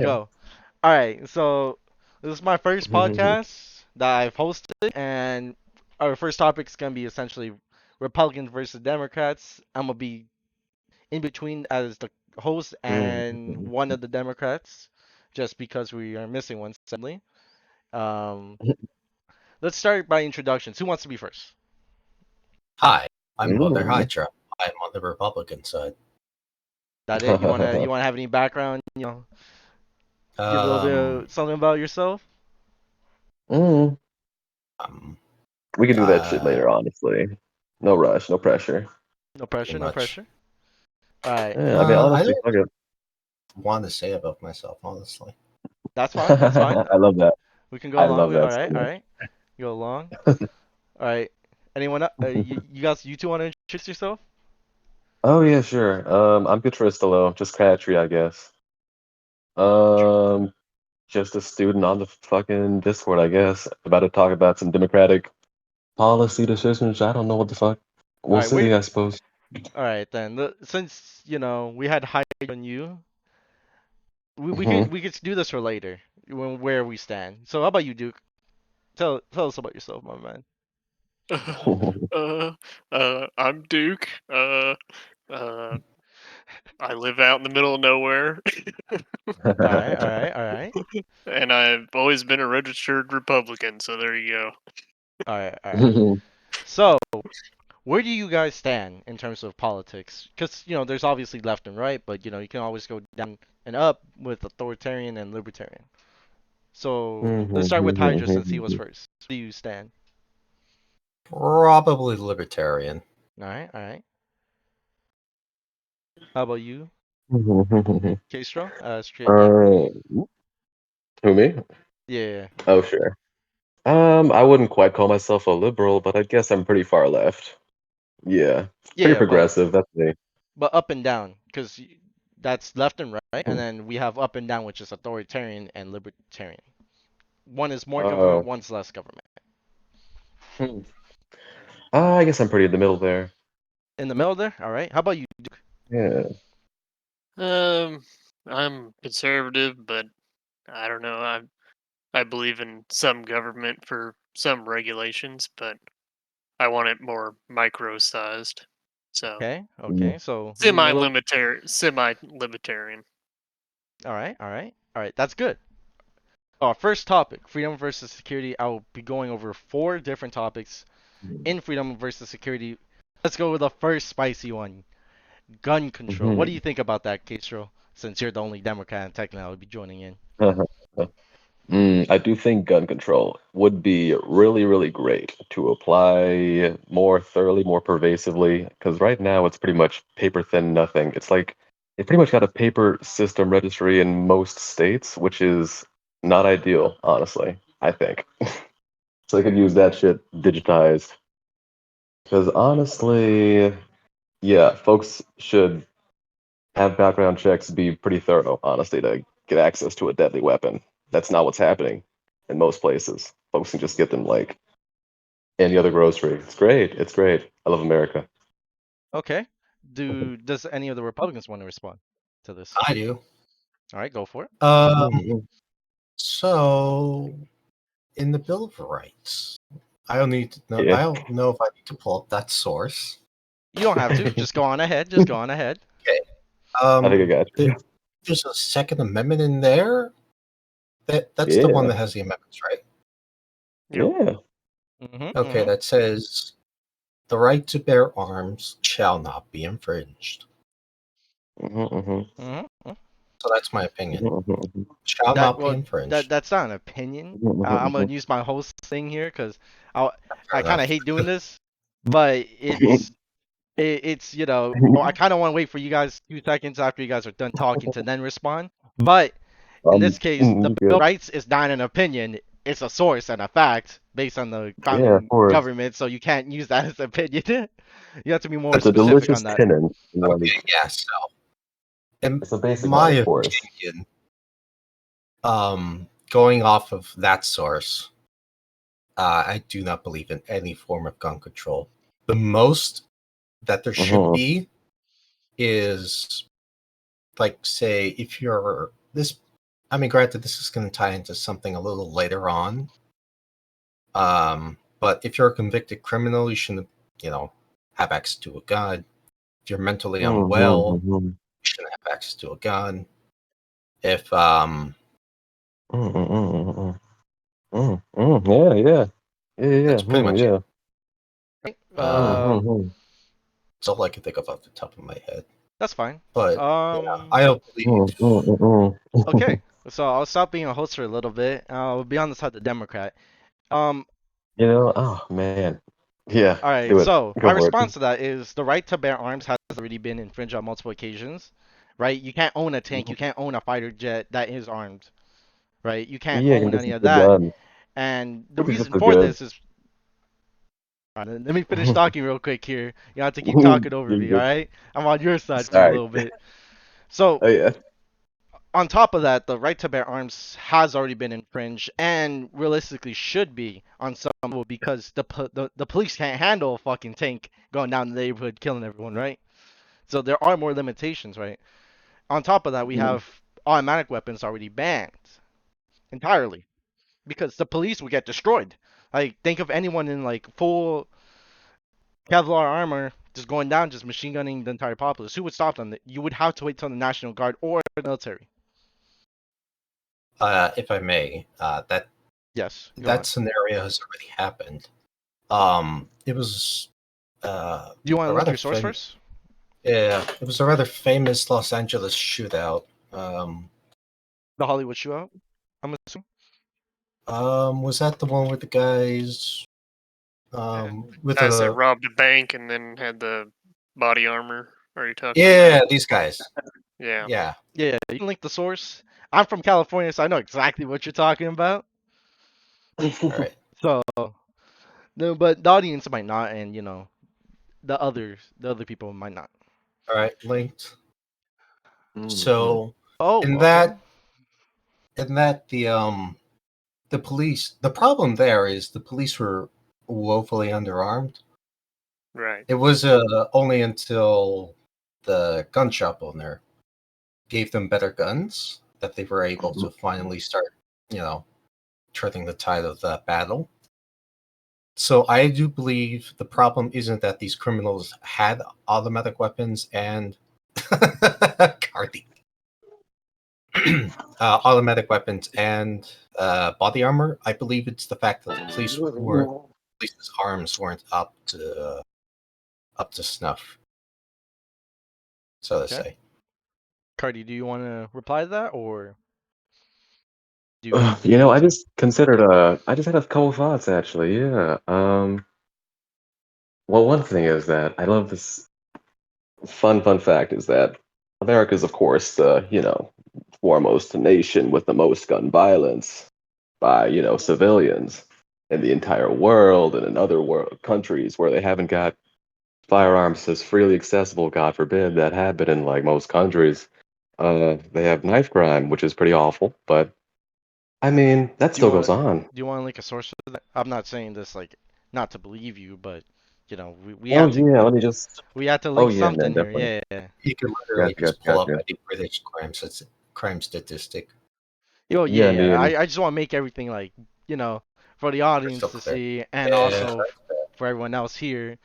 Yeah. Go. All right, so this is my first podcast that I've hosted, and our first topic is gonna be essentially Republicans versus Democrats. I'm gonna be in between as the host and one of the Democrats, just because we are missing one sadly. Um, let's start by introductions. Who wants to be first? Hi, I'm Mother Hydra. I'm on the Republican side. That it? You wanna have any background? Give a little bit Um, of something about yourself. Mm, um, we can do that shit uh, later, honestly. No rush, no pressure. No pretty pressure, no much. pressure. All right, Yeah, I mean, I honestly, don't fuck it. want to say about myself, honestly. that's fine. That's fine. I love that. We can go I along. love All that so right, all much. right. Go along. All right. Anyone? You two want to introduce yourself? Oh yeah, sure. I'm Petristolo, just Catry, I guess. Um, just a student on the fucking Discord, I guess. About to talk about some democratic policy decisions. I don't know what the fuck. All We'll right. Wait. see, I suppose. All right then. Since we had high on you, we hmm could we could do this for later when where we stand. So how about you, Duke? Tell us about yourself, my man. uh, I'm Duke. Uh, I live out in the middle of nowhere, All right. All right. All right. and I've always been a registered Republican. So there you go. All right. All right. So where do you guys stand in terms of politics? Because there's obviously left and right, but you can always go down and up with authoritarian and libertarian. So let's start with Hydra since he was first. Where do you stand? Probably libertarian. All right, all right. How about you, Castro? Straight, yeah, Who me? yeah, Oh, sure. I wouldn't quite call myself a liberal, but I guess I'm pretty far left. Yeah, pretty yeah. But progressive. That's me. up and down, because that's left and right, and then we have up and down, which is authoritarian and libertarian. One is more government, Oh, one's less government. hmm. I guess I'm pretty in the middle there. In the middle there. All right. How about you? Yeah. Um, I'm conservative, but I don't know. I believe in some government for some regulations, but I want it more micro-sized. So Okay, Mm. okay. So leaning a little. semi-libertarian. All right, all right, all right. That's good. Our first topic, freedom versus security. I will be going over 4 different topics in freedom versus security. Let's go with the first spicy one, gun control. What do Mhm. you think about that, Castro? Since you're the only Democrat and technically I'll be joining in. I do think gun control would be really, really great to apply more thoroughly, more pervasively, because right now it's pretty much paper thin nothing. It's like they pretty much got a paper system registry in most states, which is not ideal, honestly, I think. So they could use that shit digitized. Because honestly, yeah, folks should have background checks be pretty thorough, honestly, to get access to a deadly weapon. That's not what's happening in most places. Folks can just get them like any other grocery. It's great. It's great. I love America. Okay. Does any of the Republicans want to respond to this? I do. All right, go for it. Um, so in the Bill of Rights, I don't need to know. Yeah. I don't know if I need to pull up that source. You don't have to. Just go on ahead. Just go on ahead. Okay. I think I got you. There's a Second Amendment in there. That's the one Yeah. that has the amendments, right? Yep. Yeah. Okay, that says the right to bear arms shall not be infringed. So that's my opinion. Shall That not be well, infringed. that's not an opinion. I'm gonna use my host thing here because I kind of hate doing this, but it's I kind of want to wait for you guys 2 seconds after you guys are done talking to then respond. But in this case, the Bill of Good. Rights is not an opinion; it's a source and a fact based on the Yeah, of founding course. government. So you can't use that as opinion. You have to be more It's a specific on delicious that. tenant. Like, Okay, yeah, so in it's a basic my right, of course. opinion, going off of that source, I do not believe in any form of gun control. The most that there should be is, like, say, if you're this I mean, granted, this is going to tie into something a little later on. But if you're a convicted criminal, you shouldn't, have access to a gun. If you're mentally unwell, Mm-hmm. you shouldn't have access to a gun. If Yeah, yeah. that's pretty much it. Yeah. Right? It's all I can think of off the top of my head. That's fine. But I don't believe. Okay, so I'll stop being a host for a little bit. I'll be on the side of the Democrat. Um, Oh man. Yeah, all right. do it. So Go my for it. response to that is the right to bear arms has already been infringed on multiple occasions, right? You can't own a tank, you can't own a fighter jet that is armed, right? You can't Yeah, own this any is of the that. gun. And the This is just reason the for good. this is, all right, let me finish talking real quick here. You have to keep talking over You're me, all good. right? I'm on your side for a Sorry. little bit. So Oh yeah. on top of that, the right to bear arms has already been infringed and realistically should be on some level because the police can't handle a fucking tank going down the neighborhood killing everyone, right? So there are more limitations, right? On top of that, we have automatic weapons already banned entirely because the police would get destroyed. Like think of anyone in like full Kevlar armor just going down, just machine gunning the entire populace. Who would stop them? You would have to wait till the National Guard or the military. If I may, Yes. that scenario has already happened. It was Do you want a to link rather your source first? yeah, it was a rather famous Los Angeles shootout. The Hollywood shootout, I'm assuming. Was that the one with the guys? With Guys that a robbed a bank and then had the body armor. Are you talking? yeah, these guys. Yeah. Yeah, Yeah, you can link the source. I'm from California, so I know exactly what you're talking about. all right. So, no, but the audience might not, and the other people might not. All right, linked. Mhm. So Oh, in okay. that the police, the problem there is the police were woefully underarmed. Right. It was only until the gun shop owner gave them better guns that they were able to finally start, turning the tide of the battle. So I do believe the problem isn't that these criminals had automatic weapons and Cardi. Automatic weapons and body armor. I believe it's the fact that the police's arms weren't up to snuff, so to Okay. say. Cardi, do you want to reply to that, or do you want I just considered I just had a couple thoughts actually. Yeah. Well, one thing is that I love this fun fact is that America's of course the, foremost nation with the most gun violence by, civilians in the entire world and in other world countries where they haven't got firearms as freely accessible, God forbid, that have been in like most countries. They have knife crime, which is pretty awful, but I mean, that do you still goes want on. do you want to link a source for that? I'm not saying this like not to believe you, but we Well, have to yeah, let me just. link Oh, yeah, man, something here. definitely. Yeah. You can literally Gotcha, just pull up gotcha. any British crime statistic. Yo, Yeah, I yeah. mean, I just want to make everything like for the audience Crystal to clear. see, and Yeah, also for everyone else here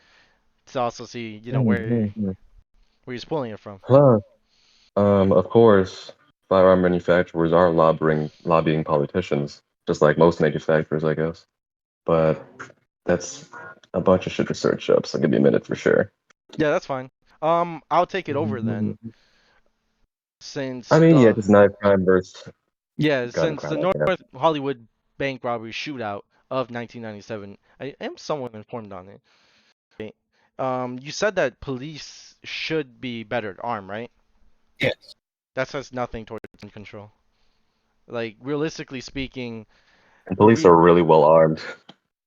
to also see, mhm. where he's pulling it from. Plus, of course, firearm manufacturers are lobbying politicians, just like most manufacturers, I guess. But that's a bunch of shit to search up, so give me a minute for sure. Yeah, that's fine. I'll take it over then, Mhm. I since mean, yeah, the just knife crime versus gun since the crime, I guess. North Hollywood bank robbery shootout of 1997, I am somewhat informed on it. Okay. You said that police should be better armed, right? yes. That says nothing towards gun control. Like realistically speaking, And police we are really well armed.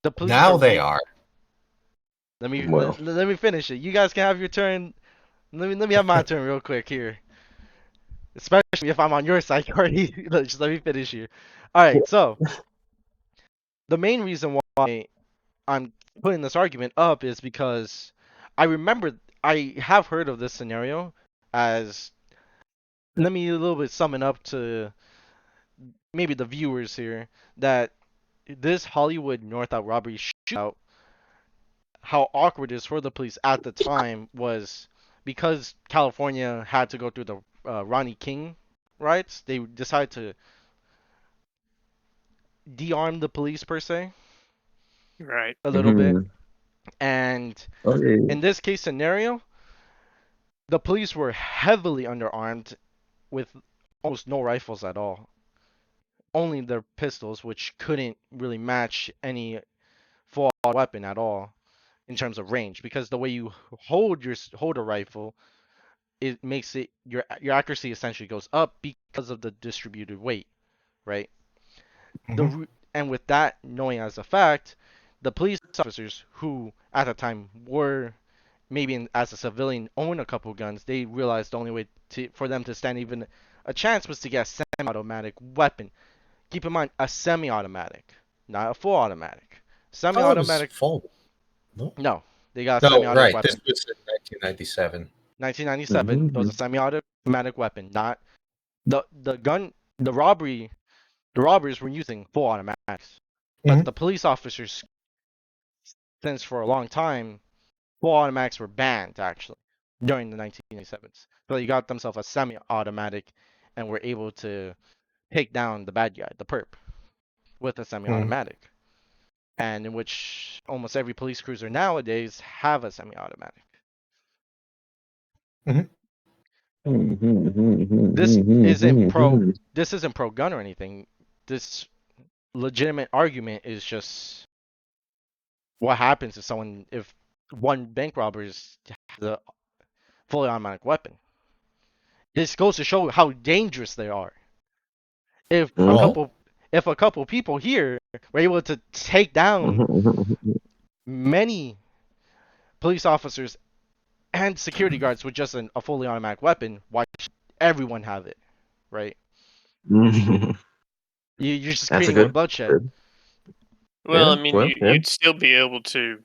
the police Now are they are. Well, let me finish it. You guys can have your turn. Let me have my turn real quick here. Especially if I'm on your side, Cardi. Just let me finish here. All right, so the main reason why I'm putting this argument up is because I remember I have heard of this scenario as let me a little bit sum it up to maybe the viewers here that this Hollywood Northout robbery shootout, how awkward it is for the police at the time was because California had to go through the Ronnie King riots. They decided to de-arm the police per se Right. a little bit, Mhm. and Oh, yeah. in this case scenario, the police were heavily underarmed with almost no rifles at all. Only their pistols, which couldn't really match any full weapon at all in terms of range, because the way you hold a rifle, it makes it your accuracy essentially goes up because of the distributed weight, right? Mhm. And with that knowing as a fact, the police officers who at the time were maybe as a civilian own a couple guns, they realized the only way for them to stand even a chance was to get a semi-automatic weapon. Keep in mind, a semi-automatic, not a full automatic. I thought it was Semi-automatic. full. No. No, they got a No, semi-automatic right. This weapon. was in 1997. 1997, it was a Mhm. semi-automatic weapon, not the gun. The robbery, the robbers were using full automatics, but Mhm. the police officers, since for a long time, full automatics were banned actually during the 1997s. So they got themselves a semi-automatic, and were able to take down the bad guy, the perp, with a Mhm. semi-automatic. And in which almost every police cruiser nowadays have a semi-automatic. Mhm. Mhm, mhm, This mhm, isn't mhm, pro. mhm. This isn't pro gun or anything. This legitimate argument is just what happens if one bank robber has a fully automatic weapon. This goes to show how dangerous they are. If a Mhm, Well, couple if a couple people here were able to take mhm, down mhm, many police officers and security guards with just a fully automatic weapon, why should everyone have it, right? mhm. You're just That's a creating more good. bloodshed. Good. Well, I Yeah. mean, Well. Yeah. you'd still be able to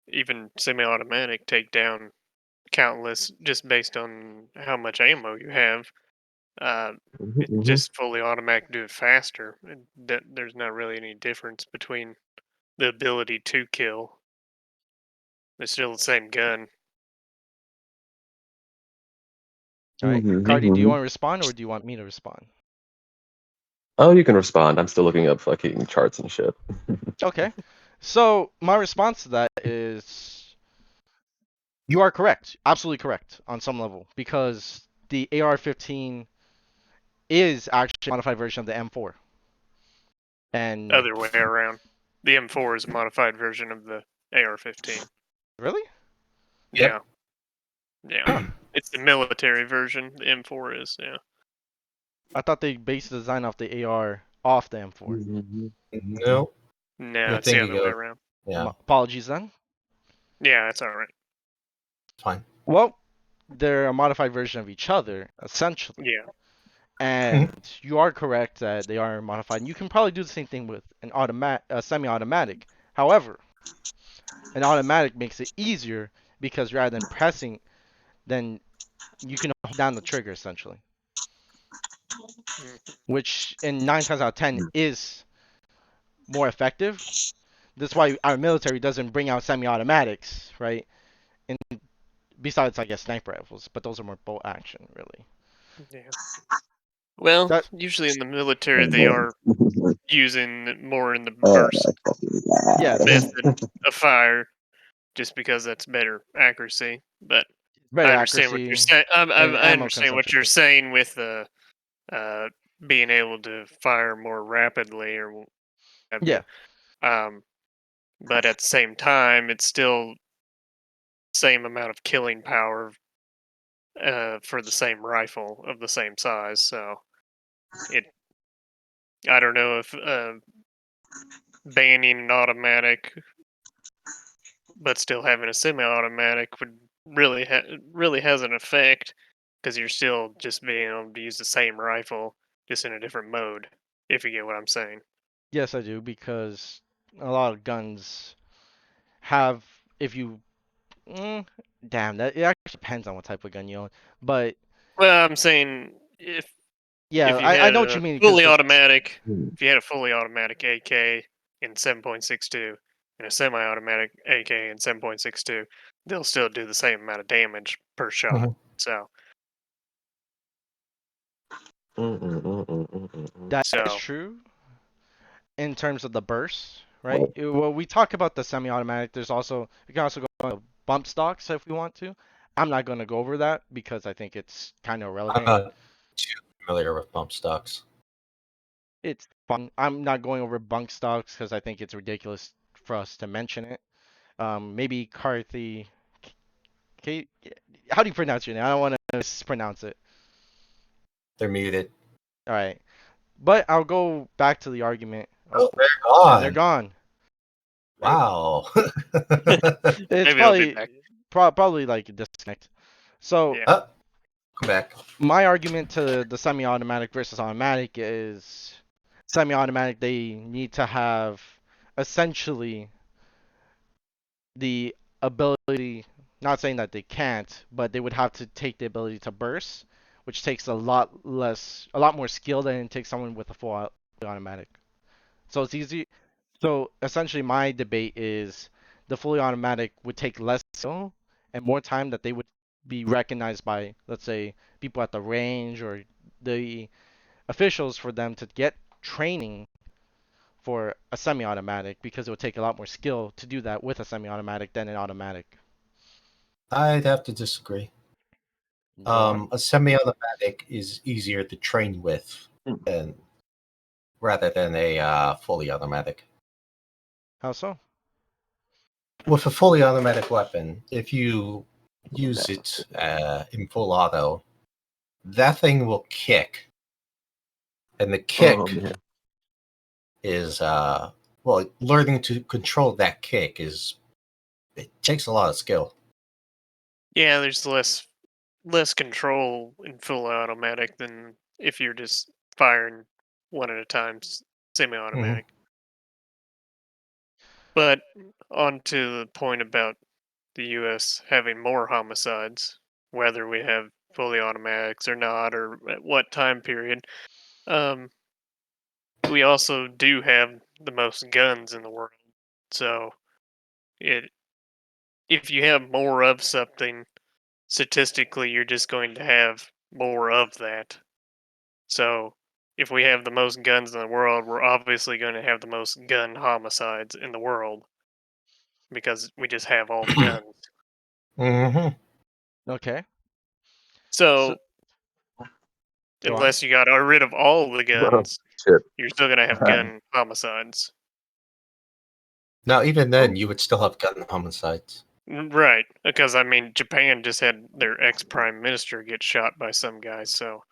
even semi-automatic take down countless just based on how much ammo you have. Uh, Mhm, it's mhm. just fully automatic do it faster. There's not really any difference between the ability to kill. It's still the same gun. All right, Mhm, Cardi, do you mhm. want to respond or do you want me to respond? Oh, you can respond. I'm still looking up fucking charts and shit. Okay. So my response to that is you are correct, absolutely correct on some level, because the AR-15 is actually a modified version of the M4. And Other way around. The M4 is a modified version of the AR-15. really? yep. Yeah, yeah. Huh. It's the military version. The M4 is, yeah. I thought they based the design off the AR off the M4. Mhm, mhm. No, No, you're it's the thinking other way of around. yeah. Apologies then. Yeah, that's all right. Fine. Well, they're a modified version of each other, essentially. Yeah, And Mhm. you are correct that they are modified. And you can probably do the same thing with a semi-automatic. However, an automatic makes it easier because rather than pressing, then you can hold down the trigger essentially, mm, which in 9 times out of 10 is more effective. That's why our military doesn't bring out semi-automatics, right? And besides, I guess sniper rifles, but those are more bolt action, really. yeah. Well, That usually in the military, they Mhm. are using it more in the Oh burst my fucking god. yes, method of fire, just because that's better accuracy. But better I understand what you're accuracy saying. and I ammo understand what consumption. you're saying with the uh, being able to fire more rapidly or what have you. Yeah, Um, but at the same time, it's still same amount of killing power for the same rifle of the same size. So it, I don't know if banning an automatic but still having a semi-automatic would really has an effect because you're still just being able to use the same rifle just in a different mode. If you get what I'm saying. yes, I do because a lot of guns have if you mm, damn that it actually depends on what type of gun you own, but Well, I'm saying if Yeah, if you I had know what a you mean. 'Cause fully automatic, Hmm. if you had a fully automatic AK in 7.62 and a semi-automatic AK in 7.62, they'll still do the same amount of damage per shot. Mhm. So, that is so true in terms of the burst, right? Well, Well, we talk about the semi-automatic. There's also we can also go on bump stocks if we want to. I'm not going to go over that because I think it's kind of I'm irrelevant. not too familiar with bump stocks. It's fun. I'm not going over bunk stocks because I think it's ridiculous for us to mention it. Maybe Carthy. K- how do you pronounce your name? I don't want to mispronounce it. They're muted. All right, but I'll go back to the argument. Oh, they're And they're gone. gone. Wow. It's maybe I'll be back. probably like a disconnect. So Yeah. Oh, come back. my argument to the semi-automatic versus automatic is semi-automatic. They need to have essentially the ability. Not saying that they can't, but they would have to take the ability to burst, which takes a lot more skill than it takes someone with a full automatic. So it's easy. So essentially, my debate is the fully automatic would take less skill and more time that they would be recognized by, let's say, people at the range or the officials for them to get training for a semi-automatic because it would take a lot more skill to do that with a semi-automatic than an automatic. I'd have to disagree. Go on. A semi-automatic is easier to train with than rather than a fully automatic. How so? With a fully automatic weapon, if you use it in full auto, that thing will kick, and the kick man. is well, learning to control that kick is it takes a lot of skill. Yeah, there's less control in full automatic than if you're just firing one at a time, semi-automatic. But on to the point about the U.S. having more homicides, whether we have fully automatics or not, or at what time period. Um, we also do have the most guns in the world. So it if you have more of something, statistically, you're just going to have more of that. So if we have the most guns in the world, we're obviously going to have the most gun homicides in the world because we just have all the guns. Mm-hmm. Okay. So So go on. unless you got rid of all the guns, Shit. you're still going to have gun homicides. Now, even then, you would still have gun homicides. Right, because I mean, Japan just had their ex-prime minister get shot by some guy, so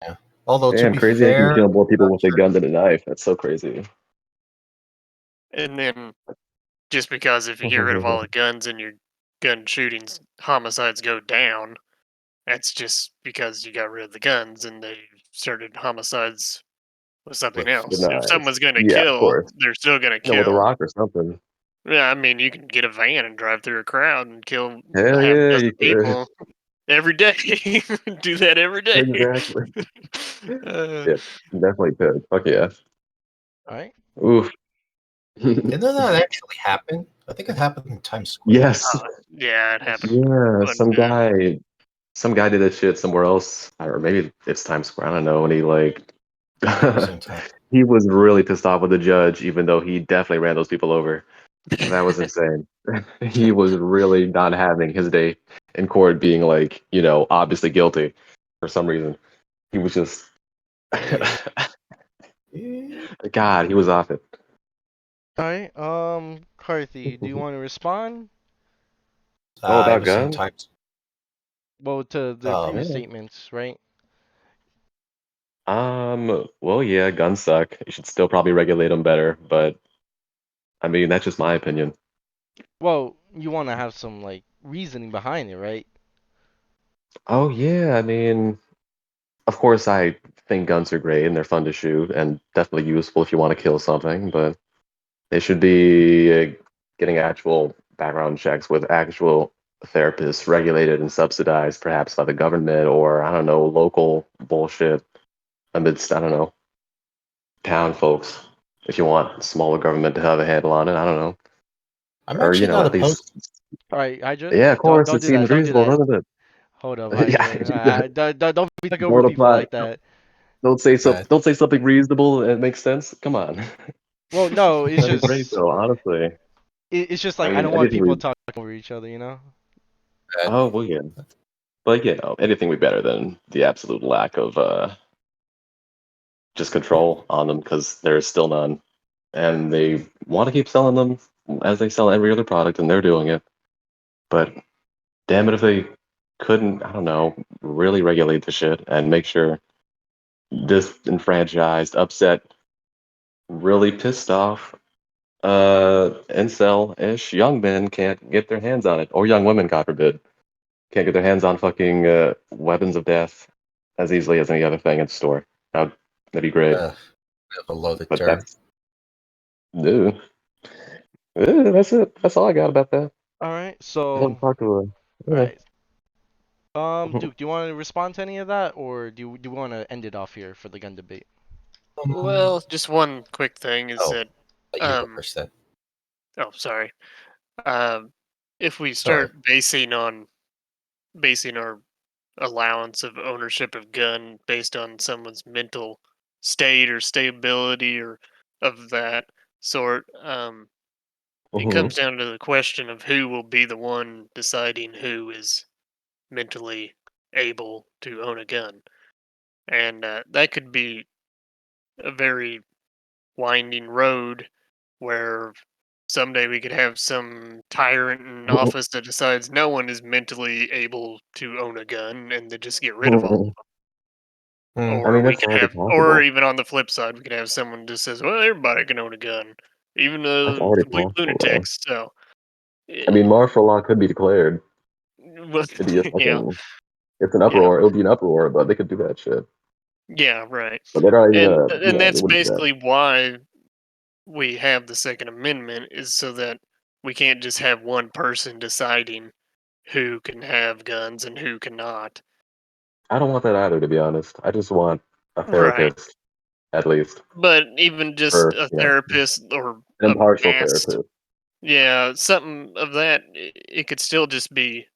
Yeah. Although, to Damn, be crazy. I can fair, kill more people not with a sure. gun than a knife. That's so crazy. and then just because if you get rid of all the guns and your gun shootings homicides go down, that's just because you got rid of the guns and they started homicides with something With The else. If knives. someone's going to Yeah, of kill, course. they're still going to No, with a kill. rock or something. Yeah, I mean, you can get a van and drive through a crowd and kill a Hell half yeah, dozen you could. people every day. Do that every day. Exactly. uh, Yeah, definitely could. Fuck yeah. All right. Oof. didn't that actually happen? I think it happened in Times Square. Yes. yeah, it happened. Yeah, One time. some guy did that shit somewhere else. Or maybe it's Times Square. I don't know. And he like It was in Times. he was really pissed off with the judge, even though he definitely ran those people over. That was insane. He was really not having his day in court being like, obviously guilty for some reason. He was just Yeah. God, he was off it. All right. Carthy, do you want to respond? Oh, It about was in guns? Times. Well, to the previous Yeah. statements, right? Well, yeah, guns suck. You should still probably regulate them better, but I mean, that's just my opinion. Well, you want to have some like reasoning behind it, right? Oh, yeah, I mean, of course, I think guns are great and they're fun to shoot and definitely useful if you want to kill something, but they should be getting actual background checks with actual therapists regulated and subsidized, perhaps by the government or, I don't know, local bullshit. amidst, I don't know, town folks. If you want smaller government to have a handle on it, I don't know, I'm or actually not at least, opposed. All right, Hydra. yeah, of course, Don't it do that. seems Don't do reasonable, that. doesn't it? Hold up, Yeah, Hydra. Don't be talking over people multiply. like that. But Don't say something reasonable and it makes sense. Come on, Well, no, it's that'd be great just though. Honestly, it's just I like I mean, don't want people talking over each other, you know? oh, well, yeah, but anything would be better than the absolute lack of just control on them because there is still none, and they want to keep selling them as they sell every other product, and they're doing it. But damn it, if they couldn't, I don't know, really regulate the shit and make sure disenfranchised, upset, really pissed off, incel-ish young men can't get their hands on it, or young women, God forbid, can't get their hands on fucking weapons of death as easily as any other thing in the store. That'd be great. bit of a loaded But term. that's no. That's it. That's all I got about that. All right, I haven't so talked to her. all Yeah. right, Duke, do you want to respond to any of that, or do you want to end it off here for the gun debate? Well, just one quick thing is Oh, that let you go first then. oh, sorry. Um, if we Sorry. start basing our allowance of ownership of gun based on someone's mental state or stability or of that sort, it Mhm. comes down to the question of who will be the one deciding who is mentally able to own a gun, and that could be a very winding road where someday we could have some tyrant in office that decides no one is mentally able to own a gun and they just get rid of all of them. Hmm. I Or mean, we that's could already have, or possible. even on the flip side, we could have someone just says, well, everybody can own a gun, even That's already complete possible, though. lunatics. So, I eh, mean, martial law could be declared. well, It'd be a yeah, fucking. It's an yeah, uproar. It would be an uproar, but they could do that shit. yeah, right. But they're not even And gonna. and They that's wouldn't do that. basically why we have the Second Amendment is so that we can't just have one person deciding who can have guns and who cannot. I don't want that either, to be honest. I just want a Right. therapist, at least, But even just or a therapist or an a impartial masked, therapist. yeah, something of that, it could still just be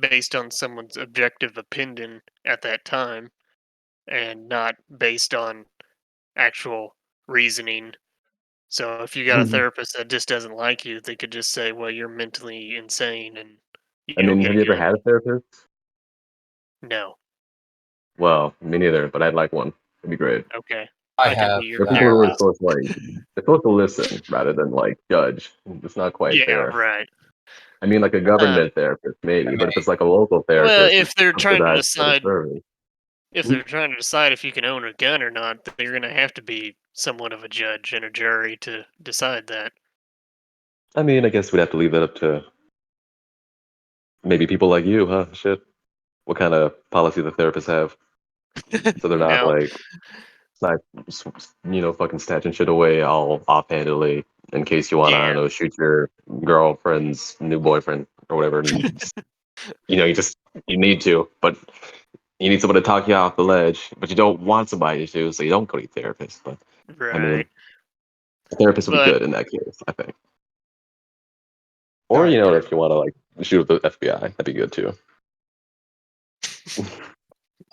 based on someone's objective opinion at that time and not based on actual reasoning. So if you got a therapist that just doesn't like you, they could just say, well, you're mentally insane and I you don't mean, get have a you ever gun. had a therapist? No. Well, me neither, but I'd like one. It'd be great. Okay. I I can have be your They're people who are therapist. supposed to they're supposed to listen rather than like judge. It's not quite Yeah, there. right. I mean, like a Um, government therapist, maybe, but if it's like a local well, therapist, it's if they're trying to subsidized for the decide service. if you can own a gun or not, then you're gonna have to be somewhat of a judge and a jury to decide that. I mean, I guess we'd have to leave that up to maybe people like you, huh? Shit. What kind of policy the therapists have, so they're not No. like not fucking snatching shit away all offhandedly in case you want to, I don't Yeah. know, shoot your girlfriend's new boyfriend or whatever. And you need to, but you need someone to talk you off the ledge, but you don't want somebody to, so you don't go to your therapist. But I mean, Right. a therapist would be But good in that case, I think. All Or right. if you want to like shoot with the FBI, that'd be good too.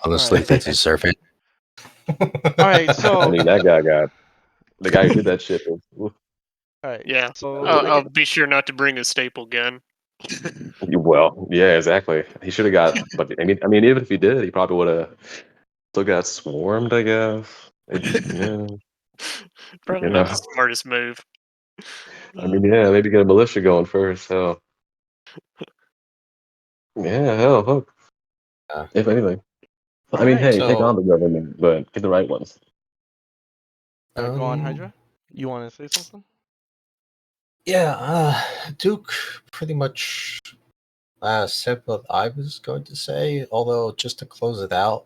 Honestly, Alright. they deserve it. All right, I so mean, that guy got the guy who did that shit. Oof. all right, yeah, so I'll be sure not to bring a staple gun. Well, yeah, exactly. He should have got, but even if he did, he probably would have still got swarmed. I guess. Yeah, Probably you not know. the smartest move. I mean, yeah, maybe get a militia going first. So, yeah, hell, fuck, Yeah. if anything. I all mean, right. hey, take So, on the government, but get the right ones. Go on, um, Hydra. You want to say something? yeah, Duke pretty much said what I was going to say. Although, just to close it out,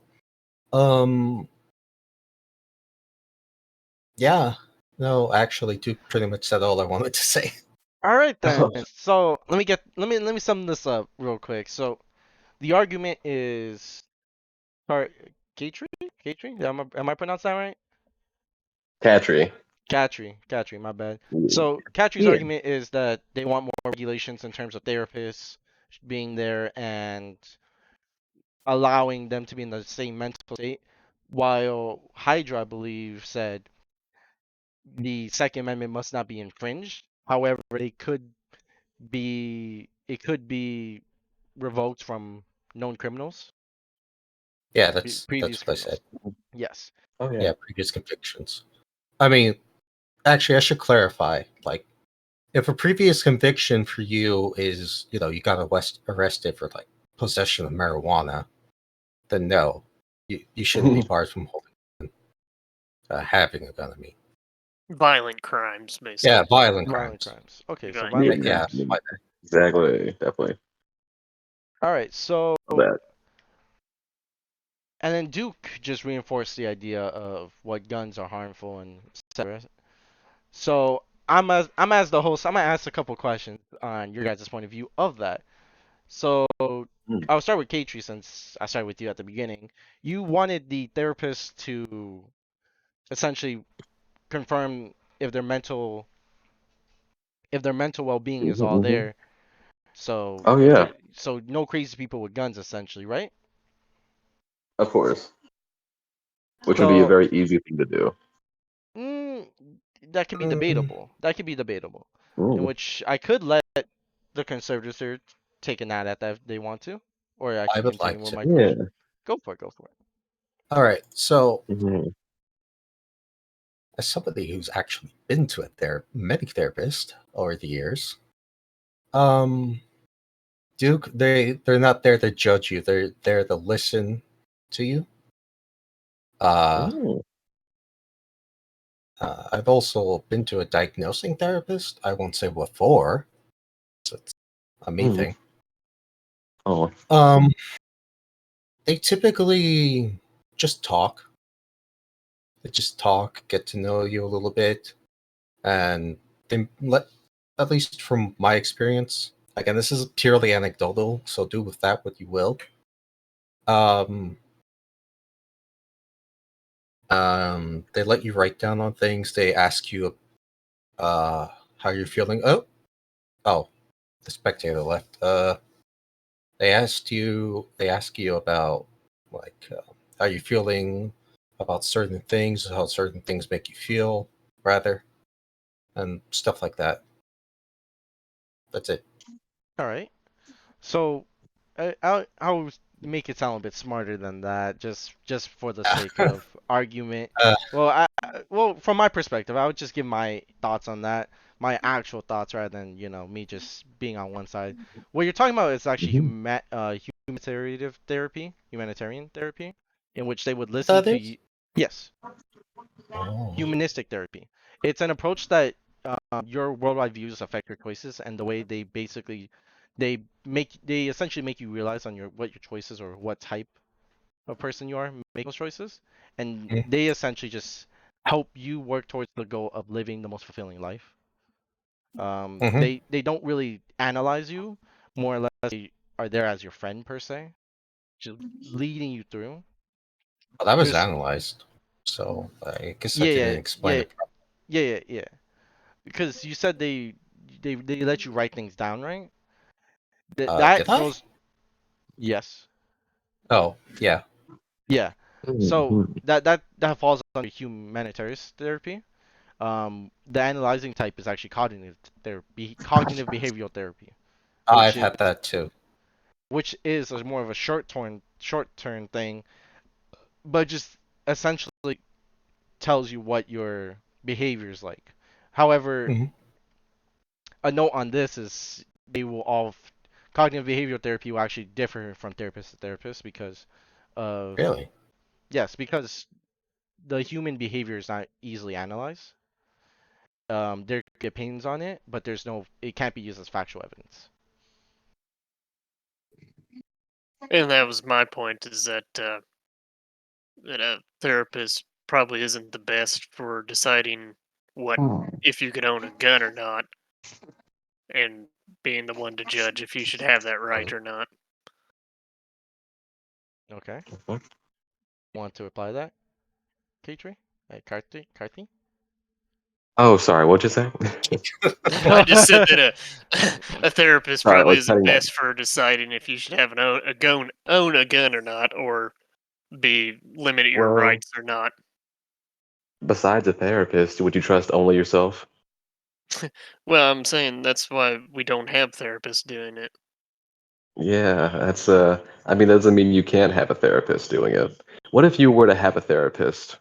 um, yeah, no, actually, Duke pretty much said all I wanted to say. All right then. So let me sum this up real quick. So the argument is, Katri? Katri? Am I pronouncing that right? Katri. Katri, my bad. So Katri's Yeah. argument is that they want more regulations in terms of therapists being there and allowing them to be in the same mental state, while Hydra, I believe, said the Second Amendment must not be infringed. However, it could be revoked from known criminals, Yeah, that's previous what I said. criminals. Yes. Oh yeah. Yeah, previous convictions. I mean, actually, I should clarify. Like, if a previous conviction for you is, you got arrested for like possession of marijuana, then no, you shouldn't be barred from having a gun. I mean, Violent crimes, basically. yeah, violent Violent crimes. crimes. Okay, so Right. Yeah. violent Yeah, crimes. Exactly. Definitely. All right, so That. and then Duke just reinforced the idea of what guns are harmful and etc. So I'm as the host, I'm gonna ask a couple questions on your guys' point of view of that. So Hmm. I'll start with Katri since I started with you at the beginning. You wanted the therapist to essentially confirm if their mental well-being is all Mhm. there. So Oh yeah. so no crazy people with guns essentially, right? Of course. Which would be a So very easy thing to do. mm, that could be Mm, debatable. That could be debatable. In Mm. which I could let the conservatives there take a nap at that if they want to, or I I can would continue like with to. my Yeah. question. Go for it. Go for it. All right. So, Mhm. as somebody who's actually been to a medic therapist over the years, um, Duke, they're not there to judge you. They're there to listen to you. Uh, Mm. I've also been to a diagnosing therapist. I won't say what for. So it's a me Mm. thing. Oh. Um, they typically just talk. They just talk, get to know you a little bit, and they let, at least from my experience. Again, this is purely anecdotal, so do with that what you will. Um, they let you write down on things. They ask you, how you're feeling. Oh, the spectator left. They ask you about like how you're feeling about certain things, how certain things make you feel, rather, and stuff like that. That's it. All right. So I'll make it sound a bit smarter than that, just for the sake of argument. uh, Well, well, from my perspective, I would just give my thoughts on that, my actual thoughts, rather than me just being on one side. What you're talking about is actually Mhm. humanitarian therapy, in which they would listen that to is. you. Yes, Oh. humanistic therapy. It's an approach that your worldwide views affect your choices, and the way they basically they essentially make you realize on what your choices or what type of person you are make those choices, and Mm. they essentially just help you work towards the goal of living the most fulfilling life. Mhm. They don't really analyze you, more or less they are there as your friend per se, just leading you through. Well, that was There's analyzed, so I guess I yeah didn't yeah explain yeah it properly. yeah, because you said they let you write things down, right? Did That I? goes yes. Oh, yeah. Yeah. So Mhm. that falls under humanitarian therapy. The analyzing type is actually cognitive therapy, cognitive behavioral therapy, which I've is had that too. more of a short term thing, but just essentially tells you what your behavior is like. However, Mhm. a note on this is they will all cognitive behavioral therapy will actually differ from therapist to therapist because of Really? yes, because the human behavior is not easily analyzed. There could be opinions on it, but it can't be used as factual evidence. And that was my point: is that that a therapist probably isn't the best for deciding what Mm. if you could own a gun or not, and being the one to judge if you should have that right or not. Okay. Want to reply to that, Katri? Karthi? Oh, sorry. What'd you say? I just said that a therapist Sorry, I probably was isn't cutting out. best for deciding if you should have own a gun or not, or be limited your Well, rights or not. besides a therapist, would you trust only yourself? Well, I'm saying that's why we don't have therapists doing it. Yeah, that's I mean, that doesn't mean you can't have a therapist doing it. What if you were to have a therapist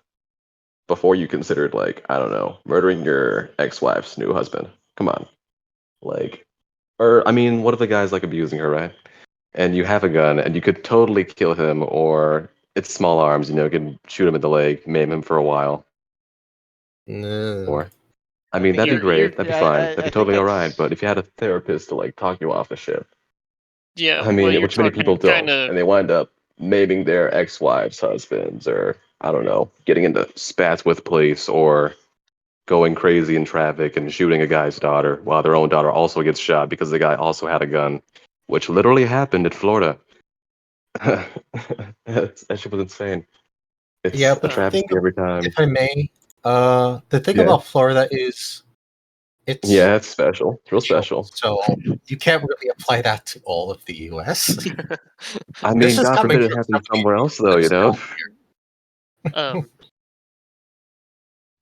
before you considered, like, I don't know, murdering your ex-wife's new husband? Come on. Like, or I mean, what if the guy's like abusing her, right? And you have a gun and you could totally kill him, or it's small arms, you can shoot him in the leg, maim him for a while, No. or I I mean, think that'd be you're great. That'd be fine. That'd I be think totally all right. that's But if you had a therapist to like talk you off the ship, Yeah, I well, mean, you're which many people talking kind don't, of and they wind up maiming their ex-wives, husbands, or I don't know, getting into spats with police, or going crazy in traffic and shooting a guy's daughter while their own daughter also gets shot because the guy also had a gun, which literally happened in Florida. That shit was insane. Yeah, It's a but the thing, travesty every if time. I may, the thing Yeah, about Florida is it's yeah, it's special. It's real special, special. so you can't really apply that to all of the U.S. I This mean, is God coming forbid it from happens somebody somewhere who else, though. lives down um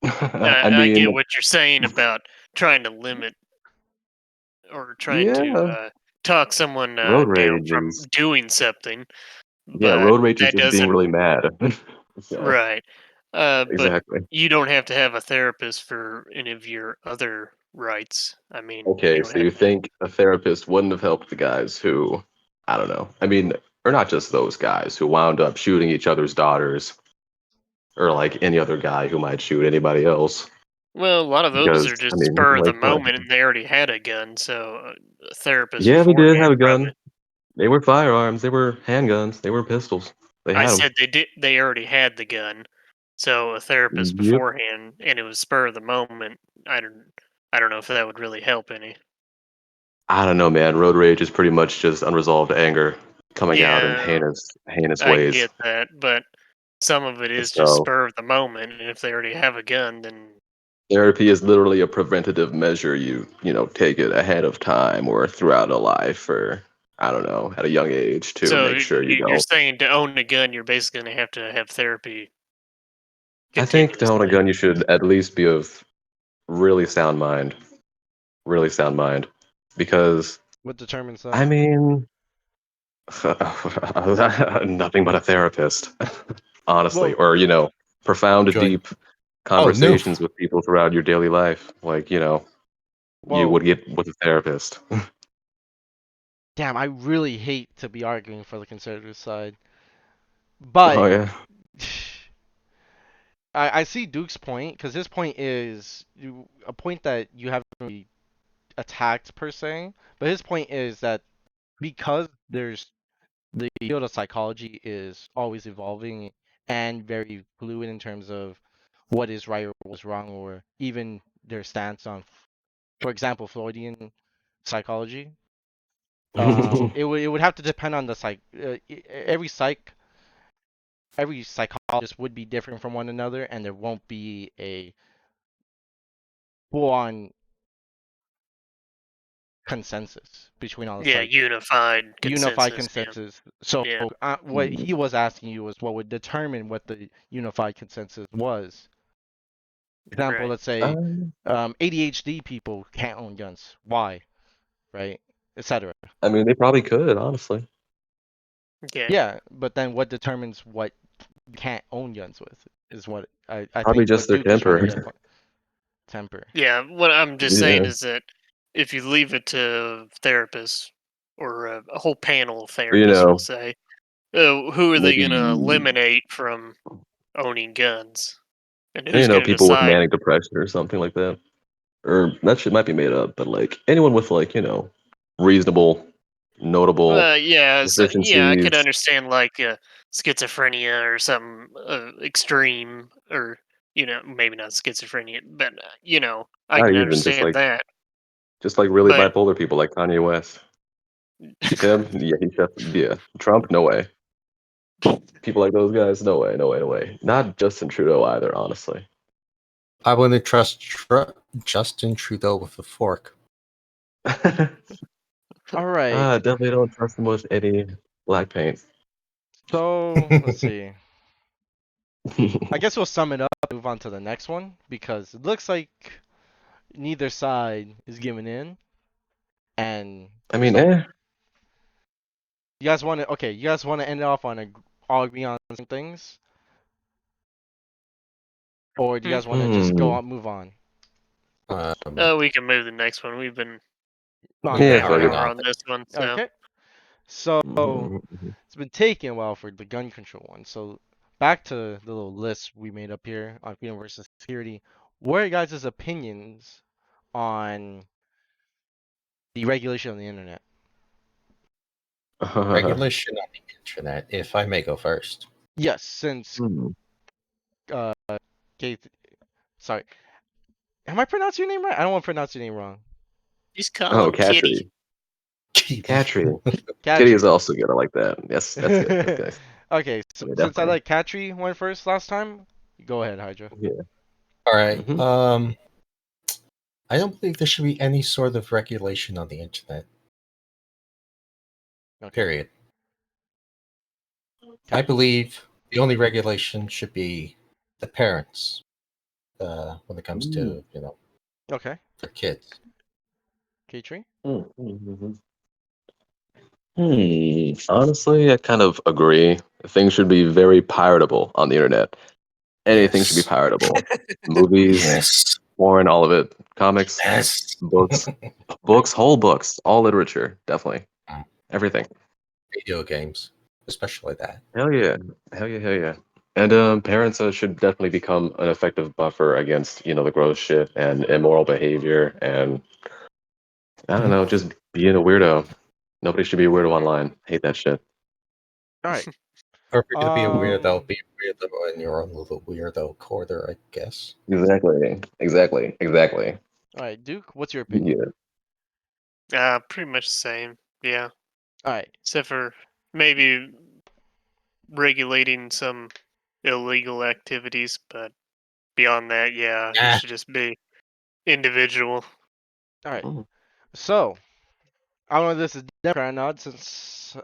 I I get mean, what you're saying about trying to limit or trying to yeah, talk someone road down rage from is doing something, yeah, but road rage is that just being doesn't really mad. So right. But exactly. you don't have to have a therapist for any of your other rights. I mean, you Okay, don't so have you to. think a therapist wouldn't have helped the guys who, I don't know. I mean, or not just those guys who wound up shooting each other's daughters, or like any other guy who might shoot anybody else. Well, a lot of those Because are I just mean, spur of the like what? moment, and they already had a gun, so a therapist Yeah, they did have beforehand a probably. gun. They were firearms. They were handguns. They were pistols. They I had them. said they did. They already had the gun, so a therapist Yep. beforehand, and it was spur of the moment. I don't. I don't know if that would really help any. I don't know, man. Road rage is pretty much just unresolved anger coming out in Yeah, heinous I ways. get that, but some of it is just So spur of the moment, and if they already have a gun, then therapy is literally a preventative measure. You take it ahead of time or throughout a life, or I don't know, at a young age to so make sure you you're don't. saying to own a gun, you're basically going to have therapy I think to own a continuously. gun, you should at least be of really sound mind, really sound mind, because what determines that. I mean, nothing but a therapist, honestly, Well, or profound, join. deep Oh no! conversations with people throughout your daily life, like you well, would get with a therapist. damn, I really hate to be arguing for the conservative side, Oh but yeah. I see Duke's point because his point is a point that you haven't really attacked per se, but his point is that because there's the field of psychology is always evolving and very fluid in terms of what is right or what's wrong, or even their stance on, for example, Freudian psychology. It would have to depend on the every psychologist would be different from one another, and there won't be a full on consensus between all the Yeah, unified Yeah, consensus. So yeah, what he was asking you was what would determine what the unified consensus was. Example, right. let's say Um, ADHD people can't own guns. Why? Right? Etc. I mean, they probably could, honestly. Yeah, Yeah, but then what determines what you can't own guns with is what I Probably think just what their Duke is trying to temper. get temper. yeah. What I'm just saying Yeah. is that if you leave it to therapists or a whole panel of But, therapists, we'll say, who are they going to maybe eliminate from owning guns, and who's going to people with decide? manic depression or something like that. Or that shit might be made up, but like anyone with like, reasonable, notable Yeah, so, yeah, I could deficiencies, understand like schizophrenia or something extreme, or maybe not schizophrenia, but I not can even understand that. just like really But bipolar people like Kanye West. Him, yeah, yeah. Trump, no way. People like those guys, no way, no way, no way. Not Justin Trudeau either, honestly. I wouldn't trust Justin Trudeau with a fork. All right. Definitely don't trust him with any black paint. So let's see. I guess we'll sum it up and move on to the next one because it looks like neither side is giving in. And I mean, so you guys want to you guys want to end it off on all agree on some things, or do you guys want to just go on, move on? We can move to the next one. We've been On Yeah, the fuck an it. hour on this one, so Okay. So it's been taking a while for the gun control one. So back to the little list we made up here on freedom versus security. What are you guys' opinions on the regulation of the internet? Regulation on the internet, if I may go first. Yes, since uh, Kate, sorry, am I pronouncing your name right? I don't want to pronounce your name wrong. just call Oh, him Kitty. Katri. Kitty Katri. is also good. I like that. Yes, that's good. That's good. Okay, so Yeah, since I definitely. let Katri went first last time, go ahead, Hydra. Yeah. All right. Mhm. I don't believe there should be any sort of regulation on the internet. Okay. Period. I believe the only regulation should be the parents when it comes to Okay, their kids. Katri. Honestly, I kind of agree. Things should be very piratable on the internet. Anything should be Yes. piratable. Movies, Yes. porn, all of it. Comics, Yes. books, whole books, all literature, definitely. Everything. Video games, especially that. Hell yeah. Hell yeah, hell yeah. And parents should definitely become an effective buffer against, the gross shit and immoral behavior and I don't know, just being a weirdo. Nobody should be a weirdo online. Hate that shit. All right. Or if you're gonna be a weirdo, Um, be a weirdo in your own little weirdo corner, I guess. Exactly. Exactly. Exactly. all right, Duke. What's your opinion? Yeah. Pretty much the same. Yeah, All right. except for maybe regulating some illegal activities, but beyond that, yeah, it Ah. should just be individual. All right. Mm. So I don't know if this is Democrat or not, since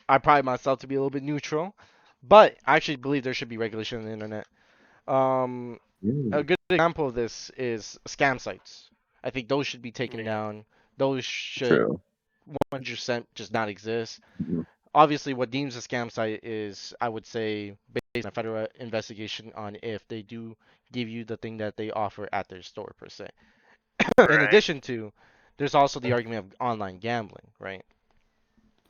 I pride myself to be a little bit neutral, but I actually believe there should be regulation on the internet. Um, a good example of this is scam sites. I think those should be taken Yeah. down. Those should True. 100% just not exist. Mhm. Obviously, what deems a scam site is, I would say, based on a federal investigation on if they do give you the thing that they offer at their store, per se. In Right. addition to, there's also the argument of online gambling, right?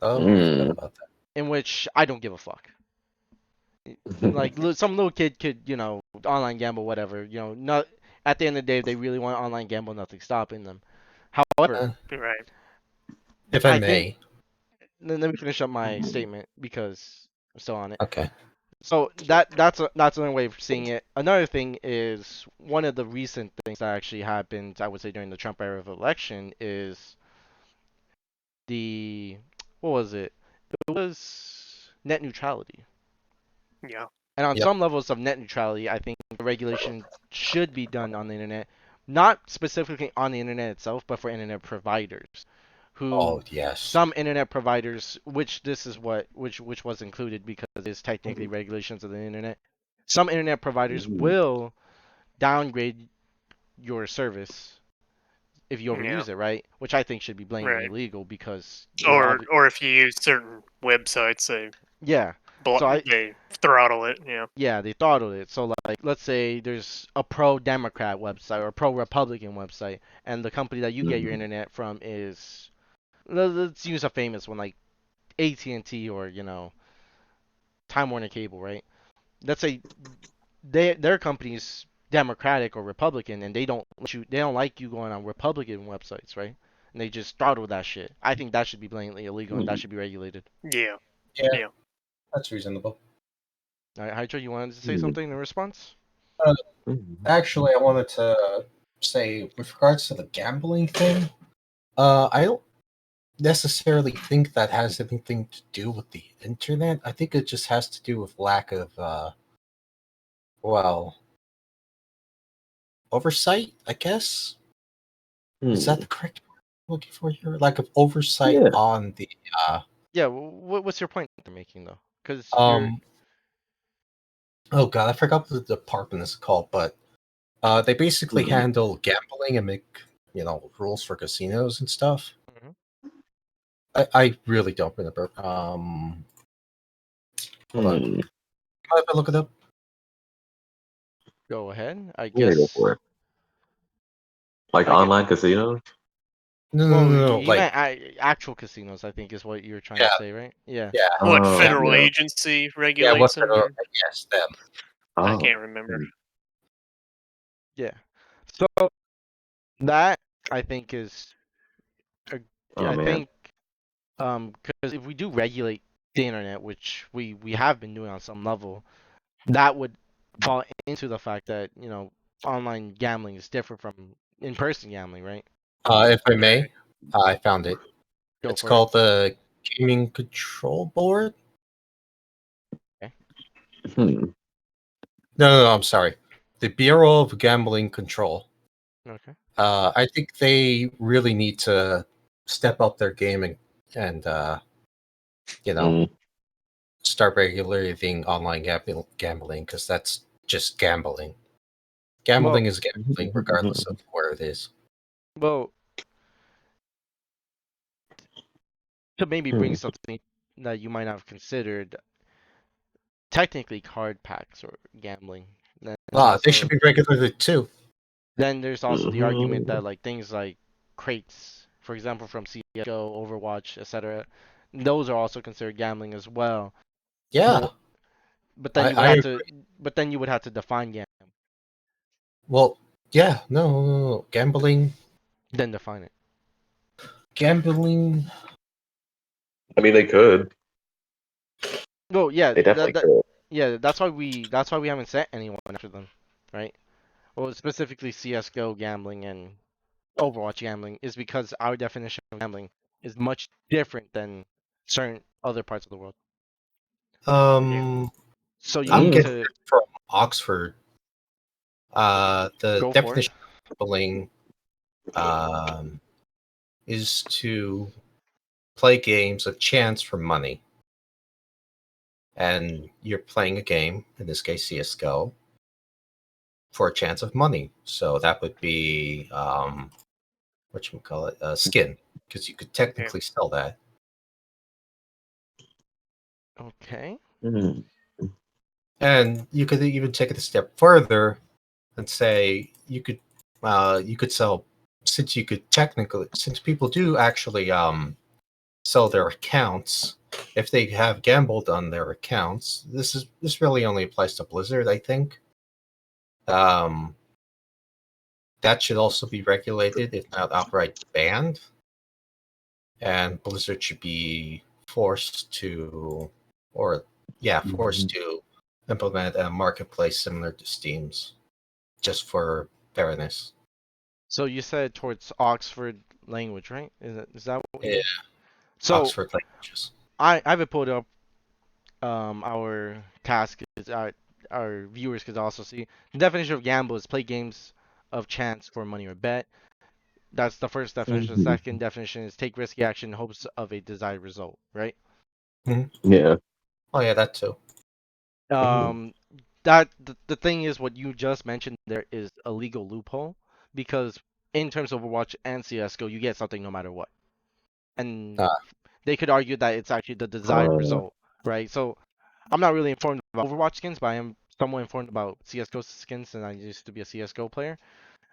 Oh, I forgot about that. In which I don't give a fuck. Like some little kid could, online gamble, whatever. Not at the end of the day, if they really want to online gamble, nothing's stopping them. However, Right. If I I may. think let me finish up my statement because I'm still on it. Okay. So that's another way of seeing it. Another thing is one of the recent things that actually happened, I would say, during the Trump era of election is the what was it? It was net neutrality. Yeah. And on Yep. some levels of net neutrality, I think the regulation should be done on the internet, not specifically on the internet itself, but for internet providers. Oh yes. Some internet providers, which this is which was included because it's technically regulations of the internet. Some internet providers will downgrade your service if you Yeah. overuse it, right? Which I think should be blatantly Right. illegal because Or if you use certain websites, they yeah. So they throttle it. Yeah. Yeah, they throttled it. So like, let's say there's a pro-Democrat website or a pro-Republican website, and the company that you get your internet from is, let's use a famous one like AT&T or Time Warner Cable, right? Let's say their company's Democratic or Republican, and they don't like you going on Republican websites, right? And they just throttle that shit. I think that should be blatantly illegal and that should be regulated. Yeah. Yeah. Yeah. That's reasonable. All right, Hydra, you wanted to say something in response? Actually, I wanted to say with regards to the gambling thing, I don't necessarily think that has anything to do with the internet. I think it just has to do with lack of, well, oversight, I guess. Is that the correct word I'm looking for here? Lack of oversight Yeah. on the Yeah, what's your point they're making though? Because you're um. Oh god, I forgot what the department is called, but they basically Mhm. handle gambling and make rules for casinos and stuff. Mhm. I really don't remember. Hold on. Hmm. Mind if I look it up? Go ahead. I Yeah, go guess for it. Like I get. online casinos? No, no, Well, no, no. you Like, meant actual casinos, I think, is what you're trying yeah, to say, right? Yeah. yeah, What Oh, federal yeah. agency yeah. regulates What them? federal? Or Yes, them. I Oh. can't remember. Hmm. Yeah. So that I think is, a- Oh I man. think, because if we do regulate the internet, which we have been doing on some level, that would fall into the fact that online gambling is different from in-person gambling, right? If I may, I found it. Go It's for it. called the Gaming Control Board. Okay. Hmm. No, I'm sorry. The Bureau of Gambling Control. Okay. I think they really need to step up their game and you know, Hmm. start regulating online gambling because that's just gambling. Gambling Well, is gambling regardless of where it is. well, to maybe bring Hmm. something that you might not have considered, technically card packs or gambling. Then there's They should also be regulated too. the argument Mhm. that like things like crates, for example, from CS:GO, Overwatch, etc., those are also considered gambling as well. Yeah, But but then I, you would I have to agree. define gambling, Well, yeah, no. Gambling, then define it. gambling. I mean, they could. Well, yeah, They definitely could. that's why we haven't set anyone after them, right? Well, specifically CS:GO gambling and Overwatch gambling is because our definition of gambling is much different than certain other parts of the world. Yeah. Um, So you I'm need Mm. getting to it from Oxford. The go for it. definition of gambling um, is to play games of chance for money. And you're playing a game, in this case CSGO, for a chance of money. So that would be what you call it, skin, because you could Yeah. technically sell that. Okay. Mm. And you could even take it a step further and say you could sell, since people do actually sell their accounts if they have gambled on their accounts. This really only applies to Blizzard, I think. Um, that should also be regulated, if not outright banned. And Blizzard should be forced to, or yeah, forced Mhm. to implement a marketplace similar to Steam's, just for fairness. So you said towards Oxford language, right? Is that what Yeah, you? So Oxford languages. I have it pulled up. Our task is our viewers could also see the definition of gamble is play games of chance for money or bet. That's the first definition. The Mhm. second definition is take risky action in hopes of a desired result, right? Mhm. Yeah. Oh yeah, that too. Mhm. Um, that the thing is what you just mentioned there is a legal loophole because in terms of Overwatch and CS:GO, you get something no matter what, and Uh, they could argue that it's actually the desired Uh, result, right? So I'm not really informed about Overwatch skins, but I am somewhat informed about CS:GO skins, and I used to be a CS:GO player.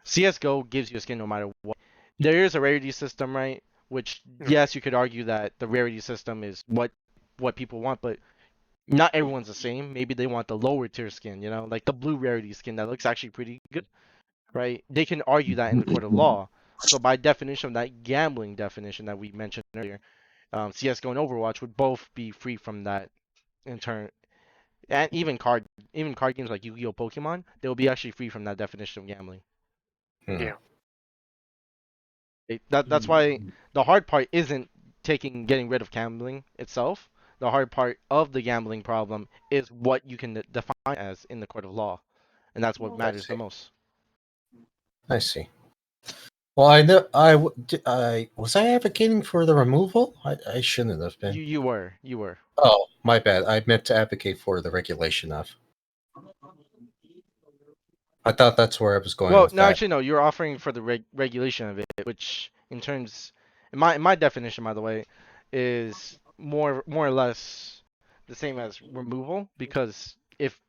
CS:GO gives you a skin no matter what. There is a rarity system, right? Which Mhm. yes, you could argue that the rarity system is what people want, but not everyone's the same. Maybe they want the lower tier skin, like the blue rarity skin that looks actually pretty good, right? They can argue that in the court of law. So by definition of that gambling definition that we mentioned earlier, CS:GO and Overwatch would both be free from that in turn, and even card games like Yu-Gi-Oh, Pokemon, they will be actually free from that definition of gambling. hmm. Yeah. That's why the hard part isn't getting rid of gambling itself. The hard part of the gambling problem is what you can define as in the court of law, and that's what matters the most. I see. Well, I know I was I advocating for the removal. I shouldn't have been. You were. Oh, my bad. I meant to advocate for the regulation of. I thought that's where I was going Well, with no, that. actually, no. You're offering for the regulation of it, which, in my definition, by the way, is more or less the same as removal. Because if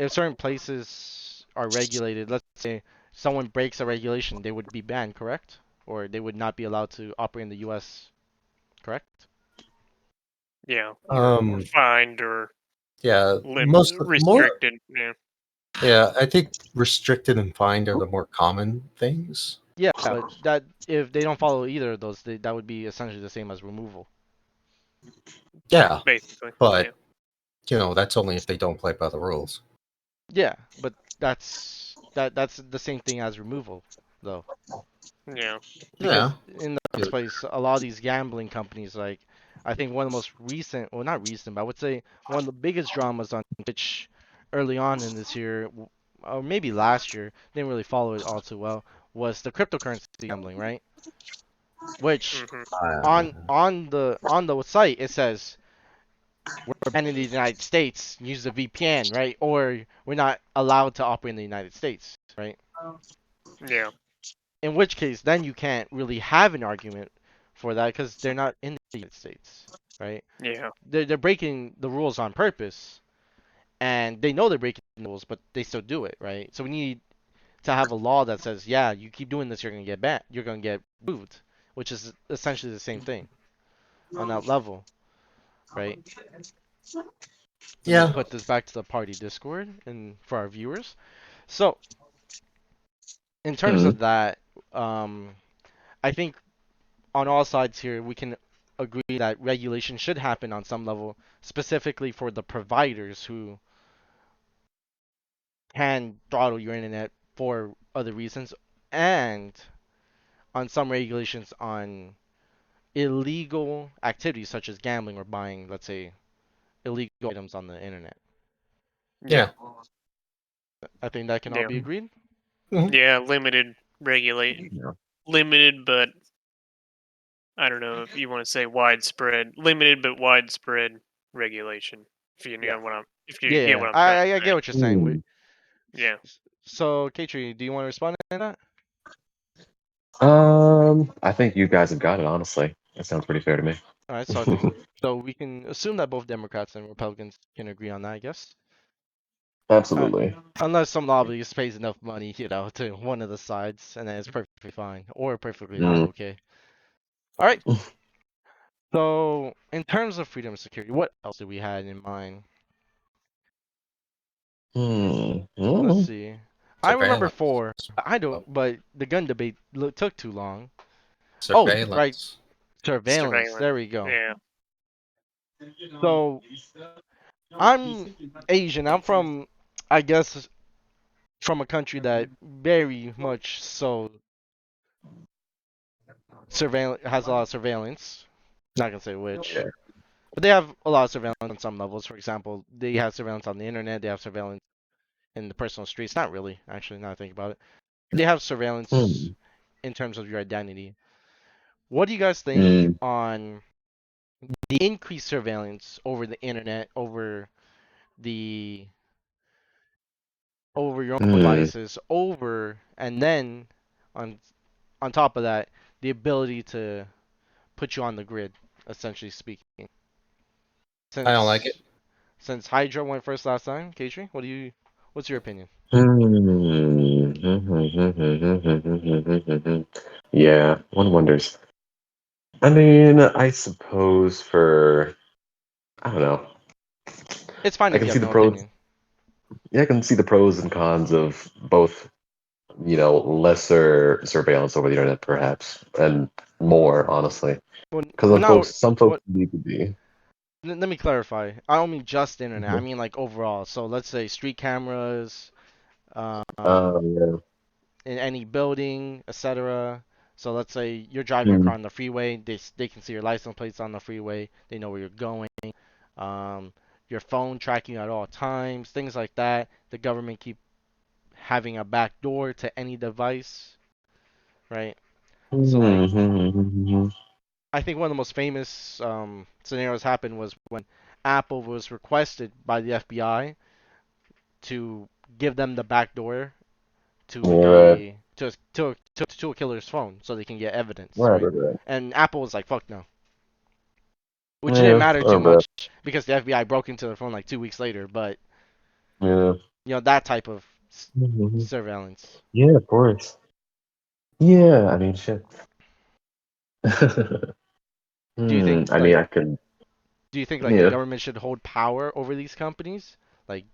certain places are regulated, let's say someone breaks a regulation, they would be banned, correct? Or they would not be allowed to operate in the U.S., correct? Yeah. Or fined or Yeah, more. restricted. Yeah. Yeah, I think restricted and fined are the more common things. Yeah, but that if they don't follow either of those, that would be essentially the same as removal. Yeah, Basically. but that's only if they don't play by the rules. Yeah, but that's the same thing as removal, though. Yeah. Because Yeah. in the first place, a lot of these gambling companies, like I think one of the most recent, well, not recent, but I would say one of the biggest dramas on Twitch early on in this year, or maybe last year, didn't really follow it all too well, was the cryptocurrency gambling, right? Which on the site it says we're banned in the United States, use a VPN, right? Or we're not allowed to operate in the United States, right? Yeah. In which case, then you can't really have an argument for that because they're not in the United States, right? Yeah. They're breaking the rules on purpose, and they know they're breaking the rules, but they still do it, right? So we need to have a law that says, yeah, you keep doing this, you're gonna get banned, you're gonna get removed, which is essentially the same thing on that level, right? Yeah. Let me put this back to the party Discord and for our viewers. So, in terms of that, I think on all sides here we can agree that regulation should happen on some level, specifically for the providers who can throttle your internet for other reasons, and on some regulations on illegal activities such as gambling or buying, let's say, illegal items on the internet. Yeah. I think that can all be agreed. Yeah, limited but I don't know if you want to say widespread, limited but widespread regulation. If you know what I'm, if you get what I'm trying to I say. get what you're saying. Yeah. So, Katri, do you want to respond to that? I think you guys have got it, honestly. That sounds pretty fair to me. All right, so I think so we can assume that both Democrats and Republicans can agree on that, I guess. Absolutely. Unless some lobbyist pays enough money, to one of the sides, and then it's perfectly fine or perfectly not okay. All right. So, in terms of freedom and security, what else did we had in mind? Let's see. I remember 4. I don't, but the gun debate took too long. Surveillance. Oh, right. Surveillance. There we go. Yeah. So, I'm Asian. I'm from, I guess, from a country that very much so has a lot of surveillance. Not gonna say which, but they have a lot of surveillance on some levels. For example, they have surveillance on the internet. They have surveillance in the personal streets. Not really, actually. Now I think about it, they have surveillance in terms of your identity. What do you guys think on the increased surveillance over the internet, over your own devices, and then on top of that, the ability to put you on the grid, essentially speaking. I don't like it. Since Hydra went first last time, Katri, what's your opinion? Yeah, one wonders. I mean, I suppose I don't know. It's fine I if can you see have the no pros. opinion. Yeah, I can see the pros and cons of both, lesser surveillance over the internet, perhaps, and more, honestly. Because some folks need to be. Let me clarify. I don't mean just internet. I mean like overall. So let's say street cameras, Yeah. in any building, etc. So let's say you're driving your car on the freeway, they can see your license plates on the freeway, they know where you're going, um, your phone tracking you at all times, things like that. The government keep having a back door to any device, right? So like Mm-hmm. I think one of the most famous scenarios happened was when Apple was requested by the FBI to give them the back door Yeah, to right. a killer's phone so they can get evidence, Right, right? right, right. And Apple was like, "Fuck no," which didn't Yeah, matter I too remember much because the FBI broke into their phone like 2 weeks later. But that. Yeah. that type of Mhm. surveillance. Yeah, of course. Yeah, I mean, shit. Do you think I mean, like I could. do you think like the Yeah, government should hold power over these companies, like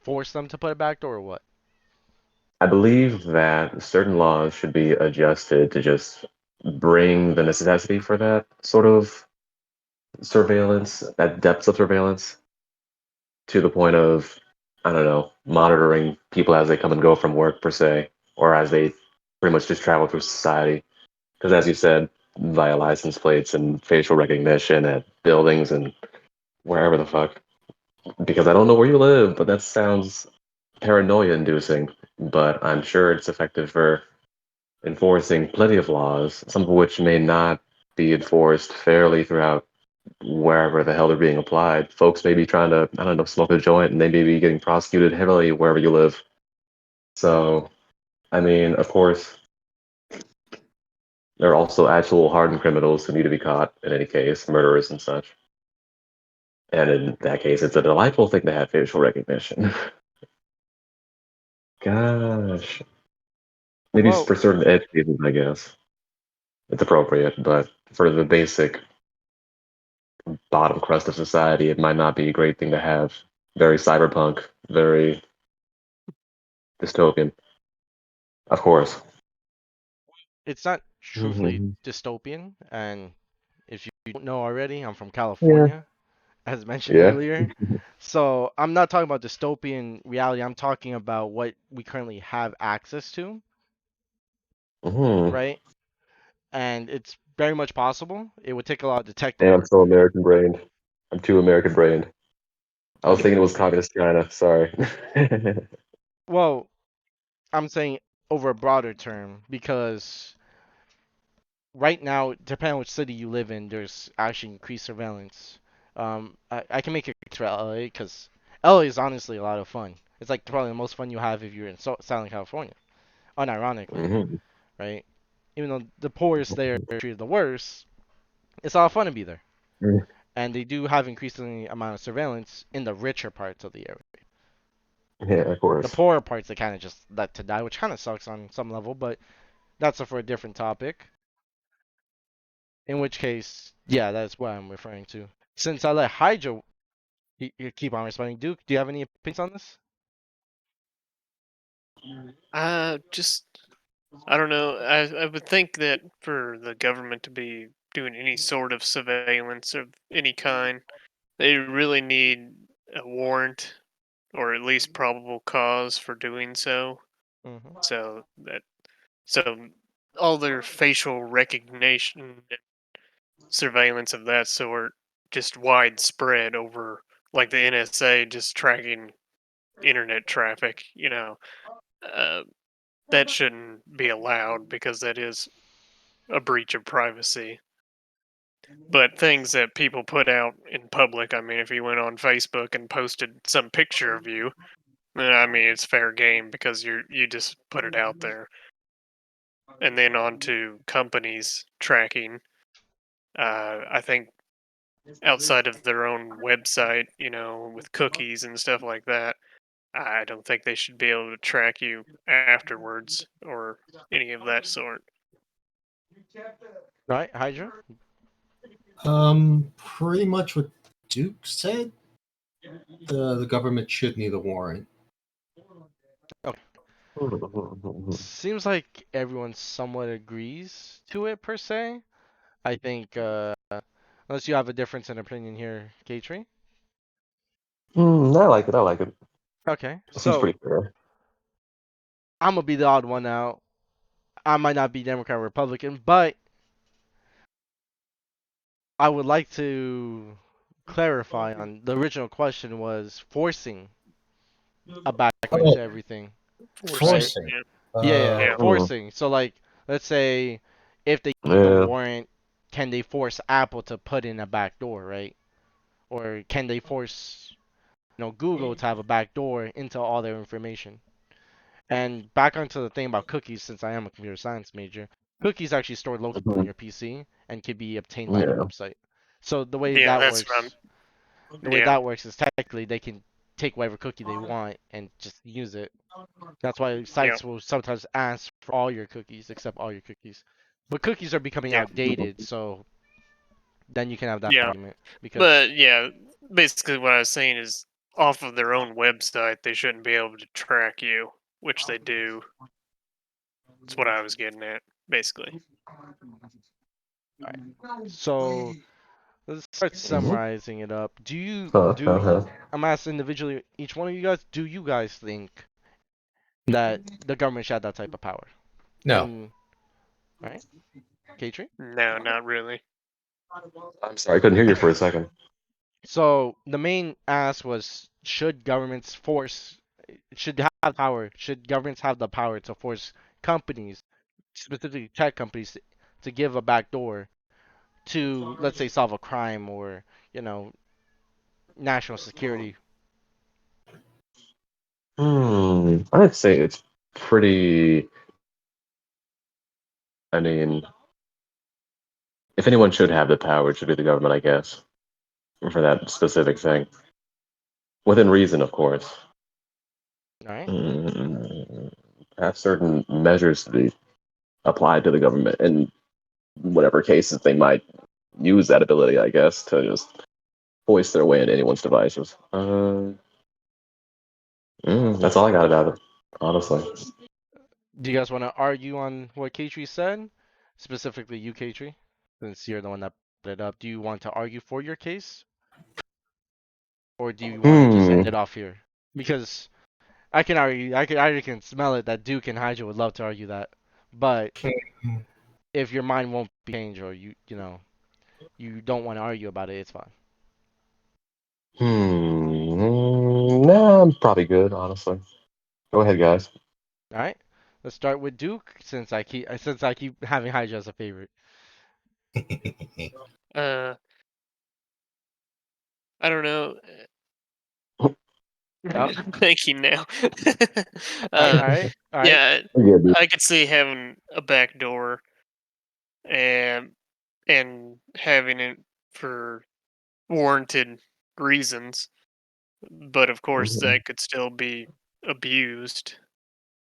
force them to put it back door or what? I believe that certain laws should be adjusted to just bring the necessity for that sort of surveillance, that depth of surveillance, to the point of, I don't know, monitoring people as they come and go from work per se, or as they pretty much just travel through society. Because as you said, via license plates and facial recognition at buildings and wherever the fuck. Because I don't know where you live, but that sounds paranoia inducing. But I'm sure it's effective for enforcing plenty of laws, some of which may not be enforced fairly throughout wherever the hell they're being applied. Folks may be trying to, I don't know, smoke a joint and they may be getting prosecuted heavily wherever you live. So, I mean, of course, there are also actual hardened criminals who need to be caught in any case, murderers and such. And in that case, it's a delightful thing to have facial recognition. Gosh. Maybe Well, for certain edge cases, I guess it's appropriate, but for the basic bottom crust of society, it might not be a great thing to have. Very cyberpunk, very dystopian, of course. it's not truthfully Mhm. dystopian, and if you don't know already, I'm from Yeah. California, as mentioned Yeah. earlier. So I'm not talking about dystopian reality. I'm talking about what we currently have access to, Hmm. right? And it's very much possible. It would take a lot of detective And I'm work. so American brained. I'm too American brained. I was thinking it was communist China. Sorry. Well, I'm saying over a broader term because right now, depending on which city you live in, there's actually increased surveillance. I can make a case for LA because LA is honestly a lot of fun. It's like probably the most fun you have if you're in Southern California, unironically, Hmm. right? Even though the poorest there are treated the worst, it's a lot of fun to be there. And they do have increasing amount of surveillance in the richer parts of the area. Yeah, of The course. poorer parts they kind of just let to die, which kind of sucks on some level, but that's for a different topic. In which case, yeah, that's what I'm referring to. Since I let Hydra you keep on responding, Duke, do you have any opinions on this? Just I don't know. I would think that for the government to be doing any sort of surveillance of any kind, they really need a warrant or at least probable cause for doing so. Hmm. So that so all their facial recognition and surveillance of that sort just widespread over like the NSA just tracking internet traffic, uh, that shouldn't be allowed because that is a breach of privacy. But things that people put out in public, I mean, if you went on Facebook and posted some picture of you, then I mean it's fair game because you just put it out there. And then on to companies tracking. I think outside of their own website, with cookies and stuff like that, I don't think they should be able to track you afterwards or any of that sort. Right, Hydra? Pretty much what Duke said. The government should need a warrant. Okay. Seems like everyone somewhat agrees to it per se. I think, unless you have a difference in opinion here, Katri. I like it. I like it. Okay, It seems so pretty fair. I'm gonna be the odd one out. I might not be Democrat or Republican, but I would like to clarify on the original question was forcing a backdoor Oh, into everything, right? Forcing. forcing. Yeah. Yeah, Yeah. Mm, forcing. So like, let's say if they give the yeah. warrant, can they force Apple to put in a backdoor, right? Or can they force, Google to have a backdoor into all their information? And back onto the thing about cookies, since I am a computer science major, cookies actually stored locally on Mhm. your PC and can be obtained by any Yeah. website. So Yeah, that's what I'm. the way Yeah. that works is technically they can take whatever cookie they want and just use it. That's why Yeah. sites will sometimes ask for all your cookies, accept all your cookies. But cookies are becoming Yeah. outdated, so then you can have that Yeah. argument because But yeah, basically what I was saying is off of their own website, they shouldn't be able to track you, which they do. That's what I was getting at, basically. alright. So let's start Mhm. summarizing it up. Do Uh-huh. I'm asking individually each one of you guys, do you guys think that the government should have that type of power? No. And right, Katri? No, not really. I'm sorry, I couldn't hear you for a second. So the main ask was should have power should governments have the power to force companies, specifically tech companies, to give a backdoor to, let's say, solve a crime or, you know, national security. I'd say it's pretty. I mean, if anyone should have the power, it should be the government, I guess, for that specific thing. Within reason, of course. All right. Mm, have certain measures to be applied to the government in whatever cases they might use that ability, I guess, to just voice their way into anyone's devices. That's all I got about it, honestly. Do you guys want to argue on what Katri said? Specifically you, Katri, since you're the one that put it up. Do you want to argue for your case? Or do you want to just end Hmm. it off here? Because I can argue, I already can smell it that Duke and Hydra would love to argue that. But if your mind won't be changed or you don't want to argue about it, it's fine. Nah, I'm probably good, honestly. Go ahead, guys. All right. Let's start with Duke since I keep having Hydra as a favorite. Uh, I don't know. Oh, I'm thinking now. all right, uh, all right, all right. yeah, Yeah, dude. I could see having a back door and having it for warranted reasons, but of course Mhm. that could still be abused.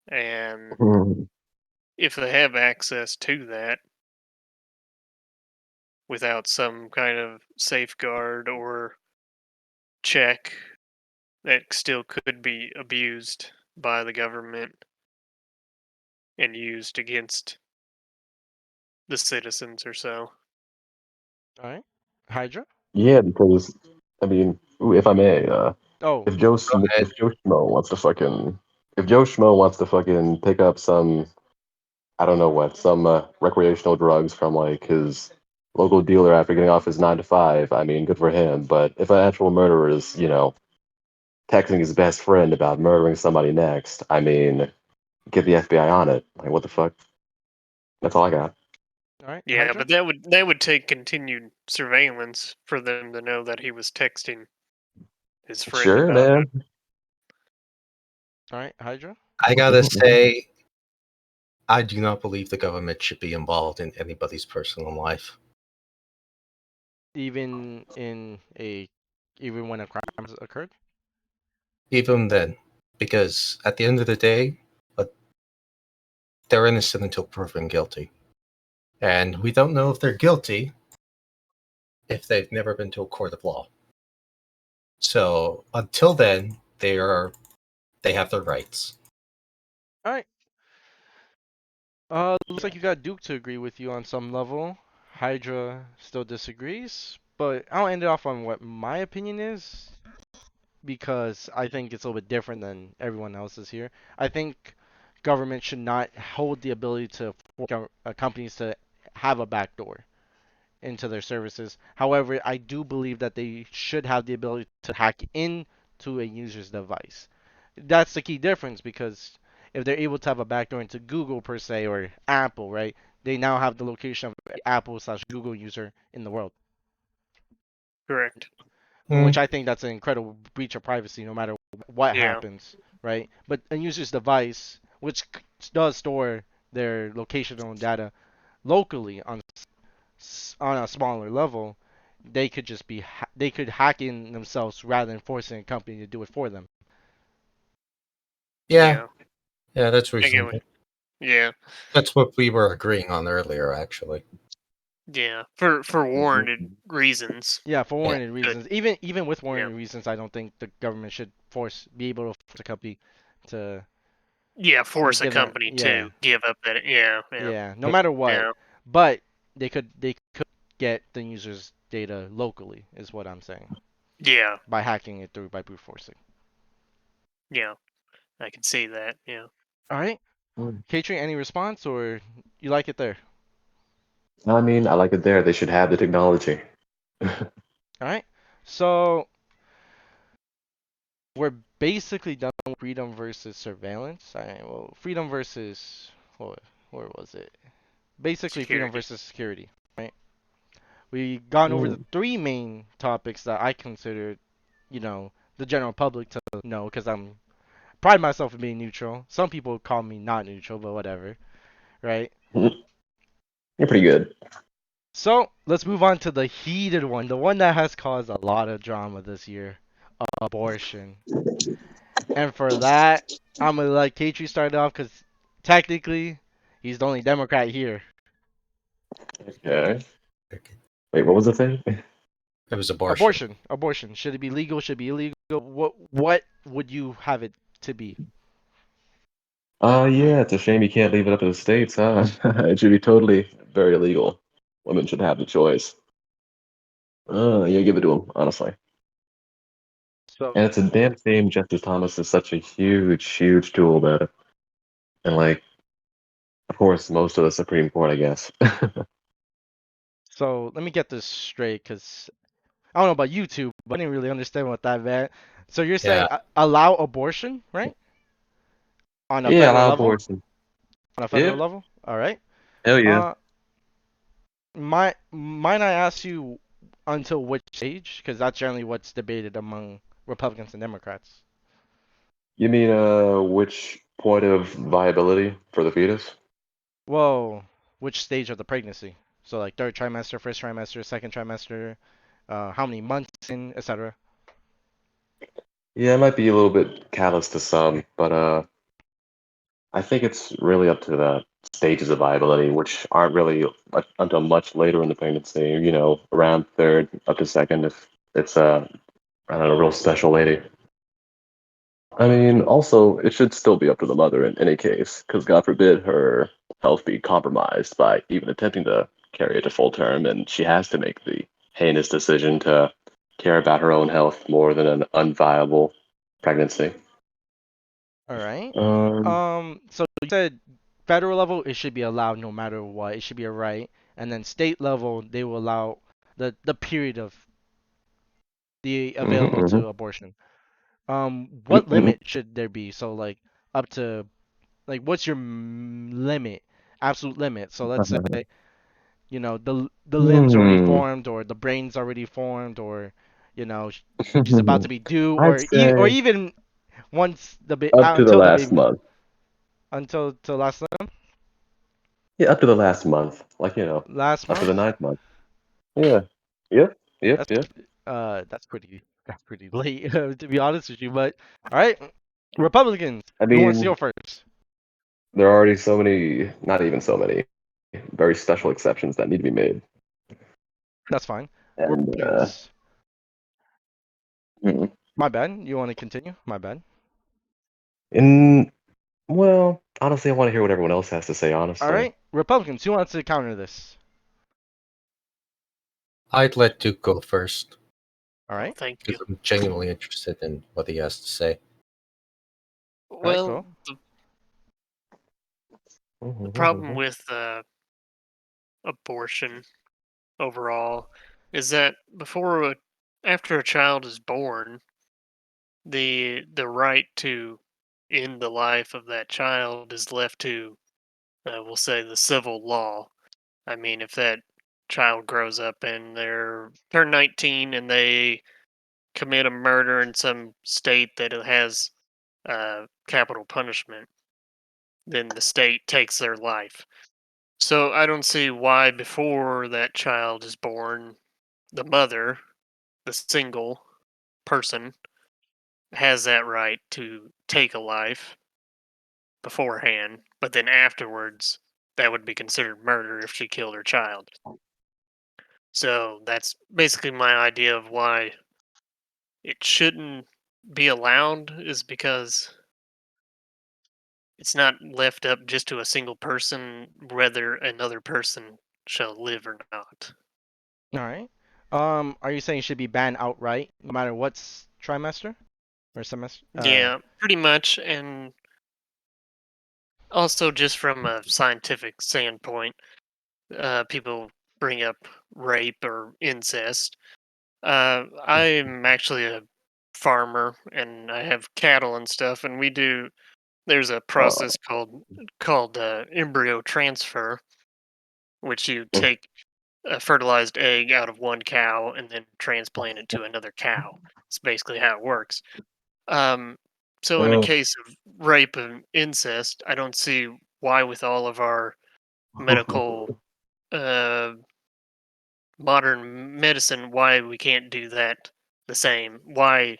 And Mhm. if they have access to that without some kind of safeguard or check, that still could be abused by the government and used against the citizens or so. All right. Hydra? Yeah, because I mean, ooh, if I may, Oh, Go ahead. If Joe Schmo wants to pick up some, I don't know what, some recreational drugs from like his local dealer after getting off his 9 to 5, I mean, good for him. But if an actual murderer is, texting his best friend about murdering somebody next, I mean, get the FBI on it. Like, what the fuck? That's all I got. all right. Yeah, Hydra? but that would take continued surveillance for them to know that he was texting his friend Sure, about man. it. All right. Hydra? I gotta say, I do not believe the government should be involved in anybody's personal life. Even in a even when a crime has occurred? Even then, because at the end of the day, uh, they're innocent until proven guilty. And we don't know if they're guilty if they've never been to a court of law. So until then, they have their rights. All right. Looks like you got Duke to agree with you on some level. Hydra still disagrees, but I'll end it off on what my opinion is because I think it's a little bit different than everyone else's here. I think government should not hold the ability to force companies to have a backdoor into their services. However, I do believe that they should have the ability to hack into a user's device. That's the key difference because if they're able to have a backdoor into Google per se or Apple, right? They now have the location of every Apple/Google user in the world, Correct. which I think that's an incredible breach of privacy no matter what Yeah. happens, right? But a user's device, which does store their locational data locally on a smaller level, they could just be they could hack in themselves rather than forcing a company to do it for them. Yeah, yeah, that's I get reasonable. what. Yeah. That's what we were agreeing on earlier, actually. Yeah. For warranted reasons. Yeah, for Yeah. warranted reasons. Even with Yeah. warranted reasons, I don't think the government should be able to force a company to Yeah. Force a give them. company Yeah, to give up that. Yeah. Yeah. yeah. No matter what, Yeah. but they could get the user's data locally, is what I'm saying, Yeah. by hacking it through by brute forcing. Yeah. I can see that. Yeah. All right, Catering, any response or you like it there? I mean, I like it there. They should have the technology. All right, so we're basically done with freedom versus surveillance. All right, well, freedom versus where was it? Basically, freedom Security. versus security. Right. We gone over the Mm. three main topics that I considered, the general public to know because I'm pride myself in being neutral. Some people call me not neutral, but whatever, right? You're pretty good. So let's move on to the heated one, the one that has caused a lot of drama this year, abortion. And for that, I'm gonna let Katri start off because technically he's the only Democrat here. Okay. Wait, what was the thing? It was abortion. Abortion. Should it be legal? Should it be illegal? What would you have it to be? Yeah, it's a shame you can't leave it up to the states, huh? It should be totally very illegal. Women should have the choice. Yeah, give it to them, honestly. So And it's a damn shame Justice Thomas is such a huge, huge tool that, and like, of course, most of the Supreme Court, I guess. So let me get this straight, because I don't know about you two, but I didn't really understand what that meant. So you're saying Yeah. allow abortion, right? On a Yeah, federal allow level? abortion. On a federal Yeah, level? All right. hell yeah. Might I ask you until which age? Because that's generally what's debated among Republicans and Democrats. You mean, which point of viability for the fetus? Well, which stage of the pregnancy? So like third trimester, first trimester, second trimester, how many months in, etc. Yeah, it might be a little bit callous to some, but I think it's really up to the stages of viability, which aren't really until much later in the pregnancy, around third up to second if it's I don't know, a real special lady. I mean, also, it should still be up to the mother in any case, because God forbid her health be compromised by even attempting to carry it to full term, and she has to make the heinous decision to care about her own health more than an unviable pregnancy. All right. Um, So you said federal level it should be allowed no matter what. It should be a right, and then state level they will allow the period of the available mhm, to abortion. What mhm, limit should there be? So like up to like what's your limit? Absolute limit. So let's say mhm. the limbs already Hmm. formed or the brain's already formed or she's about to be due I'd or say even once up to the until the last baby month. until to last Yeah, up to the last month. Like, last up to the month. ninth month. Yeah. Yep. Yep. That's Yep. that's pretty late to be honest with you. But all right, Republicans, I who wants to mean, go first? there are already so many, not even so many, very special exceptions that need to be made. That's fine. And Republicans. mm, My bad. You want to continue? My bad. in well, honestly, I want to hear what everyone else has to say, All honestly. right, Republicans. Who wants to counter this? I'd let Duke go first All Oh, right. thank you. because I'm genuinely interested in what he has to say. All right. Well, Go. The problem with abortion overall is that after a child is born, the right to end the life of that child is left to, we'll say, the civil law. I mean, if that child grows up and they're turn 19 and they commit a murder in some state that it has capital punishment, then the state takes their life. So I don't see why before that child is born, the mother, the single person, has that right to take a life beforehand, but then afterwards, that would be considered murder if she killed her child. So that's basically my idea of why it shouldn't be allowed, is because it's not left up just to a single person whether another person shall live or not. All right. Are you saying it should be banned outright, no matter what's trimester or semester? Yeah, pretty much. And also, just from a scientific standpoint, people bring up rape or incest. I'm actually a farmer and I have cattle and stuff, and there's a Uh, process called embryo transfer, which you take a fertilized egg out of one cow and then transplant it to another cow. It's basically how it works. Um, so in a case of rape and incest, I don't see why, with all of our medical, uh, modern medicine, why we can't do that the same. Why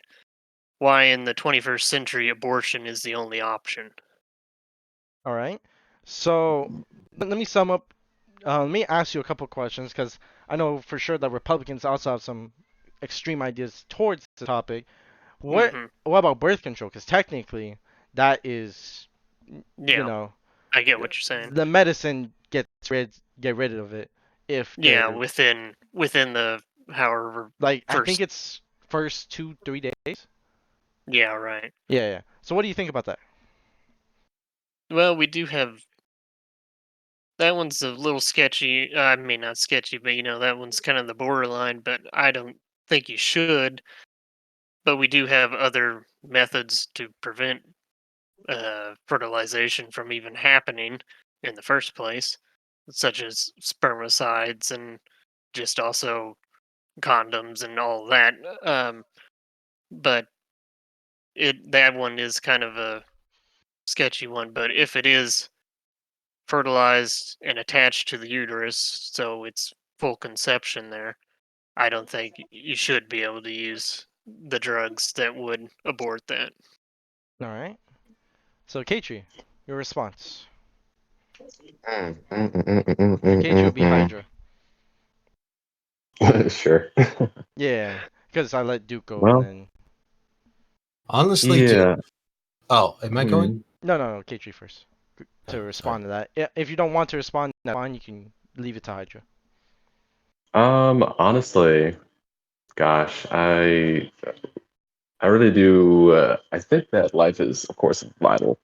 in the 21st century abortion is the only option. All right. So let me sum up. Let me ask you a couple questions because I know for sure that Republicans also have some extreme ideas towards the topic. What Hmm. what about birth control? Because technically, that is, you Yeah, know, I get what you're saying. the medicine get rid of it if Yeah, they're within the however like I think first. it's first 2-3 days. Yeah, right. Yeah, yeah. So what do you think about that? Well, we do have that one's a little sketchy. I mean, not sketchy, but that one's kind of the borderline. But I don't think you should. But we do have other methods to prevent fertilization from even happening in the first place, such as spermicides and just also condoms and all that. Um, but that one is kind of a sketchy one. But if it is fertilized and attached to the uterus, so it's full conception there, I don't think you should be able to use the drugs that would abort that. All right. So Katri, your response. And Katri will be Hydra. Sure. Yeah, because I let Duke go and Well, then Honestly, yeah. Oh, am I going? Hmm. no, Katri first to Sorry. respond to that. Yeah, if you don't want to respond, that's fine. You can leave it to Hydra. Honestly, gosh, I really do. I think that life is, of course, vital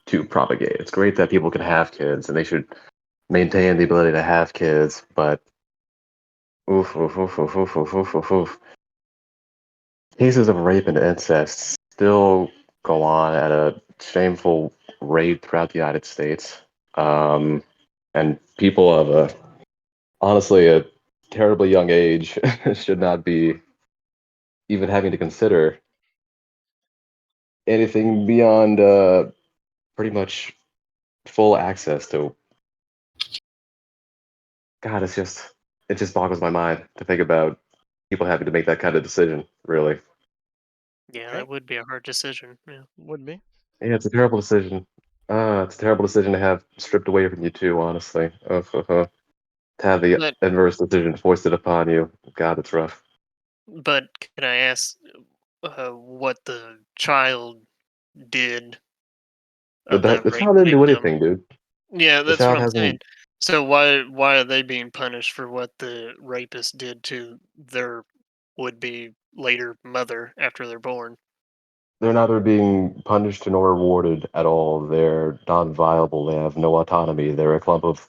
to propagate. It's great that people can have kids, and they should maintain the ability to have kids. But oof, oof, oof, oof, oof, oof, oof, oof, oof. Cases of rape and incest still go on at a shameful rate throughout the United States. Um, and people of honestly, a terribly young age should not be even having to consider anything beyond pretty much full access to. God, it just boggles my mind to think about people having to make that kind of decision. Really, Yeah, Right? that would be a hard decision. Yeah. Would be. yeah, it's a terrible decision. It's a terrible decision to have stripped away from you too. Honestly, to have the But adverse decision foisted upon you. God, it's rough. but can I ask what the child did of that The rape child didn't do victim? anything, dude. Yeah, The that's what child I'm saying. hasn't. So why are they being punished for what the rapist did to their would be later mother after they're born? they're neither being punished nor rewarded at all. They're non-viable. They have no autonomy. They're a clump of So,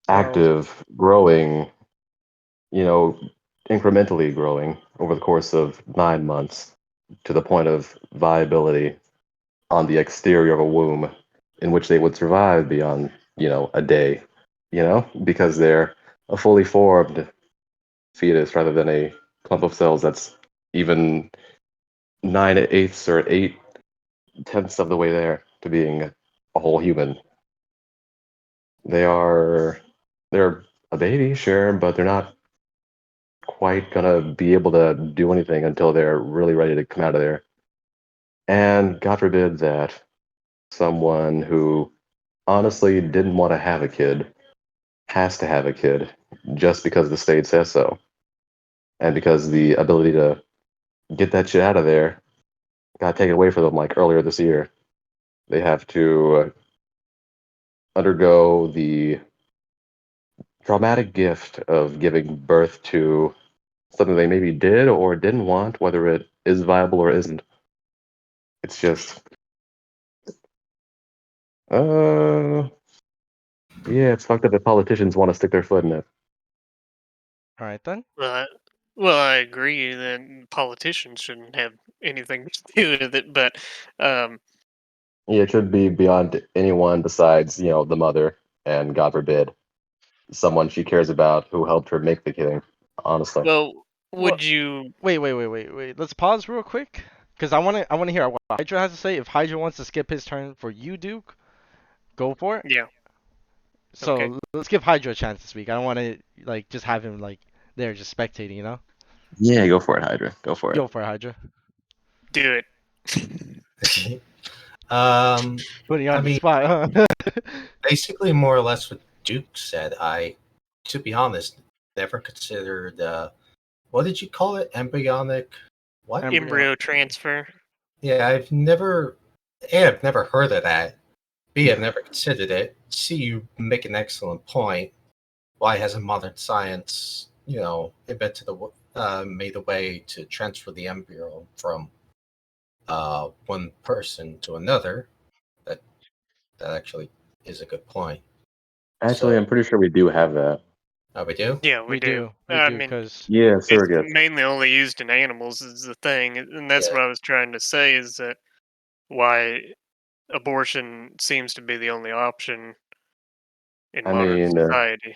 active, growing, you know, incrementally growing over the course of 9 months to the point of viability on the exterior of a womb in which they would survive beyond, a day, because they're a fully formed fetus rather than a clump of cells that's even 9/8 or 8/10 of the way there to being a whole human. They are they're a baby, sure, but they're not quite gonna be able to do anything until they're really ready to come out of there. And God forbid that someone who honestly didn't want to have a kid has to have a kid just because the state says so. And because the ability to get that shit out of there got taken away from them like earlier this year. They have to undergo the traumatic gift of giving birth to something they maybe did or didn't want, whether it is viable or isn't. It's just, uh, yeah, it's fucked up that politicians want to stick their foot in it. all right then. Well, I agree that politicians shouldn't have anything to do with it, but um, Yeah, it should be beyond anyone besides, the mother and God forbid, someone she cares about who helped her make the kid, honestly. well, Well, would you? wait. Let's pause real quick, because I wanna hear what Hydra has to say. If Hydra wants to skip his turn for you, Duke, go for it. Yeah, okay, So let's give Hydra a chance to speak. I don't want to like just have him like there just spectating, you know? Yeah, go for it, Hydra. Go for it. Go for it, Hydra. do it. Putting you I on the mean, spot, huh? basically, more or less what Duke said. To be honest, never considered. What did you call it? Embryonic. What? Embryo. Embryo transfer. Yeah, I've never. A, I've never heard of that. B, I've never considered it. C, you make an excellent point. Why hasn't modern science, made a way to transfer the embryo from one person to another? That that actually is a good point. Actually, So, I'm pretty sure we do have that. we do. Yeah, We we do. do, we I do, mean, because Yeah, it's surrogates. mainly only used in animals is the thing, and that's Yeah. what I was trying to say is that why abortion seems to be the only option in I modern mean, society.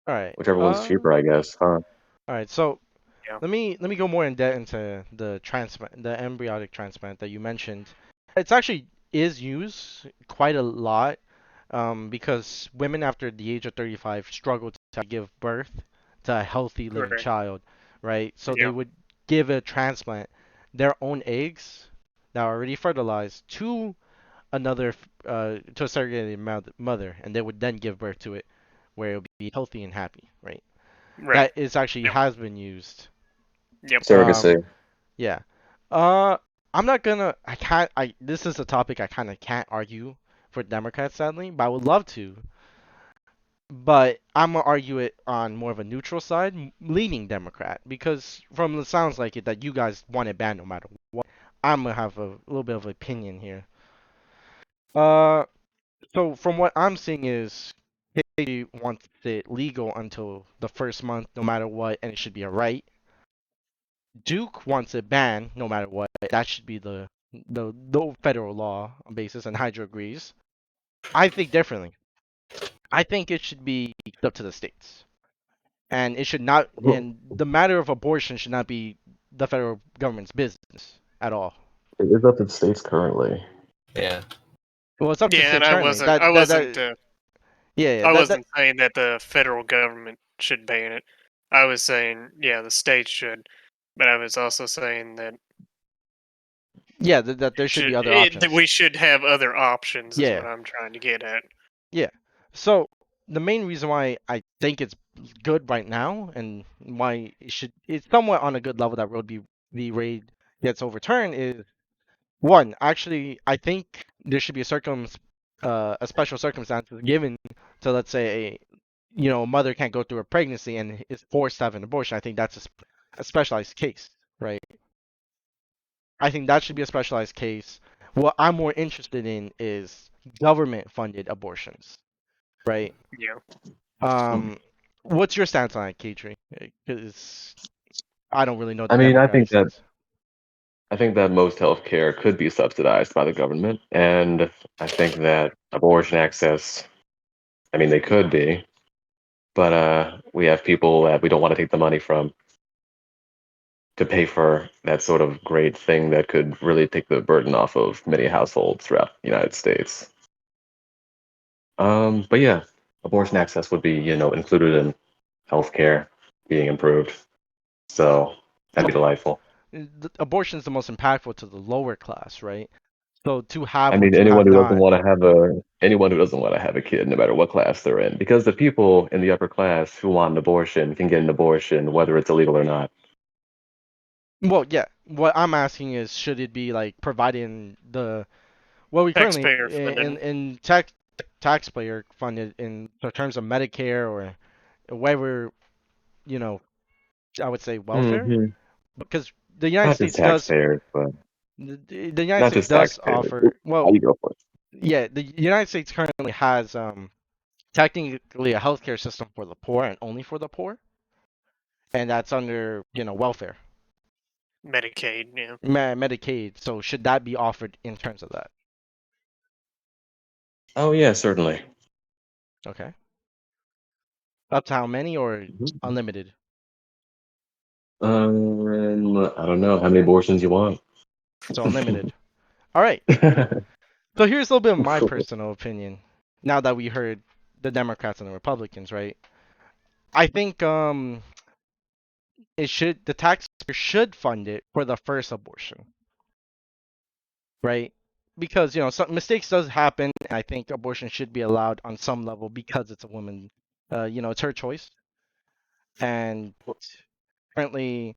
all right. whichever one's cheaper, I guess, huh? All right. So Yeah. let me go more in depth into the transplant, the embryonic transplant that you mentioned. It's actually is used quite a lot, because women after the age of 35 struggle to give birth to a healthy living Right. child, right? So they Yeah. would give a transplant their own eggs that are already fertilized to to a surrogated mother, and they would then give birth to it, where it would be healthy and happy, right? Right. That is actually Yep. has been used. Yep. Um, Surrogacy. yeah. Uh, I'm not gonna. I can't. I This is a topic I kind of can't argue for Democrats, sadly, but I would love to. But I'm gonna argue it on more of a neutral side, leaning Democrat, because from the sounds like it that you guys want it banned no matter what. I'm gonna have a little bit of opinion here. Uh, so from what I'm seeing is he wants it legal until the first month, no matter what, and it should be a right. Duke wants it banned no matter what. That should be the federal law basis, and Hydra agrees. I think differently. I think it should be up to the states, and it should not. It And the matter of abortion should not be the federal government's business at all. is up to the states currently. Yeah. Well, it's up to Yeah, and states I currently. wasn't. I wasn't. Yeah, I wasn't saying that the federal government should ban it. I was saying, yeah, the states should, but I was also saying that that there should be other that options. we should have other options. Is what Yeah, I'm trying to get at. yeah. So the main reason why I think it's good right now and why it's somewhat on a good level that Roe v. Wade gets overturned is one, actually I think there should be a special circumstances given to, let's say, a mother can't go through a pregnancy and is forced to have an abortion. I think that's a specialized case, right? I think that should be a specialized case. What I'm more interested in is government-funded abortions, right? Yeah. Um, what's your stance on it, Katri? Because I don't really know the I mean, Democratic stance. I think that most healthcare could be subsidized by the government, and I think that abortion access, I mean, they could be, but we have people that we don't want to take the money from to pay for that sort of great thing that could really take the burden off of many households throughout the United States. But yeah, abortion access would be, included in healthcare being improved. So that'd be delightful. Abortion is the most impactful to the lower class, right? So to I have or mean, to have not. anyone who doesn't want to have a kid, no matter what class they're in, because the people in the upper class who want an abortion can get an abortion, whether it's illegal or not. Well, yeah. What I'm asking is, should it be like providing the well, we currently Taxpayer funded. in taxpayer funded in terms of Medicare or whatever, you know, I would say welfare, Hmm. because the United Not just States does taxpayers, but the United not States just does taxpayers. offer How well, you go for it? yeah, the United States currently has technically a healthcare system for the poor and only for the poor, and that's under, welfare, Medicaid, yeah. Medicaid. So should that be offered in terms of that? Oh yeah, certainly. Okay. Up to how many or Mhm. unlimited? And I don't know how many abortions you want. So unlimited. All right. So here's a little bit of my personal opinion. Now that we heard the Democrats and the Republicans, right? I think the taxpayer should fund it for the first abortion, right? Because some mistakes does happen, and I think abortion should be allowed on some level because it's a woman, it's her choice. And currently,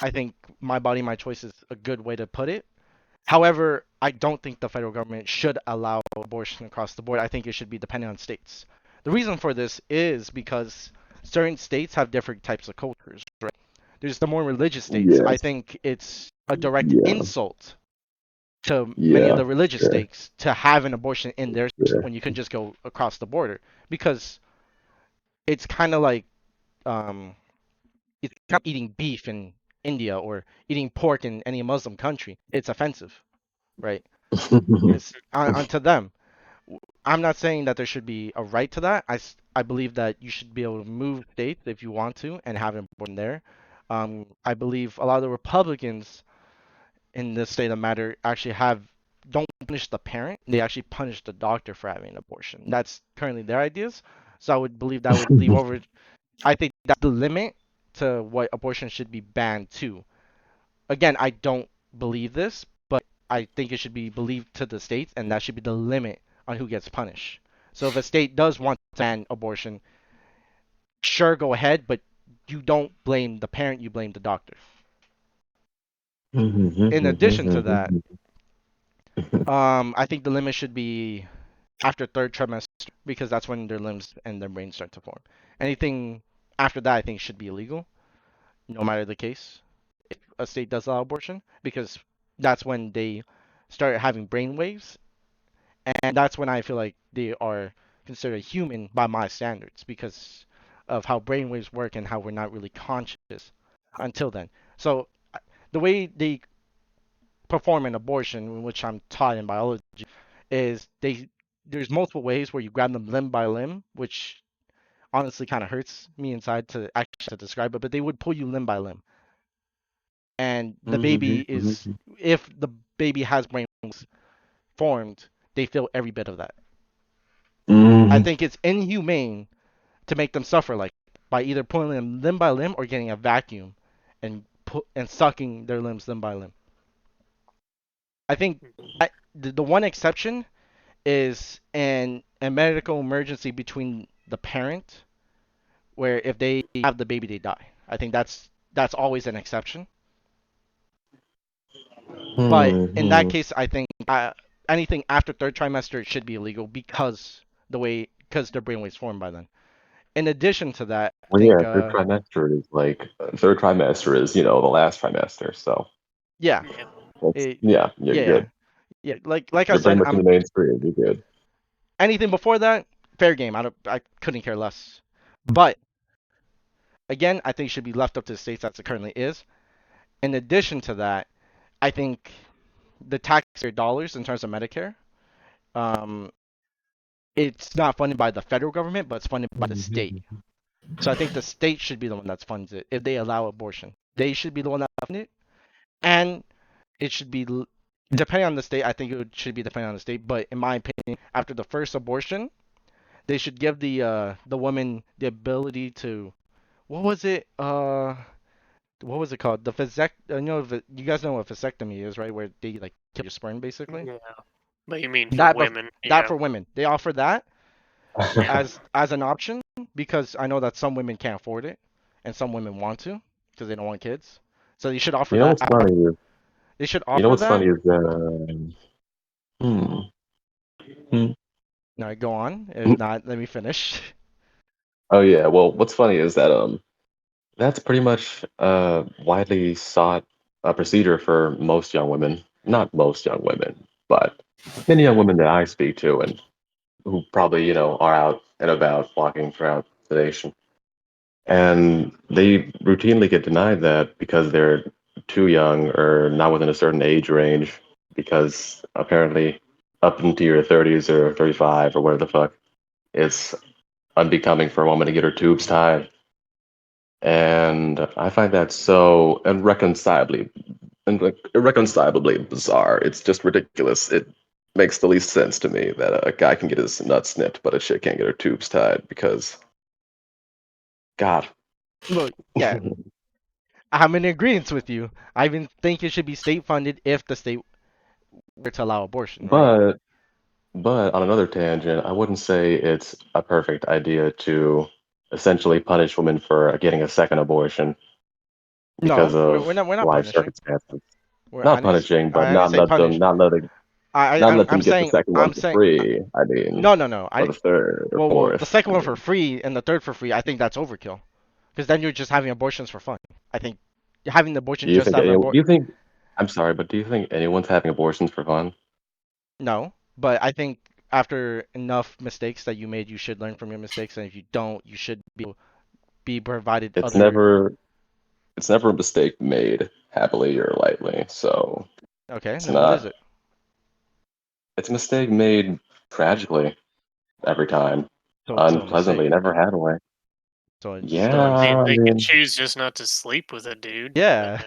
I think my body, my choice is a good way to put it. However, I don't think the federal government should allow abortion across the board. I think it should be dependent on states. The reason for this is because certain states have different types of cultures, right? There's the more religious states. I Yes. think it's a direct Yeah. insult to many of Yeah. the religious Sure. states to have an abortion in their state Sure. when you can just go across the border, because it's kind of like um, it's kind of eating beef in India or eating pork in any Muslim country. It's offensive, right? It's onto them. I'm not saying that there should be a right to that. I believe that you should be able to move states if you want to and have it born there. I believe a lot of the Republicans in this state of matter actually don't punish the parent. They actually punish the doctor for having an abortion. That's currently their ideas. So I would believe that would leave over. I think that's the limit to what abortion should be banned to. Again, I don't believe this, but I think it should be believed to the states, and that should be the limit on who gets punished. So if a state does want to ban abortion, sure, go ahead, but you don't blame the parent, you blame the doctor. In addition to that, I think the limit should be after third trimester, because that's when their limbs and their brains start to form. Anything after that, I think, should be illegal, no matter the case. If a state does allow abortion, because that's when they start having brain waves, and that's when I feel like they are considered human by my standards because of how brainwaves work and how we're not really conscious until then. So the way they perform an abortion, which I'm taught in biology, is there's multiple ways where you grab them limb by limb, which honestly kind of hurts me inside to actually describe it, but they would pull you limb by limb. And the baby is, if the baby has brain formed, they feel every bit of that. I think it's inhumane to make them suffer like by either pulling them limb by limb or getting a vacuum and sucking their limbs limb by limb. I think the one exception is a medical emergency between the parent, where if they have the baby, they die. I think that's always an exception. But in that case, I think anything after third trimester should be illegal because their brainwaves formed by then. In addition to that, I Well, think yeah, third trimester is the last trimester, so yeah. Yeah. It, Yeah, you're yeah, good. yeah. Like I You're pretty said, much in the mainstream. You're good. anything before that, fair game. I couldn't care less. But again, I think it should be left up to the states as it currently is. In addition to that, I think the taxpayer dollars in terms of Medicare, um, it's not funded by the federal government, but it's funded by the state. So I think the state should be the one that funds it if they allow abortion. They should be the one that funds it, and it should be depending on the state. I think should be depending on the state. But in my opinion, after the first abortion, they should give the woman the ability to what was it? What was it called? The vasect. You guys know what vasectomy is, right? Where they like kill your sperm, basically. Yeah. But you mean for That, but women? that Yeah. for women, they offer that as an option because I know that some women can't afford it, and some women want to because they don't want kids. So they should offer You know that. what's funny is They should you know offer what's that. funny is hmm, hmm. No, go on. If not, let me finish. Oh yeah. Well, what's funny is that that's pretty much a widely sought procedure for most young women. Not most young women, but many young women that I speak to and who probably, are out and about walking throughout the nation. And they routinely get denied that because they're too young or not within a certain age range, because apparently up into your 30s or 35 or whatever the fuck, it's unbecoming for a woman to get her tubes tied. And I find that so irreconcilably bizarre. It's just ridiculous. It makes the least sense to me that a guy can get his nuts snipped, but a chick can't get her tubes tied because, God. Well, yeah, I'm in agreement with you. I even think it should be state funded if the state were to allow abortion, right? But But on another tangent, I wouldn't say it's a perfect idea to essentially punish women for getting a second abortion because No, we're of not we're not life punishing. circumstances. I Not didn't punishing, but I didn't say punish. not let I'm them get the saying second one for free. I mean, no. or the third or Well, the fourth. second one for free and the third for free. I think that's overkill because then you're just having abortions for fun. I think having the abortion Do you just think have an any, do abort. you think I'm sorry, but do you think anyone's having abortions for fun? No, but I think after enough mistakes that you made, you should learn from your mistakes, and if you don't, you should be provided It's other. never it's never a mistake made happily or lightly. So Okay, it's then what is not it? it's a mistake made tragically every time. So it's still a Unpleasantly, mistake. never happily. So it's Yeah, still a They mistake. I they can mean, choose just not to sleep with a dude. Yeah.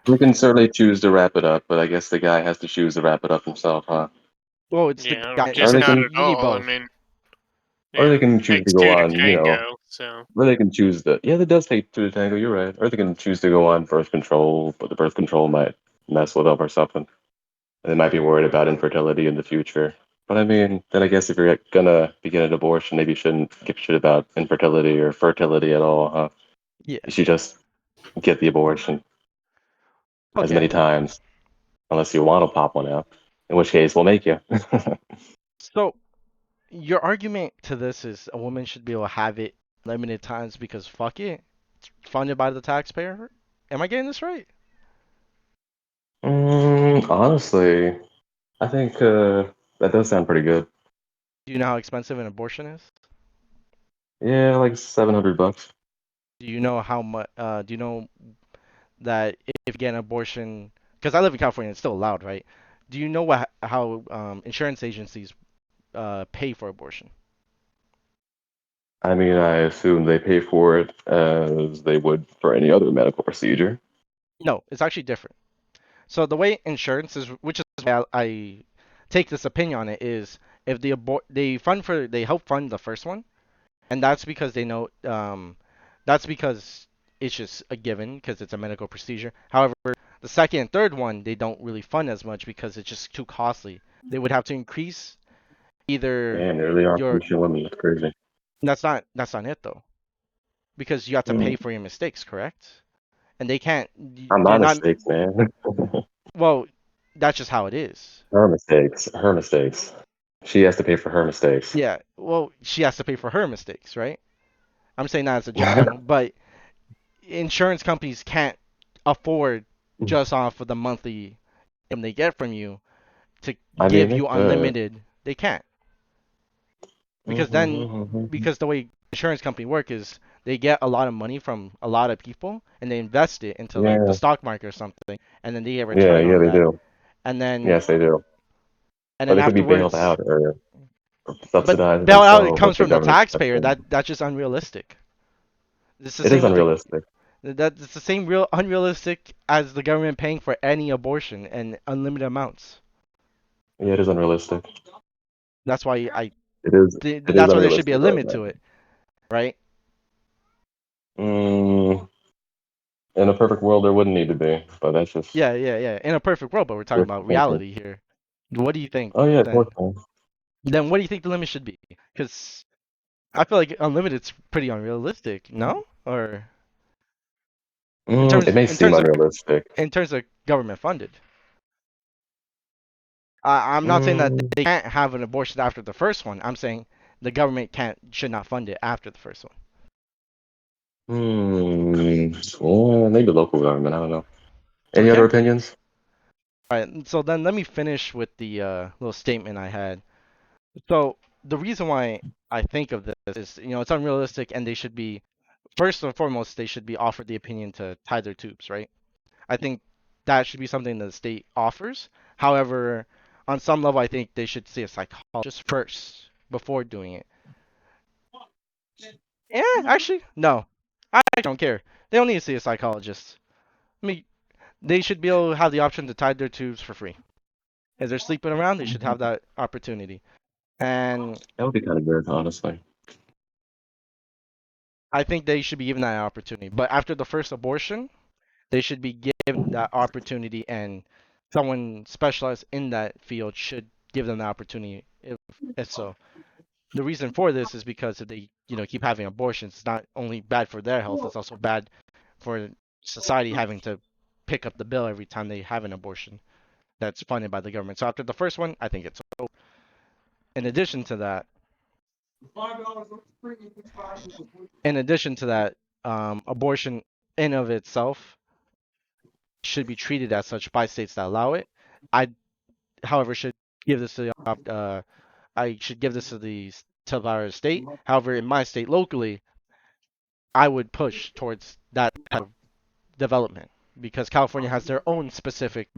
we can certainly choose to wrap it up, but I guess the guy has to choose to wrap it up himself, huh? Well, it's the Yeah, or guy. Or just they not can, at You need all. I both. mean, or they yeah, can choose to takes go two to on, tango. So or they can choose the, yeah, that does take two to tango, you're right. Or they can choose to go on birth control, but the birth control might mess with them or something. And they might be worried about infertility in the future. But I mean, then I guess if you're gonna be getting an abortion, maybe you shouldn't give a shit about infertility or fertility at all, huh? Yeah. You should just get the abortion as Okay. many times, unless you want to pop one out, in which case we'll make you. So your argument to this is a woman should be able to have it limited times because fuck it, it's funded by the taxpayer. Am I getting this right? Honestly, I think that does sound pretty good. Do you know how expensive an abortion is? Yeah, like $700. Do you know how much? Do you know that if you get an abortion, because I live in California, it's still allowed, right? Do you know how insurance agencies pay for abortion? I mean, I assume they pay for it as they would for any other medical procedure. No, it's actually different. So the way insurance is, which is why I take this opinion on it, is if they help fund the first one, and that's because they know that's because it's just a given because it's a medical procedure. However, the second and third one they don't really fund as much because it's just too costly. They would have to increase either Man, they really are your punishing women. That's crazy. that's not it though because you have to Mm. pay for your mistakes, correct? And they can't. Not They're my not. mistakes, man. Well, that's just how it is. Her mistakes. Her mistakes. She has to pay for her mistakes. Yeah. Well, she has to pay for her mistakes, right? I'm saying that as a general, but insurance companies can't afford just off of the monthly. they get from you to I mean, give they you could. unlimited. They can't because then Mm-hmm. because the way insurance company work is they get a lot of money from a lot of people and they invest it into like the Yeah, stock market or something, and then they get yeah, return yeah, on they that, do. and then Yes, they do. and But then they could be bailed afterwards, out or but subsidized and bailout it so, comes but the from the government steps taxpayer. in. That's just unrealistic. It's the It is same with the unrealistic. That's the same real unrealistic as the government paying for any abortion and unlimited amounts. Yeah, it is unrealistic. That's why I It is. It is that's why there should be a unrealistic right limit now. to it, right? Mm, in a perfect world, there wouldn't need to be, but that's just Yeah. In a perfect world, but we're talking wishful about thinking. reality here. What do you think Oh yeah, of course. then? Then what do you think the limit should be? Because I feel like unlimited's pretty unrealistic, no? Or It may in seem terms of unrealistic. government funded. I'm not saying that Mm, they can't have an abortion after the first one. I'm saying the government can't should not fund it after the first one. maybe local government. I don't know. Any Okay. other opinions? All right. So then let me finish with the little statement I had. So the reason why I think of this is, it's unrealistic, and they should be first and foremost they should be offered the opinion to tie their tubes, right? I think that should be something that the state offers. However, on some level, I think they should see a psychologist first before doing it. Yeah, actually, no. I don't care. They don't need to see a psychologist. I mean, they should be able to have the option to tie their tubes for free. If they're sleeping around, they should have that opportunity. And That would be kind of weird, honestly. I think they should be given that opportunity. But after the first abortion, they should be given that opportunity, and someone specialized in that field should give them the opportunity if so. The reason for this is because if they, keep having abortions, it's not only bad for their health, it's also bad for society having to pick up the bill every time they have an abortion that's funded by the government. So after the first one, I think it's over. In addition to that, abortion in of itself should be treated as such by states that allow it. I, however, should give this to I should give this to our state. However, in my state locally, I would push towards that type of development because California has their own specific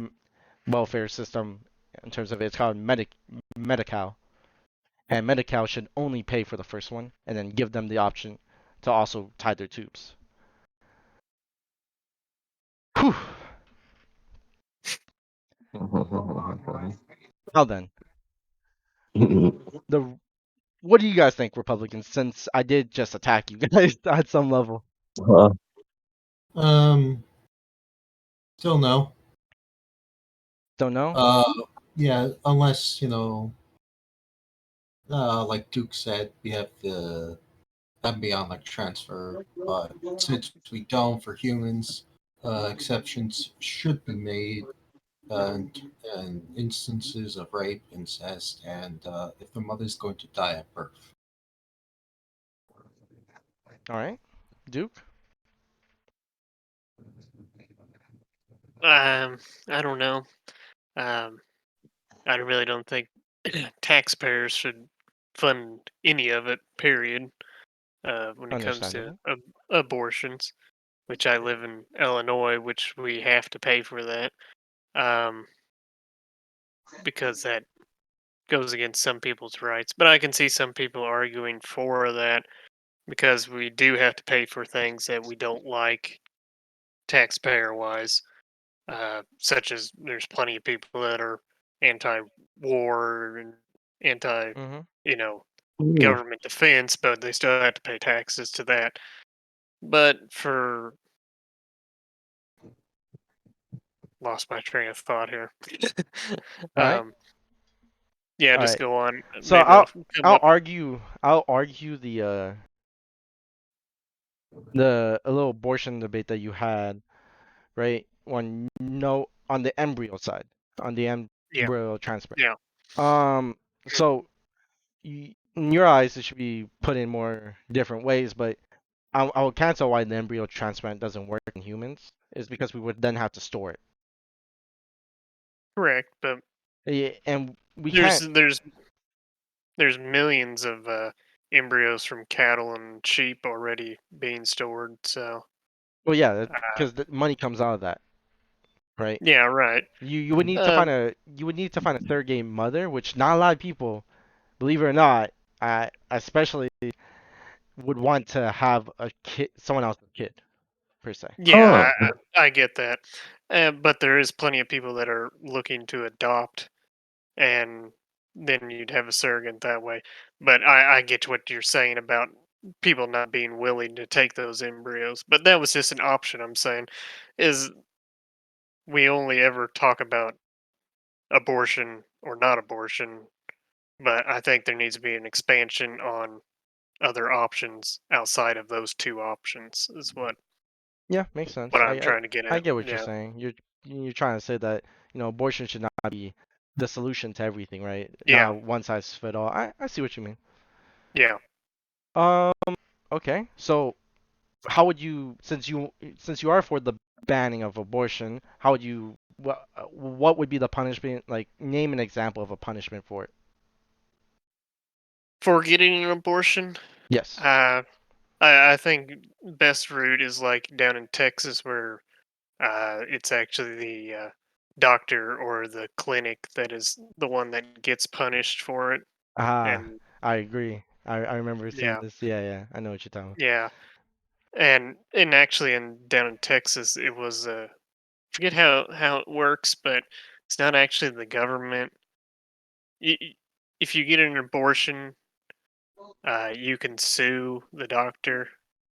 welfare system in terms of it's called Medi-Cal, and Medi-Cal should only pay for the first one and then give them the option to also tie their tubes. Whew. Now then, the what do you guys think, Republicans? Since I did just attack you guys at some level, Huh? Um, Still no. don't know. Uh, yeah, unless like Duke said, we have the that beyond like transfer, but since we don't for humans, exceptions should be made in instances of rape, incest, and if the mother's going to die at birth. All right, Duke. I don't know. Um, I really don't think taxpayers should fund any of it. Period. When it comes to Understandable. abortions, which I live in Illinois, which we have to pay for that, um, because that goes against some people's rights. But I can see some people arguing for that because we do have to pay for things that we don't like taxpayer wise, such as there's plenty of people that are anti-war and anti, Mm-hmm. you know, Mm. government defense, but they still have to pay taxes to that. But for lost my train of thought here. All right. um, yeah, All just right. go on. So Maybe I'll come I'll up. argue the a little abortion debate that you had, right? On no on the embryo side, on the Yeah, embryo transplant. yeah. Um, so in your eyes, it should be put in more different ways, but I will cancel why the embryo transplant doesn't work in humans is because we would then have to store it. Correct, but Yeah, and we there's can't. there's millions of embryos from cattle and sheep already being stored. So Well, yeah, uh, because the money comes out of that, right? yeah, right. You would need to find Um, a surrogate mother, which not a lot of people, believe it or not, especially would want to have a kid, someone else's kid per se. Huh. yeah, I get that, but there is plenty of people that are looking to adopt, and then you'd have a surrogate that way. But I get what you're saying about people not being willing to take those embryos. But that was just an option. I'm saying is we only ever talk about abortion or not abortion, but I think there needs to be an expansion on other options outside of those two options. Is Yeah, makes sense. what I'm trying to get I at. get what you're Yeah, saying. You're trying to say that, abortion should not be the solution to everything, right? yeah, Not one size fit all. I see what you mean. yeah. Um, okay. So how would you, since you are for the banning of abortion, how would you what would be the punishment? Like, name an example of a punishment for it. For getting an abortion, Yes. uh, I think best route is like down in Texas where it's actually the doctor or the clinic that is the one that gets punished for it. Ah, And I agree. I remember seeing yeah, this. Yeah, yeah. I know what you're talking about. yeah, and actually in down in Texas, it was forget how it works, but it's not actually the government. If you get an abortion, you can sue the doctor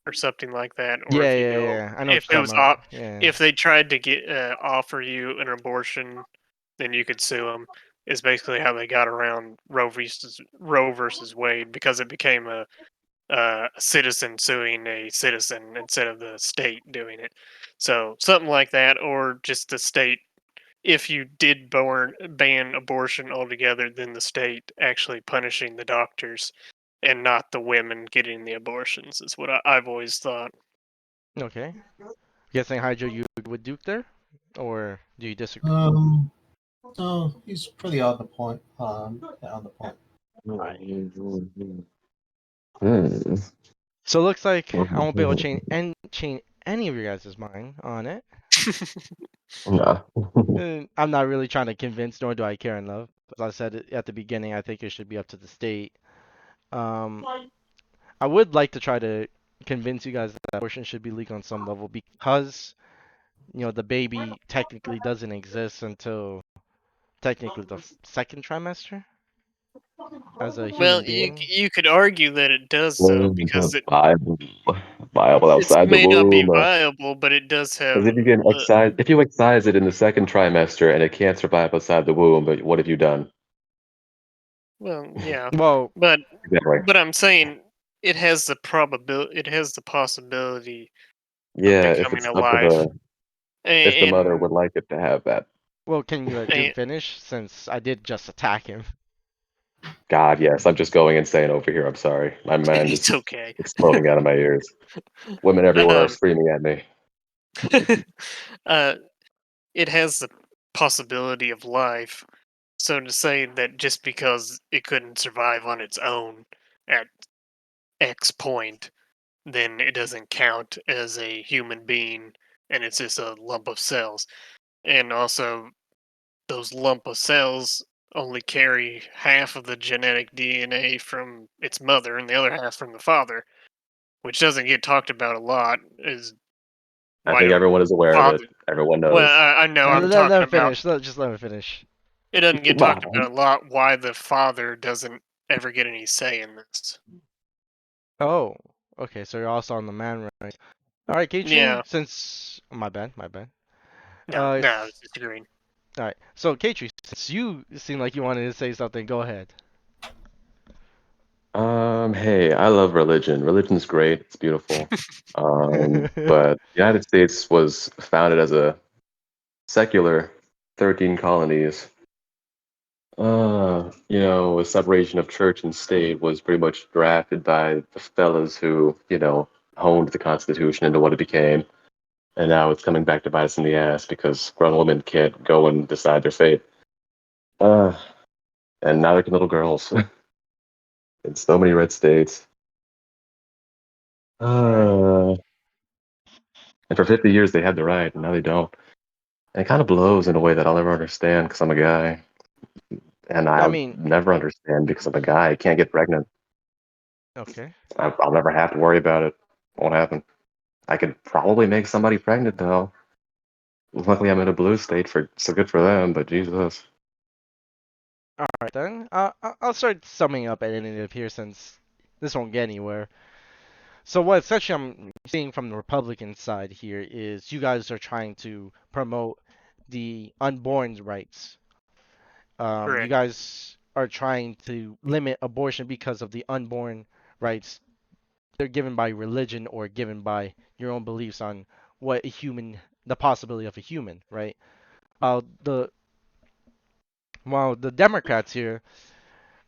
or something like that. Or Yeah, if you yeah, go, yeah. I know what if you're it talking was about. Yeah. if they tried to get offer you an abortion, then you could sue them. Is basically how they got around Roe versus Wade because it became a citizen suing a citizen instead of the state doing it. So something like that, or just the state. If you did ban abortion altogether, then the state actually punishing the doctors and not the women getting the abortions is what I've always thought. Okay. Guessing Hydra, you would Duke there, or do you disagree? Um, no, he's pretty on the point. Yeah, on the point. Hmm. So it looks like I won't be able to change any of your guys' mind on it. Nah. I'm not really trying to convince, nor do I care enough. As I said at the beginning, I think it should be up to the state. Um, I would like to try to convince you guys that abortion should be legal on some level because, the baby technically doesn't exist until technically the second trimester as a Well, human you being. you could argue that it does though Well, because viable, viable it outside the may not be womb. viable, but it does Because have. if you can excise, if you excise it in the second trimester and it can't survive outside the womb, but what have you done? Well, yeah, Well, but Exactly. I'm saying it has the probability, it has the possibility of Yeah, if becoming it's up to alive, if the mother and, would like it to have that. can you let Duke and finish since I did just attack him? God, yes, I'm just going insane over here. I'm sorry. My mind it's is okay. exploding out of my ears. Women everywhere are um, screaming at me. uh, it has the possibility of life. So to say that just because it couldn't survive on its own at X point, then it doesn't count as a human being and it's just a lump of cells. And also, those lump of cells only carry half of the genetic DNA from its mother and the other half from the father, which doesn't get talked about a lot. Is I why think don't everyone is aware of it. father? Everyone Well, knows. I know I'm Let talking him about. finish. Just let him finish. It doesn't get talked Wow. about a lot. Why the father doesn't ever get any say in this? Oh, okay. So you're also on the man right. All right, Katri. Yeah, Since my bad, my bad. no, no, I If was disagreeing. All right. So Katri, since you seem like you wanted to say something, go ahead. Hey, I love religion. Religion's great. It's beautiful. But the United States was founded as a secular 13 colonies. A separation of church and state was pretty much drafted by the fellas who, honed the Constitution into what it became. And now it's coming back to bite us in the ass because grown women can't go and decide their fate. Uh, and now they're little girls in so many red states. Uh, and for 50 years they had the right, and now they don't. And it kind of blows in a way that I'll never understand because I'm a guy, and I I'll mean, never understand because I'm a guy. I can't get pregnant. okay. I'll never have to worry about it. Won't happen. I could probably make somebody pregnant though. Luckily, I'm in a blue state for so good for them. But Jesus, All right then. I'll start summing up and ending it here since this won't get anywhere. So what essentially I'm seeing from the Republican side here is you guys are trying to promote the unborn's rights. You Correct. guys are trying to limit abortion because of the unborn rights they're given by religion or given by your own beliefs on what a human, the possibility of a human, right? While the while the Democrats here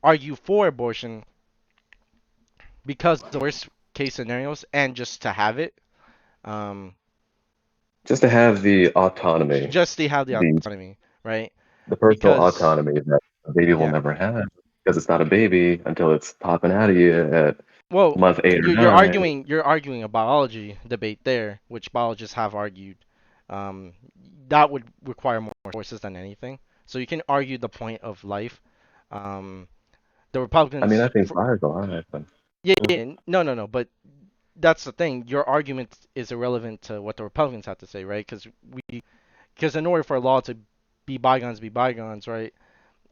argue for abortion because the worst case scenarios and just to have it, um, just to have the autonomy, just to have the the autonomy, right? the personal Because autonomy that a baby will yeah, never have because it's not a baby until it's popping out of you at well, month 8 or 9. you're arguing a biology debate there, which biologists have argued. Um, that would require more forces than anything. So you can argue the point of life. Um, the I mean, I Republicans, think fire's alive, but yeah, yeah, no, but that's the thing. Your argument is irrelevant to what the Republicans have to say, right? Because in order for a law to be bygones, right?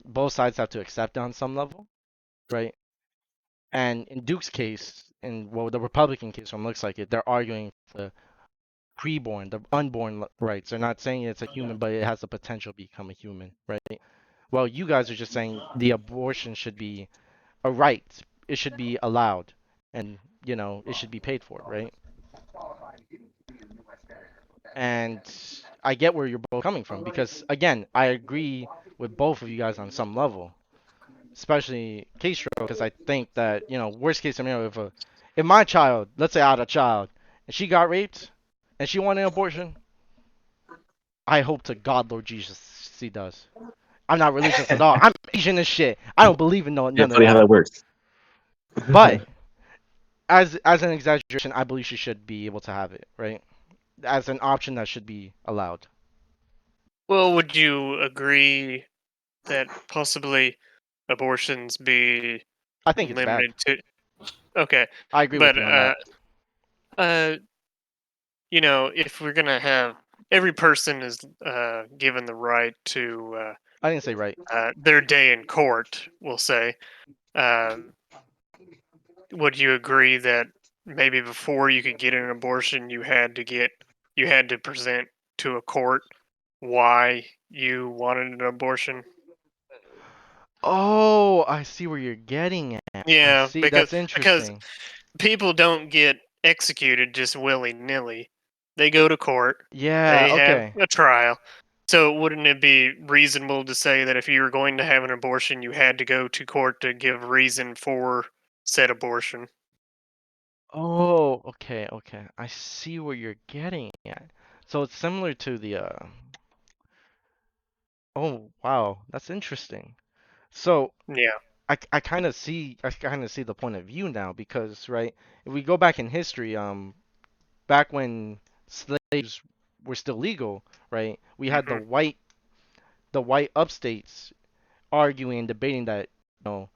Both sides have to accept it on some level, right? And in Duke's case, in well, the Republican case, from looks like it, they're arguing for the preborn, the unborn rights. They're not saying it's a human, but it has the potential to become a human, right? Well, you guys are just saying the abortion should be a right. It should be allowed, and it should be paid for, right? And I get where you're both coming from because again, I agree with both of you guys on some level, especially Keisha, because I think that worst case scenario, if my child, let's say I had a child, and she got raped, and she wanted an abortion, I hope to God, Lord Jesus, she does. I'm not religious at all. I'm Asian as shit. I don't believe in yeah, none of funny how that. that works. But as an exaggeration, I believe she should be able to have it, right? As an option that should be allowed. Well, would you agree that possibly abortions be I think it's bad. limited to? Okay, I agree with but you on that. uh, if we're gonna have every person is given the right to I didn't say right. their day in court, we'll say. Um, would you agree that maybe before you could get an abortion, you had to present to a court why you wanted an abortion? Oh, I see where you're getting at. I Yeah, see. That's because interesting. people don't get executed just willy nilly. They go to court. Yeah, They have okay. a trial. So wouldn't it be reasonable to say that if you were going to have an abortion, you had to go to court to give reason for said abortion? Oh, okay, okay. I see where you're getting at. So it's similar to the oh, wow, that's interesting. So Yeah. I kind of see the point of view now because right, if we go back in history, back when slaves were still legal, right, we had Hmm. the white upstates arguing and debating that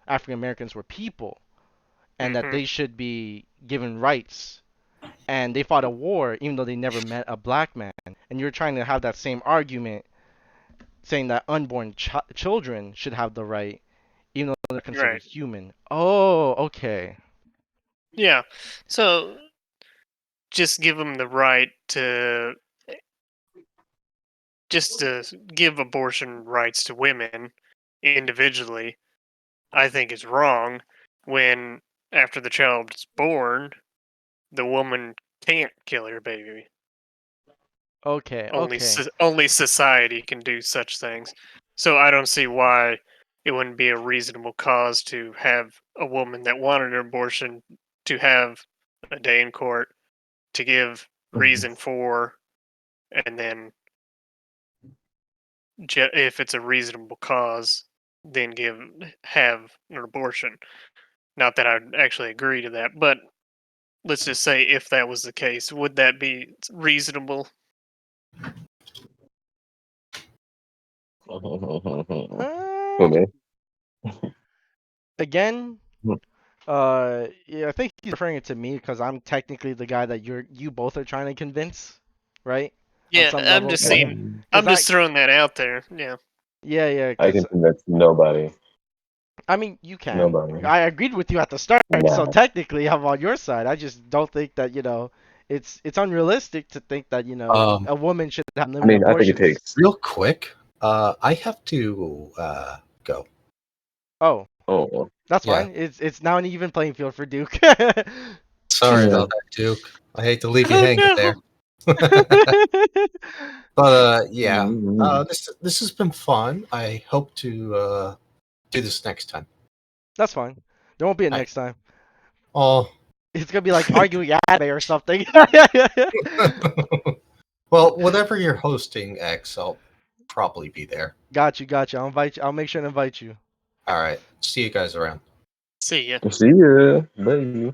African Americans were people and that Hmm. they should be given rights. And they fought a war even though they never met a black man. And you're trying to have that same argument saying that unborn children should have the right even though they're considered Right. human. Oh, okay. Yeah. So just give them the right to just to give abortion rights to women individually. I think is wrong when after the child is born, the woman can't kill her baby. Okay, okay. Only society can do such things. So I don't see why it wouldn't be a reasonable cause to have a woman that wanted an abortion to have a day in court to give Mhm. reason for, and then if it's a reasonable cause, then have an abortion. Not that I'd actually agree to that, but let's just say if that was the case, would that be reasonable? Uh, Okay. again, Hmm. yeah, I think he's referring it to me because I'm technically the guy that you both are trying to convince, right? On Yeah, some I'm level, just saying. cause I'm I, just throwing that out there. Yeah. yeah, I cause can convince nobody. I mean you can. Nobody. I agreed with you at the start, so Nah. technically I'm on your side. I just don't think that it's unrealistic to think that Um, a woman should have I limited mean, I think it abortions. takes. real quick, I have to go. Oh, Oh, that's Yeah, fine. It's now an even playing field for Duke. sorry yeah. about that, Duke. I hate to leave you Oh hanging there. no. But yeah, Mhm. this has been fun. I hope to do this next time. That's fine. There won't be a I, next time. oh, It's gonna be like arguing anime or something. well, whatever you're hosting, X, I'll probably be there. Got you. I'll invite you. I'll make sure to invite you. All right, see you guys around. See ya. See ya. Bye.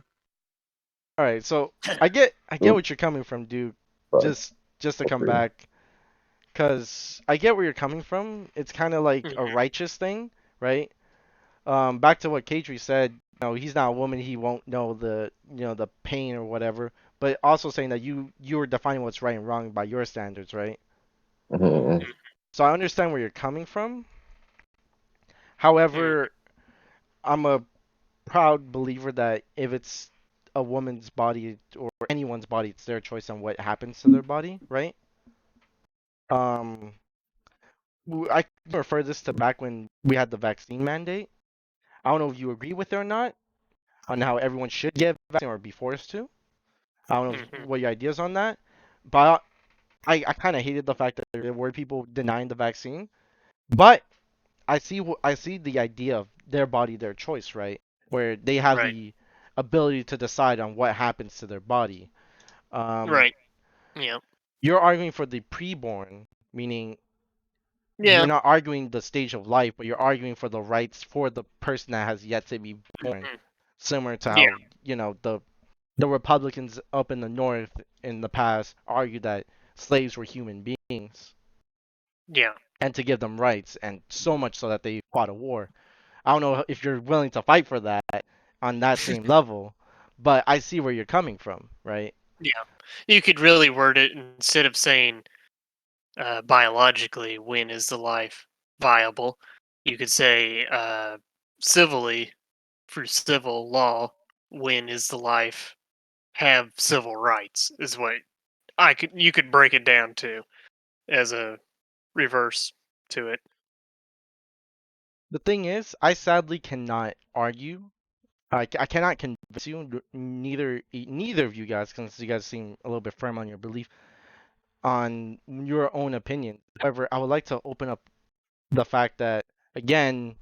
All right. So I get Oop, what you're coming from, Duke. fuck. Just to come Okay. back, cause I get where you're coming from. It's kind of like a Mhm. righteous thing, right? Back to what Katri said. He's not a woman. He won't know the pain or whatever. But also saying that you are defining what's right and wrong by your standards, right? Mhm. So I understand where you're coming from. Mhm. However, I'm a proud believer that if it's a woman's body or anyone's body, it's their choice on what happens to their body, right? Um, I can refer this to back when we had the vaccine mandate. I don't know if you agree with it or not on how everyone should get vaccine or be forced to. I don't know Mhm. what your ideas on that, but I kind of hated the fact that there were people denying the vaccine. But I see the idea of their body, their choice, right? Where they have Right. the ability to decide on what happens to their body. Um, Right. Yeah. you're arguing for the preborn, meaning you're Yeah. not arguing the stage of life, but you're arguing for the rights for the person that has yet to be born. Mhm. Similar to Yeah. how, the Republicans up in the North in the past argued that slaves were human beings Yeah. and to give them rights, and so much so that they fought a war. I don't know if you're willing to fight for that on that same level, but I see where you're coming from, right? Yeah. You could really word it instead of saying biologically when is the life viable. You could say civilly for civil law when is the life have civil rights is what I could you could break it down to as a reverse to it. The thing is, I sadly cannot argue. I cannot convince you, neither of you guys, since you guys seem a little bit firm on your belief on your own opinion. However, I would like to open up the fact that, again,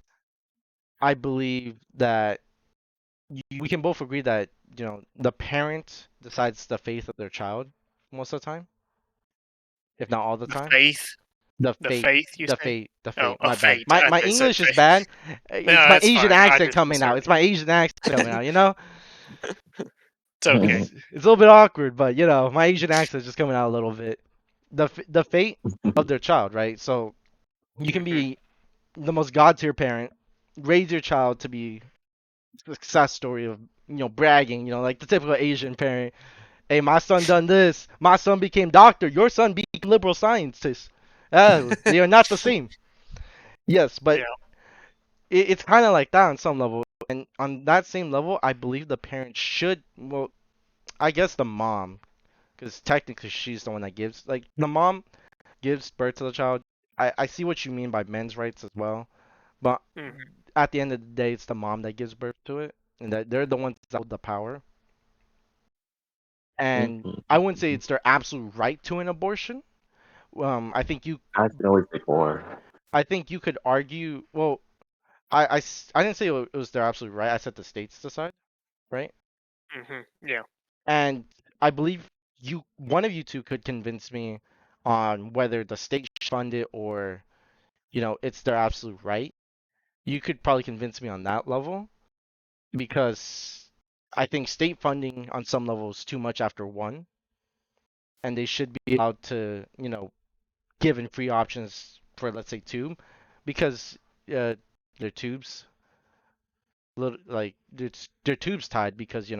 I believe that we can both agree that the parent decides the fate of their child most of the time, if not all the The time. faith, The the fate, faith you the say? fate, the Oh, fate. a My bad. fate. My I said English is faith. bad. No, It's my that's Asian fine. I accent just coming out. inserted It's my Asian accent coming out. it's okay. It's a little bit awkward, but my Asian accent is just coming out a little bit. The fate of their child, right? So you can Hmm. be the most god tier parent, raise your child to be a success story of bragging, like the typical Asian parent. Hey, my son done this. My son became doctor. Your son became liberal scientist. They are not the same. Yes, but Yeah. it's kind of like that on some level. And on that same level, I believe the parent should, well, I guess the mom, because technically she's the one that gives, like, the mom gives birth to the child. I see what you mean by men's rights as well. But Hmm. at the end of the day, it's the mom that gives birth to it, and that they're the ones that hold the power. And I wouldn't say it's their absolute right to an abortion. I think I can always take more. you could argue. Well, I didn't say it was their absolute right. I said the states decide, right? Hmm. Yeah. And I believe one of you two could convince me on whether the state should fund it or it's their absolute right. you could probably convince me on that level because I think state funding on some levels is too much after one, and they should be allowed to, given free options for let's say two, because their tubes, like their tubes tied because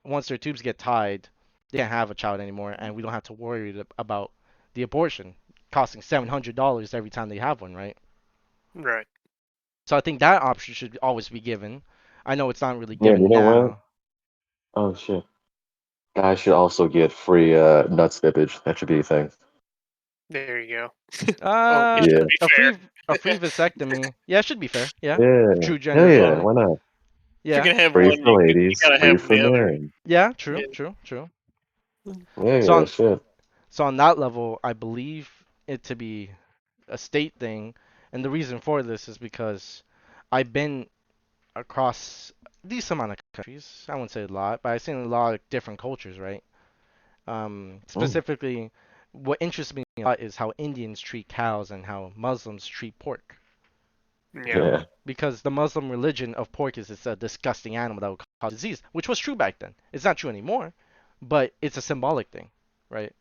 once their tubes get tied, they can't have a child anymore, and we don't have to worry about the abortion costing $700 every time they have one, right? Right. So I think that option should always be given. I know it's not really Yeah, you given know what? now. Oh shit. Guys should also get free nut snippage. That should be a thing. There you go. Oh, it Uh, Yeah. should be a free a fair. free vasectomy, yeah, it should be fair. Yeah, Yeah. true Hell gender yeah. equality. Why not? If you're Yeah, gonna have Free one, for you ladies, gotta free have for the other. men. yeah, true, Yeah. true, true. Yeah, So yeah, on shit. so on that level, I believe it to be a state thing, and the reason for this is because I've been across a decent amount of countries. I wouldn't say a lot, but I've seen a lot of different cultures, right? Mm. Specifically, what interests me a lot is how Indians treat cows and how Muslims treat pork. Yeah. Yeah. Because the Muslim religion of pork is it's a disgusting animal that will cause disease, which was true back then. It's not true anymore, but it's a symbolic thing, right?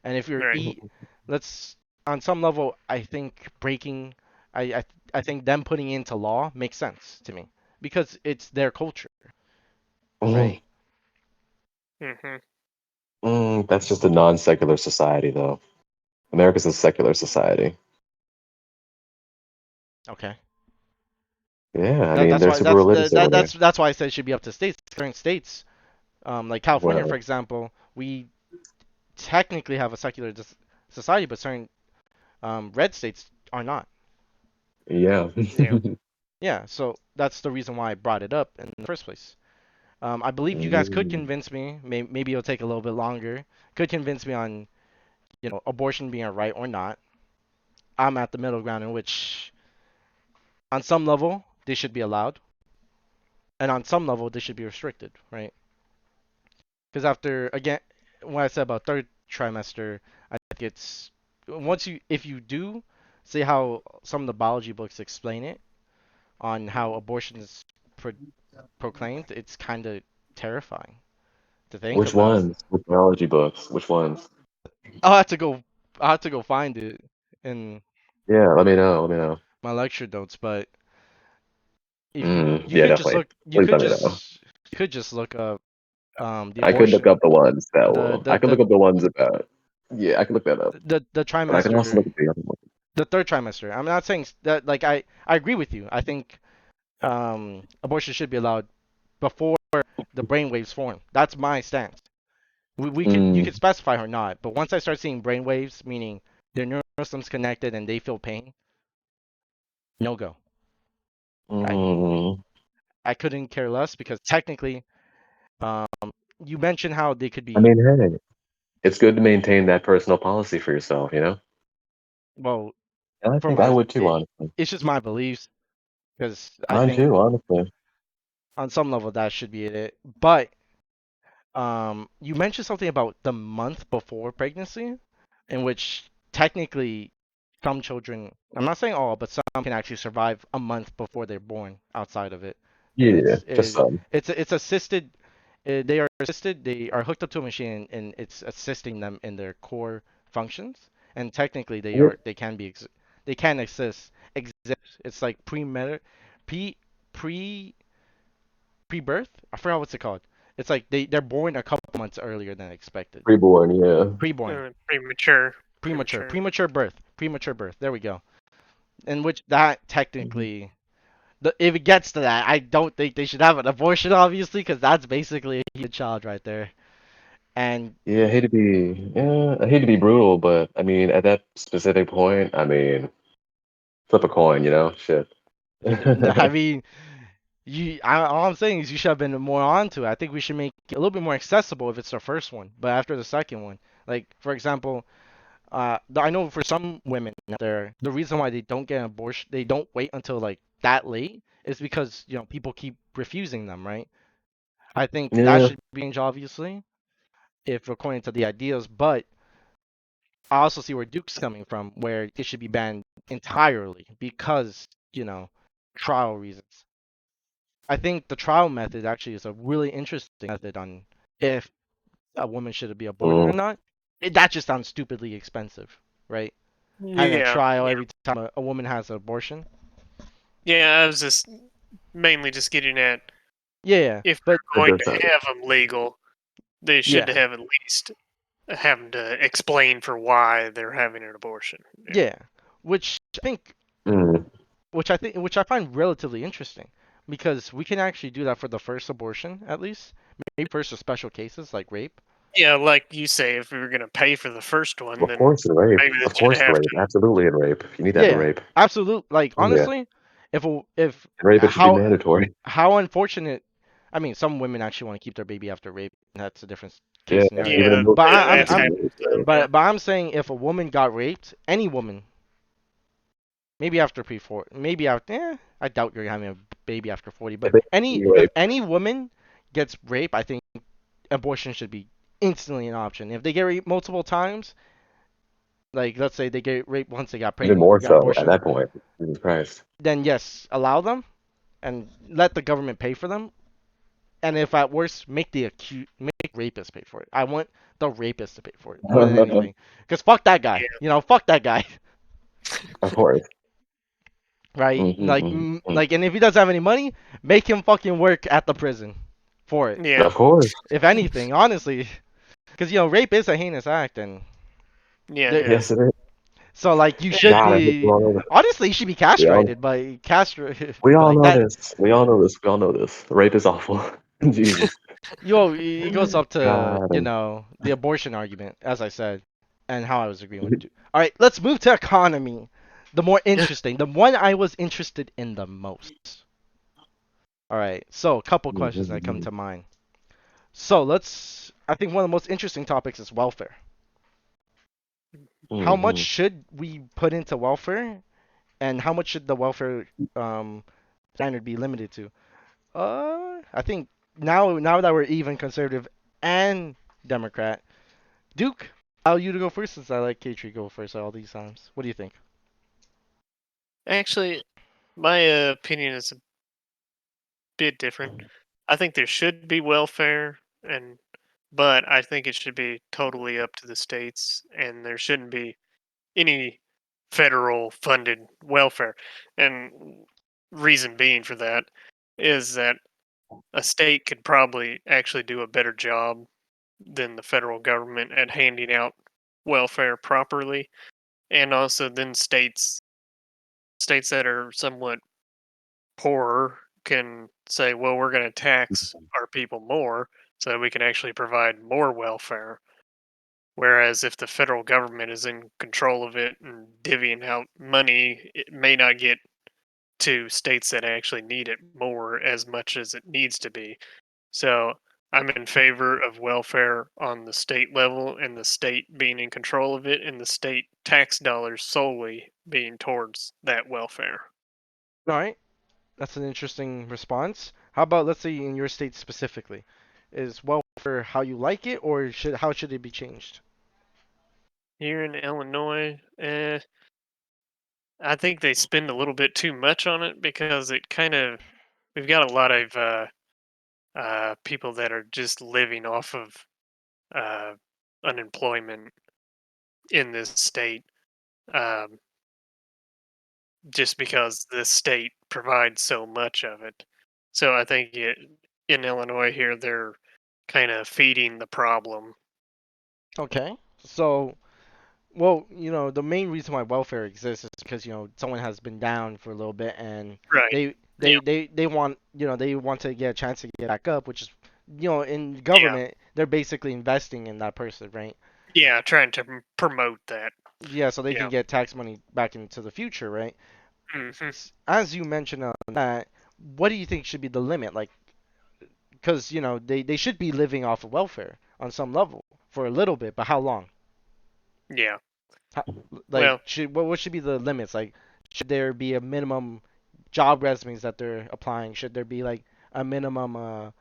And if you're Right. eat, let's on some level, I think breaking, I I, I think them putting into law makes sense to me because it's their culture, right? Mhm. Mhm. That's just a non-secular society, though. America's a secular society. Okay. Yeah, I That mean, that's they're why super religious over there. that's why I said it should be up to states. Current states, like California, for Well, example, we technically have a secular society, but certain red states are not. yeah. Yeah. Yeah, so that's the reason why I brought it up in the first place. I believe you guys could Mm, convince me. Maybe it'll take a little bit longer. Could convince me on abortion being a right or not. I'm at the middle ground in which, on some level, they should be allowed, and on some level, they should be restricted, right? Because after again, what I said about third trimester, I think it's once if you do say how some of the biology books explain it on how abortion is pro- proclaimed, it's kind of terrifying to think which about. ones? Which biology books? Which ones? I'll have to go. I'll have to go find it in Yeah, let me know. Let me know. my lecture notes. But if you Yeah, could just definitely. look, Please let me know. you could just look up the I could look abortion up the ones that the will. the I could the look up the ones about. Yeah, I can look that up. the But I can also trimester, look at the other one. the third trimester. I'm not saying that like I agree with you. I think abortion should be allowed before the brainwaves form. That's my stance. We could you Mm, could specify or not, but once I start seeing brainwaves, meaning their nervous systems connected and they feel pain, no go. I mm. I couldn't care less because technically, um, you mentioned how they could I be mean, hey, it's good to maintain that personal policy for yourself, you know? well And I for think I my would too, honestly. it's just my beliefs because I Mine think too, honestly. on some level that should be it. But you mentioned something about the month before pregnancy, in which technically some children, I'm not saying all, but some can actually survive a month before they're born outside of it, and Yeah, just some. it's assisted. They are assisted. They are hooked up to a machine, and it's assisting them in their core functions. And technically, Yeah. they can be they can exist. It's like pre pre pre-birth. I forgot what's it called. It's like they're born a couple months earlier than expected. Preborn, yeah. Preborn, Premature. Premature. premature birth, premature birth. There we go. In which that Mhm. technically, if it gets to that, I don't think they should have an abortion, obviously, because that's basically a human child right there. And Yeah, I hate to be brutal, but I mean, at that specific point, I mean, flip a coin, you know? Shit. I mean, all I'm saying is you should have been more onto it. I think we should make it a little bit more accessible if it's the first one, but after the second one, like for example, I know for some women out there, the reason why they don't get an abortion, they don't wait until like that late, is because people keep refusing them, right? I think that Yeah, should be changed, obviously, if according to the ideas. But I also see where Duke's coming from, where it should be banned entirely because you know trial reasons. I think the trial method actually is a really interesting method on if a woman should be aborted or Mm. not. That just sounds stupidly expensive, right? Having a Yeah, trial yeah, every time a woman has an abortion. yeah. I was just mainly just getting at Yeah, yeah. if But they're That going does to sound have them legal, they should yeah, have at least having to explain for why they're having an abortion. Yeah. yeah. Which I think, mm. which I find relatively interesting, because we can actually do that for the first abortion at least. Maybe first for special cases like rape. Yeah, like you say, if we were going to pay for the first one, Of then course in rape. maybe they Of should course in have rape. to. Absolutely in rape. You need that in Yeah, rape. absolute. Like Oh yeah. honestly, if In rape it should be how mandatory. how unfortunate. I mean, some women actually want to keep their baby after rape. That's a different Yeah, case scenario. even Yeah, in most But cases that's it should be I'm happened to some. mandatory. Yeah. but I'm saying if a woman got raped, any woman, maybe after pre-40, maybe after, I doubt you're having a baby after 40, If but they if rape, any woman gets raped, I think abortion should be instantly an option. If they get raped multiple times, like let's say they get raped once, they got even pregnant, more got so at abortion, that point. Jesus Christ. then yes, allow them and let the government pay for them. And if at worst, make rapist pay for it. I want the rapist to pay for it more than anything. Cause fuck that guy. Yeah. You know, fuck that guy. Of course. Right? Mm. Like, and if he doesn't have any money, make him fucking work at the prison for it. Yeah. Of course. If anything, honestly, because rape is a heinous act, and Yeah, it there, is. Yes, it is. so like you should God, I think we be all know this. honestly, you should be We all, castrated, but castrate, we but all like know that, this. We all know this. We all know this. Rape is awful. Jesus. it goes up to God. the abortion argument, as I said, and how I was agreeing with you. All right, let's move to economy, the more interesting, the one I was interested in the most. All right, so a couple questions that come to mind. So I think one of the most interesting topics is welfare. How much Mhm. should we put into welfare, and how much should the welfare um, standard be limited to? I think now that we're even conservative and Democrat, Duke, I'll you to go first since I like K-Tree go first all these times. What do you think? Actually, my opinion is a bit different. I think there should be welfare, but I think it should be totally up to the states, and there shouldn't be any federal funded welfare. And reason being for that is that a state could probably actually do a better job than the federal government at handing out welfare properly, and also then states that are somewhat poorer can say, well, we're going to tax our people more so that we can actually provide more welfare. Whereas if the federal government is in control of it and divvying out money, it may not get to states that actually need it more as much as it needs to be. So I'm in favor of welfare on the state level and the state being in control of it and the state tax dollars solely being towards that welfare. All right, that's an interesting response. How about let's say in your state specifically, is welfare how you like it, or how should it be changed? Here in Illinois, I think they spend a little bit too much on it because it kind of we've got a lot of people that are just living off of uh, unemployment in this state, um, just because the state provides so much of it. So I think in Illinois here they're kind of feeding the problem. Okay, so well, the main reason why welfare exists is because someone has been down for a little bit and Right. Yeah. they want they want to get a chance to get back up, which is in Yeah. government they're basically investing in that person, right? Yeah. Trying to promote that. Yeah, so they can Yeah. get tax money back into the future, right? Hmm. As you mentioned on that, what do you think should be the limit? Like, because they should be living off of welfare on some level for a little bit, but how long? Yeah. How, like, Well, what should be the limits? Like, should there be a minimum job resumes that they're applying? Should there be like a minimum of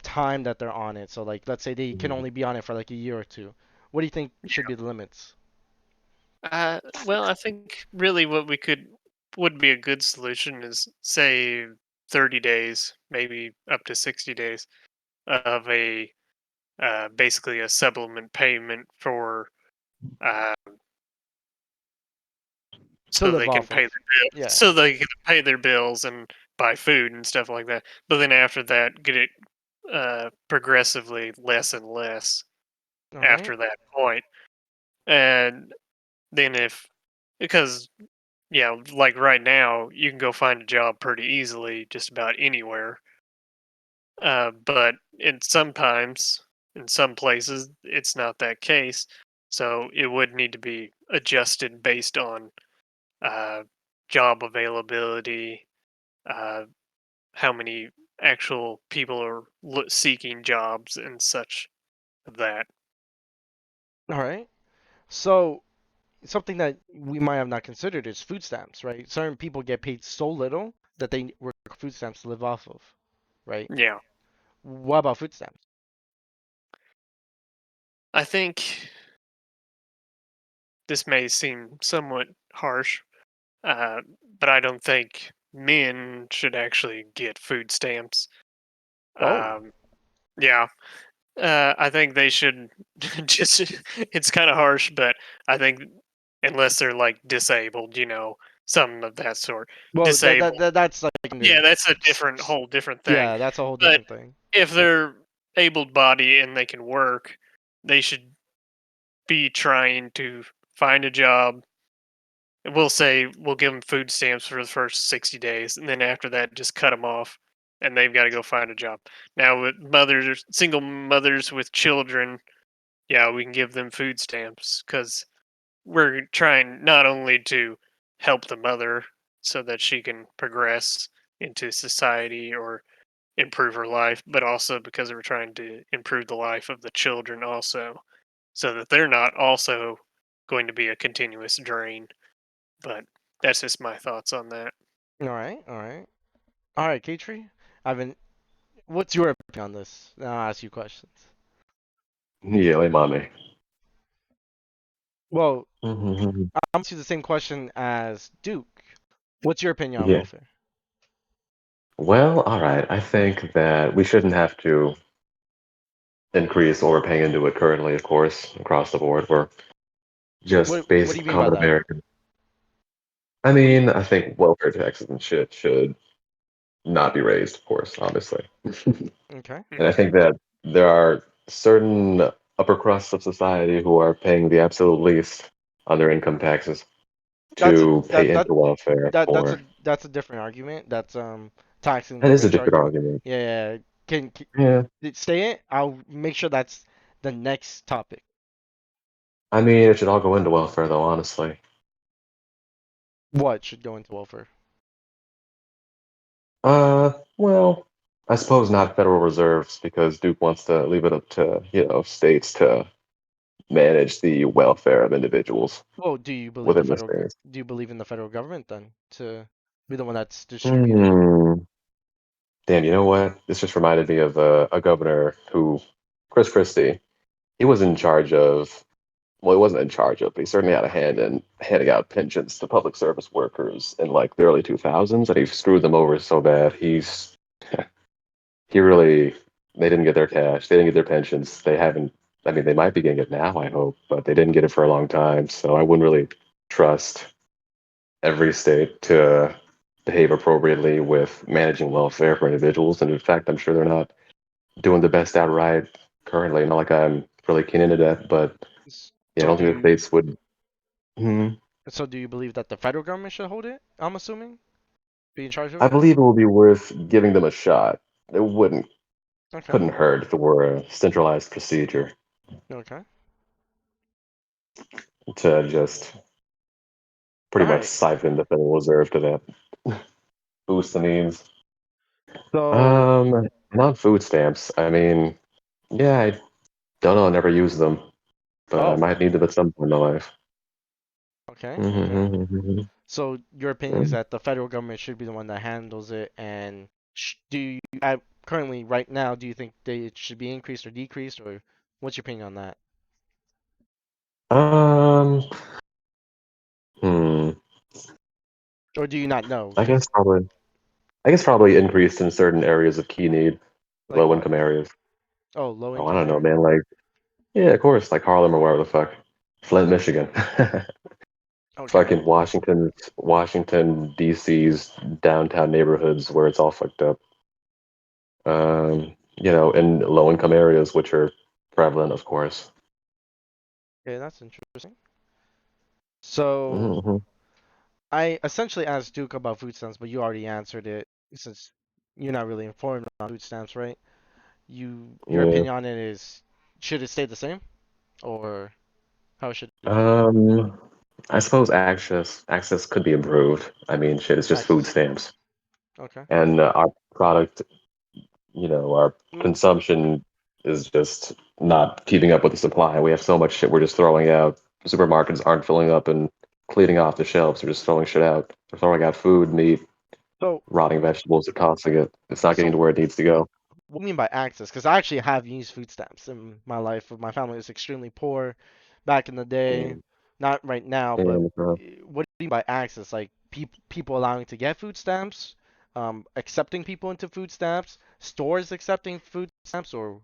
time that they're on it? So like, let's say they can only be on it for like a year or two. What do you think should be the limits? well, I think really what we could would be a good solution is say 30 days, maybe up to 60 days of a basically a supplement payment for uh, To so live they can off pay of. their bill, Yeah. so they can pay their bills and buy food and stuff like that. But then after that, get it progressively less and less All right. after that point. And then if because yeah, like right now, you can go find a job pretty easily just about anywhere. But in some places, it's not that case. So it would need to be adjusted based on uh, job availability, uh, how many actual people are seeking jobs and such of that. All right. So something that we might have not considered is food stamps, right? Certain people get paid so little that they work food stamps to live off of, right? Yeah, What about food stamps? I think this may seem somewhat harsh, uh, but I don't think men should actually get food stamps. Oh, Um, yeah, I think they should just. It's kind of harsh, but I think unless they're like disabled, something of that sort. well, Disabled. that's like Yeah, under, that's a whole different thing. yeah, that's a whole But different thing. if they're able bodied and they can work, they should be trying to find a job. We'll say we'll give them food stamps for the first 60 days, and then after that, just cut them off, and they've got to go find a job. Now, with single mothers with children, yeah, we can give them food stamps because we're trying not only to help the mother so that she can progress into society or improve her life, but also because we're trying to improve the life of the children also, so that they're not also going to be a continuous drain. But that's just my thoughts on that. All right, all right, all right, Katri. I've been. What's your opinion on this? Now I'll ask you questions. Yeah, lay mommy. Well, Mhm. I'm asking you the same question as Duke. What's your opinion on Yeah. welfare? Well, all right. I think that we shouldn't have to increase what we're paying into it currently, of course, across the board. We're just What do you basic mean by common that? American. I mean, I think welfare taxes and shit should not be raised, of course, obviously. Okay. And I Mhm. think that there are certain upper crusts of society who are paying the absolute least on their income taxes That's a to pay into welfare for. that's a different argument. That's taxing That the is a rich different argument. argument. Yeah, yeah, yeah. Can Yeah. stay it? I'll make sure that's the next topic. I mean, it should all go into welfare, though, honestly. What should go into welfare? Well, I suppose not Federal Reserves because Duke wants to leave it up to, states to manage the welfare of individuals Well, within the states. do you believe in the federal government then to be the one that's distributing? Hmm. Damn, you know what? This just reminded me of a governor who, Chris Christie, he was in charge of, well, he wasn't in charge of, but he certainly had a hand in handing out pensions to public service workers in like the early 2000s, and he screwed them over so bad. He really, they didn't get their cash, they didn't get their pensions. They haven't, I mean, they might be getting it now, I hope, but they didn't get it for a long time. So I wouldn't really trust every state to behave appropriately with managing welfare for individuals. And in fact, I'm sure they're not doing the best outright currently. Not like I'm really keen into that, but yeah, I So don't do think the you states would. Hmm. so do you believe that the federal government should hold it? I'm assuming be in charge of I it. believe it would be worth giving them a shot. It Okay. couldn't hurt if it were a centralized procedure Okay. to just All pretty much right. siphon the Federal Reserve to that boost the needs. So Not food stamps. I mean, yeah, I don't know. I never use them, but I oh, might need them at some point in my life. okay. Okay. Mhm. So your opinion is that the federal government should be the one that handles it, and do you currently right now do you think it should be increased or decreased, or what's your opinion on that? Um, hmm. Or do you not know? I guess Just probably. I guess probably increased in certain areas of key need, like low what? income areas. Oh, low Oh, I income don't know, area. man. Like, yeah, of course, like Harlem or wherever the fuck. Flint, Michigan. Okay. Fucking Washington, D.C.'s downtown neighborhoods where it's all fucked up. In low income areas, which are prevalent, of course. Okay, that's interesting. So Hmm. I essentially asked Duke about food stamps, but you already answered it since you're not really informed on food stamps, right? Your Yeah. opinion on it is should it stay the same or how should it be? Um, I suppose access could be improved. I mean, shit, it's just food Access. stamps, Okay. and our product, our Mm, consumption is just not keeping up with the supply. We have so much shit we're just throwing out. Supermarkets aren't filling up and cleaning off the shelves. They're just throwing shit out. They're throwing out food, meat, So rotting vegetables. They're tossing it. It's not getting so to where it needs to go. what do you mean by access? Because I actually have used food stamps in my life. My family was extremely poor back in the day. And, Not right now, but and what do you mean by access? Like people allowing to get food stamps, accepting people into food stamps, stores accepting food stamps, or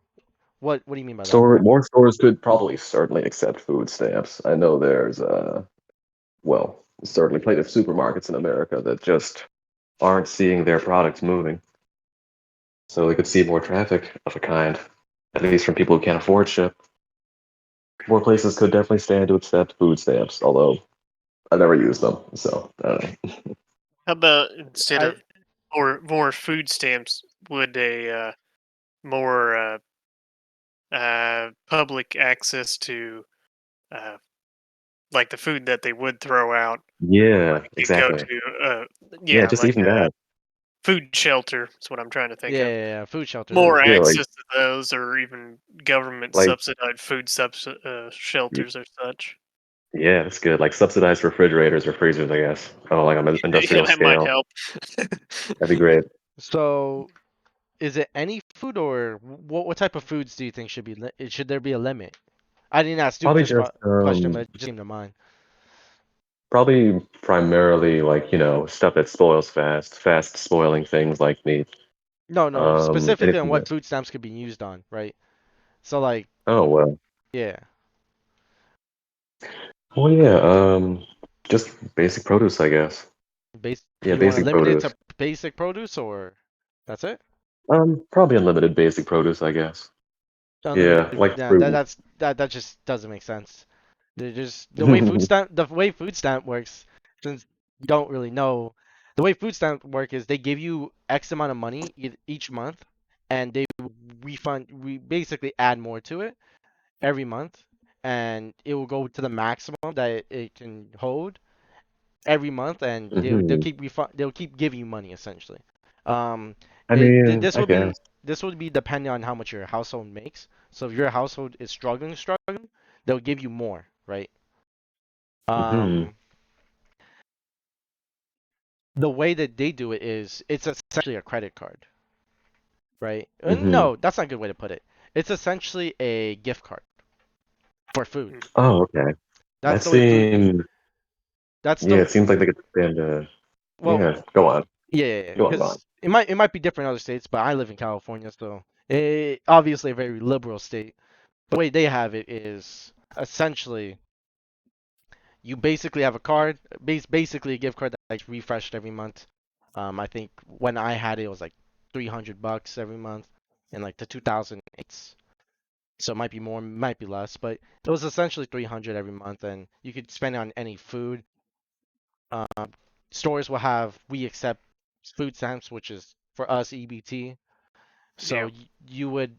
what do you mean by that? more stores could probably certainly accept food stamps. I know there's certainly plenty of supermarkets in America that just aren't seeing their products moving. So we could see more traffic of a kind, at least from people who can't afford shit. More places could definitely stand to accept food stamps, although I never used them, so I don't know. How about instead I of more food stamps, would a more public access to uh, like the food that they would throw out, Yeah, like you go exactly. to Yeah, yeah, just like even a that. food shelter is what I'm trying to think yeah, of. yeah, yeah, food shelters. There More we Yeah, go. like access to those, or even government like subsidized food shelters or such. yeah, that's good. Like subsidized refrigerators or freezers, I guess. Oh, like on an Yeah, industrial that might scale. help. That'd be great. So is it any food or what type of foods do you think should be should there be a limit? I didn't ask Duke Probably this just question, but it just came to mind. probably primarily like, stuff that spoils fast spoiling things like meat. No, no, specifically on Anything what that food stamps could be used on, right? So like, oh well. yeah, Well yeah, just basic produce, I guess. base. Yeah, You want to basic limit it produce. to basic produce, or that's it? Probably unlimited basic produce, I guess. Yeah, Unlimited. like Yeah, fruit. that just doesn't make sense. They just the way food stamp works, since you don't really know, the way food stamp work is they give you X amount of money each month, and they we basically add more to it every month, and it will go to the maximum that it can hold every month, and Hmm. they'll keep giving you money essentially. Um, I mean, this I will be guess. depending on how much your household makes. So if your household is struggling, they'll give you more, right? Hmm. Um, the way that they do it is it's essentially a credit card, right? Hmm. No, that's not a good way to put it. It's essentially a gift card for food. Mm. Oh, okay. That's That the way food. seems That's yeah, the it seems like they could stand well, yeah, go on. yeah, Go on, go on. because it might be different in other states, but I live in California, so obviously a very liberal state. The way they have it is essentially you basically have a card, basically a gift card that's refreshed every month. I think when I had it, it was like $300 every month in like the 2008s. So it might be more, might be less, but it was essentially 300 every month, and you could spend it on any food. Um, Stores will have we accept food stamps, which is for us EBT. So Yeah. you would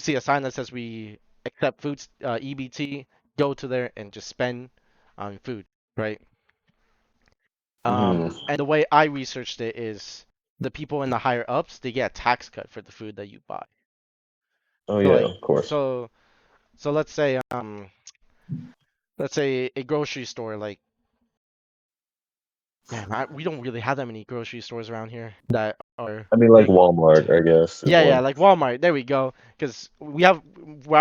see a sign that says we accept foods EBT. Go to there and just spend on food, right? Hmm. And the way I researched it is the people in the higher ups they get a tax cut for the food that you buy. Oh So yeah, like of course. so let's say a grocery store like man we don't really have that many grocery stores around here that are I mean like big. Walmart, I guess, is Yeah, one. like Walmart. There we go. Because where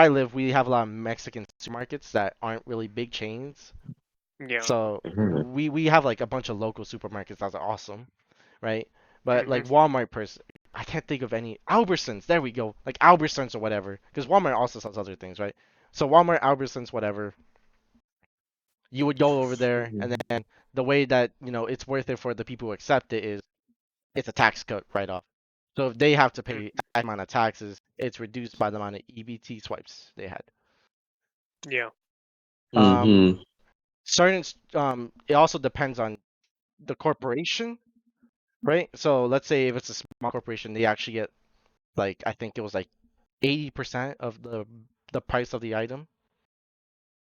I live, we have a lot of Mexican supermarkets that aren't really big chains. Yeah. So Mhm. we have like a bunch of local supermarkets that's awesome, right? But like Mhm. Walmart I can't think of any Albertsons. There we go, like Albertsons or whatever, because Walmart also sells other things, right? So Walmart, Albertsons, whatever. You would go over there, and Mhm. then the way that it's worth it for the people who accept it is it's a tax cut right off. So if they have to Mm. pay that amount of taxes, it's reduced by the amount of EBT swipes they had. Yeah. Um, Mhm. it also depends on the corporation, right? So let's say if it's a small corporation, they actually get like I think it was like 80% of the price of the item.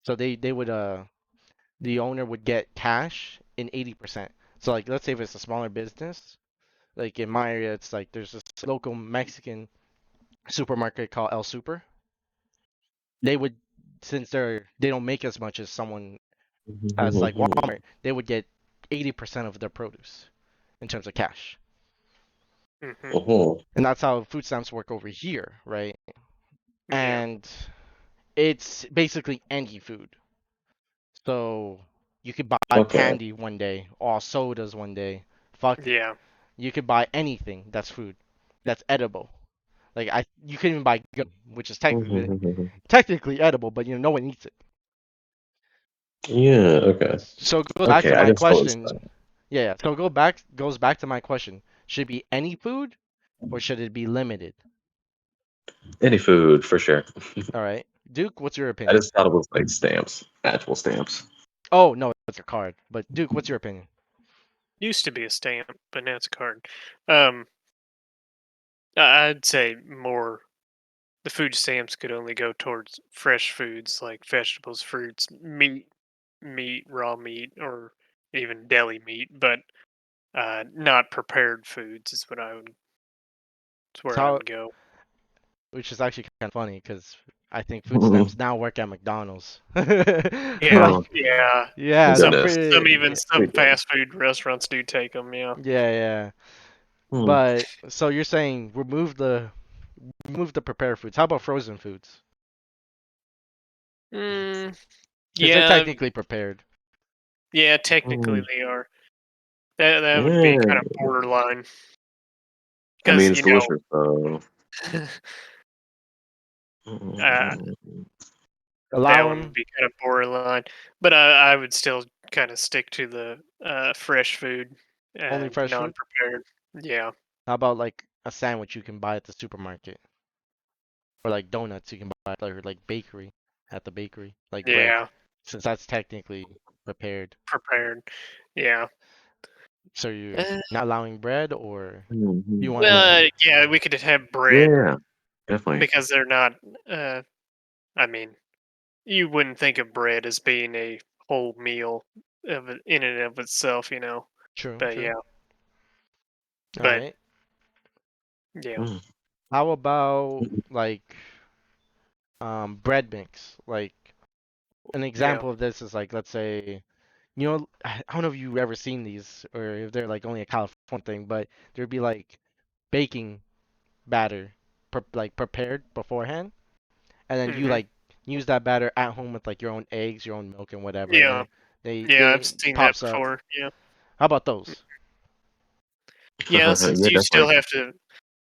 So they would the owner would get cash in 80%. So like let's say if it's a smaller business, like in my area, it's like there's this local Mexican supermarket called El Super. They would since they don't make as much as someone as like Mhm. Walmart, they would get 80% of their produce in terms of cash. Mhm. Mhm. And that's how food stamps work over here, right? Yeah. And it's basically any food. So you could buy Okay. candy one day, or sodas one day. Fuck, Yeah. you could buy anything that's food, that's edible. Like you could even buy gum, which is Mhm. technically edible, but no one eats it. Yeah. Okay. So it goes back Okay. to I my just noticed question. that. Yeah, yeah. So goes back to my question. Should it be any food, or should it be limited? Any food for sure. All right, Duke, what's your I opinion? just thought it was like stamps, actual stamps. Oh no, that's your card. But Duke, what's your opinion? Used to be a stamp, but now it's a card. Um, I'd say more. The food stamps could only go towards fresh foods like vegetables, fruits, meat, raw meat, or even deli meat, but not prepared foods is what I would. It's where I So would go. which is actually kind of funny because I think food Oh stamps now work at McDonald's. Yeah, Like, yeah. yeah, they're goodness. pretty. Some fast food restaurants do take them. Yeah. Yeah, yeah. Hmm. But so you're saying remove the prepared foods. How about frozen foods? Mm, Because they're yeah, technically prepared. yeah. Technically, Hmm. they are. That would be kind Yeah. of borderline I because mean, it's delicious. So. uh, that Allow one would them be kind of borderline. But I would still kind of stick to the fresh food only and fresh food. non-prepared. Yeah, How about like a sandwich you can buy at the supermarket, or like donuts you can buy, or like bakery at the bakery, like bread, yeah, since that's technically prepared. prepared. Yeah. So you're Uh, not allowing bread, or you Mhm. want to? well, yeah, we could have bread Yeah, definitely. because they're not. I mean, you wouldn't think of bread as being a whole meal in and of itself. True, But true. yeah, All but right. yeah, Mm. How about like bread mix? Like an yeah. example of this is like let's say I don't know if you've ever seen these or if they're like only a California thing, but there'd be like baking batter like prepared beforehand, and then you Hmm. like use that batter at home with like your own eggs, your own milk, and whatever, and Yeah, then they yeah. I've they seen that pops up. before. Yeah, How about those? yeah. Yeah, definitely.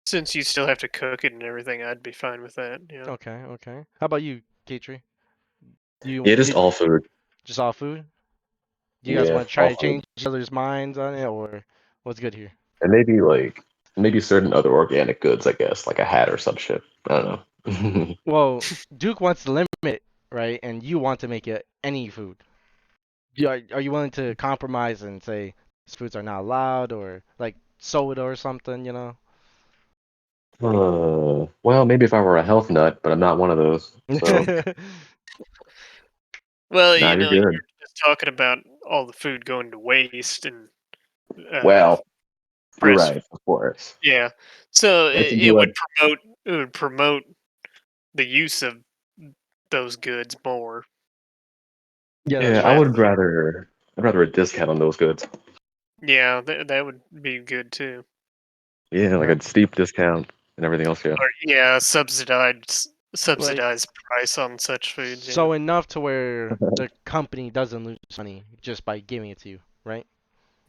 Since you still have to cook it and everything, I'd be fine with that. Yeah. Okay, okay. How about you, Katri? Yeah, just You all food. just all food? Do you guys Yeah, want to try all to food. change each other's minds on it, or what's good here? And maybe certain other organic goods, I guess, like a hat or some shit. I don't know. Well, Duke wants to limit it, right? And you want to make it any food. Are you willing to compromise and say these foods are not allowed, or like soda or something, you know? Well, maybe if I were a health nut, but I'm not one of those. So, Well, nah, you're you're good. just talking about all the food going to waste and uh, Well, you're breast. right, of course. Yeah. So If you it do would it, promote the use of those goods more. Yeah, yeah, that's I true. But would rather a discount on those goods. yeah, that would be good too. Yeah, like Yeah. a steep discount and everything else. Yeah. Or yeah, subsidized subsidized price on such foods. Yeah. So enough to where the company doesn't lose money just by giving it to you, right?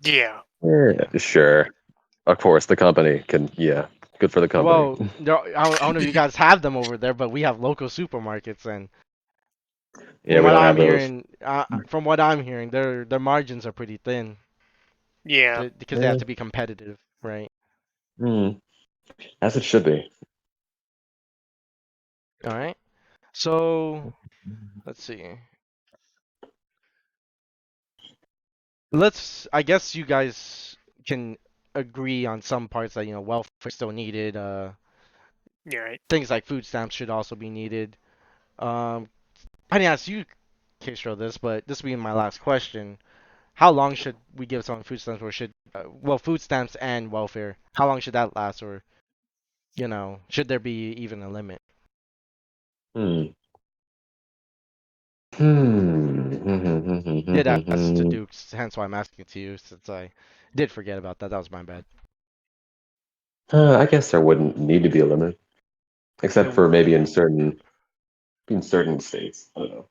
Yeah. Yeah. Sure. Of course, the company can. Yeah, good for the company. Well, I don't know if you guys have them over there, but we have local supermarkets, and Yeah, we don't have those. from what I'm hearing, their margins are pretty thin Yeah. because they have to be competitive, right? Hmm. As it should be. All right. So let's see. I guess you guys can agree on some parts that welfare is still needed. You're right. Things like food stamps should also be needed. Um, I didn't ask you, Keisha, this, but this will be my last question. How long should we give someone food stamps, or food stamps and welfare? How long should that last, or should there be even a limit? Hmm. Hmm. Did ask to Dukes, hence why I'm asking to you, since I did forget about that. That was my bad. I guess there wouldn't need to be a limit, except for maybe in certain states. I don't know.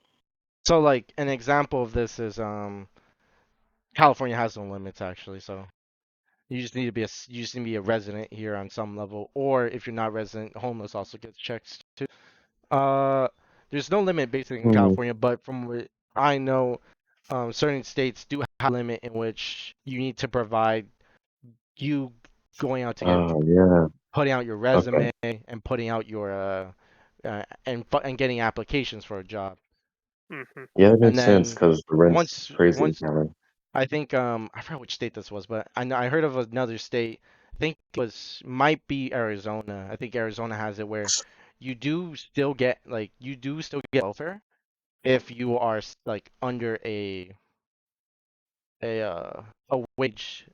So like an example of this is California has no limits actually, so you just need to be a resident here on some level, or if you're not resident, homeless also gets checks too. Uh, there's no limit basically in Hmm. California, but from what I know, certain states do have a limit in which you need to provide you going out to get Oh yeah. putting out your Okay. resume and putting out your and getting applications for a job. Hmm. Yeah, that And makes sense then because the rent's once crazy in once Cali. I think I forgot which state this was, but I heard of another state. I think it was might be Arizona. I think Arizona has it where you do still get welfare if you are like under a wage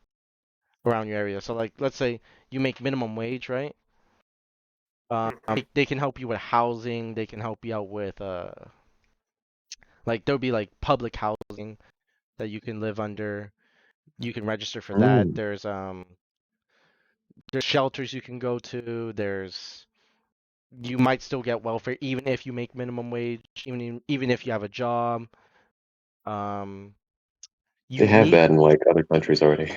around your area. So like let's say you make minimum wage, right? Hmm. They can help you with housing. They can help you out with like there'll be like public housing that you can live under. You can register for that. Mm. There's shelters you can go to. You might still get welfare even if you make minimum wage, even if you have a job. Um, They you have need that in like other countries already.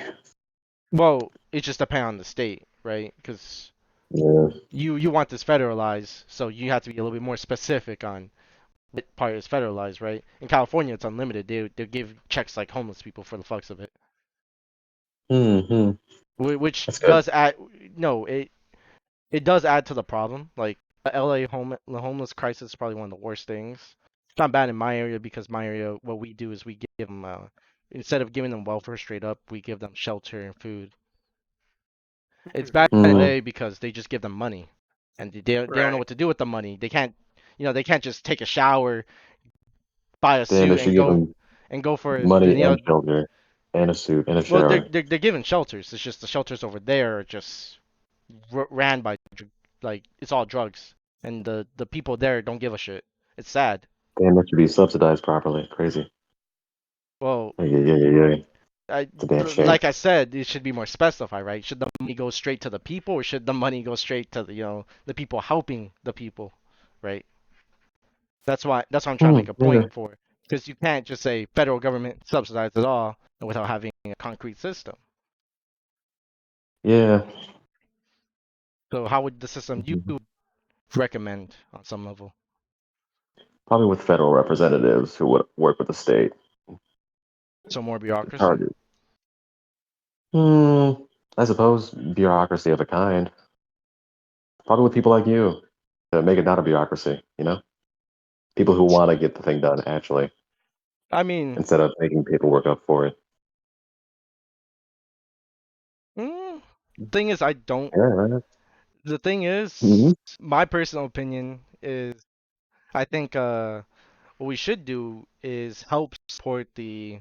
well, it just depends on the state, right? Because Yeah. you want this federalized, so you have to be a little bit more specific on what part is federalized, right? In California, it's unlimited. They give checks like homeless people for the fucks of it, Hmm. which That's good. does add no, it does add to the problem. Like the homeless crisis is probably one of the worst things. It's not bad in my area because my area, what we do is we give them instead of giving them welfare straight up, we give them shelter and food. It's bad in Mm. LA because they just give them money, and they don't know Right. what to do with the money. They can't just take a shower, buy a Then they suit, should give them and go for money and shelter and a suit and a well, shower. they're given shelters. It's just the shelters over there are just ran by like it's all drugs, and the people there don't give a shit. It's sad. Damn, that should be subsidized properly. Crazy. Well, Yeah, yeah, yeah, yeah. It's a damn shame. like I said, it should be more specified, right? Should the money go straight to the people, or should the money go straight to the people helping the people, right? That's what I'm trying to make a Yeah. point for, because you can't just say federal government subsidize it all without having a concrete system. Yeah. So how would the system you Mhm. recommend on some level? Probably with federal representatives who would work with the state. So more bureaucracy? Target. Hmm. I suppose bureaucracy of a kind. Probably with people like you to make it not a bureaucracy. People who want to get the thing done actually, I mean, instead of making paperwork up for it. mm, thing is, I don't. Yeah, right. The thing Hmm. is, my personal opinion is, I think what we should do is help support the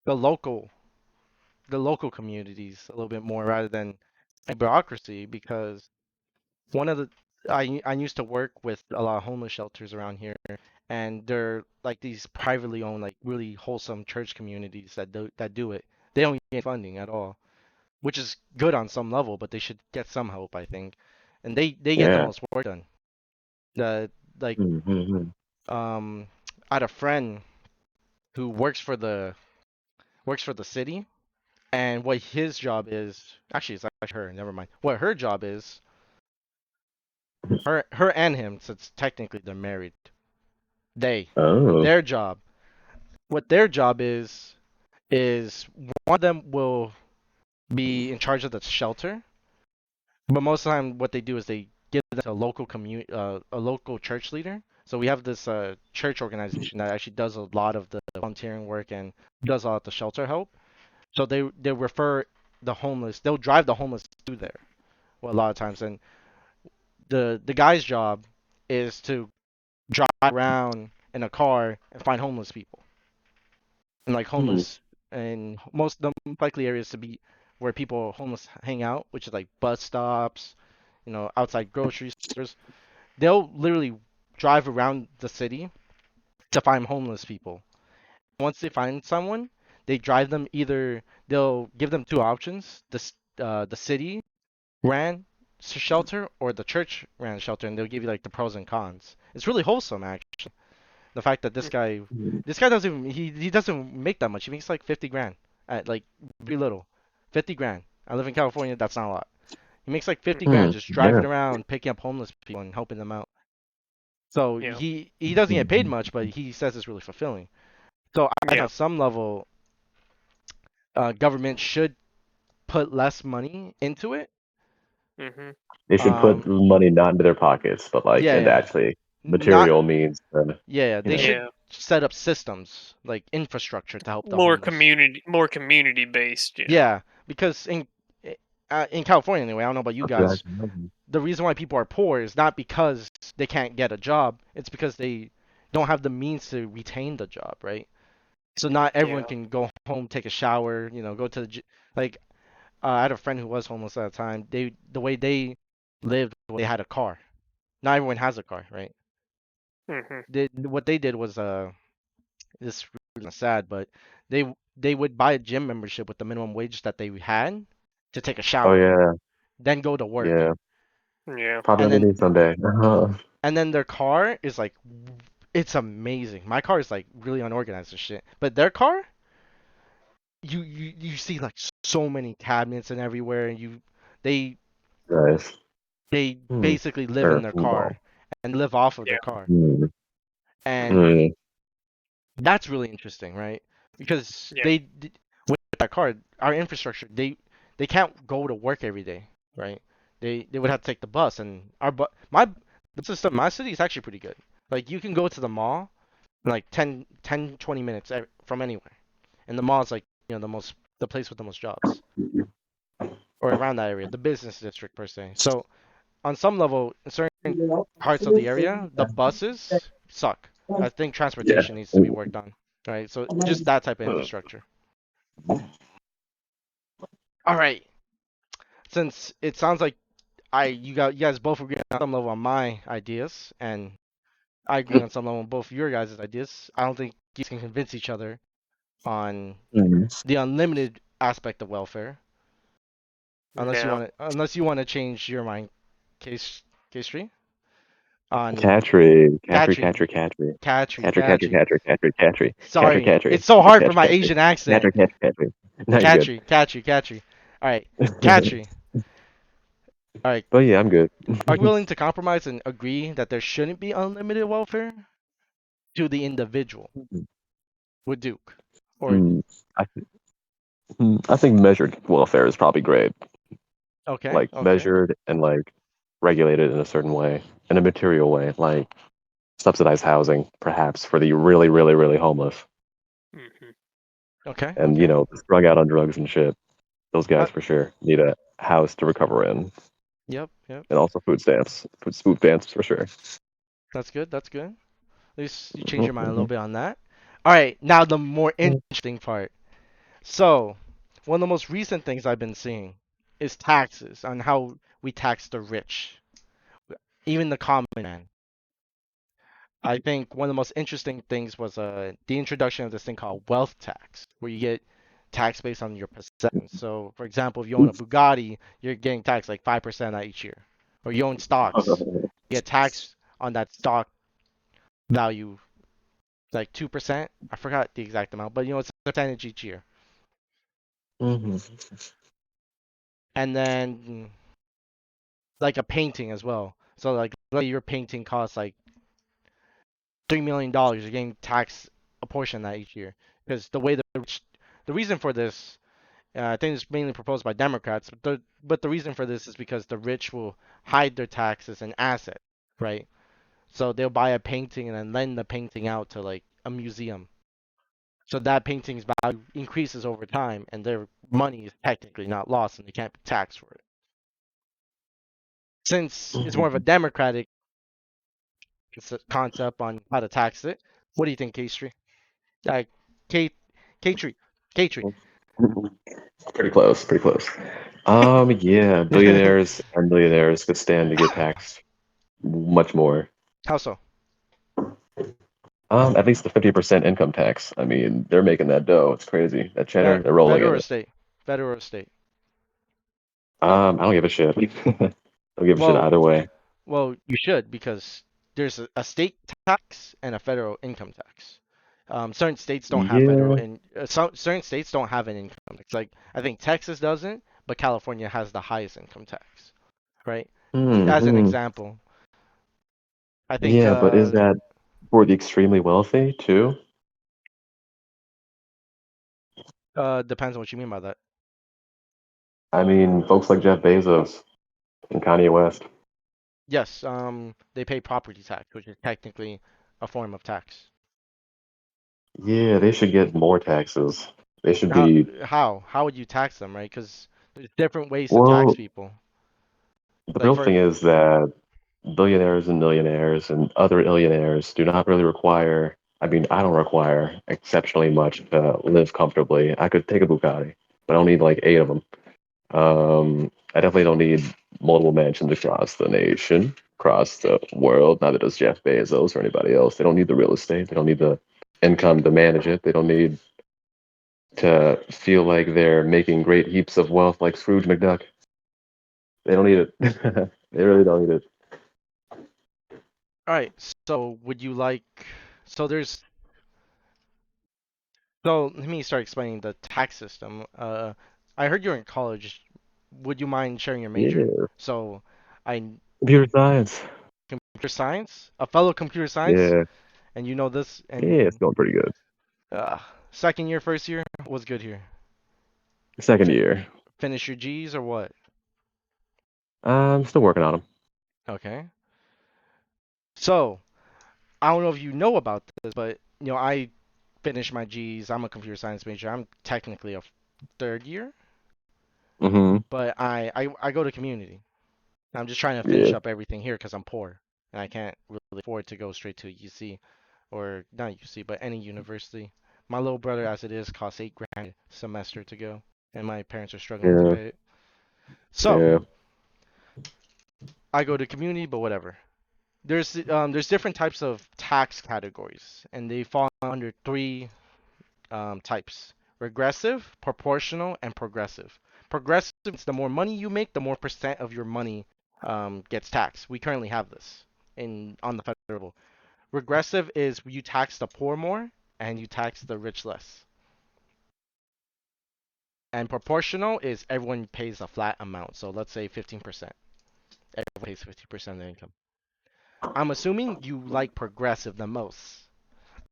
local the local communities a little bit more rather than a bureaucracy because one of the I used to work with a lot of homeless shelters around here, and they're like these privately owned, like really wholesome church communities that do it. They don't get funding at all, which is good on some level, but they should get some help, I think. And they get the Yeah. most work done. The like Mm-hmm. I had a friend who works for the city, and what his job is, actually it's actually her, never mind. What her job is, her and him, since technically they're married, they Oh. their job, what their job is one of them will be in charge of the shelter, but most of the time what they do is they give them to a local church leader. So we have this church organization that actually does a lot of the volunteering work and does a lot of the shelter help. So they refer the homeless. They'll drive the homeless to there. Well, a lot of times, and the guy's job is to drive around in a car and find homeless people and like Hmm. homeless and most of the likely areas to be where people homeless hang out, which is like bus stops, outside grocery stores. They'll literally drive around the city to find homeless people. Once they find someone, they drive them they'll give them two options. The city ran shelter or the church ran shelter, and they'll give you like the pros and cons. It's really wholesome actually. The fact that this guy doesn't even, he doesn't make that much. He makes like 50 grand at like very little, 50 grand. I live in California. That's not a lot. He makes like 50 grand Hmm. just Yeah. driving around picking up homeless people and helping them out. So Yeah. he doesn't get paid much, but he says it's really fulfilling. So I think Yeah. on some level, government should put less money into it. Mm-hmm. They should put Um, money not into their pockets, but like yeah, into yeah, actually not material means. yeah. You They know. should Yeah. set up systems like infrastructure to help the homeless. More community based. Yeah. Yeah, because in California anyway, I don't know about you guys. The reason why people are poor is not because they can't get a job. It's because they don't have the means to retain the job, right? So not everyone Yeah. can go home, take a shower, go to like I had a friend who was homeless at the time. The way they lived, they had a car. Not everyone has a car, right? Mm-hmm. What they did was this really sad, but they would buy a gym membership with the minimum wage that they had to take a Oh shower, yeah, then go to work. yeah. Yeah. Probably And on the then need someday. their car is like it's amazing. My car is like really unorganized and shit. But their car, you see like so many cabinets and everywhere and they Nice. they Hmm. basically live in Or their well. car and live off of their Yeah. car. Hmm. And Hmm. that's really interesting, right? Because Yeah. with that car, our infrastructure, they can't go to work every day, right? They would have to take the bus, and the system, my city is actually pretty good. Like you can go to the mall in like 20 minutes from anywhere, and the mall is like the place with the most jobs, or around that area, the business district per se. So on some level, in certain parts of the area, the buses suck. I think Yeah. transportation needs to be worked on, right? So just that type of infrastructure. All right. Since it sounds like you guys both agree on some level on my ideas, and I agree on some level on both your guys' ideas, I don't think you can convince each other on Hmm. the unlimited aspect of welfare, No. unless you want to change your mind, case three on Catry, Catry, Catry, Catry, Catry, Catry, Catry, Catry, Catry. Catry, Catry, Catry, Catry, Sorry, Catry, it's so Catry, hard for Catry, my Catry, Asian accent. Catry, Catry, Catry. No, you're good. Catry. All right, Catry. All right. But yeah, I'm good. Are you willing to compromise and agree that there shouldn't be unlimited welfare to the individual with Duke? Or Hmm. I, I think measured welfare is probably great. okay, Like okay, measured and like regulated in a certain way, in a material way, like subsidized housing, perhaps for the really, really, really homeless, Mm-hmm. okay, and okay. strung out on drugs and shit. Those Uh, guys for sure need a house to recover in, yep. and also food stamps for sure. That's good. That's good. At least you change your mind a little Mhm. bit on that. All right, now the more interesting part. So, one of the most recent things I've been seeing is taxes on how we tax the rich, even the common man. I think one of the most interesting things was the introduction of this thing called wealth tax, where you get tax based on your possessions. So, for example, if you own a Bugatti, you're getting taxed like 5% each year. Or you own stocks, you get taxed on that stock value, like 2%. I forgot the exact amount, but it's a percentage each year. Hmm. And then like a painting as well. So like let's say your painting costs like $3 million, you're getting taxed a portion of that each year. Because the reason for this, I think it's mainly proposed by Democrats, but the reason for this is because the rich will hide their taxes and asset, right? So they'll buy a painting and then lend the painting out to like a museum. So that painting's value increases over time, and their money is technically not lost, and they can't be taxed for it. Since it's more of a democratic concept on how to tax it, what do you think, K-Tree? Uh, K, K-Tree, K-Tree. Pretty close, pretty close. Yeah, billionaires and millionaires could stand to get taxed much more. How so? At least the 50% income tax. I mean, they're making that dough. It's crazy. That cheddar, they're rolling Federal in or it. state? Federal or state? I don't give a shit. Don't give a shit Well, either way. well, you should because there's a state tax and a federal income tax. Certain states don't have federal Yeah. and certain states don't have an income tax. Like I think Texas doesn't, but California has the highest income tax, right? As an Hmm. example, I think Yeah, but is that for the extremely wealthy too? depends on what you mean by that. I mean, folks like Jeff Bezos and Kanye West. Yes, they pay property tax, which is technically a form of tax. Yeah, they should get more taxes. They should How be, how would you tax them, right? Because there's different ways to tax well, people. the Like real for thing is that billionaires and millionaires and other illionaires do not really require, I mean, I don't require exceptionally much to live comfortably. I could take a Bugatti, but I don't need like 8 of them. I definitely don't need multiple mansions across the nation, across the world. Neither does Jeff Bezos or anybody else. They don't need the real estate. They don't need the income to manage it. They don't need to feel like they're making great heaps of wealth like Scrooge McDuck. They don't need it. They really don't need it. all right, so would you like so there's so let me start explaining the tax system. I heard you're in college. Would you mind sharing your major? Yeah, So I computer science. computer science, a fellow computer science, Yeah, and you know this yeah, it's and going pretty good. second year, first year was good here. Second Fi year. Finish your G's or what? I'm still working on them. Okay. So I don't know if you know about this, but I finished my G's. I'm a computer science major. I'm technically a third year, Hmm. but I go to community. I'm just trying to finish Yeah, up everything here because I'm poor and I can't really afford to go straight to UC or not UC, but any university. My little brother, as it is, costs 8 grand a semester to go, and my parents are struggling to yeah, pay it. So yeah. I go to community, but whatever. There's different types of tax categories, and they fall under three types: regressive, proportional, and progressive. Progressive is the more money you make, the more percent of your money gets taxed. We currently have this on the federal level. Regressive is you tax the poor more and you tax the rich less. And proportional is everyone pays a flat amount. So let's say 15%. Everyone pays 50% of their income. I'm assuming you like progressive the most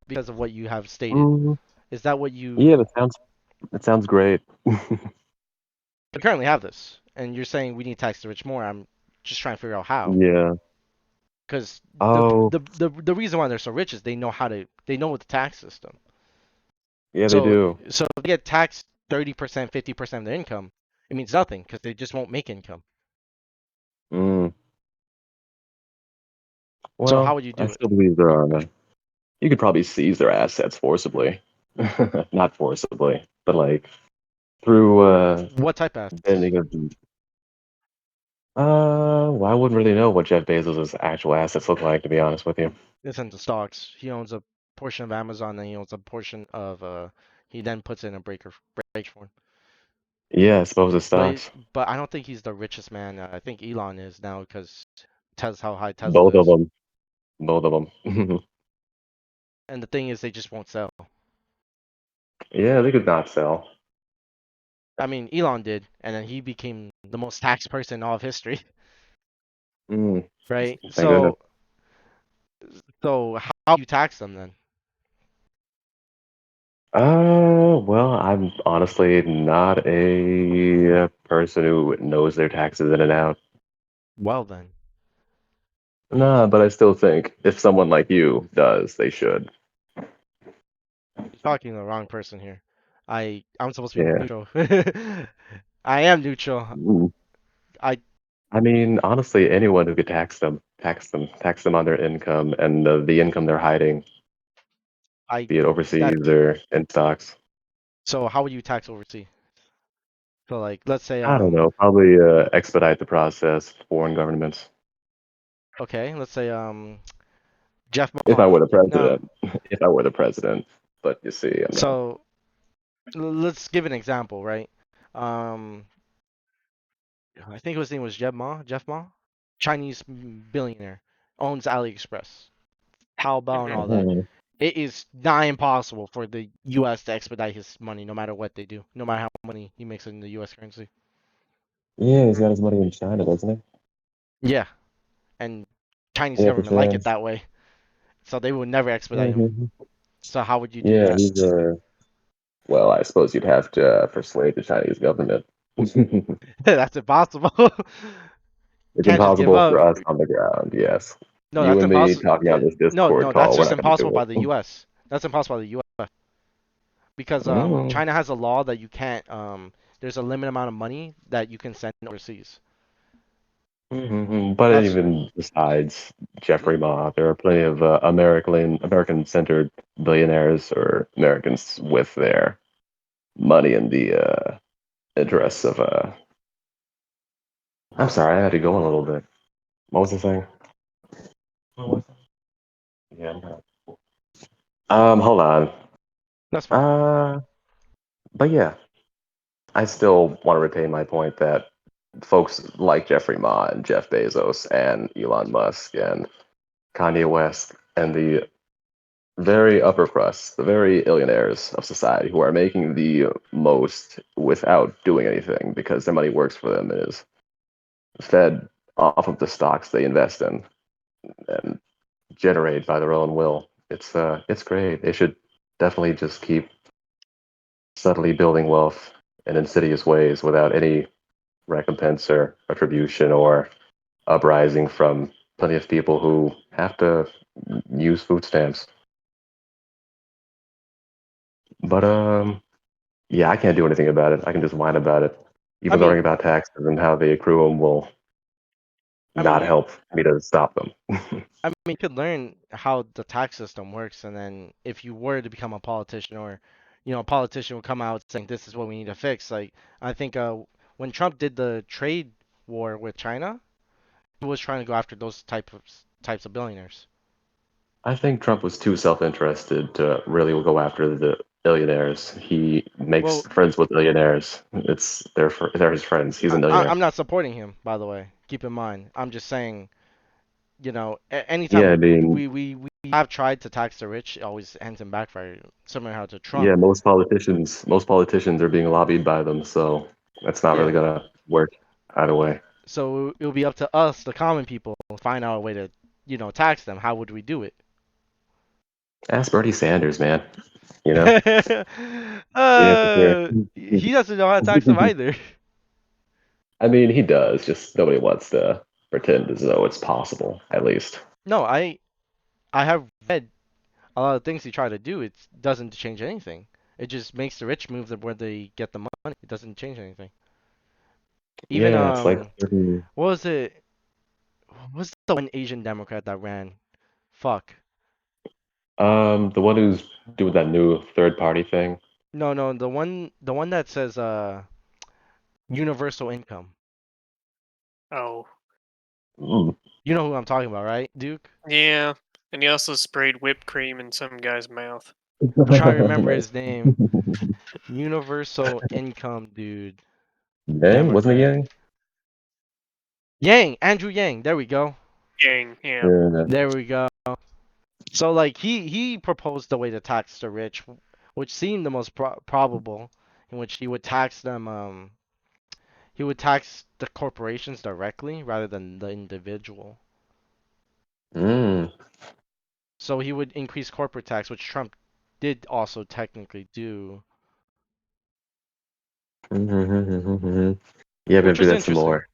because of what you have stated. Mm, Is that what you yeah, that sounds great. currently have this? And you're saying we need to tax the rich more. I'm just trying to figure out how. Yeah. Because Oh, the reason why they're so rich is they know the tax system. yeah, they So do. so if they get taxed 30%, 50% of their income, it means nothing because they just won't make income. Mm. So how Well, would you I do it? still believe there are. You could probably seize their assets forcibly. Not forcibly, but like through What type of assets? bending of the. Well, I wouldn't really know what Jeff Bezos' actual assets look like, to be honest with you. It's into stocks. He owns a portion of Amazon, and he owns a portion of he then puts in a break for him. Yeah, I suppose it's But stocks. but I don't think he's the richest man. I think Elon is now because tells how high Both Tesla of is. them. Both of them. And the thing is, they just won't sell. Yeah, they could not sell. I mean, Elon did, and then he became the most taxed person in all of history, Mm, right? thank goodness. So how do you tax them then? Well, I'm honestly not a person who knows their taxes in and out. Well then, Nah, but I still think if someone like you does, they should. you're talking to the wrong person here. I'm supposed to be Yeah. neutral. I am neutral. Mm. I I mean, honestly, anyone who could tax them on their income and the income they're hiding, I be it that overseas or in stocks. so how would you tax overseas? So like let's say I don't know, probably expedite the process, foreign governments. okay, let's say Jeff If I Ma. were the No, president, if I were the president, but you see, I'm not. so let's give an example, right? Um I think his name was Jeff Ma, Chinese billionaire, owns AliExpress, Taobao, and all that. Mhm. It is nigh impossible for the U.S. to expedite his money, no matter what they do, no matter how money he makes in the U.S. currency. Yeah, he's got his money in China, doesn't he? Yeah, and Chinese Yeah, for government like sure. it that way, so they would never expedite him. Mhm. So how would you do Yeah, that? he's well, I suppose you'd have to persuade the Chinese government. It's That's impossible. Can't just give impossible for up. us on the ground, yes. No, You that's and me impossible. talking on this Discord No, that's call, we're just not going to impossible do by the it. U.S. That's impossible by the U.S. because Mm. China has a law that you can't there's a limited amount of money that you can send overseas. But That's even besides Jeffrey Ma, there are plenty of American-centered billionaires or Americans with their money in the interests of. I'm sorry, I had to go a little bit. What was the thing? What was it? Yeah. Hold on. that's fine. Uh, but yeah, I still want to retain my point that folks like Jeffrey Ma and Jeff Bezos and Elon Musk and Kanye West and the very upper crust, the very billionaires of society who are making the most without doing anything because their money works for them and is fed off of the stocks they invest in and generate by their own will. It's great. They should definitely just keep subtly building wealth in insidious ways without any recompense or retribution or uprising from plenty of people who have to use food stamps. But yeah, I can't do anything about it. I can just whine about it. I Even learning mean, about taxes and how they accrue them will I not mean, help me to stop them. you could learn how the tax system works, and then if you were to become a politician, or a politician would come out saying this is what we need to fix. Like I think when Trump did the trade war with China, he was trying to go after those types of billionaires. I think Trump was too self-interested to really go after the billionaires. He makes Well, friends with billionaires. They're his friends. He's a I'm millionaire. not supporting him, by the way. Keep in mind, I'm just saying, Yeah, anytime I mean, we have tried to tax the rich, it always ends in backfire. Similar how to Trump. yeah, most politicians are being lobbied by them, so that's not really Yeah. gonna work either way. So it'll be up to us, the common people, to find out a way to, tax them. How would we do it? Ask Bernie Sanders, man. You know? Yeah, for sure. He doesn't know how to tax them either. I mean, he does. Just nobody wants to pretend as though it's possible, at least. No, I have read a lot of things he tried to do. It doesn't change anything. It just makes the rich move where they get the money. It doesn't change anything. Even Yeah, it's like what was it? What was the one Asian Democrat that ran? Fuck. the one who's doing that new third party thing. No, no, the one that says universal income. Oh, Mm. You know who I'm talking about, right, Duke? yeah. And he also sprayed whipped cream in some guy's mouth. I'm trying to remember Nice. his name. Universal income, dude. Yang? Wasn't it Democrat. Yang? Yang, Andrew Yang. There we go. Gang, yeah. Yeah. There we go. So like he proposed a way to tax the rich, which seemed the most probable, in which he would tax them. He would tax the corporations directly rather than the individual. Mm. So he would increase corporate tax, which Trump did also technically do, Mm-hmm. Yeah, but which do was that some interesting. more.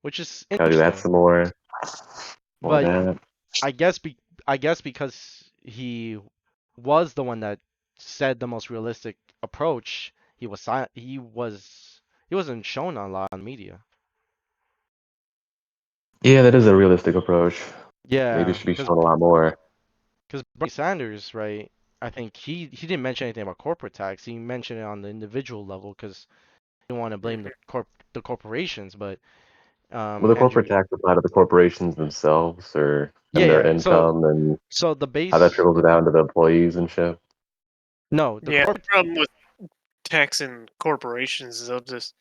Which is Gotta do that interesting. some more. More of But that. I guess I guess because he was the one that said the most realistic approach, he wasn't shown a lot on media. Yeah, that is a realistic approach. Maybe it Yeah, should be shown a lot more. because Bernie Sanders, right? I think he didn't mention anything about corporate tax. He mentioned it on the individual level because he didn't want to blame Mhm. the corporations, but Will the corporate Andrew, tax apply to the corporations themselves or yeah, and their yeah. So income and so the how that base, trickles down to the employees and shit? no, the Yeah, the corp, problem with taxing corporations is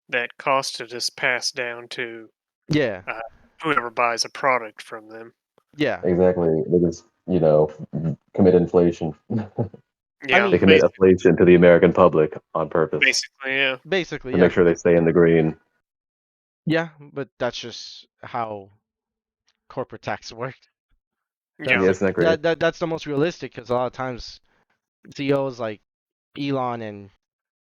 that cost to just pass down to yeah, uh, whoever buys a product from them. yeah. Exactly. They just, commit inflation. I Yeah, They mean, commit inflation to the American public on purpose basically, yeah. basically, to yeah, make sure they stay in the green. yeah. But that's just how corporate tax works. Yeah. Yeah, isn't that great? That's the most realistic because a lot of times CEOs like Elon and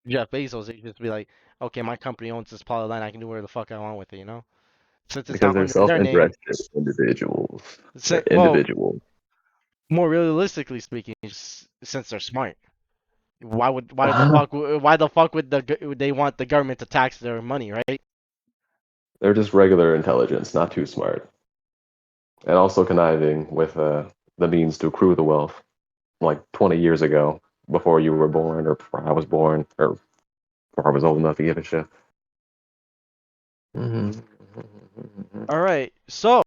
Jeff Bezos, they just be like, okay, my company owns this plot of land, I can do whatever the fuck I want with it, you know? Since it's Because not they're under their name, self-interested individuals. They're well, individuals. more realistically speaking, since they're smart, why the fuck would they want the government to tax their money, right? They're just regular intelligence, not too smart. And also conniving with the means to accrue the wealth, like 20 years ago, before you were born, or before I was born, or before I was old enough to give a shit. Mhm. All right, so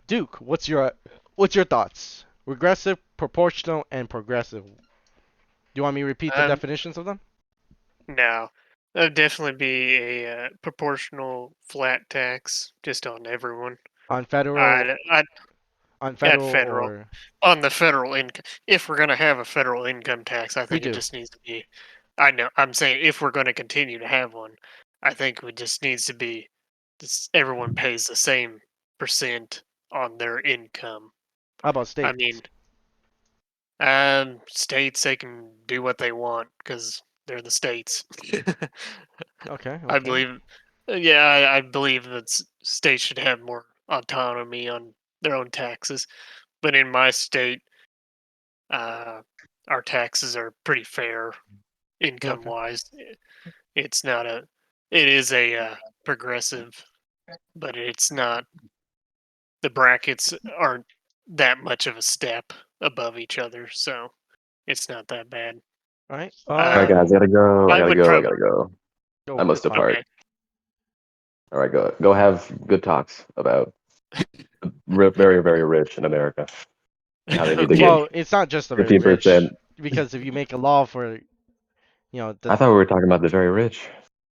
Duke, what's your thoughts? Regressive, proportional, and progressive. Do you want me to repeat the Um, definitions of them? no, that'd definitely be a proportional flat tax just on everyone. On federal, I'd on at federal, federal or on the federal income. If we're gonna have a federal income tax, I we think it do. just needs to be. I know. I'm saying if we're going to continue to have one, I think it just needs to be. Just everyone pays the same percent on their income. How about I states? mean, states they can do what they want because they're the states. Okay, I okay. believe, yeah, I believe that states should have more autonomy on their own taxes. But in my state, uh, our taxes are pretty fair income Okay. wise. It's not a, it is a progressive, but it's not. The brackets aren't that much of a step above each other, so it's not that bad. All right. All right, guys, I gotta go. I I gotta would go. I probably gotta go. I Go. must depart. okay. All right, go have good talks about very, very rich in America and how they need to Okay. get Well, it's not just the very rich, 15%. because if you make a law for, I thought we were talking about the very rich.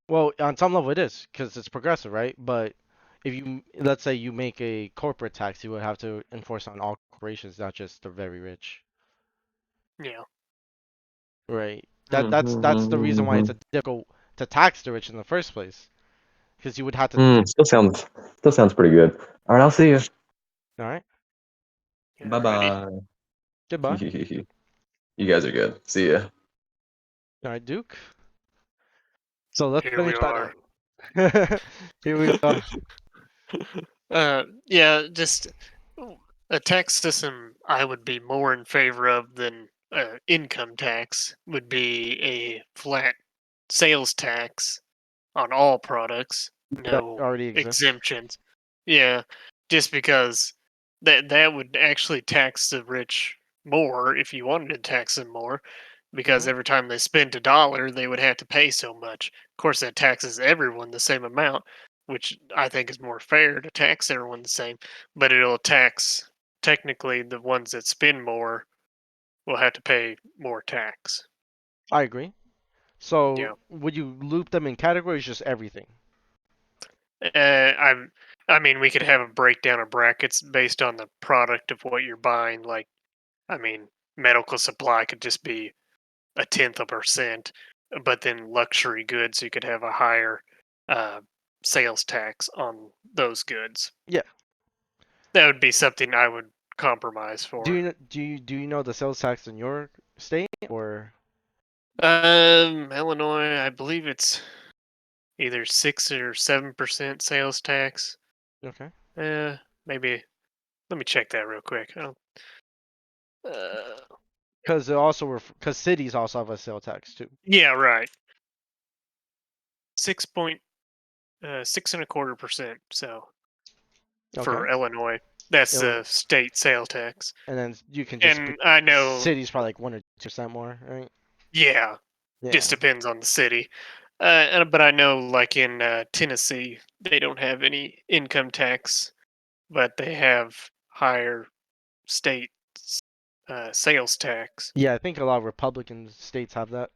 well, on some level it is, because it's progressive, right? But if let's say you make a corporate tax, you would have to enforce on all corporations, not just the very rich, Yeah. right? That's the reason why it's Mm, a difficult to tax the rich in the first place, because you would have to. still sounds pretty good. All right, I'll see you. All right. Bye Alrighty. bye. Goodbye. You guys are good. See ya. All right, Duke. So let's Here we finish that are. up. Here we are. Yeah, just a tax system I would be more in favor of than income tax would be a flat sales tax on all products, That no already exists. exemptions. Yeah, just because that would actually tax the rich more if you wanted to tax them more, because Hmm. every time they spend a dollar, they would have to pay so much. Of course, that taxes everyone the same amount, which I think is more fair to tax everyone the same, but it'll tax technically the ones that spend more will have to pay more tax. I agree. So Yeah. would you loop them in categories, just everything? I'm I mean, we could have a breakdown of brackets based on the product of what you're buying. Like, I mean, medical supply could just be a tenth of a percent, but then luxury goods, you could have a higher uh, sales tax on those goods. Yeah. That would be something I would compromise Do for. you do you know the sales tax in your state or? Illinois, I believe it's either 6 or 7% sales tax. Okay. Maybe. Let me check that real quick. Uh, Because because cities also have a sales tax too. yeah, right. 6.625%. So for Okay. Illinois, that's It'll, the state sale tax. and then you can just pick And I know, cities probably like 1 or 2% more, right? yeah, just Yeah. depends on the city. But I know, like in Tennessee, they don't have any income tax, but they have higher state sales tax. Yeah, I think a lot of Republican states have that.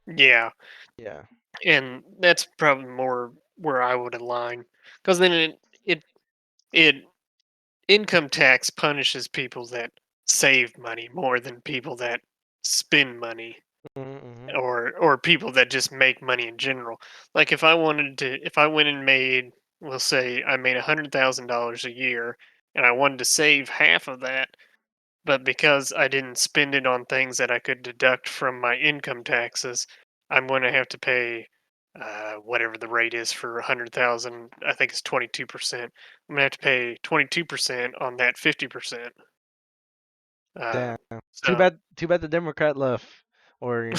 Yeah, Yeah. and that's probably more where I would align, because then it income tax punishes people that save money more than people that spend money, Mm-hmm. or people that just make money in general. Like if I went and made, we'll say I made $100,000 a year, and I wanted to save half of that, but because I didn't spend it on things that I could deduct from my income taxes, I'm going to have to pay whatever the rate is for 100,000. I think it's 22%. I'm going to have to pay 22% on that 50%. Damn. So Too bad the Democrat left, or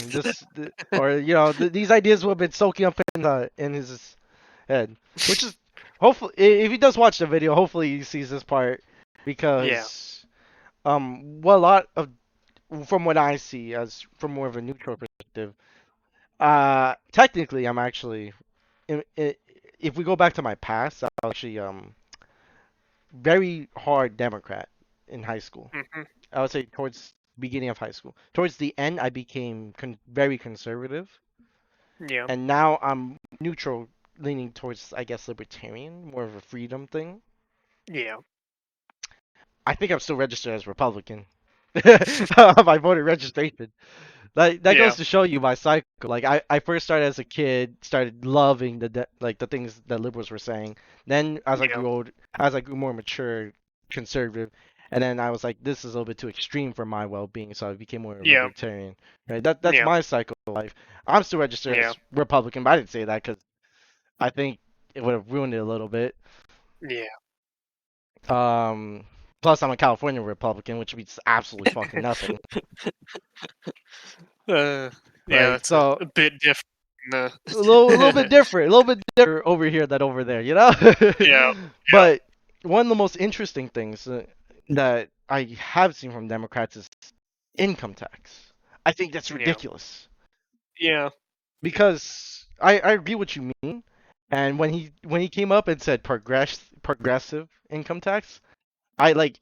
or these ideas would have been soaking up in his head. Which is hopefully, if he does watch the video, hopefully he sees this part yeah, because well, a lot of from what I see as from more of a neutral perspective, technically I'm actually if we go back to my past, I was actually very hard Democrat in high school. hmm, I would say towards beginning of high school. Towards the end, I became very conservative, yeah, and now I'm neutral, leaning towards, I guess, libertarian, more of a freedom thing. yeah, I think I'm still registered as Republican. My voter registration. That yeah, goes to show you my cycle. Like I first started as a kid, started loving like the things that liberals were saying. Then yeah, as I grew more mature, conservative, and then I was like, this is a little bit too extreme for my well-being, so I became more yeah, libertarian. Right? That's yeah, my cycle of life. I'm still registered yeah, as Republican, but I didn't say that because I think it would have ruined it a little bit. yeah. Um, Plus I'm a California Republican, which means absolutely fucking nothing. uh, yeah, Right? that's a, So a bit different. a little bit different, a little bit different over here than over there, you know. Yeah, yeah, But one of the most interesting things that I have seen from Democrats is income tax. I think that's yeah, ridiculous yeah, because I agree what you mean. And when he came up and said progressive income tax, I like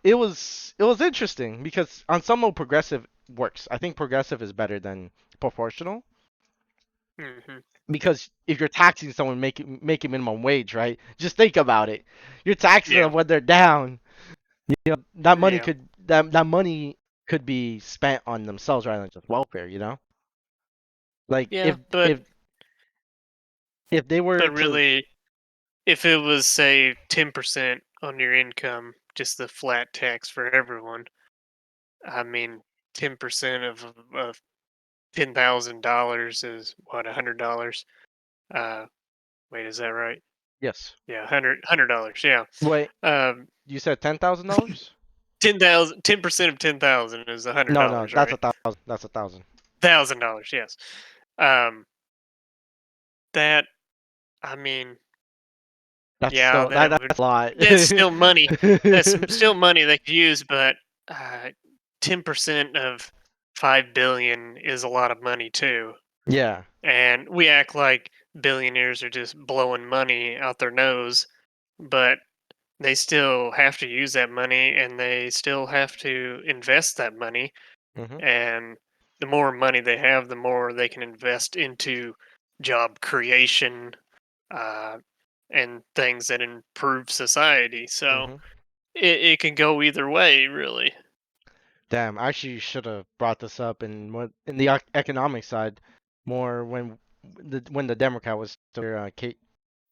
it was interesting because on some level progressive works. I think progressive is better than proportional. hmm, Because if you're taxing someone making minimum wage, right? Just think about it. You're taxing yeah, them when they're down. You know, yeah, that money could be spent on themselves rather than just welfare, you know? Like yeah. But if they were to really, if it was say 10% on your income, just the flat tax for everyone, I mean, 10% of $10,000 is what, $100. Uh, Wait, is that right? yes. Yeah, $100. Yeah. Wait, Um, you said $10,000? 10% of 10,000 is a hundred No, no, dollars, that's a right? thousand. That's 1,000. $1,000, yes. Um, that I mean, yeah, That's a lot. that's still money. That's still money they could use, but 10% of 5 billion is a lot of money too. Yeah. And we act like billionaires are just blowing money out their nose, but they still have to use that money and they still have to invest that money. Mhm. And the more money they have, the more they can invest into job creation, uh, and things that improve society. So Hmm. it can go either way, really. Damn, I actually should have brought this up in the economic side more when the Democrat was still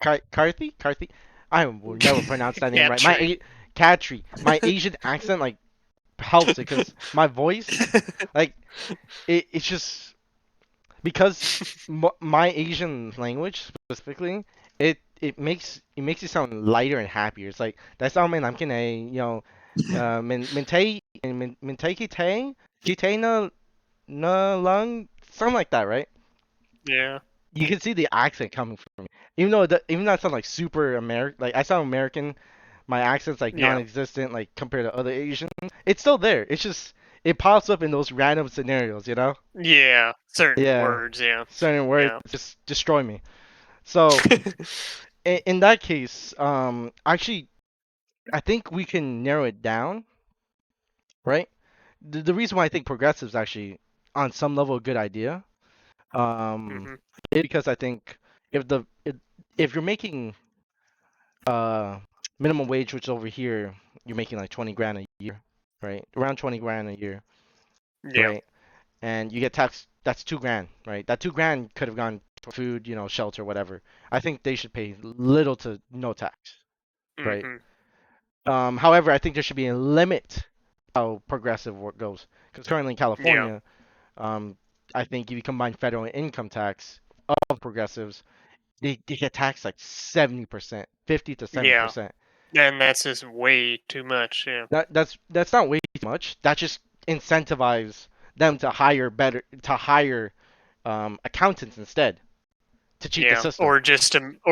Carthy. Carthy. I will never pronounce that name Yeah, right. tree. Katri. My Asian accent like helps it because my voice like it's just because my Asian language specifically, it makes it sound lighter and happier. It's like that's how man I'm gonna min tay kitay na lung something like that, right? Yeah. You can see the accent coming from me. Even though I sound like super American, like I sound American, my accent's like Yeah. non-existent, like compared to other Asians. It's still there. It's just it pops up in those random scenarios, you know? Yeah. Certain Yeah, words. Yeah. certain words Yeah. just destroy me. So in that case, actually, I think we can narrow it down, right? The reason why I think progressives actually on some level a good idea, um, Hmm. is because I think if the if you're making uh minimum wage, which over here you're making like 20 grand a year, right? Around 20 grand a year, Yeah. right? And you get taxed, that's 2 grand, right? That 2 grand could have gone for food, shelter, whatever. I think they should pay little to no tax, right? Hmm. However, I think there should be a limit how progressive work goes. Because currently in Yeah. California, um, I think if you combine federal and income tax of progressives, they get taxed like 70%, 50 to Yeah. 70%. And that's just way too much. Yeah. That's not way too much. That just incentivizes them to hire accountants instead to cheat the Yeah. system Or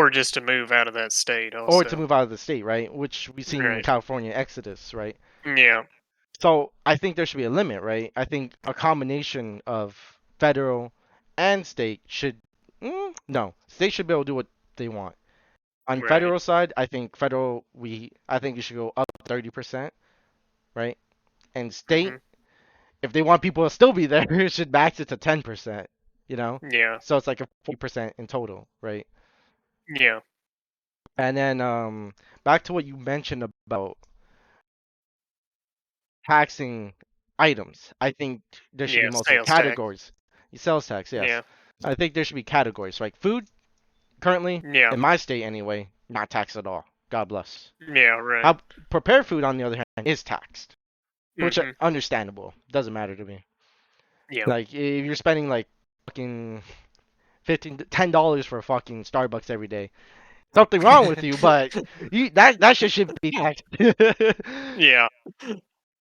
just to move out of that state or to also. move out of the state, right? Which we've seen in Right. California exodus, right? Yeah. So I think there should be a limit, right? I think a combination of federal and state should no, state should be able to do what they want. On Right. federal side, I think you should go up 30%, right? And state, Hmm. if they want people to still be there, it should max it to 10%, you know? Yeah. So it's like a 40% in total, right? Yeah. And then back to what you mentioned about taxing items. I think there should be Yeah. multiple Sales tax. categories. Sales tax, yes. Yeah. I think there should be categories. Like food, currently, Yeah. in my state anyway, not taxed at all. God bless. Yeah. Right. How prepared food, on the other hand, is taxed, which Hmm. understandable. Doesn't matter to me. Yeah. Like if you're spending like fucking $10 for fucking Starbucks every day, something wrong with you. But that shit should be taxed. Yeah.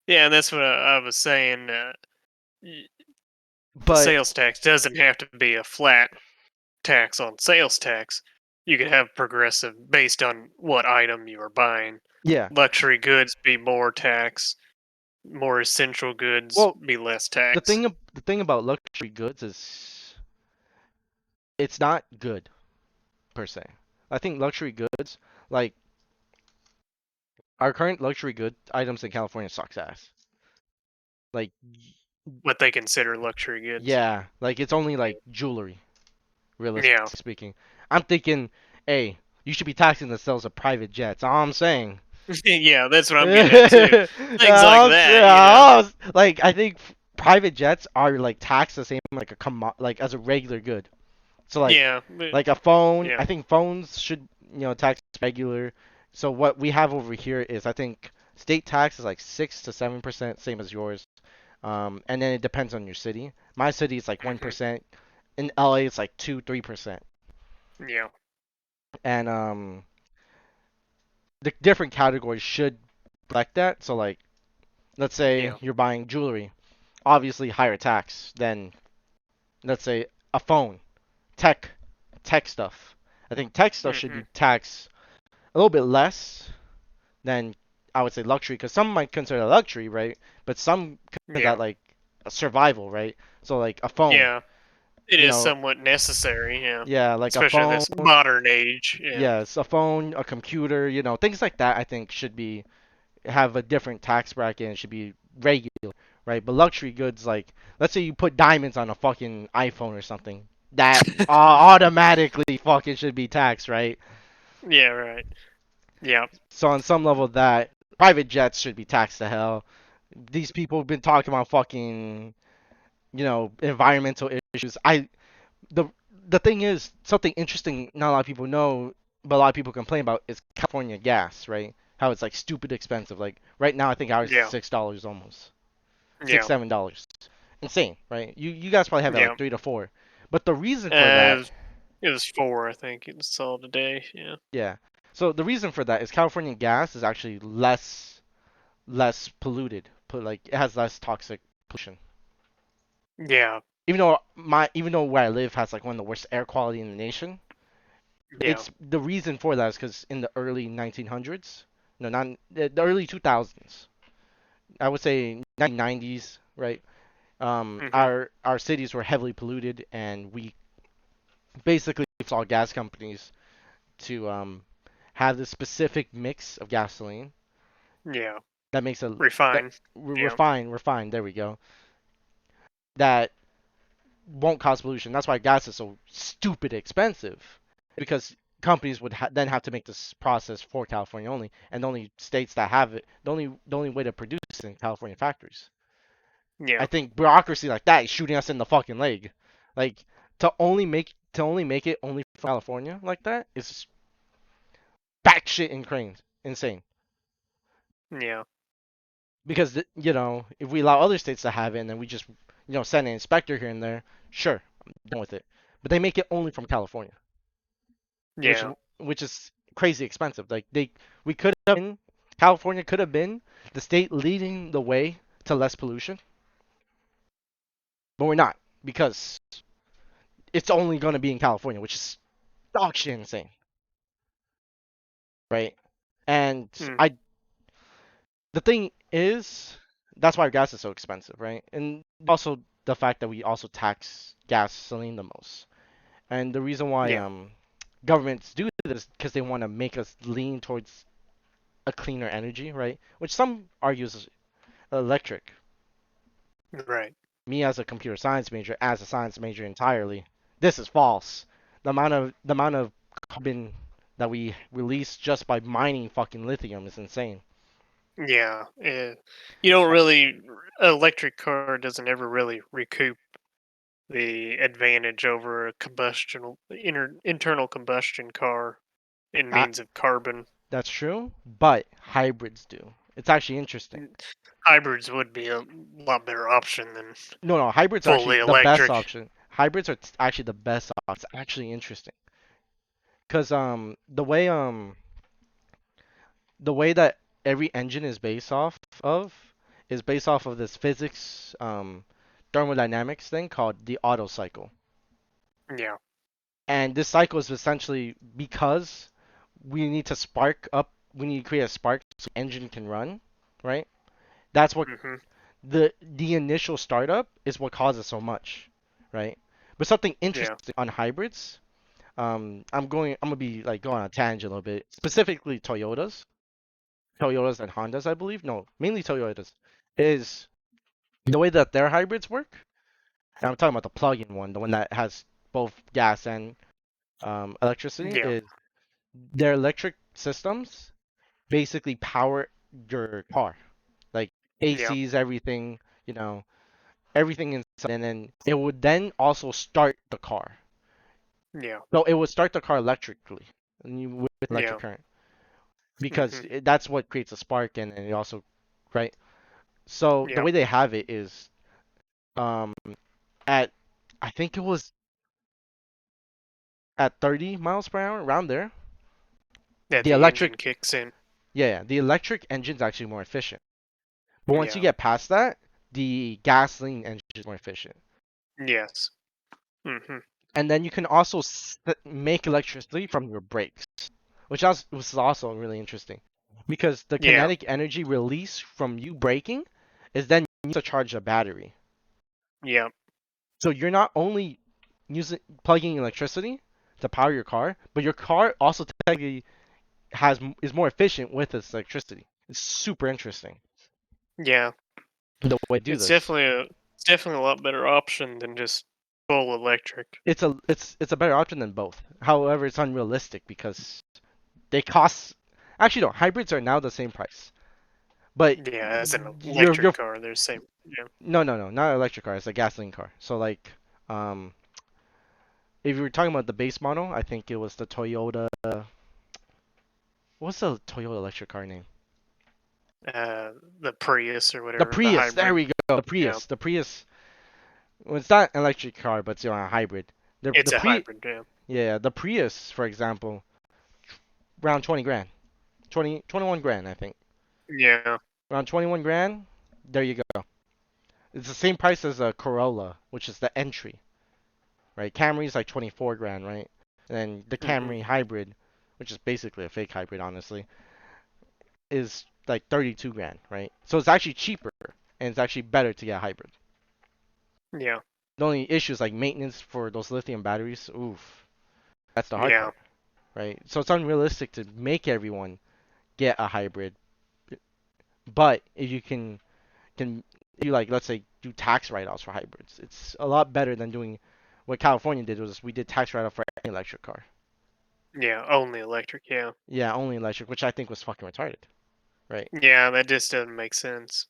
Yeah. And that's what I was saying. Y- the But sales tax doesn't have to be a flat tax on sales tax. You could have progressive based on what item you are buying. yeah, Luxury goods be more tax. More essential goods well, be less the tax. thing about luxury goods is it's not good per se. I think luxury goods, like our current luxury good items in California, sucks ass. Like, What they consider luxury goods. yeah, like it's only like jewelry, realistically Yeah. speaking. I'm thinking, hey, you should be taxing the sales of private jets. All I'm saying. Yeah, that's what I'm getting at too. Things like that. Like I think private jets are like taxed the same like like as a regular good. So Yeah, but, like a phone, yeah. I think phones should tax regular. So what we have over here is I think state tax is like 6 to 7%, same as yours. And then it depends on your city. My city is like Mhm. 1%. In LA, it's like 2-3%. Yeah. And the different categories should reflect that. So like, let's say Yeah. you're buying jewelry, obviously higher tax than let's say a phone, tech, tech stuff. I think tech stuff should Hmm. be taxed a little bit less than I would say luxury, because some might consider that luxury, right? But some consider that Yeah. like a survival, right? So like a phone, Yeah. It you is know, somewhat necessary, yeah. yeah, like a Especially in phone, this modern age. Yeah. yes, a phone, a computer, things like that. I think should be have a different tax bracket and should be regular, right? But luxury goods, like let's say you put diamonds on a fucking iPhone or something, that automatically fucking should be taxed, right? Yeah, right. Yeah, So on some level, that private jets should be taxed to hell. These people have been talking about fucking, environmental issues. The the thing is, something interesting not a lot of people know, but a lot of people complain about is California gas, right? How it's like stupid expensive. Like right now, I think ours is yeah, $6 almost, six, yeah, $7. Insane, right? You guys probably have it yeah. like 3 to 4. But the reason for Uh, that, it was 4, I think. It saw today. Yeah. yeah. So the reason for that is California gas is actually less polluted. Like it has less toxic pollution. Yeah, Even though where I live has like one of the worst air quality in the nation, yeah. it's the reason for that is because in the early 1900s, no, not the early 2000s, I would say 1990s, right? Mhm. Our cities were heavily polluted, and we basically saw gas companies to have this specific mix of gasoline Yeah. that makes a that Refine. Yeah. refine. There we go. That won't cause pollution. That's why gas is so stupid expensive, because companies would then have to make this process for California only, and the only states that have it, the only way to produce is in California factories. I Yeah. think bureaucracy like that is shooting us in the fucking leg. Like to only make it only for California like that is batshit insane. Yeah. Because if we allow other states to have it and then we just send an inspector here and there, sure, I'm done with it. But they make it only from California, which Yeah. which is crazy expensive. Like we could have been California could have been the state leading the way to less pollution, but we're not because it's only going to be in California, which is dog shit insane, right? And Mm. I the thing is that's why gas is so expensive, right? And also the fact that we also tax gasoline the most. And the reason why Yeah. governments do this because they want to make us lean towards a cleaner energy, right? Which some argues is electric. Right. Me as a computer science major, as a science major entirely, this is false. The amount of carbon that we release just by mining fucking lithium is insane. Yeah. You don't really. Electric car doesn't ever really recoup the advantage over a internal combustion car in Uh, means of carbon. that's true, but hybrids do. It's actually interesting. Hybrids would be a lot better option than No, no, hybrids are fully actually the best electric. option. Hybrids are actually the best option. It's actually interesting because the way that every engine is based off of this physics thermodynamics thing called the Otto cycle. Yeah. And this cycle is essentially because we need to create a spark so the engine can run, right? That's what Mhm. the initial startup is what causes so much, right? But something Yeah. interesting on hybrids, I'm gonna be like going on a tangent a little bit, specifically Toyotas and Hondas, I believe. No, mainly Toyotas, is the way that their hybrids work. And I'm talking about the plug-in one, the one that has both gas and electricity. Yeah. Is their electric systems basically power your car, like Yeah. ACs, everything, you know, everything inside, and then it would then also start the car. Yeah. So it would start the car electrically, with Yeah. electric current, because Mhm. that's what creates a spark, and it also, right? So the Yeah. way they have it is, um, at I think it was at 30 miles per hour, around there. That The the engine electric, kicks in. yeah, the electric engine's actually more efficient. But once you Yeah. get past that, the gasoline engine is more efficient. Yes. Mhm. And then you can also make electricity from your brakes, which was also really interesting, because the Yeah. kinetic energy release from you braking is then used to charge a battery. Yeah. So you're not only plugging electricity to power your car, but your car also technically is more efficient with its electricity. It's super interesting Yeah. the way to do It's this. definitely a lot better option than just full electric. It's a better option than both. However, it's unrealistic because They cost. Actually, no. Hybrids are now the same price. But Yeah, as an you're electric car, they're the same. Yeah. no, not an electric car. It's a gasoline car. So like, um, if you were talking about the base model, I think it was the Toyota. What's the Toyota electric car name? The Prius or The whatever, the Prius. There hybrid. we go. The Yeah, Prius. The Prius. Well, it's not an electric car, but it's a hybrid. The it's a Pri hybrid. Yeah. Yeah, the Prius, for example, around 20 grand. 21 grand, I think. Yeah. Around 21 grand. There you go. It's the same price as a Corolla, which is the entry, right? Camry's like 24 grand, right? And then the Hmm. Camry hybrid, which is basically a fake hybrid, honestly, is like 32 grand, right? So it's actually cheaper and it's actually better to get a hybrid. Yeah. The only issue is like maintenance for those lithium batteries. Oof, that's the hard Yeah. part, right? So it's unrealistic to make everyone get a hybrid. But if you can you like let's say do tax write-offs for hybrids, it's a lot better than doing what California did was we did tax write-off for any electric car. Yeah. Only electric. Yeah. Yeah, only electric, which I think was fucking retarded, right? Yeah. That just doesn't make sense.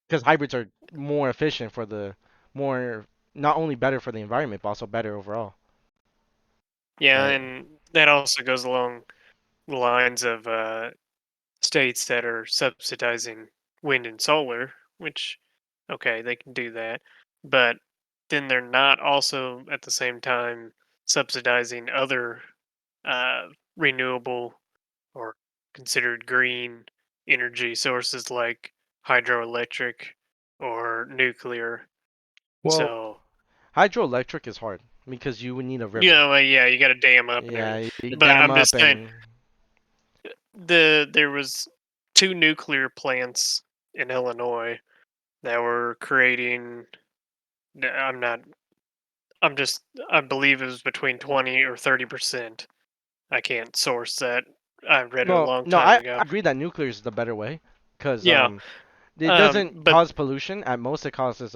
Because hybrids are more efficient for the more not only better for the environment but also better overall, Yeah, right? and that also goes along the lines of states that are subsidizing wind and solar, which, okay, they can do that, but then they're not also at the same time subsidizing other uh, renewable or considered green energy sources like hydroelectric or nuclear. Well, So, hydroelectric is hard because you would need a you river. know, yeah, you got to dam up and Yeah, everything. you But dam I'm up just saying, and there was two nuclear plants in Illinois that were creating. I'm not. I'm just. I believe it was between 20 or 30%. I can't source that. I read it a no, long no, time I ago. agree that nuclear is the better way because Yeah. it doesn't But cause pollution. At most, it causes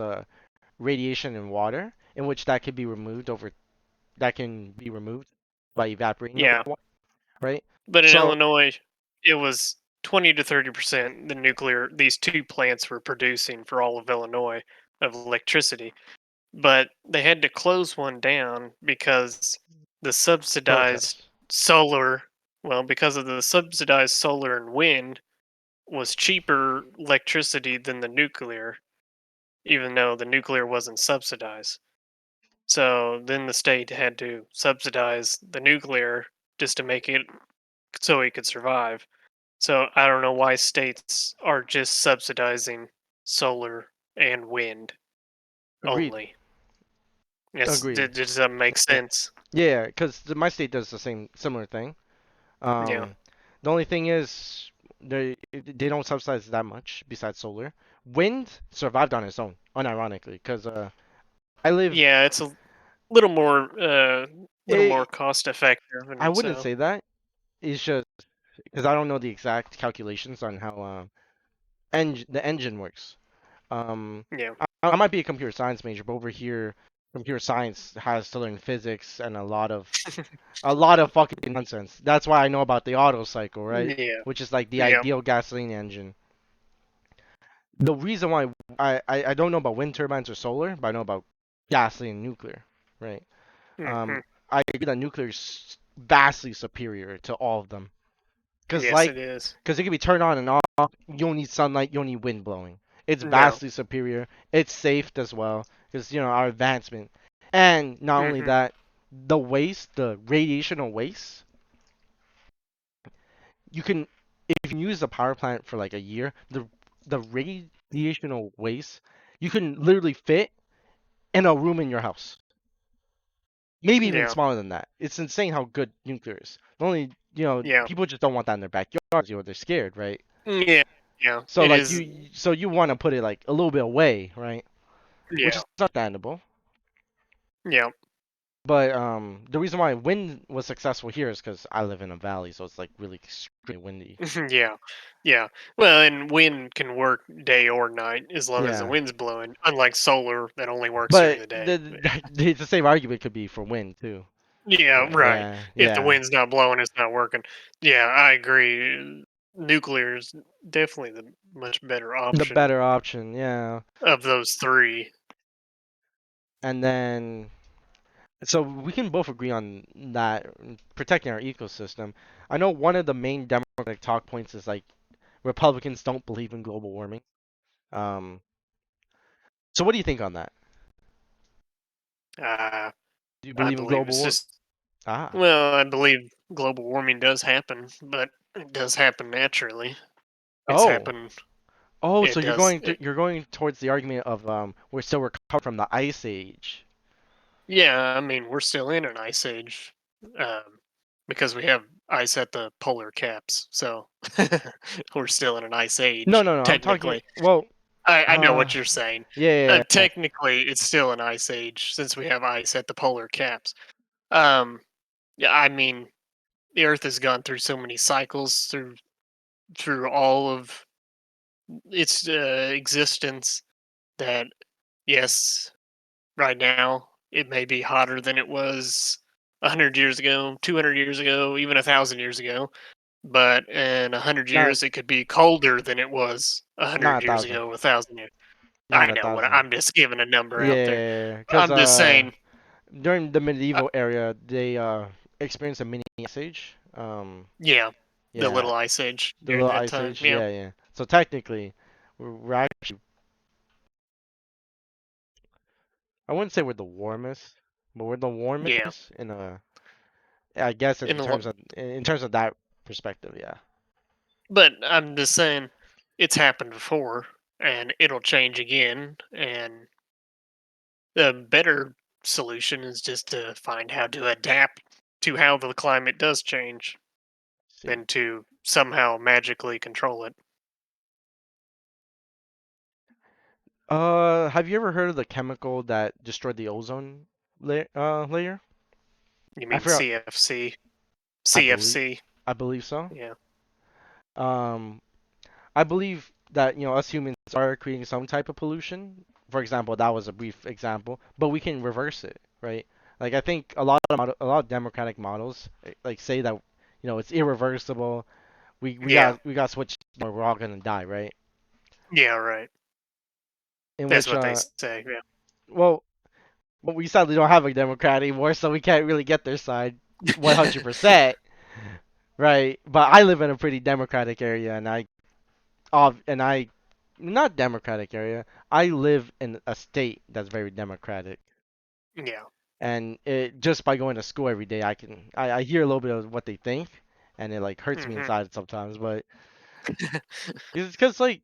radiation in water, in which that can be removed by evaporating over yeah. water, right? But in So Illinois, it was 20 to 30% the nuclear. These two plants were producing for all of Illinois of electricity. But they had to close one down because the subsidized protest. solar, well, because of the subsidized solar and wind was cheaper electricity than the nuclear, even though the nuclear wasn't subsidized. So then the state had to subsidize the nuclear just to make it so it could survive. So I don't know why states are just subsidizing solar and wind Agreed. only. Agreed. It just doesn't make sense. Yeah, because my state does the similar thing. Yeah. The only thing is they don't subsidize that much besides solar. Wind survived on its own, unironically, because I live. Yeah, it's a little more It, cost effective, I and wouldn't so say that. It's just because I don't know the exact calculations on how the engine works. yeah, I might be a computer science major, but over here, computer science has to learn physics and a lot of fucking nonsense. That's why I know about the Otto cycle, right? yeah, Which is like the yeah, ideal gasoline engine. The reason why I don't know about wind turbines or solar, but I know about gasoline and nuclear, right? hmm I agree that nuclear is vastly superior to all of them. yes, it is. Cause it can be turned on and off. You don't need sunlight. You don't need wind blowing. It's No, vastly superior. It's safe as well, cause our advancement, and not only hmm that, the radiational waste, you can if you use the power plant for like a year, the radiational waste, you can literally fit in a room in your house. Maybe even yeah, smaller than that. It's insane how good nuclear is. Only, yeah, people just don't want that in their backyards. They're scared, right? yeah, yeah. So It like is. you want to put it like a little bit away, right? Which Yeah, is understandable. yeah, But the reason why wind was successful here is because I live in a valley, so it's like really extremely windy. yeah, yeah. Well, and wind can work day or night as long as the Yeah. wind's blowing. Unlike solar, that only works during But the day. it's the same argument could be for wind too. Yeah, right. Yeah, If the yeah. wind's not blowing, it's not working. Yeah, I agree. Nuclear is definitely the much better The option better option, yeah. of those three. And then, so we can both agree on that, protecting our ecosystem. I know one of the main Democratic talk points is like Republicans don't believe in global warming. Um, so what do you think on that? Uh, Do you I believe in believe global it's warming? just Ah. well, I believe global warming does happen, but it does happen naturally. It's Oh. happened. Oh, so It does. you're going towards the argument of we're still recovering from the ice age. Yeah, I mean, we're still in an ice age, um, because we have ice at the polar caps. So we're still in an ice No, age, no, no. I'm talking. technically. Well, I know uh, what you're saying. yeah, yeah, yeah. Technically, it's still an ice age since we have ice at the polar caps. Um, yeah, I mean, the Earth has gone through so many cycles through all of its existence that yes, right now it may be hotter than it was 100 years ago, 200 years ago, even 1,000 years ago. But in 100 years, Not it could be colder than it was a not hundred a years thousand. ago, 1,000 years. Not I a know what thousand. I'm just giving a number out there. Yeah, because I'm just saying. during the Uh, medieval era, they experienced a mini ice age. yeah, the Yeah, little ice age the during little that ice time. age. Yeah, Yeah, yeah. So technically, we're actually, I wouldn't say we're the warmest, but we're the yeah. warmest in a, I guess In a lo- in terms of that perspective, yeah. but I'm just saying, it's happened before, and it'll change again. And the better solution is just to find how to adapt to how the climate does change See. than to somehow magically control it. Have you ever heard of the chemical that destroyed the ozone layer? You I mean forgot. CFC? I believe, CFC? I believe so. Yeah. Um, I believe that us humans are creating some type of pollution. For example, that was a brief example, but we can reverse it, right? Like I think a lot of democratic models like say that it's irreversible. Yeah. We got switched or we're all gonna die, right? Yeah, right. In That's which what they say. Yeah. well, we sadly don't have a Democrat anymore, so we can't really get their side 100%, right? But I live in a pretty democratic area, and I not democratic area. I live in a state that's very democratic, Yeah. and just by going to school every day, I hear a little bit of what they think, and it like hurts me Hmm. inside sometimes. But it's because like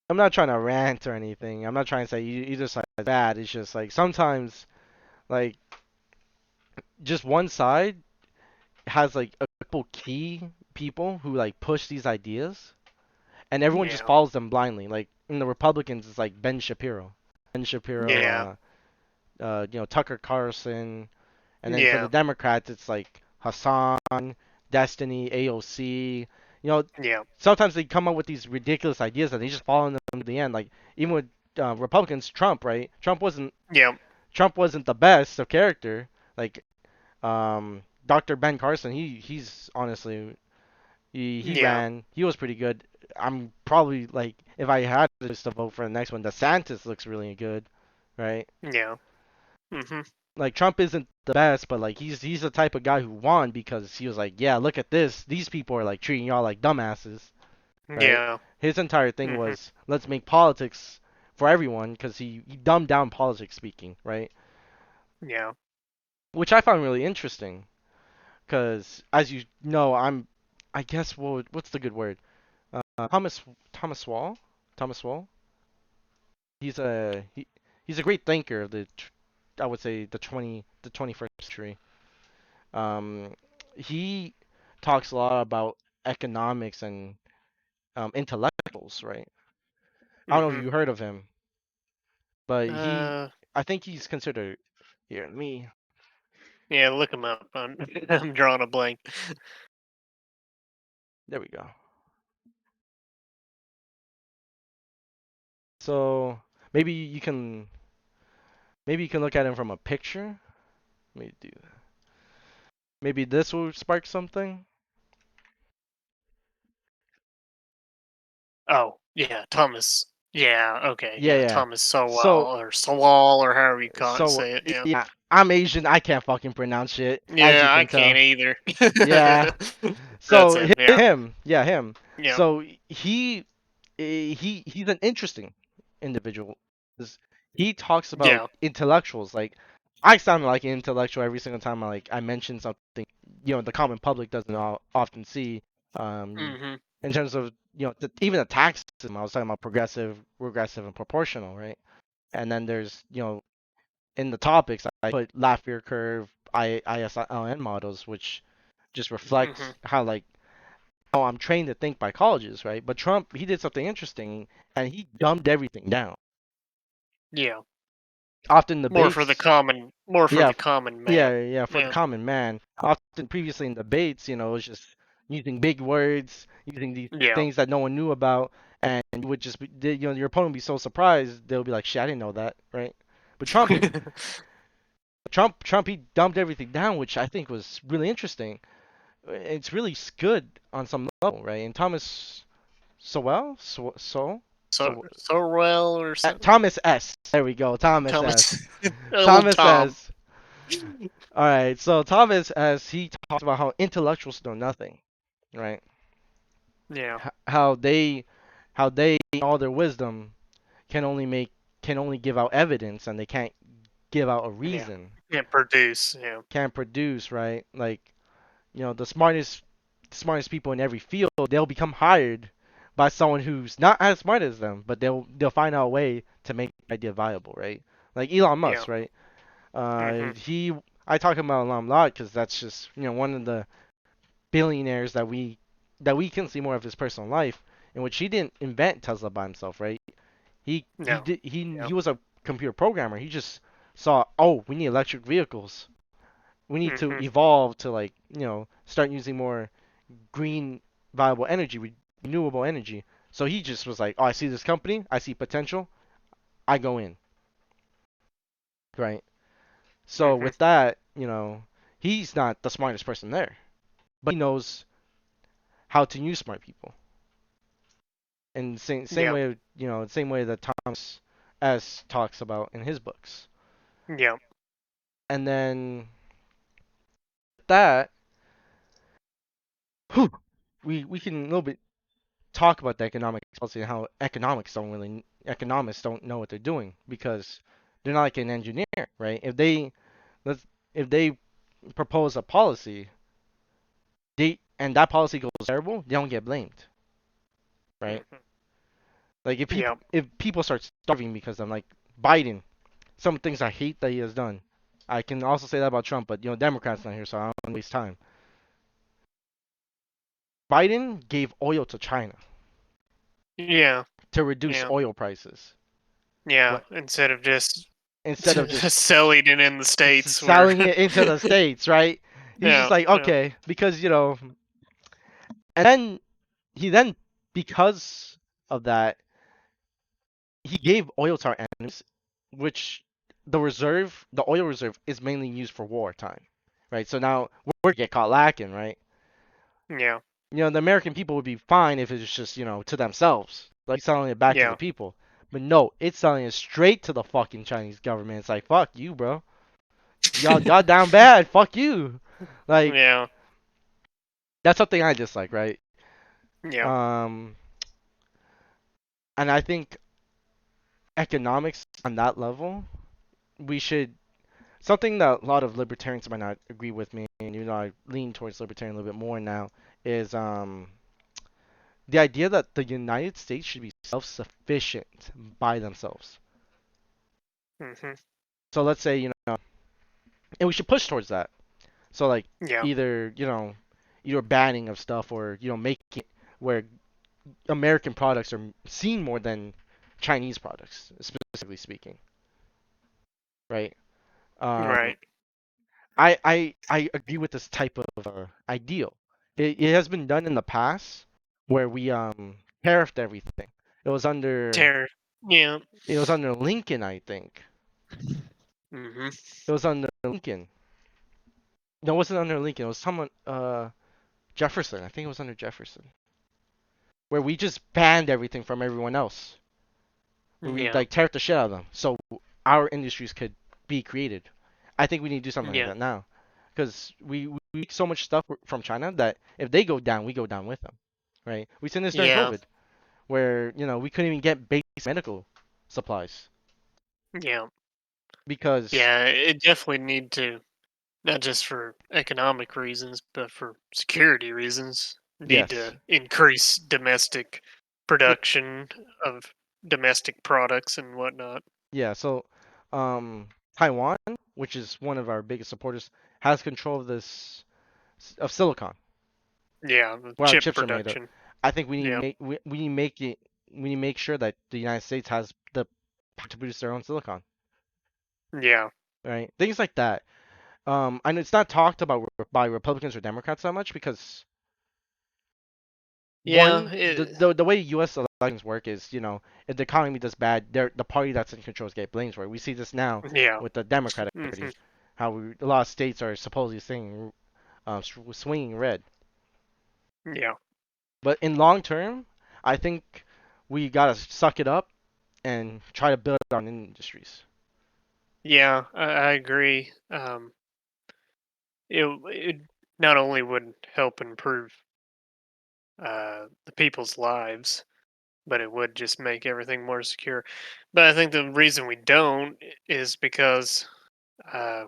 I'm not trying to rant or anything. I'm not trying to say either side is bad. It's just like sometimes like just one side has like a couple key people who like push these ideas, and everyone just Yeah. follows them blindly. Like in the Republicans, it's like Ben Shapiro, Yeah. Tucker Carlson, and then for the Yeah. Democrats, it's like Hassan, Destiny, AOC. You know, Yeah. sometimes they come up with these ridiculous ideas and they just follow them to the end. Like even with Republicans, Trump, right? Yeah. Trump wasn't the best of character. Like Dr. Ben Carson, he's honestly he Yeah. ran. He was pretty good. I'm probably like if I had to vote for the next one, DeSantis looks really good, right? Yeah. Hmm. Like Trump isn't the best, but like he's the type of guy who won because he was like, yeah, look at this. These people are like treating y'all like dumbasses, right? Yeah. His entire thing Hmm. was let's make politics for everyone because he dumbed down politics speaking, right? Yeah. Which I found really interesting because as you know, I guess what's the good word? Thomas Wall. Thomas Wall. He's a great thinker of I would say the 21st century. Um, he talks a lot about economics and intellectuals, right? I don't know if Hmm. you heard of him, but Uh. I think he's considered here. Me, Yeah. Look them up. I'm drawing a blank. there we go. So maybe you can maybe you can look at him from a picture. Let me do that. Maybe this will spark something. Oh, yeah, Thomas. Yeah, okay, Yeah, yeah, yeah. Thomas Sowell So, or Sowell or however you call it, so say it. Yeah, yeah, I'm Asian. I can't fucking pronounce shit, as you yeah, I can can't tell. either. Yeah. That's So him. Yeah, him, yeah, him. yeah. So he's an interesting individual. 'Cause he talks about Yeah. intellectuals. Like I sound like an intellectual every single time I mention something. The common public doesn't often see. Um, Mhm. in terms of even the tax system, I was talking about progressive, regressive, and proportional, right? And then there's in the topics I put Laffer curve, ISLN models, which just reflects Mhm. how oh, I'm trained to think by colleges, right? But Trump, he did something interesting and he dumbed everything down. Yeah. Often debates, More for yeah, the common man. yeah, for the Yeah. common man. Often previously in debates, it was just using big words, using these Yeah. things that no one knew about, and you would just your opponent would be so surprised they'll be like, "Shit, I didn't know that," right? But Trump, he dumbed everything down, which I think was really interesting. It's really good on some level, right? And Thomas Sowell, So So Thorwell or something. Thomas S. There we go. Thomas Thomas. S. Old Thomas Tom. S. All right. So Thomas S. He talks about how intellectuals know nothing, right? Yeah. How they all their wisdom can only make can only give out evidence and they can't give out a Yeah. reason. And produce. Yeah. Can't produce, right? Like the smartest people in every field, they'll become hired by someone who's not as smart as them, but they'll find out a way to make the idea viable, right? Like Elon Yeah. Musk, right? Mhm. He I talk about Elon a lot because that's just one of the billionaires that we can see more of his personal life, in which he didn't invent Tesla by himself, right? He No. did he Yeah. he was a computer programmer. He just saw, oh, we need electric vehicles. We need to Mhm. evolve to start using more green viable energy, renewable energy. So he just was like, oh, I see this company, I see potential, I go in, right? So Mhm. with that, he's not the smartest person there, but he knows how to use smart people. And same Yeah. way, same way that Thomas S talks about in his books. Yeah. And then that, whew, we can a little bit talk about the economic policy and how economists don't know what they're doing because they're not like an engineer, right? Let's if they propose a policy, and that policy goes terrible, they don't get blamed, right? Mhm. Like if Yeah. people start starving because of like Biden, some things I hate that he has done. I can also say that about Trump, but Democrats not here, so I don't waste time. Biden gave oil to China Yeah. to reduce Yeah. oil prices. Yeah. What Instead of just instead of just selling it in the states where. selling it into the states, right? He's just Yeah. like, Yeah. okay, because and then he then because of that, he gave oil to our enemies, which the oil reserve is mainly used for wartime, right? So now we're get caught lacking, right? Yeah. The American people would be fine if it's just, to themselves, like selling it back to the Yeah. people. But no, it's selling it straight to the fucking Chinese government. It's like, fuck you, bro. Y'all down bad. Fuck you. Like, Yeah. that's something I dislike, right? Yeah. Um, and I think economics on that level, we should something that a lot of libertarians might not agree with me, and I lean towards libertarian a little bit more now, is the idea that the United States should be self-sufficient by themselves. Mhm. So let's say, and we should push towards that. So like Yeah. either, either banning of stuff or, making it where American products are seen more than Chinese products, specifically speaking, right? Um, Right. I agree with this type of ideal. It has been done in the past where we tariffed everything. It was under Terror. Yeah. it was under Lincoln, I think. Mhm. It was under Lincoln. No, it wasn't under Lincoln. It was someone Jefferson. I think it was under Jefferson, where we just banned everything from everyone else. Where we Yeah. like tariffed the shit out of them, so our industries could be created. I think we need to do something like Yeah. that now, because we make so much stuff from China that if they go down, we go down with them, right? We seen this during Yeah. COVID, where we couldn't even get basic medical supplies Yeah. because Yeah. It definitely need to, not just for economic reasons, but for security reasons, need yes, to increase domestic yeah, production of domestic products and whatnot. yeah. So, Taiwan, which is one of our biggest supporters, has control of this of silicon, Yeah, the where our chip chips are made of. production. I think we need to Yeah. make we need to make it we need to make sure that the United States has the power to produce their own silicon, Yeah. right? Things like that. And it's not talked about by Republicans or Democrats that much because Yeah. one, the way U.S. elections work is, if the economy does bad, the party that's in control get blamed for it. We see this now Yeah. with the Democratic Hmm. Party, how a lot of states are supposedly swinging red. Yeah. But in long term, I think we gotta suck it up and try to build on industries. Yeah. I agree. It not only would help improve the people's lives, but it would just make everything more secure. But I think the reason we don't is because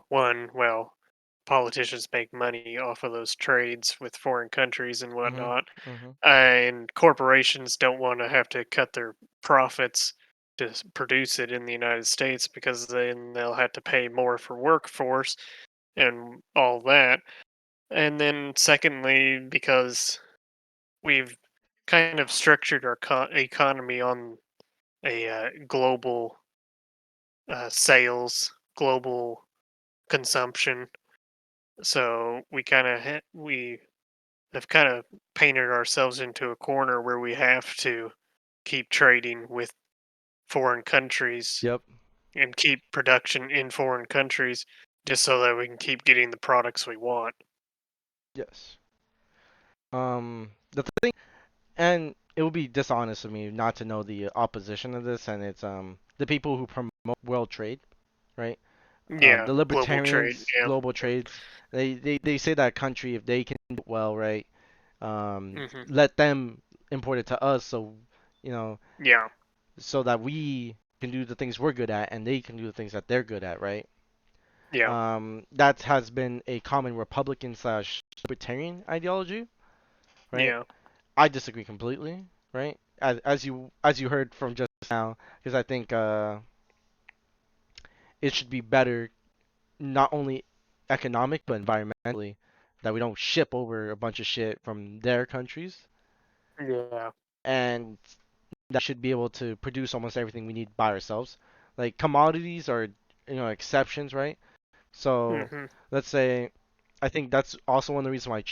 one, well, politicians make money off of those trades with foreign countries and Mhm. whatnot, Mhm. and corporations don't want to have to cut their profits to produce it in the United States because then they'll have to pay more for workforce and all that. And then secondly, because we've kind of structured our economy on a global sales, global consumption. So we have kind of painted ourselves into a corner where we have to keep trading with foreign countries Yep. and keep production in foreign countries just so that we can keep getting the products we want. Yes. The thing, and it would be dishonest of me not to know the opposition of this, and it's the people who promote world trade, right? Yeah, The global trade. libertarians, Yeah. global trades, they say that country, if they can do it well, right, Hmm. let them import it to us, so you know, Yeah. so that we can do the things we're good at, and they can do the things that they're good at, right? Yeah. That has been a common Republican slash libertarian ideology, right? Yeah. I disagree completely, right? As you heard from just now, because I think it should be better, not only economic but environmentally, that we don't ship over a bunch of shit from their countries, Yeah. and that should be able to produce almost everything we need by ourselves. Like commodities are, exceptions, right? So Hmm. let's say, I think that's also one of the reasons why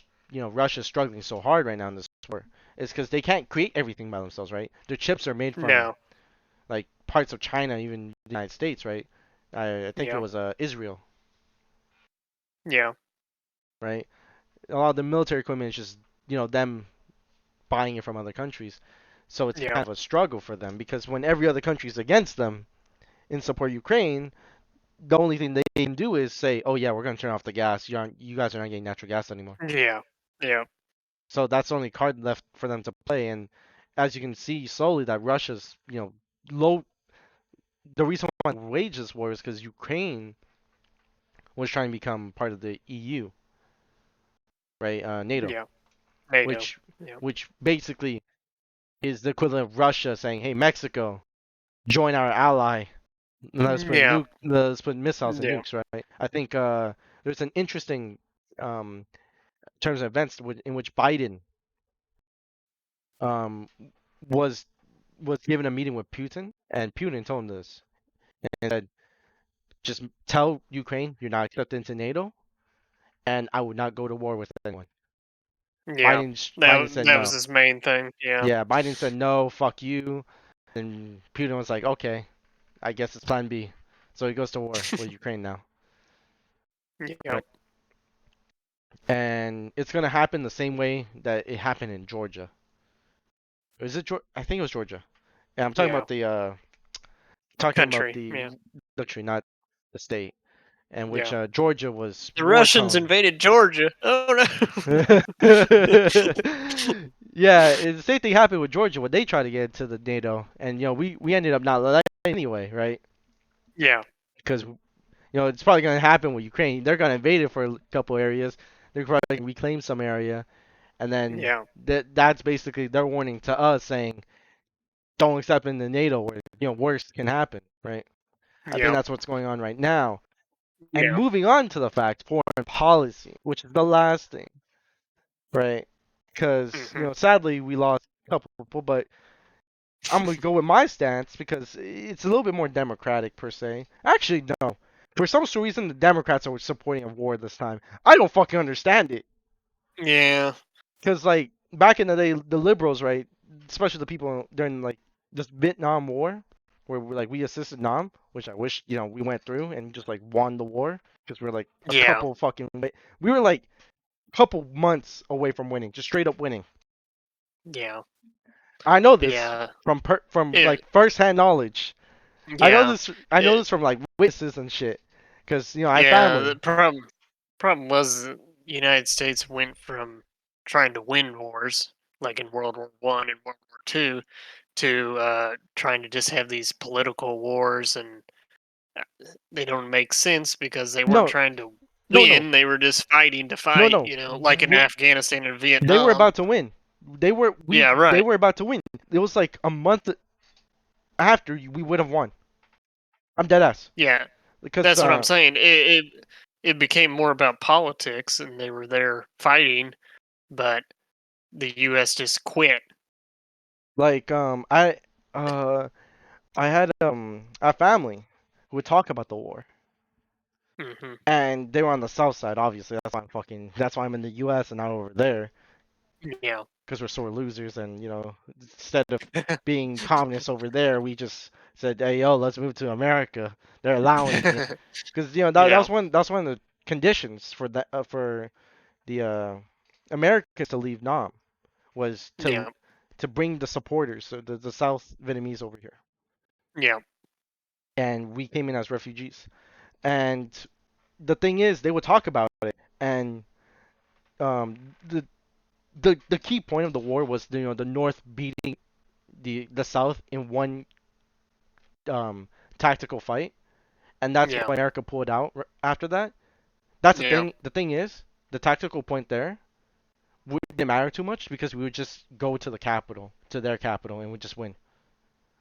Russia's struggling so hard right now in this war is because they can't create everything by themselves, right? Their chips are made from No. like parts of China, even the United States, right? I think it Yeah. was Israel, Yeah. right? A lot of the military equipment is just them buying it from other countries, so it's Yeah. kind of a struggle for them because when every other country is against them in support of Ukraine, the only thing they can do is say, "Oh yeah, we're gonna turn off the gas. You guys are not getting natural gas anymore." Yeah. Yeah. So that's the only card left for them to play. And as you can see slowly that Russia's, low. The reason why they waged this war is because Ukraine was trying to become part of the EU, right? NATO, Yeah. NATO. which Yeah. which basically is the equivalent of Russia saying, "Hey, Mexico, join our ally. Yeah. Let's put missiles and Yeah. nukes." Right? I think there's an interesting terms of events in which Biden um, was was given a meeting with Putin, and Putin told him this and said, "Just tell Ukraine you're not accepted into NATO, and I would not go to war with anyone." Yeah. Biden said That no. was his main thing. Yeah. Yeah, Biden said no, fuck you, and Putin was like, "Okay, I guess it's Plan B." So he goes to war with Ukraine now. Yeah. Right? and it's gonna happen the same way that it happened in Georgia. Is it Georgia? I think it was Georgia. Yeah, I'm talking Yeah. about the Country. Yeah. country, not the state, and which Yeah. Georgia was The war Russians torn. invaded Georgia. Oh Yeah, no. the same thing happened with Georgia when they tried to get into the NATO, and we ended up not letting anyway, right? Yeah. Because it's probably gonna happen with Ukraine. They're gonna invade it for a couple areas. They're probably gonna reclaim some area, and then Yeah. that's basically their warning to us saying, don't accept in the NATO where worse can happen, right? I think Yeah. that's what's going on right now. And Yeah. moving on to the fact, foreign policy, which is the last thing, right? Because Hmm. sadly we lost a couple people, but I'm gonna go with my stance because it's a little bit more democratic per se. Actually, no. For some reason, the Democrats are supporting a war this time. I don't fucking understand it. Yeah. Because like back in the day, the liberals, right, especially the people during like this Vietnam War, where we assisted Nam, which I wish we went through and just like won the war because we're like a Yeah. couple fucking we were like a couple months away from winning, just straight up winning. Yeah. I know this Yeah. from It, like first hand knowledge. I know yeah. this. I know It, this from like witnesses and shit. Because I have yeah. The family. problem was the United States went from trying to win wars, like in World War One and World War Two, to trying to just have these political wars, and uh, they don't make sense because they weren't No, trying to no, no, win; they were just fighting to no, fight. no. Like in Afghanistan and They were Vietnam. about to win. They Yeah. they Right. were about to win. It was like a month after we would have won. I'm dead ass. Yeah. Because That's what I'm saying. It became more about politics, and they were there fighting, but the U.S. just quit. like uh I had a family who would talk about the war. Hmm. And they were on the south side, obviously. That's why I'm in the US and not over there. Yeah. Because we're sore losers, and instead of being communists over there, we just said, "Hey, yo, let's move to America." They're allowing it because that Yeah. was one of the conditions for the Americans to leave Nam was Yeah. to bring the supporters, so the South Vietnamese over here, Yeah. and we came in as refugees. And the thing is, they would talk about it, and um, the key point of the war was the North beating the South in one tactical fight, and that's Yeah. why America pulled out after that. That's the Yeah. thing. The thing is, the tactical point there wouldn't matter too much because we would just go to the capital, to their capital, and we just win.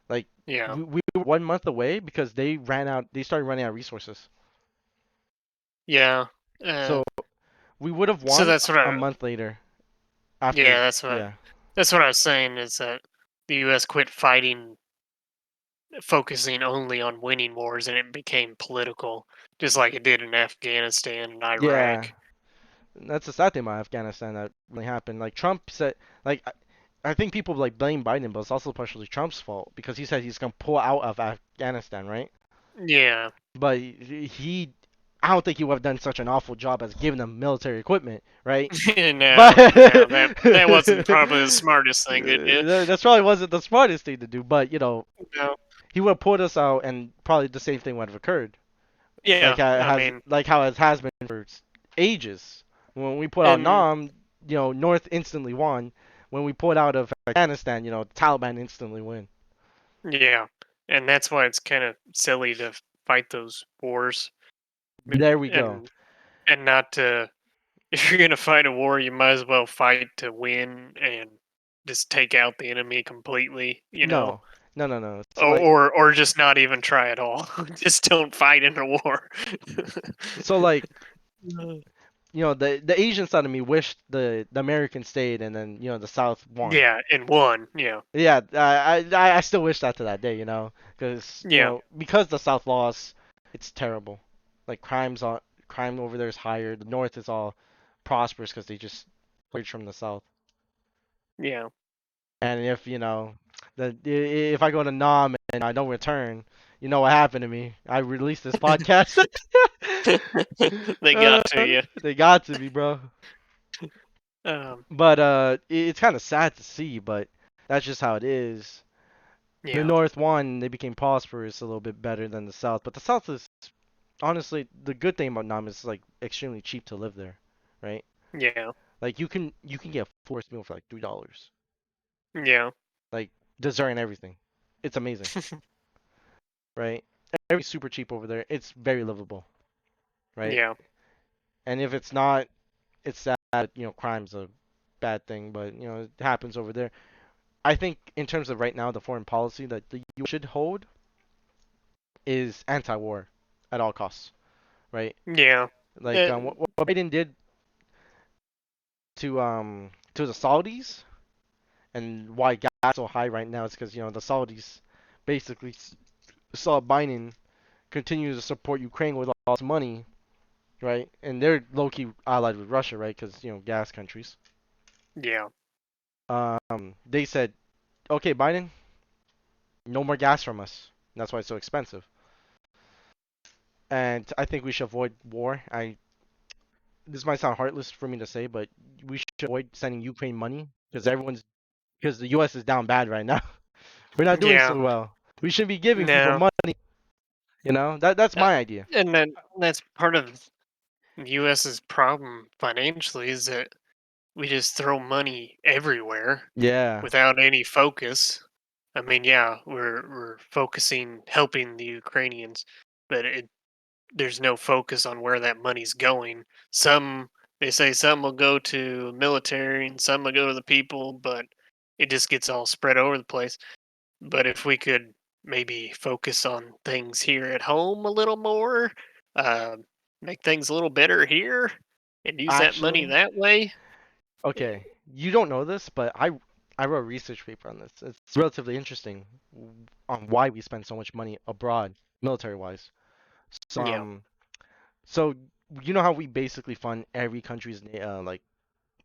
Like Yeah. we were 1 month away because they ran out. They started running out of resources. Yeah. Uh, So we would have so won that's what a I. month later. After, Yeah. yeah, That's what I was saying is that the U.S. quit fighting, focusing only on winning wars, and it became political, just like it did in Afghanistan and yeah. Iraq. That's the sad thing about Afghanistan that really happened. Like Trump said, like I think people like blame Biden, but it's also partially Trump's fault because he said he's gonna pull out of Afghanistan, right? Yeah. But I don't think he would have done such an awful job as giving them military equipment, right? No. But No. That wasn't probably the smartest thing to do. that probably wasn't the smartest thing to do. But No. he would have pulled us out, and probably the same thing would have occurred, Yeah. I mean, like how it has been for ages. When we put out and Nam, North instantly won. When we pulled out of Afghanistan, Taliban instantly win. yeah, and that's why it's kind of silly to fight those wars, There we go. and not to. If you're gonna fight a war, you might as well fight to win and just take out the enemy completely. No, no, no, no. So or like, just not even try at all. Just don't fight in a war. so like, the Asian side of me wished the American stayed, and then the South won. Yeah, and one. Yeah, Yeah, I still wish that to that day, because yeah, because the South lost, it's terrible. Like crime over there is higher. The North is all prosperous because they just purged from the South. yeah, And if if I go to Nam and I don't return, You know what happened to me? I released this podcast. They got to you. They got to me, bro. Um, But it's kind of sad to see, but that's just how it is. The yeah, North won, they became prosperous a little bit better than the South. But the South is honestly the good thing about Nam is like extremely cheap to live there, right? yeah, Like you can get a forced meal for like $3, yeah, like dessert and everything. It's amazing, right? Everything's super cheap over there. It's very livable, right? yeah, And if it's not, it's sad. Crime's a bad thing, but it happens over there. I think in terms of right now, the foreign policy that the U.S. should hold is anti-war at all costs, right? yeah. Like Uh, what Biden did to the Saudis and why gas is so high right now is because the Saudis basically saw Biden continue to support Ukraine with all this money, right? And they're low-key allied with Russia, right? Because gas countries. yeah, They said, okay, Biden, no more gas from us. That's why it's so expensive. And I think we should avoid war. This might sound heartless for me to say, but we should avoid sending Ukraine money because the U.S. is down bad right now. We're not doing yeah. so well. We should be giving people No, money. That's uh, my idea. and then that's part of the U.S.'s problem financially is that we just throw money everywhere Yeah. without any focus. I mean, yeah, we're focusing helping the Ukrainians, but there's no focus on where that money's going. Some they say some will go to military and some will go to the people, but it just gets all spread over the place. But if we could maybe focus on things here at home a little more, uh, make things a little better here, and use that money Actually, that way. eh, okay, you don't know this, but I wrote a research paper on this. It's relatively interesting on why we spend so much money abroad, military-wise. So, Yeah, so you know how we basically fund every country's like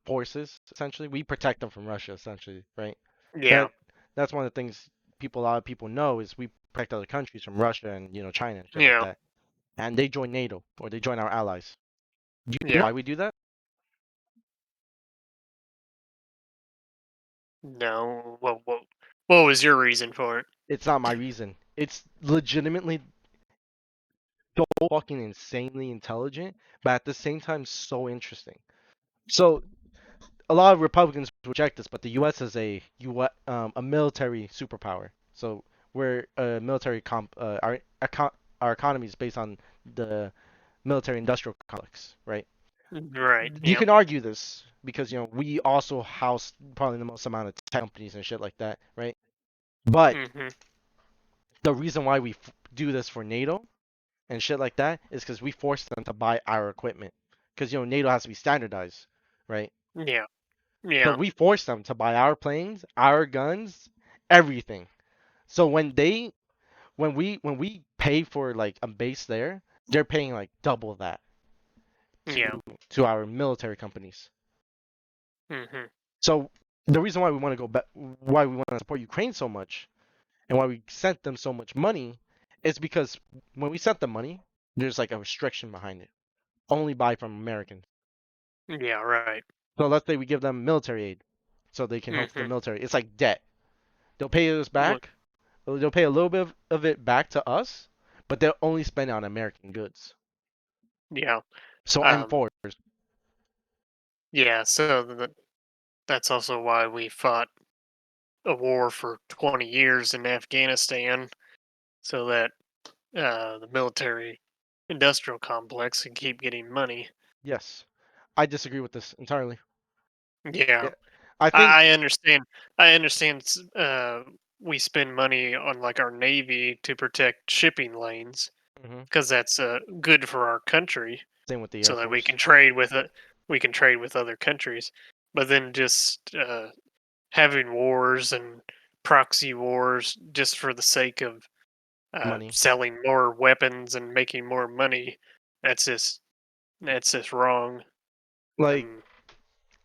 forces, essentially? We protect them from Russia, essentially, right? yeah, That that's one of the things a lot of people know is we protect other countries from Russia and China and shit like yeah, that. And they join NATO or they join our allies. Do you know yeah. why we do that? No, what was your reason for it? It's not my reason. It's legitimately so fucking insanely intelligent, but at the same time so interesting. So a lot of Republicans reject this, but the U.S. is a military superpower. So we're a military our economy is based on the military industrial complex, right? Right. You Yeah. can argue this because we also house probably the most amount of tech companies and shit like that, right? But Hmm. the reason why we do this for NATO and shit like that is because we force them to buy our equipment because NATO has to be standardized, right? Yeah. So Yeah. we force them to buy our planes, our guns, everything. So when we pay for like a base there, they're paying like double that to Yeah. to our military companies. Hmm. So the reason why we want to why we want to support Ukraine so much, and why we sent them so much money, is because when we sent them money, there's like a restriction behind it. Only buy from Americans. Yeah. Right. So let's say we give them military aid, so they can help the Hmm. military. It's like debt. They'll pay us Well, back. They'll pay a little bit of it back to us, but they'll only spend it on American goods. yeah. So Um. M4s. Yeah. So that's also why we fought a war for 20 years in Afghanistan, so that the military industrial complex can keep getting money. Yes, I disagree with this entirely. Yeah. Yeah, I think. I understand. I understand. We spend money on like our navy to protect shipping lanes Mhm. because that's good for our country, Same with the Air so that we Force. can trade with it. We can trade with other countries. But then just having wars and proxy wars just for the sake of Money. selling more weapons and making more money, that's just that's just wrong Like and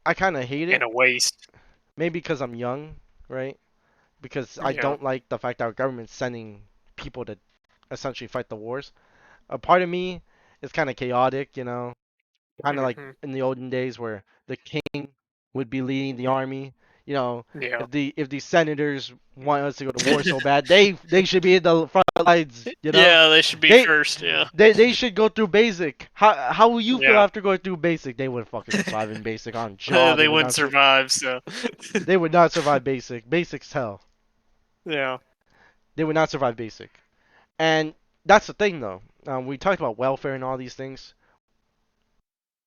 I kind of hate and it. a waste. Maybe because I'm young, right? Because I Yeah. don't like the fact that our government's sending people to essentially fight the wars. A part of me is kind of chaotic, kind of like Mhm. in the olden days where the king would be leading the army. Yeah. If the senators want us to go to war so bad, they should be in the front lines. Yeah, they should be They first. Yeah. they should go through basic. How will you feel Yeah. after going through basic? They would fucking survive in basic on jaw. They wouldn't survive. So. They would not survive basic. Basic's hell. Yeah. They would not survive basic. And that's the thing, though. We talked about welfare and all these things.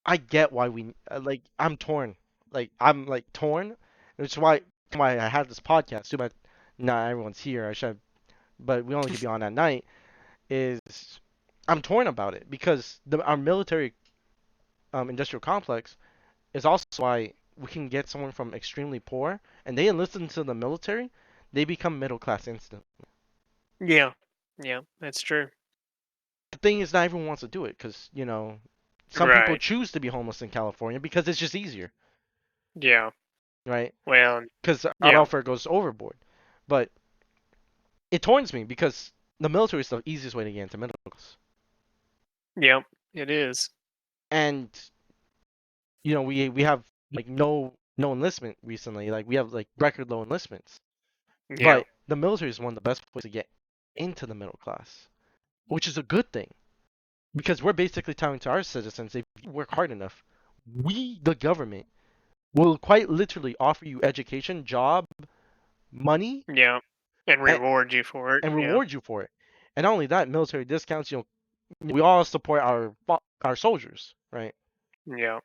I get why we like. I'm torn. Like I'm like torn. Which is why I had this podcast. Too bad not everyone's here. I should, but we only could be on at night. Is I'm torn about it because our military industrial complex is also why we can get someone from extremely poor and they enlist into the military, they become middle class instant. Yeah. Yeah. That's true. The thing is, not everyone wants to do it because some people Right. choose to be homeless in California because it's just easier, Yeah. right? Well. Because our Yeah. welfare goes overboard. But it torns me because the military is the easiest way to get into middle class. Yep. It is. And we have like no enlistment recently. Like we have like record low enlistments. Yeah. But the military is one of the best places to get into the middle class, which is a good thing because we're basically telling to our citizens if you work hard enough, we, the government, will quite literally offer you education, job, money, Yeah. And and, reward you for it. and Yeah. reward you for it. And not only that, military discounts. We all support our soldiers, right? Yeah.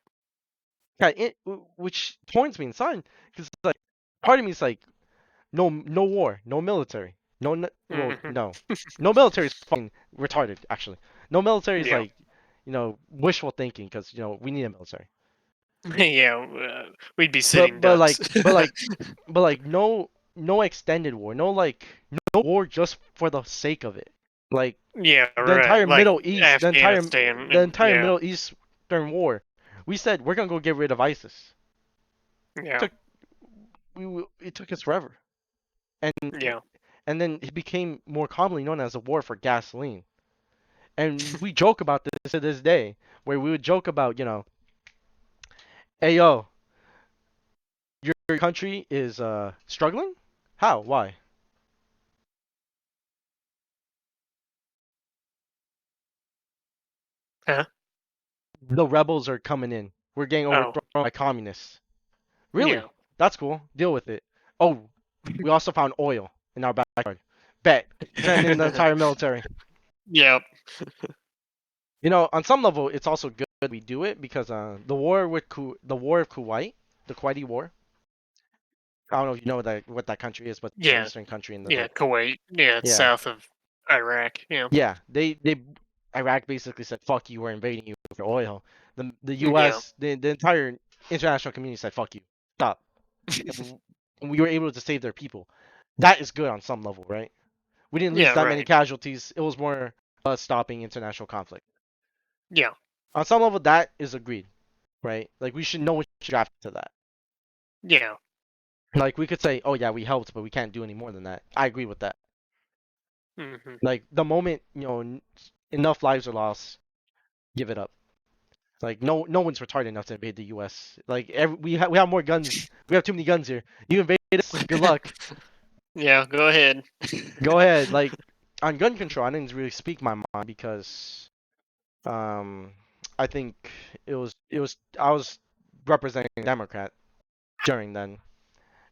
Yeah, which points me inside because like part of me is like no war, no military, well Hmm. no military is fucking retarded actually. No military is Yeah. like wishful thinking because we need a military. Yeah. We'd be But sitting but ducks. like but like but like no extended war, no war just for the sake of it. Like Yeah. the Right. entire Like Middle East, Afghanistan. the And entire yeah. Middle Eastern war, we said we're gonna go get rid of ISIS. Yeah. Took it took us forever, and Yeah. and then it became more commonly known as a war for gasoline. And we joke about this to this day, where we would joke about, hey yo, your country is struggling? How? Why? Huh? The rebels are coming in. We're getting Oh. overthrown by communists. Yeah. Really? That's cool. Deal with it. Oh, we also found oil in our backyard. Bet. Send in the entire military. Yep. On some level, it's also good we do it because the war of Kuwait, the Kuwaiti War. I don't know if you know what that country is, but it's an Yeah. eastern country in the Yeah. Kuwait. Yeah. It's yeah. south of Iraq. Yeah. Yeah, they Iraq basically said fuck you, we're invading you for oil. The Yeah. U.S. the entire international community said fuck you, stop. And we were able to save their people. That is good on some level, right? We didn't lose Yeah. that many Right. casualties. It was more us stopping international conflict. Yeah. On some level, that is agreed, right? Like we should know what should draft to that. Yeah. Like we could say, oh yeah, we helped, but we can't do any more than that. I agree with that. Hmm. Like the moment enough lives are lost, give it up. Like no one's retarded enough to invade the U.S. Like we have more guns. We have too many guns here. You invade us, good luck. Yeah. Go ahead. Go ahead. Like on gun control, I didn't really speak my mind because I think it was I was representing a Democrat during then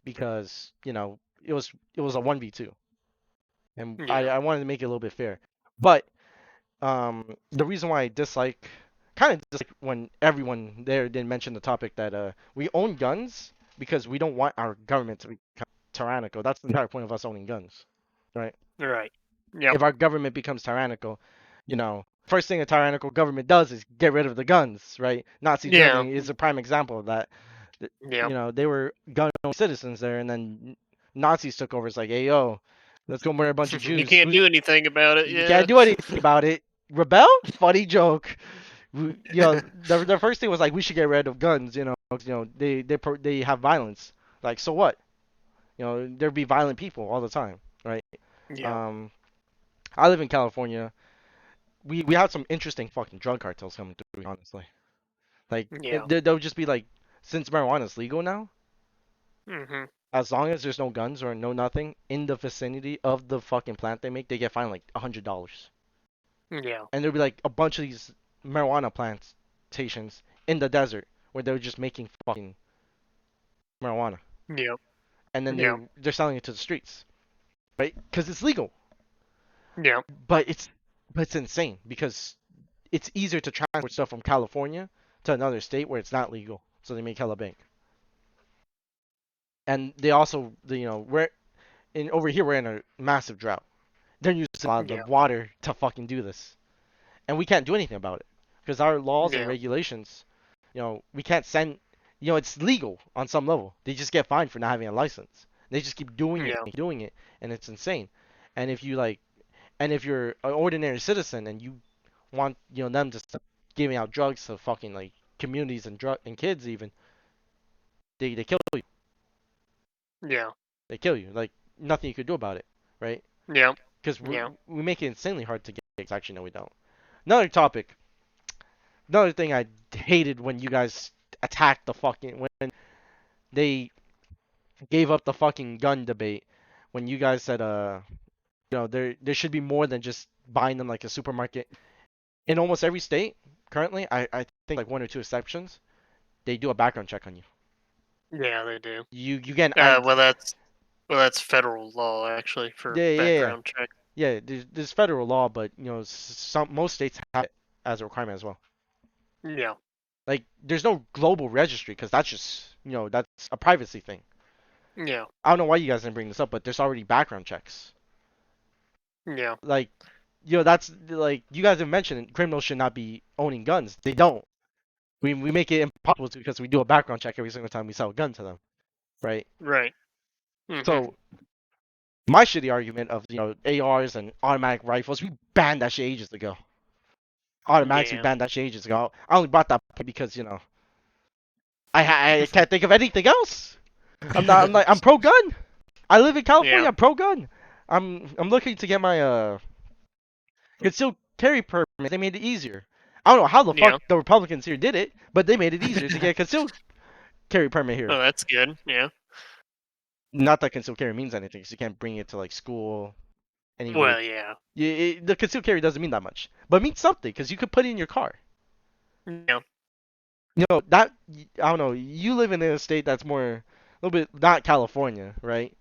because it was a 1v2 and I Yeah. I wanted to make it a little bit fair. But the reason why I kind of dislike when everyone there didn't mention the topic that we own guns because we don't want our government to become tyrannical. That's the entire point of us owning guns, right? Right. Yep. If our government becomes tyrannical, first thing a tyrannical government does is get rid of the guns, right? Nazi Yeah. Germany is a prime example of that. Yep. They were gun-owning citizens there, and then Nazis took over. It's like, hey yo, let's go murder a bunch of Jews. You can't do anything about it. You Yeah. can't do anything about it. Rebel? Funny joke. The first thing was like we should get rid of guns. They have violence. Like so what? There'd be violent people all the time, right? Yeah. I live in California. We have some interesting fucking drug cartels coming through, honestly. Like Yeah. they'll just be like, since marijuana's legal now, Mhm. as long as there's no guns or no nothing in the vicinity of the fucking plant they make, they get fined like $100. Yeah. And there'll be like a bunch of these marijuana plantations in the desert where they're just making fucking marijuana, Yep. and then Yep. they're selling it to the streets, right? Because it's legal, Yep. but it's insane because it's easier to transport stuff from California to another state where it's not legal, so they make hella bank. And they also, we're in over here we're in a massive drought. They're using a lot of the Yeah. water to fucking do this, and we can't do anything about it because our laws and Yeah. regulations, we can't send. It's legal on some level. They just get fined for not having a license. They just keep Yeah. doing it, and it's insane. And if you like, and if you're an ordinary citizen and you want, them to stop giving out drugs to fucking like communities and kids even, they kill you. Yeah. They kill you. Like nothing you could do about it, right? Yep. Because Yeah. we make it insanely hard to get gigs. Actually, no, we don't. Another topic. Another thing I hated when you guys attacked the fucking when they gave up the fucking gun debate. When you guys said there should be more than just buying them like a supermarket. In almost every state currently, I think like one or two exceptions, they do a background check on you. Yeah, they do. You get an Well, ID. that's federal law actually for Yeah, yeah, yeah. background check. Yeah, there's federal law, but most states have it as a requirement as well. Yeah. Like there's no global registry because that's just that's a privacy thing. Yeah. I don't know why you guys didn't bring this up, but there's already background checks. Yeah. Like that's like you guys have mentioned criminals should not be owning guns. They don't. We make it impossible to because we do a background check every single time we sell a gun to them, right? Right. Mhm. So my shitty argument of ARs and automatic rifles, we banned that shit ages ago. Automatics, we Yeah. banned that shit ages ago. I only brought that point because I can't think of anything else. I'm pro gun. I live in California. Yeah. I'm pro gun. I'm looking to get my concealed carry permit. They made it easier. I don't know how the Yeah. fuck the Republicans here did it, but they made it easier to get a concealed carry permit here. Oh, that's good. Yeah. Not that concealed carry means anything, so you can't bring it to like school. Anywhere. Well, yeah. The concealed carry doesn't mean that much, but it means something because you could put it in your car. Yeah. That I don't know. You live in a state that's more a little bit not California, right?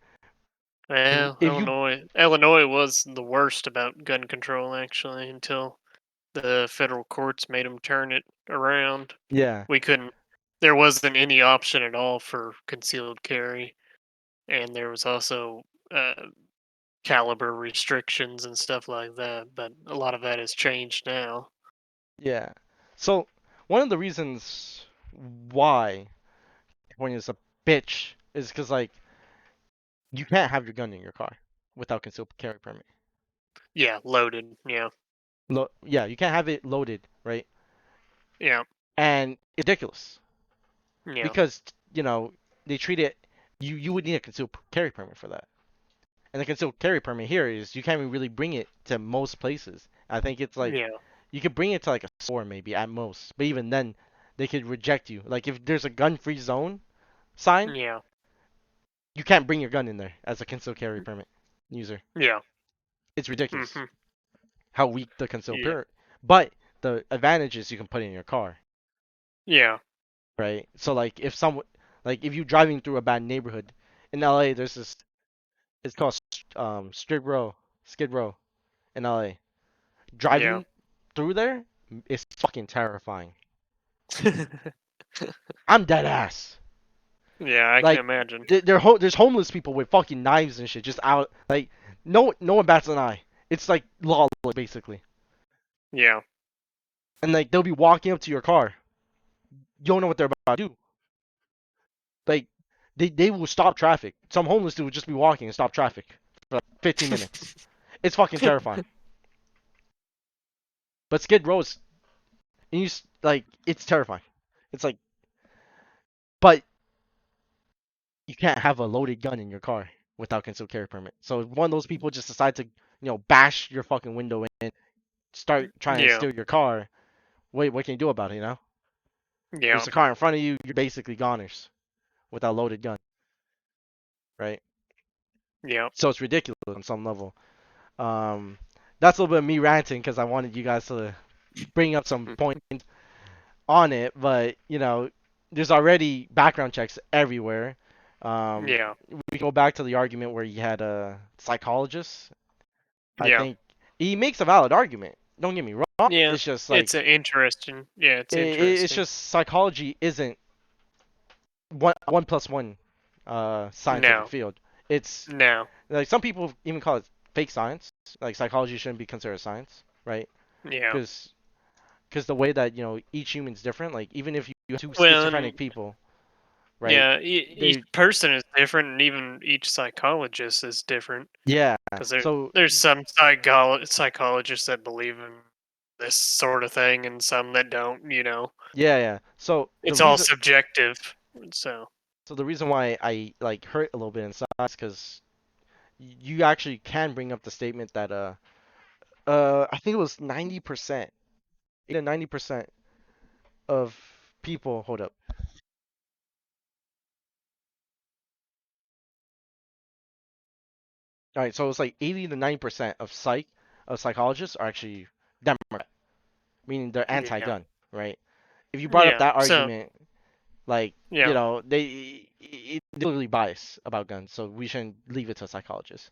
Well, If you Illinois was the worst about gun control actually until the federal courts made them turn it around. yeah We couldn't. There wasn't any option at all for concealed carry, and there was also caliber restrictions and stuff like that. But a lot of that has changed now. yeah. So one of the reasons why California is a bitch is because like you can't have your gun in your car without concealed carry permit. Yeah, loaded. Yeah, Yeah, you can't have it loaded, right? yeah, And it's ridiculous yeah, because they treat it. You would need a concealed carry permit for that. And the concealed carry permit here is you can't really bring it to most places. I think it's like yeah, you could bring it to like a store maybe at most, but even then they could reject you. Like if there's a gun-free zone sign, yeah, you can't bring your gun in there as a concealed carry permit user. yeah. It's ridiculous Hmm. how weak the concealed Yeah, carry. But the advantage is you can put it in your car, yeah, right? So like if you driving through a bad neighborhood in LA, there's this. It's called Skid Row in LA. yeah. Driving through there is fucking terrifying. I'm dead ass. Yeah, I can Like imagine. there's homeless people with fucking knives and shit just out. Like no one bats an eye. It's like lawless basically. Yeah, And like they'll be walking up to your car. You don't know what they're about to do. Like they will stop traffic. Some homeless dude will just be walking and stop traffic for like 15 minutes. It's fucking terrifying. But Skid Row is like it's terrifying. It's like but you can't have a loaded gun in your car without concealed carry permit. So if one of those people just decide to bash your fucking window in, start trying to Yeah. steal your car, what can you do about it? Yeah. There's a car in front of you. You're basically goners with that loaded gun, right? Yeah. So it's ridiculous on some level. Um, that's a little bit of me ranting because I wanted you guys to bring up some points on it, but there's already background checks everywhere. Um, Yeah. we go back to the argument where you had a psychologist. I Yeah. think he makes a valid argument. Don't get me wrong. Yeah. It's just like It's a interesting. Yeah, it's it's interesting. just psychology isn't one plus one scientific No. field. It's No. like some people even call it fake science. Like psychology shouldn't be considered science, right? Yeah. Because the way that each human's different. Like even if you have two Well, schizophrenic and people, right? yeah, each They person is different, and even each psychologist is different. yeah. Because So there's some psychologists that believe in this sort of thing, and some that don't. yeah. So the It's all reason subjective. So so the reason why I like hurt a little bit inside is because you actually can bring up the statement that I think it was 90%, 90% of people. Hold up. All right, so it's like 80 to 90% of psychologists are actually Democrat, meaning they're yeah, anti-gun, right? If you brought up yeah. that So argument, like yeah, it's literally biased about guns, so we shouldn't leave it to psychologists.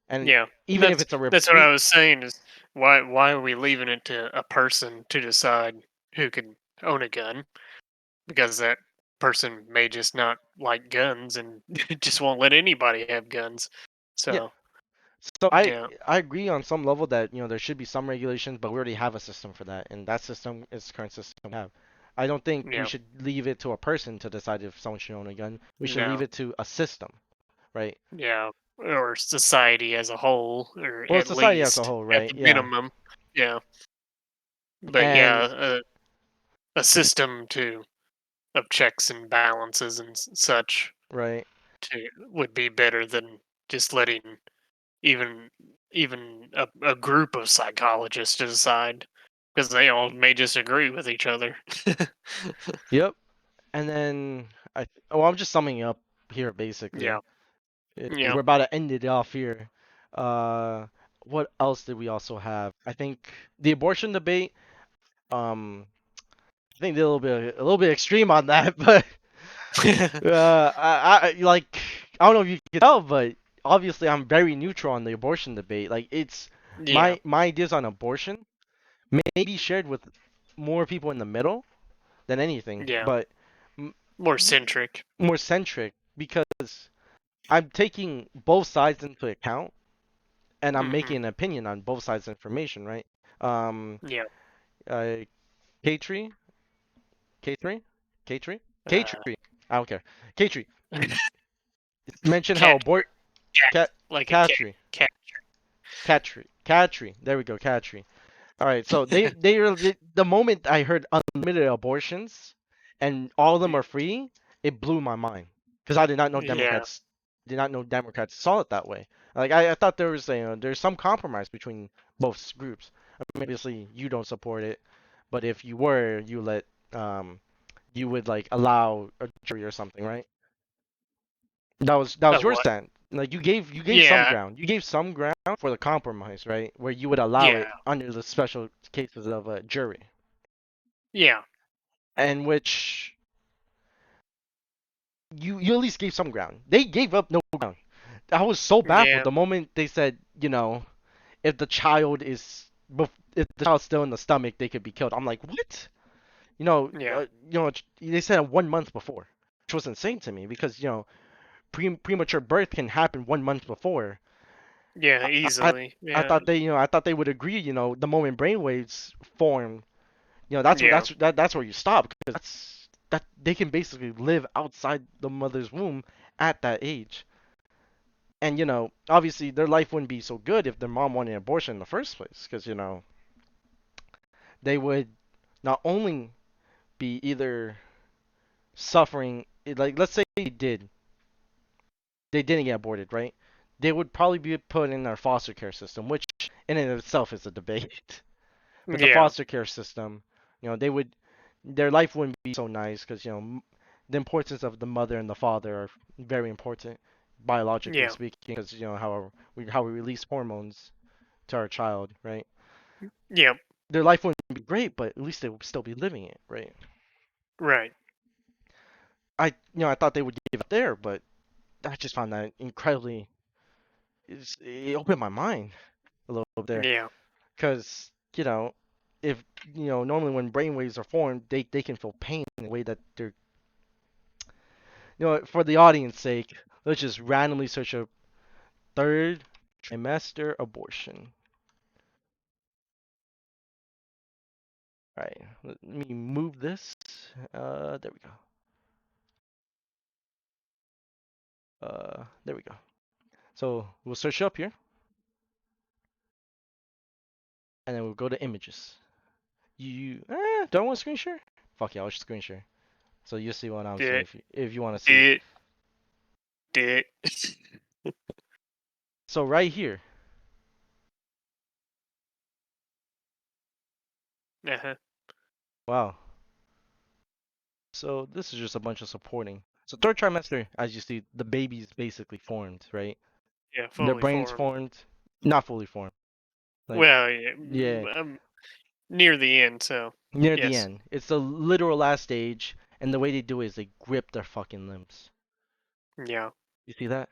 And yeah. even if That's it's a that's what I was saying. Is why are we leaving it to a person to decide who can own a gun? Because that person may just not like guns and just won't let anybody have guns. yeah, So so I yeah, I agree on some level that there should be some regulations, but we already have a system for that, and that system is the current system we have. I don't think we yeah, should leave it to a person to decide if someone should own a gun. We should leave no, it to a system, right? yeah, or society as a whole, or Well, at society as a least whole, at right? the Yeah. minimum. Yeah, but And yeah, a system of checks and balances and such right. would be better than just letting even even a group of psychologists to decide because they all may disagree with each other. Yep. And then I'm just summing up here Yeah, basically. yeah, We're about to end it off here. Uh, what else did we also have? I think the abortion debate. Um, I think they're a little bit extreme on that, but like I don't know if you can tell, but obviously I'm very neutral on the abortion debate. Like it's yeah, my ideas on abortion may be shared with more people in the middle than anything, yeah. but m- More centric. more centric because I'm taking both sides into account and I'm Hmm. making an opinion on both sides of information, right? Um, Yeah. uh, K3, K3, K3, Uh, K3. I don't care. K3 mentioned how cat, abort cat, cat like a cat, Katri, cat. Katri. There we go, Katri. All right, so the moment I heard unlimited abortions and all of them are free, it blew my mind because I Yeah, did not know Democrats saw it that way. Like I thought there was there's some compromise between both groups. I mean, obviously you don't support it, but if you were, you would like allow a jury or something, right? That was of your what? stand. Like you gave some Yeah, ground. You gave some ground for the compromise, right? Where you would allow yeah, it under the special cases of a jury, yeah, and which you at least gave some ground. They gave up no ground. I was so baffled yeah, the moment they said, if the child if the child's still in the stomach, they could be killed. I'm like, what? yeah, They said 1 month before, which was insane to me because premature birth can happen 1 month before. yeah, I, I easily. I Yeah, thought they would agree. The moment brainwaves form, yeah, that's where you stop because that they can basically live outside the mother's womb at that age. And obviously their life wouldn't be so good if their mom wanted an abortion in the first place because they would not only be either suffering like let's say they didn't get aborted, right? they would probably be put in our foster care system, which in and of itself is a debate. But the Yeah. foster care system, their life wouldn't be so nice because the importance of the mother and the father are very important, biologically Yeah. speaking, because how we release hormones to our child, right? Yep. Their life wouldn't be great, but at least they would still be living it, right? Right. I thought they would give up there, but I just found that incredibly. It opened my mind a little bit there, Yeah. because if normally when brainwaves are formed, they can feel pain in a way that they're for the audience sake, let's just randomly search a third trimester abortion. All right, let me move this. There we go. There we go. So we'll search up here, and then we'll go to images. Don't want screen share? Fuck yeah, I'll screen share. So you'll see what I'm seeing Did if you want to see. did did. So right here, Uh-huh. wow. So this is just a bunch of supporting. So third trimester, as you see, the baby's basically formed, right? Yeah. Their Fully brain's formed. formed, not fully formed. Like, Well, yeah. yeah, Near the end, so near the yes. end. It's the literal last stage, and the way they do it is they grip their fucking limbs. Yeah. You see that?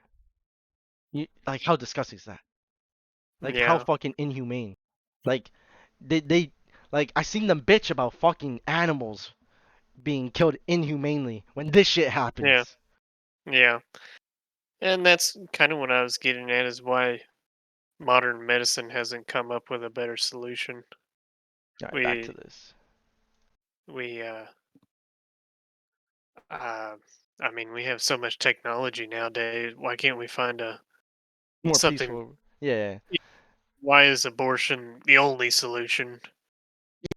Like, how disgusting is that? Like, how Yeah. fucking inhumane. Like, they like, I seen them bitch about fucking animals being killed inhumanely when this shit Yeah. happens. Yeah. And that's kind of what I was getting at is why modern medicine hasn't come up with a better solution. All right, back to We this. we uh I mean, we have so much technology nowadays. Why can't we find a More something? peaceful. Yeah, Why is abortion the only solution?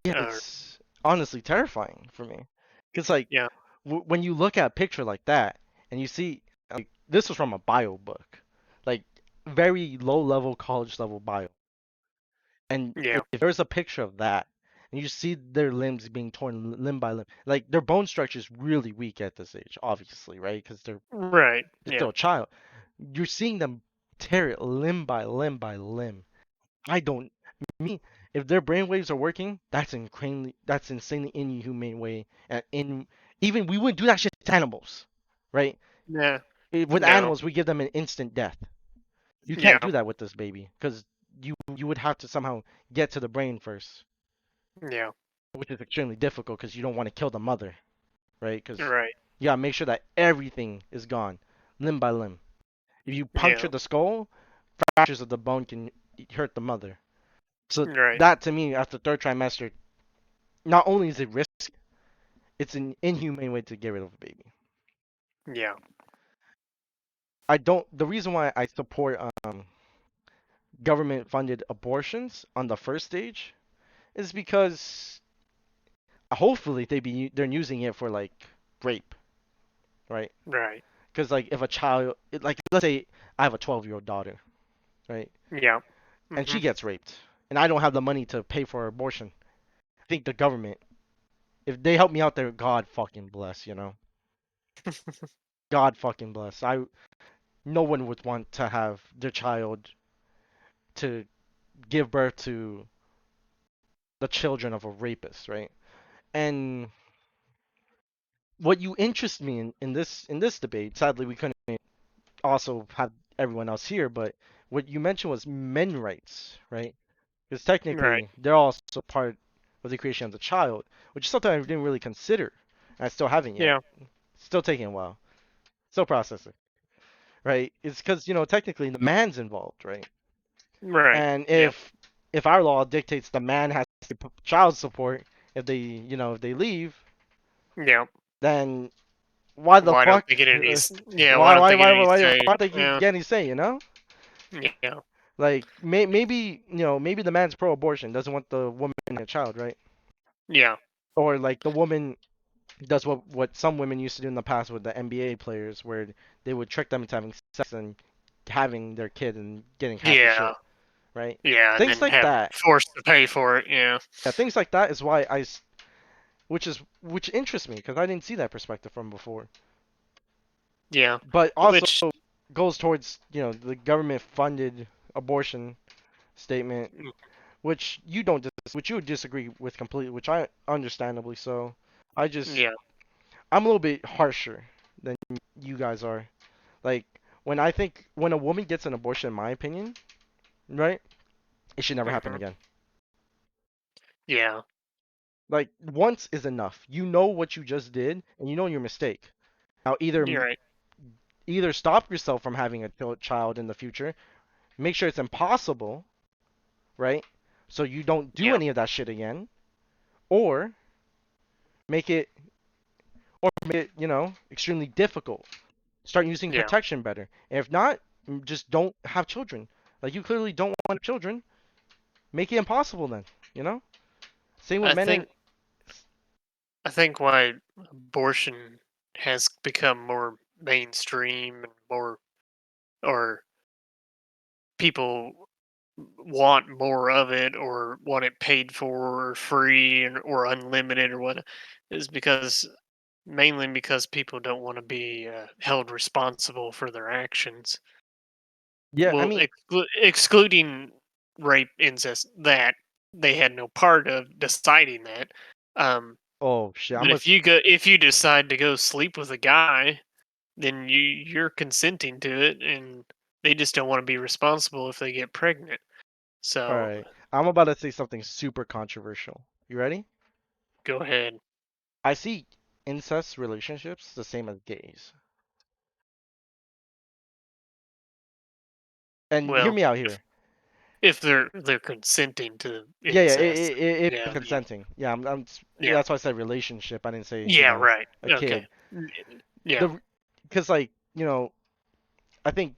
yeah. Or It's honestly terrifying for me. Cause like yeah, when you look at a picture like that and you see like this was from a bio book, like very low level college level bio, and yeah, if there's a picture of that and you see their limbs being torn limb by limb, like their bone structure is really weak at this age, obviously, right? Because they're right, still yeah, a child. You're seeing them tear it limb by limb by limb. I don't me if their brainwaves are working, that's insanely inhumane way and in even we wouldn't do that shit to animals, right? yeah, With no, animals we give them an instant death. You can't yeah, do that with this baby because you would have to somehow get to the brain first, yeah, which is extremely difficult because you don't want to kill the mother, right? Because right, you gotta make sure that everything is gone, limb by limb. If you puncture yeah, the skull, fractures of the bone can hurt the mother. So right, that to me, after third trimester, not only is it risky, it's an inhumane way to get rid of a baby. yeah, I don't. The reason why I support government funded abortions on the first stage is because hopefully they're using it for like rape, right? right, Because like if a child, like let's say I have a 12-year-old daughter, right, yeah, and she mhm, gets raped, and I don't have the money to pay for her abortion. I think the government, if they help me out there, God fucking bless, God fucking bless. No one would want to have their child to give birth to the children of a rapist, right? And what you interest me in this debate, sadly we couldn't also have everyone else here, but what you mentioned was men rights, right? Because right, technically they're also part of the creation of the child, which is something I didn't really consider. And I still haven't yet. yeah, Still taking a while. Still processing, right? It's because technically the man's involved, right? right, And yeah, if our law dictates the man has to pay child support if they leave, yeah. then why the Why don't fuck? they get any? Yeah, why Why don't why they get why any why say? why they keep Yeah, getting say? yeah, Like maybe the man's pro-abortion doesn't want the woman and a child, right? yeah, Or like the woman does what some women used to do in the past with the NBA players, where they would trick them into having sex and having their kid and getting half the Yeah, shit, right? yeah, and Things then like have that. forced to pay for it. Yeah, Yeah, things like that is why which interests me because I didn't see that perspective from before. yeah. But also Which, goes towards the government funded abortion statement, mm, which you would disagree with completely, which I understandably so. I just yeah, I'm a little bit harsher than you guys are. Like when a woman gets an abortion, in my opinion, right, it should never happen hmm, again. yeah, Like once is enough. You know what you just did, and you know your mistake. Now you're right. either stop yourself from having a child in the future, make sure it's impossible, right? So you don't do Yeah, any of that shit again, or make it make it, extremely difficult. Start using yeah. protection better. And if not, just don't have children. Like you clearly don't want children, make it impossible then, you know? Same with I men and think I think why abortion has become more mainstream and more, or people want more of it or want it paid for or free or unlimited or what, is because mainly because people don't want to be held responsible for their actions. yeah, I Well, mean, excluding rape, incest, that they had no part of deciding that. Um, oh shit, but if you decide to go sleep with a guy, then you're consenting to it, and they just don't want to be responsible if they get pregnant. all So right. I'm about to say something super controversial. You ready? go ahead. I see incest relationships the same as gays. And hear Well, me out here. if they're consenting to Yeah, yeah, incest, if yeah, they're consenting. Yeah, yeah, that's why I said relationship. I didn't say, yeah, right, a okay, kid. yeah, The because like, I think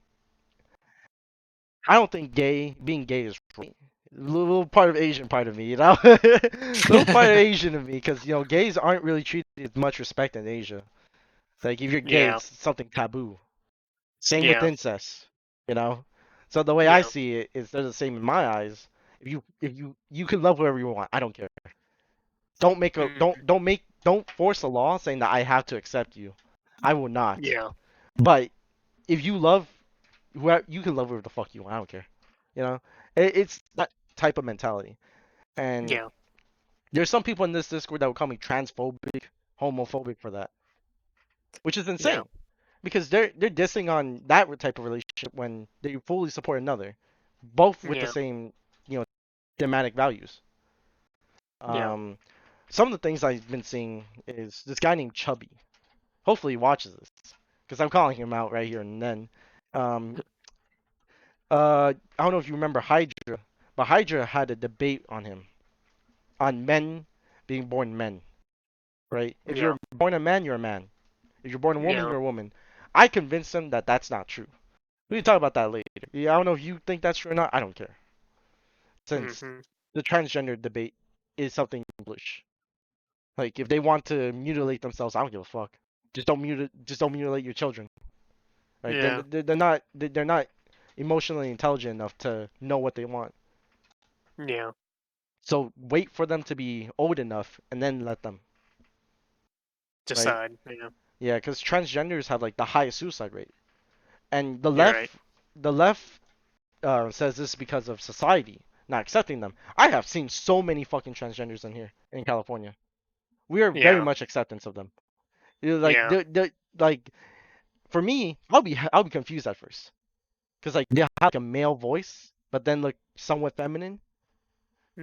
I don't think being gay is right. Little part of Asian part of me, little part of Asian of me, because gays aren't really treated with much respect in Asia. It's like if you're gay, yeah, it's something taboo. Same with yeah, incest, you know. So the way I yeah, see it is they're the same in my eyes. If you can love whoever you want, I don't care. Don't make a mm, don't force a law saying that I have to accept you. I will not. yeah, But if you love whoever, you can love whoever the fuck you want. I don't care. You know, it's that type of mentality. And yeah, there's some people in this Discord that would call me transphobic, homophobic for that, which is yeah, insane because they're dissing on that type of relationship when they fully support another, both with the yeah, same thematic values. yeah. Um, some of the things I've been seeing is this guy named Chubby. Hopefully he watches this because I'm calling him out right here and then. Um, I don't know if you remember Hydra, but Hydra had a debate on him on men being born men, right? If Yeah, you're born a man, you're a man. If you're born a woman, yeah, you're a woman. I convinced him that that's not true. We can talk about that later. Yeah, I don't know if you think that's true or not. I don't care. Since hmm, the transgender debate is something English. Like if they want to mutilate themselves, I don't give a fuck. Just don't mutilate your children. Right? yeah, They're not emotionally intelligent enough to know what they want. yeah, So wait for them to be old enough and then let them. Right? decide. Yeah, Yeah, because transgenders have like the highest suicide rate, and the you're right. left says this because of society not accepting them. I have seen so many fucking transgenders in here in California. We are very Yeah, much acceptance of them. Like yeah, like for me, I'll be confused at first because like they have like a male voice, but then look somewhat feminine.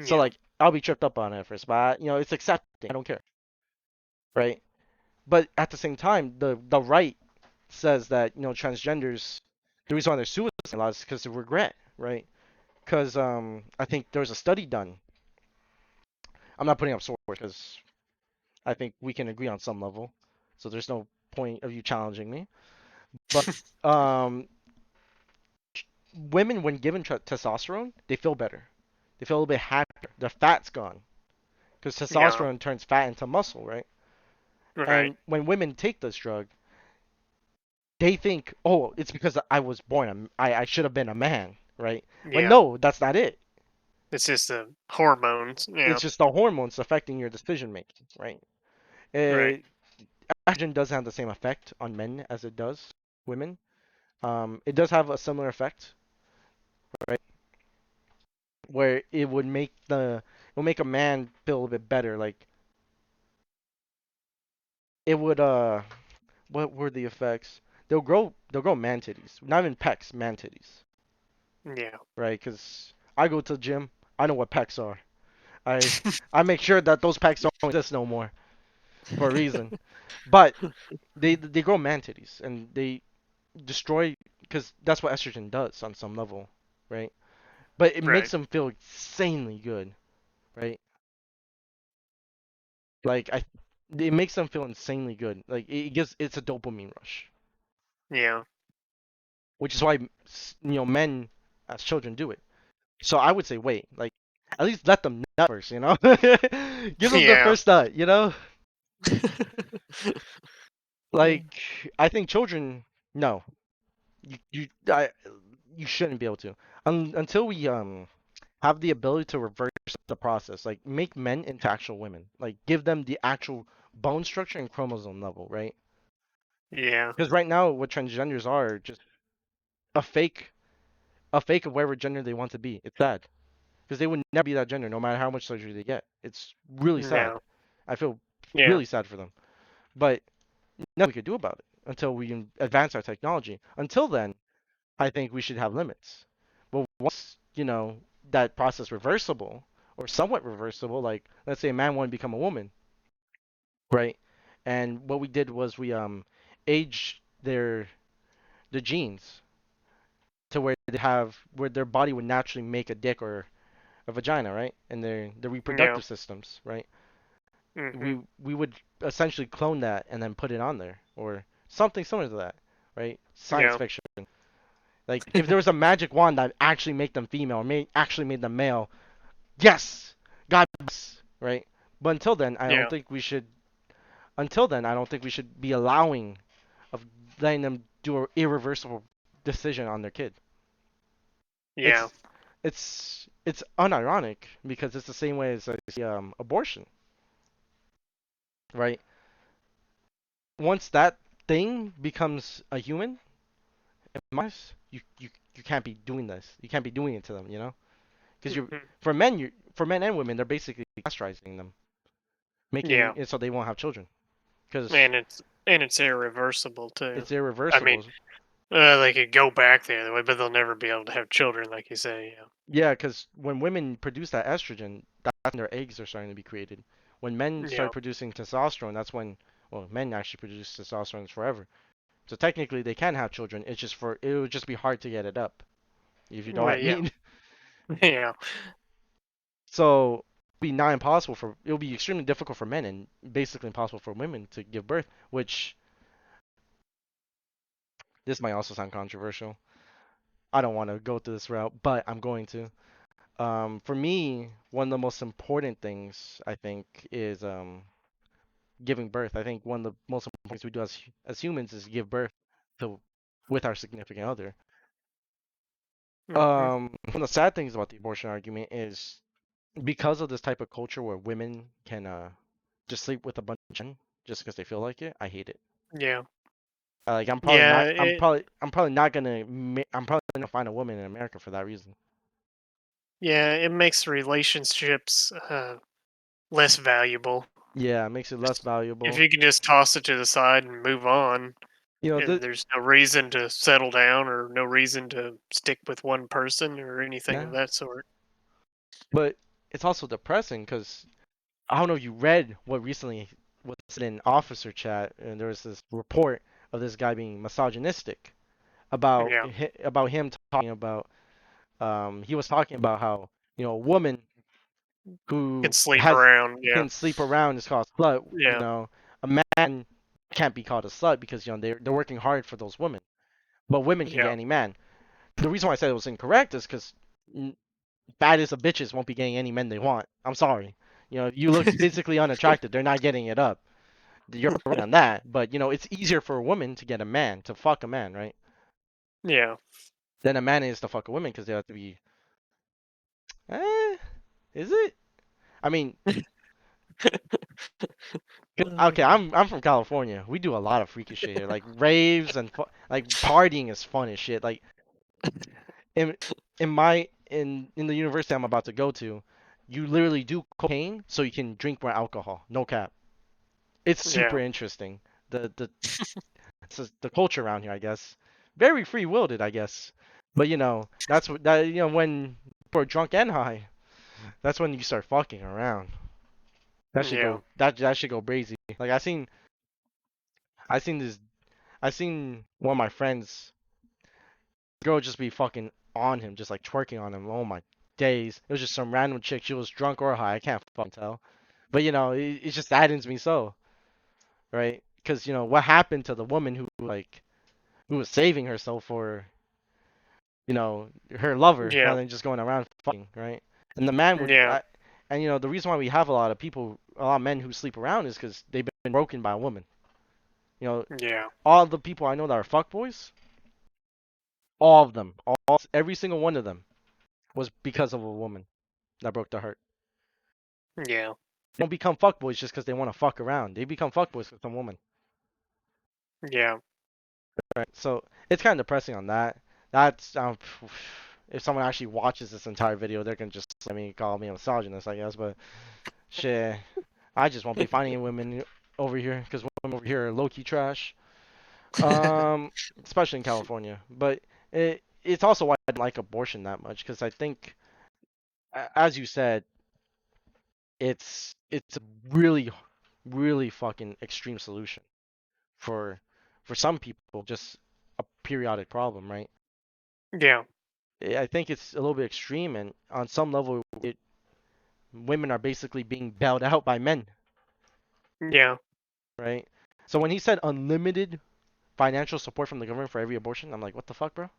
So yeah, like I'll be tripped up on it at first, but it's accepting. I don't care, right? But at the same time, the right says that transgenders, the reason why they're suicide a lot is because of regret, right? Because I think there was a study done. I'm not putting up source because I think we can agree on some level, so there's no point of you challenging me. But um, women, when given testosterone, they feel better. They feel a little bit happier. Their fat's gone because yeah, testosterone turns fat into muscle, right? right. And when women take this drug, they think, oh, it's because I was born, I should have been a man, right? But Yeah. no, that's not it. It's just the hormones. Yeah. It's just the hormones affecting your decision making, right? Right. Uh, Estrogen doesn't have the same effect on men as it does women. It does have a similar effect, right? Where it will make a man feel a bit better. Like it would what were the effects? They'll grow man titties, not even pecs, man titties, Yeah. right? Because I go to the gym, I know what pecs are. I I make sure that those pecs don't exist no more for a reason. But they grow man titties and they destroy because that's what estrogen does on some level, right? But it makes Right. them feel insanely good, right? Like it makes them feel insanely good. Like it's a dopamine rush, Yeah. which is why men as children do it. So I would say wait, like at least let them nut first, you know? Give them the Yeah. first nut, you know? Like I think children, no, you shouldn't be able to until we have the ability to reverse the process, like make men into actual women, like give them the actual bone structure and chromosome level, right? Yeah. Because right now, what transgenders are just a fake, a fake of whatever gender they want to be. It's sad because they would never be that gender, no matter how much surgery they get. It's really sad. No. I feel Yeah. really sad for them, but nothing we could do about it until we advance our technology. Until then, I think we should have limits. But once, that process reversible or somewhat reversible, like let's say a man wanted to become a woman, right? And what we did was we aged the genes to where their body would naturally make a dick or a vagina, right? And their Yeah. reproductive systems, right? Mhm. We would essentially clone that and then put it on there or something similar to that, right? Science Yeah. fiction. Like if there was a magic wand that actually made them female or actually made them male, yes, God bless, right? But Yeah. until then, I don't think we should be allowing of letting them do an irreversible decision on their kid. Yeah. It's unironic because it's the same way as abortion, right? Once that thing becomes a human, you can't be doing this. You can't be doing it to them, you know? Because Mhm. for men and women, they're basically castrating them, making Yeah. it so they won't have children because And it's irreversible too. it's I mean, irreversible. they could go back the other way, but they'll never be able to have children, like you say. Yeah. Yeah, because when women produce that estrogen, that's when their eggs are starting to be created. When men Yeah. start producing testosterone, that's when, well, men actually produce testosterone forever. So technically, they can have children. It would just be hard to get it up, if you know what Well, I yeah. mean. Yeah. So it'll be extremely difficult for men and basically impossible for women to give birth, which this might also sound controversial. I don't want to go through this route, but I'm going to. For me, one of the most important things I think is giving birth. I think one of the most important things we do as humans is give birth to with our significant other. Mhm. One of the sad things about the abortion argument is because of this type of culture where women can just sleep with a bunch of men just because they feel like it. I hate it. Yeah. Like I'm probably Yeah. not. I'm probably not gonna. I'm probably gonna find a woman in America for that reason. Yeah. It makes relationships less valuable. Yeah, it makes it less If valuable. you can just toss it to the side and move on, You know, and there's no reason to settle down or no reason to stick with one person or anything of yeah, that sort. but it's also depressing because I don't know if you read what recently was in officer chat, and there was this report of this guy being misogynistic Yeah. about him talking about he was talking about how a woman Can who sleep has around. Yeah. can sleep around is called a slut. Yeah. A man can't be called a slut because they're working hard for those women, but women can get Yeah. any man. The reason why I said it was incorrect is because baddest of bitches won't be getting any men they want. I'm sorry. If you look physically unattractive, they're not getting it up. You're right on that, but it's easier for a woman to get a man to fuck a man, right? Yeah. Than a man is to fuck a woman because they have to be. Eh, is it? I mean, okay, I'm from California. We do a lot of freaky shit here, like raves and like partying is fun as shit. Like in in the university I'm about to go to, you literally do cocaine so you can drink more alcohol. No cap. It's super Yeah. interesting. The it's just the culture around here, I guess. Very free-willed, I guess. But that's what that when people are drunk and high, that's when you start fucking around. That should Yeah. go that should go crazy. Like I seen this I seen one of my friends girl just be fucking on him, just like twerking on him. Oh my days. It was just some random chick. She was drunk or high. I can't fucking tell. But it just saddens me so, right? Because what happened to the woman who was saving herself for her lover Yeah. rather than just going around fucking, right? And the man would, Yeah. and the reason why we have a lot of men who sleep around is because they've been broken by a woman. You know, Yeah. all the people I know that are fuckboys, all of them, every single one of them was because of a woman that broke their heart. Yeah. They don't become fuckboys just because they want to fuck around. They become fuckboys with some woman. Yeah. Right. So it's kind of depressing on that. That's if someone actually watches this entire video, they're gonna just call me a misogynist, I guess. But shit, I just won't be finding women over here because women over here are low key trash. Especially in California. But it's also why I don't like abortion that much because I think, as you said, it's a really really fucking extreme solution for some people, just a periodic problem, right? Yeah. I think it's a little bit extreme, and on some level, women are basically being bailed out by men, Yeah. right? So when he said unlimited financial support from the government for every abortion, I'm like, what the fuck, bro?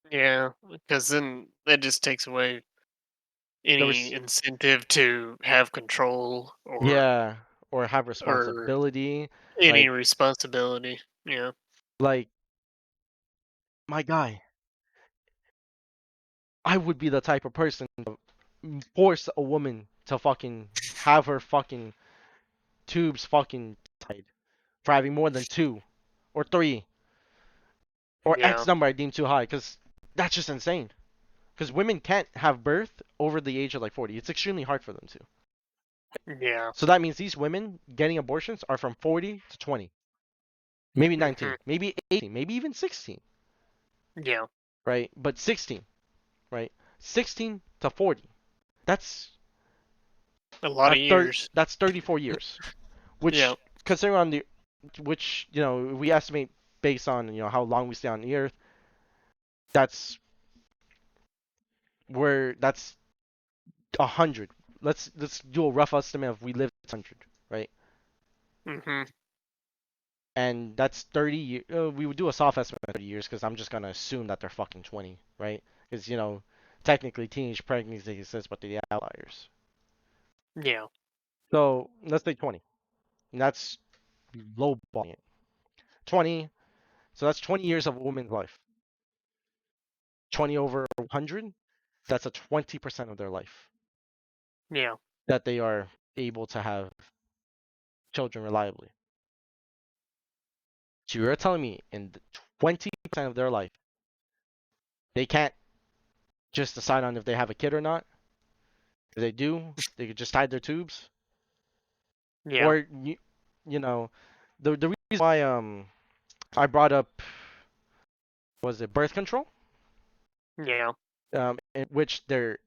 Yeah. Because then that just takes away There any was, incentive to have control yeah, or have or responsibility, any like, responsibility. Yeah. like my guy, I would be the type of person to force a woman to fucking have her fucking tubes fucking tied for having more than two or three or Yeah. X number I deem too high, because that's just insane. Because women can't have birth over the age of like 40. It's extremely hard for them to. Yeah. So that means these women getting abortions are from 40 to 20, maybe 19, Hmm. maybe 18, maybe even 16, Yeah. right? But 16, right? 16 to 40. That's A lot of years. that's 34 years, Yeah. which considering on the which we estimate based on how long we stay on the earth, that's that's 100. Let's do a rough estimate of we live 100, right? Hmm. And that's 30 years. We would do a soft estimate of 30 years because I'm just gonna assume that they're fucking 20, right? Because technically teenage pregnancy exists, but they're the outliers. Yeah. So let's say 20. And that's low balling it. 20. So that's 20 years of a woman's life. 20 over 100. That's a 20% of their life Yeah. that they are able to have children reliably. So you're telling me in 20% of their life, they can't just decide on if they have a kid or not? If they do, they could just tie their tubes? Yeah. Or, you know, the reason why I brought up, was it birth control? Yeah. In which the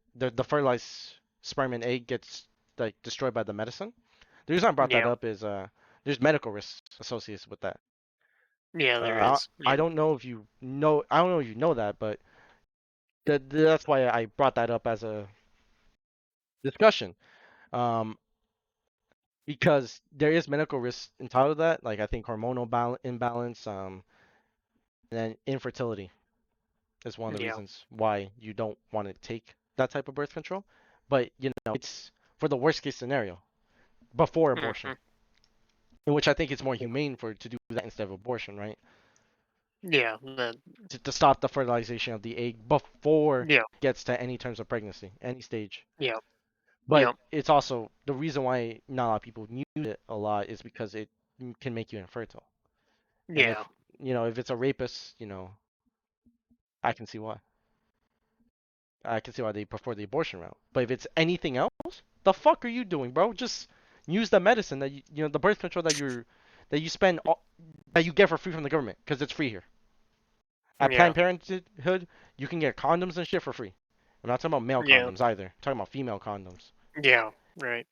fertilized sperm and egg gets like destroyed by the medicine. The reason I brought that Yeah. up is there's medical risks associated with that. Yeah. There is. I Yeah. don't know if you know. I don't know if you know that, but that's why I brought that up as a discussion. Um, because there is medical risk entitled to that, like I think hormonal imbalance, and then infertility is one of the Yeah. reasons why you don't want to take that type of birth control. But it's for the worst case scenario before abortion. Hmm. in which I think it's more humane to do that instead of abortion, right? Yeah, To stop the fertilization of the egg before yeah, it gets to any terms of pregnancy, any stage. yeah, But yeah, it's also the reason why not a lot of people use it a lot is because it can make you infertile. And yeah. if it's a rapist, I can see why. I can see why they prefer the abortion route. But if it's anything else, the fuck are you doing, bro? Just use the medicine that the birth control that you spend that you get for free from the government because it's free here. At Yeah, Planned Parenthood, you can get condoms and shit for free. I'm not talking about male yeah, condoms either. I'm talking about female condoms. yeah, right.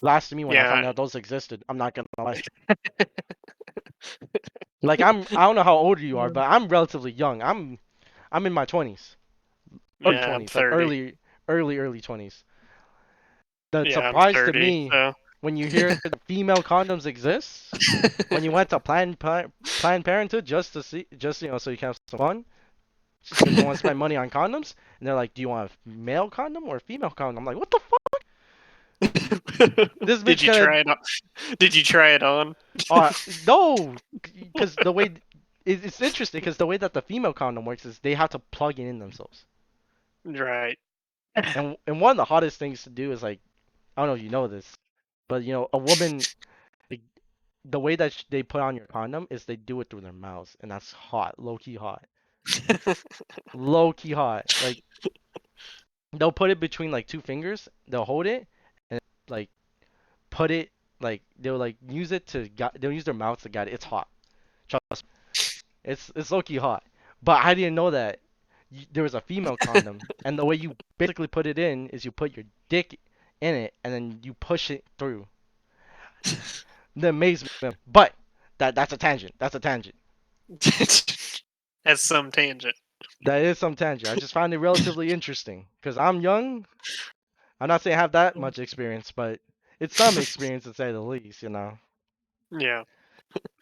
Last to me when I Yeah, found out those existed. I'm not gonna lie. Like I don't know how old you are, but I'm relatively young. I'm in my 20s, early yeah, I'm 20s, like 30. early 20s. The Yeah, I'm surprise to 30. me So, when you hear that female condoms exist, when you went to Planned Parenthood just to see, just so you can have some fun, because you want to spend money on condoms, and they're like, "Do you want a male condom or a female condom?" I'm like, "What the fuck? This did bitch you gonna try it on? Did you try it on? no, because the way it's interesting because the way that the female condom works is they have to plug it in themselves, Right. and one of the hottest things to do is like I don't know if you know this, but a woman like, the way that they put on your condom is they do it through their mouths, and that's hot, low key hot. Like they'll put it between like two fingers, they'll hold it, and like put it like they'll like use it they'll use their mouths to guide it. It's hot. Trust me. It's low key hot. But I didn't know that there was a female condom, and the way you basically put it in is you put your dick in it, and then you push it through. The amazement. But that's a tangent. That's a tangent. That's some tangent. That is some tangent. I just found it relatively interesting because I'm young. I'm not saying I have that much experience, but it's some experience to say the least. Yeah.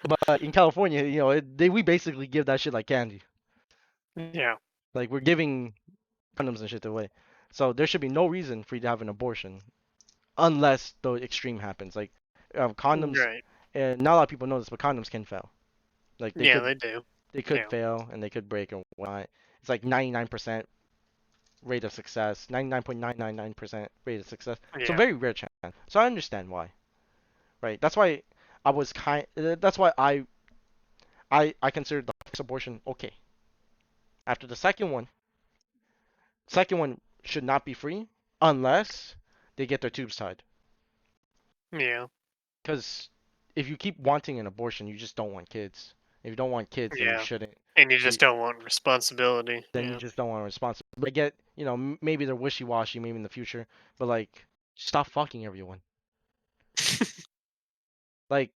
But in California, we basically give that shit like candy. Yeah. Like we're giving condoms and shit away. So there should be no reason for you to have an abortion unless the extreme happens. Like condoms, Right. and not a lot of people know this, but condoms can fail. Like Yeah, they do. they could Yeah. fail and they could break and whatnot. It's like 99% rate of success, 99.999% rate of success. So Yeah. very rare chance. So I understand why, right? That's why I was That's why I considered the first abortion okay. After the second one should not be free unless they get their tubes tied. Yeah. Because if you keep wanting an abortion, you just don't want kids. If you don't want kids, then you Yeah. shouldn't. And you You, just don't want responsibility. then you Yeah. just don't want a responsibility. I get, maybe they're wishy-washy, maybe in the future, but like, stop fucking everyone. Like,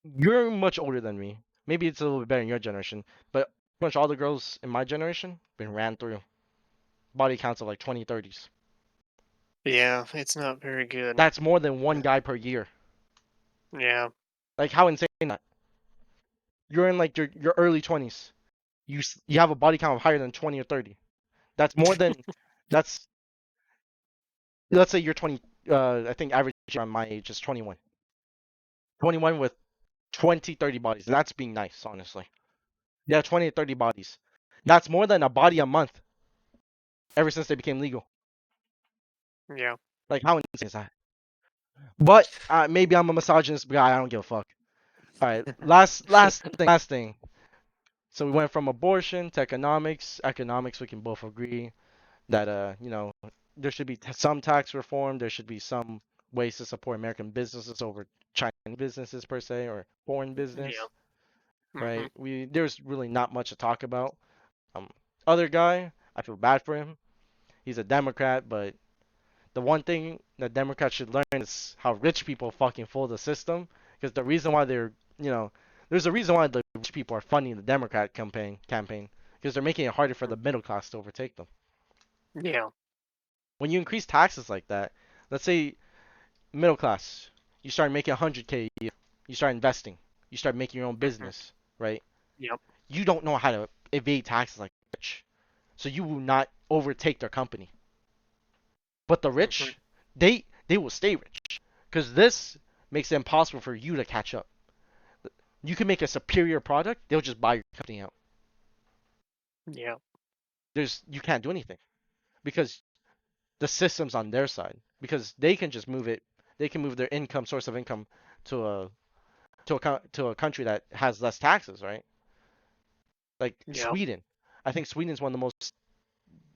you're much older than me. Maybe it's a little bit better in your generation, but pretty much all the girls in my generation been ran through. Body counts of like 20, 30s. Yeah, it's not very good. That's more than one guy per year. Yeah. Like, how insane is that? You're in like your early 20s. You have a body count of higher than 20 or 30. That's more than that's let's say you're 20. I think average around my age is 21. 21 with 20, 30 bodies. That's being nice, honestly. Yeah, 20 to 30 bodies. That's more than a body a month ever since they became legal. Yeah. Like, how insane is that? But maybe I'm a misogynist guy. I don't give a fuck. All right, last thing. So we went from abortion to economics. Economics, we can both agree that there should be some tax reform. There should be some ways to support American businesses over Chinese businesses per se or foreign business, Yeah. right? There's really not much to talk about. Um, Other guy, I feel bad for him. He's a Democrat, but the one thing that Democrats should learn is how rich people fucking fool the system. Because the reason why there's a reason why the rich people are funding the Democrat campaign because they're making it harder for the middle class to overtake them. Yeah. When you increase taxes like that, let's say middle class, you start making 100K a year, you start investing, you start making your own Mhm. business, right? Yep. You don't know how to evade taxes like rich, so you will not overtake their company. But the Mhm. rich, they will stay rich because this makes it impossible for you to catch up. You can make a superior product, they'll just buy your company out. Yeah. You can't do anything because the system's on their side because they can just move it. They can move their source of income to a country that has less taxes, right? Like Yeah. Sweden. I think Sweden's one of the most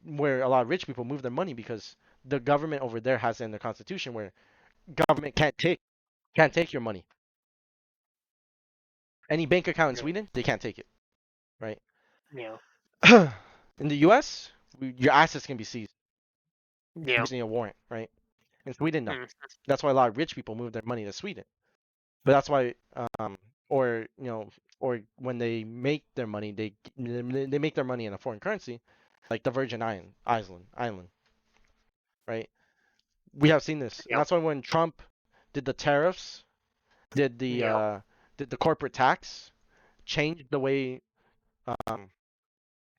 where a lot of rich people move their money because the government over there has it in their constitution where government can't take your money. Any bank account in Yeah. Sweden, they can't take it, right? Yeah. In the U.S., your assets can be seized. You Yeah. just need a warrant, right? In Sweden, no. Mm. That's why a lot of rich people move their money to Sweden. But that's why, or or when they make their money, they make their money in a foreign currency, like the Virgin Island, right? We have seen this, and Yeah. that's why when Trump did the tariffs, did the Yeah. uh, did the corporate tax, changed the way um,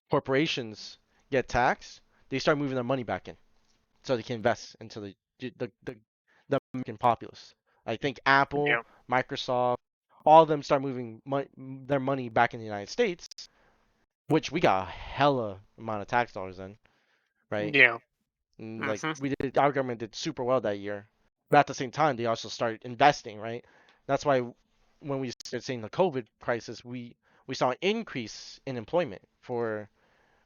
corporations get taxed, they start moving their money back in, so they can invest into the American populace. I think Apple, Yeah. Microsoft, all of them start moving their money back in the United States, which we got a hella amount of tax dollars in, right? Yeah. And like Mm-hmm. our government did super well that year, but at the same time, they also started investing, right? That's why when we started seeing the COVID crisis, we saw an increase in employment for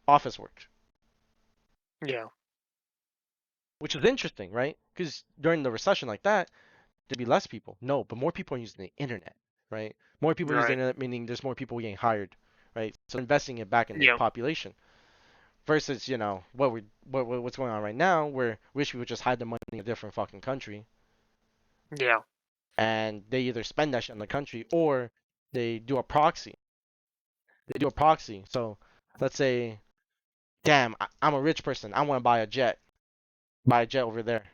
office work, Yeah. which is interesting, right? Because during the recession like that, there'd be less people. No, but more people are using the internet, right? More people use the Right. internet, meaning there's more people getting hired, right? So investing it back in the Yeah. population versus what's going on right now, where rich people just hide their money in a different fucking country, Yeah. and they either spend that shit in the country or they do a proxy. They do a proxy. So let's say, damn, I'm a rich person. I want to buy a jet over there.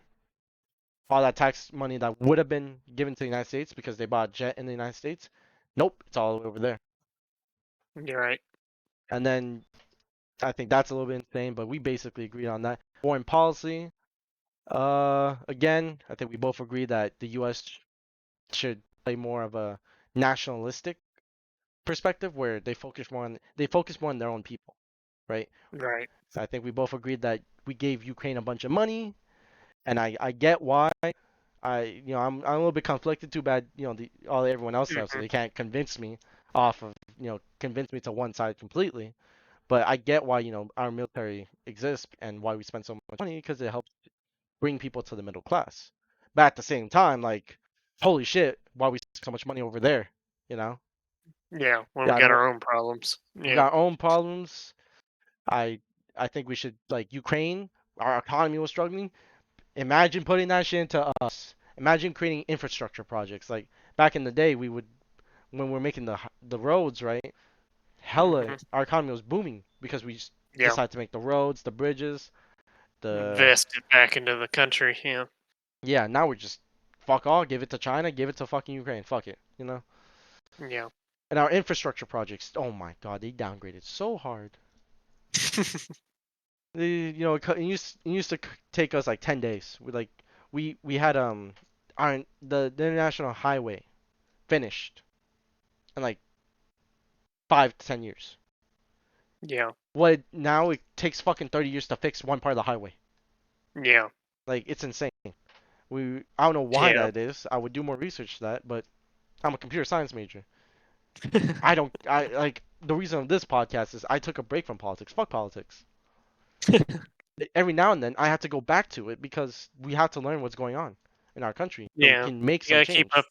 All that tax money that would have been given to the United States because they bought a jet in the United States, nope, it's all over there. You're right. And then I think that's a little bit insane, but we basically agreed on that. Foreign policy, again, I think we both agree that the U.S. should play more of a nationalistic perspective where they focus more on their own people, right? Right. I think we both agreed that we gave Ukraine a bunch of money, and I get why. I'm a little bit conflicted. Too bad, all everyone else knows, so Mm-hmm. they can't convince me to one side completely. But I get why, our military exists and why we spend so much money because it helps bring people to the middle class. But at the same time, like, holy shit, why we spend so much money over there? You know? Yeah. When we Yeah, I got don't. our own problems. We Yeah. got our own problems. I I think we should like Ukraine. Our economy was struggling. Imagine putting that shit into us. Imagine creating infrastructure projects. Like back in the day, when we were making the roads, right? Mm-hmm. Hella, our economy was booming because we Yeah. decided to make the roads, the bridges, the Invest it back into the country. Yeah. yeah. Now we're just fuck all. Give it to China. Give it to fucking Ukraine. Fuck it. Yeah. And our infrastructure projects. Oh my god, they downgraded so hard. It used to take us like 10 days. We had the international highway finished in like 5 to 10 years. Yeah. Now it takes fucking 30 years to fix one part of the highway. Yeah. Like it's insane. I don't know why Yeah. that is. I would do more research to that, but I'm a computer science major. I don't I like the reason of this podcast is I took a break from politics. Fuck politics. Every now and then I have to go back to it because we have to learn what's going on in our country so we Yeah. can make You some gotta keep change. up.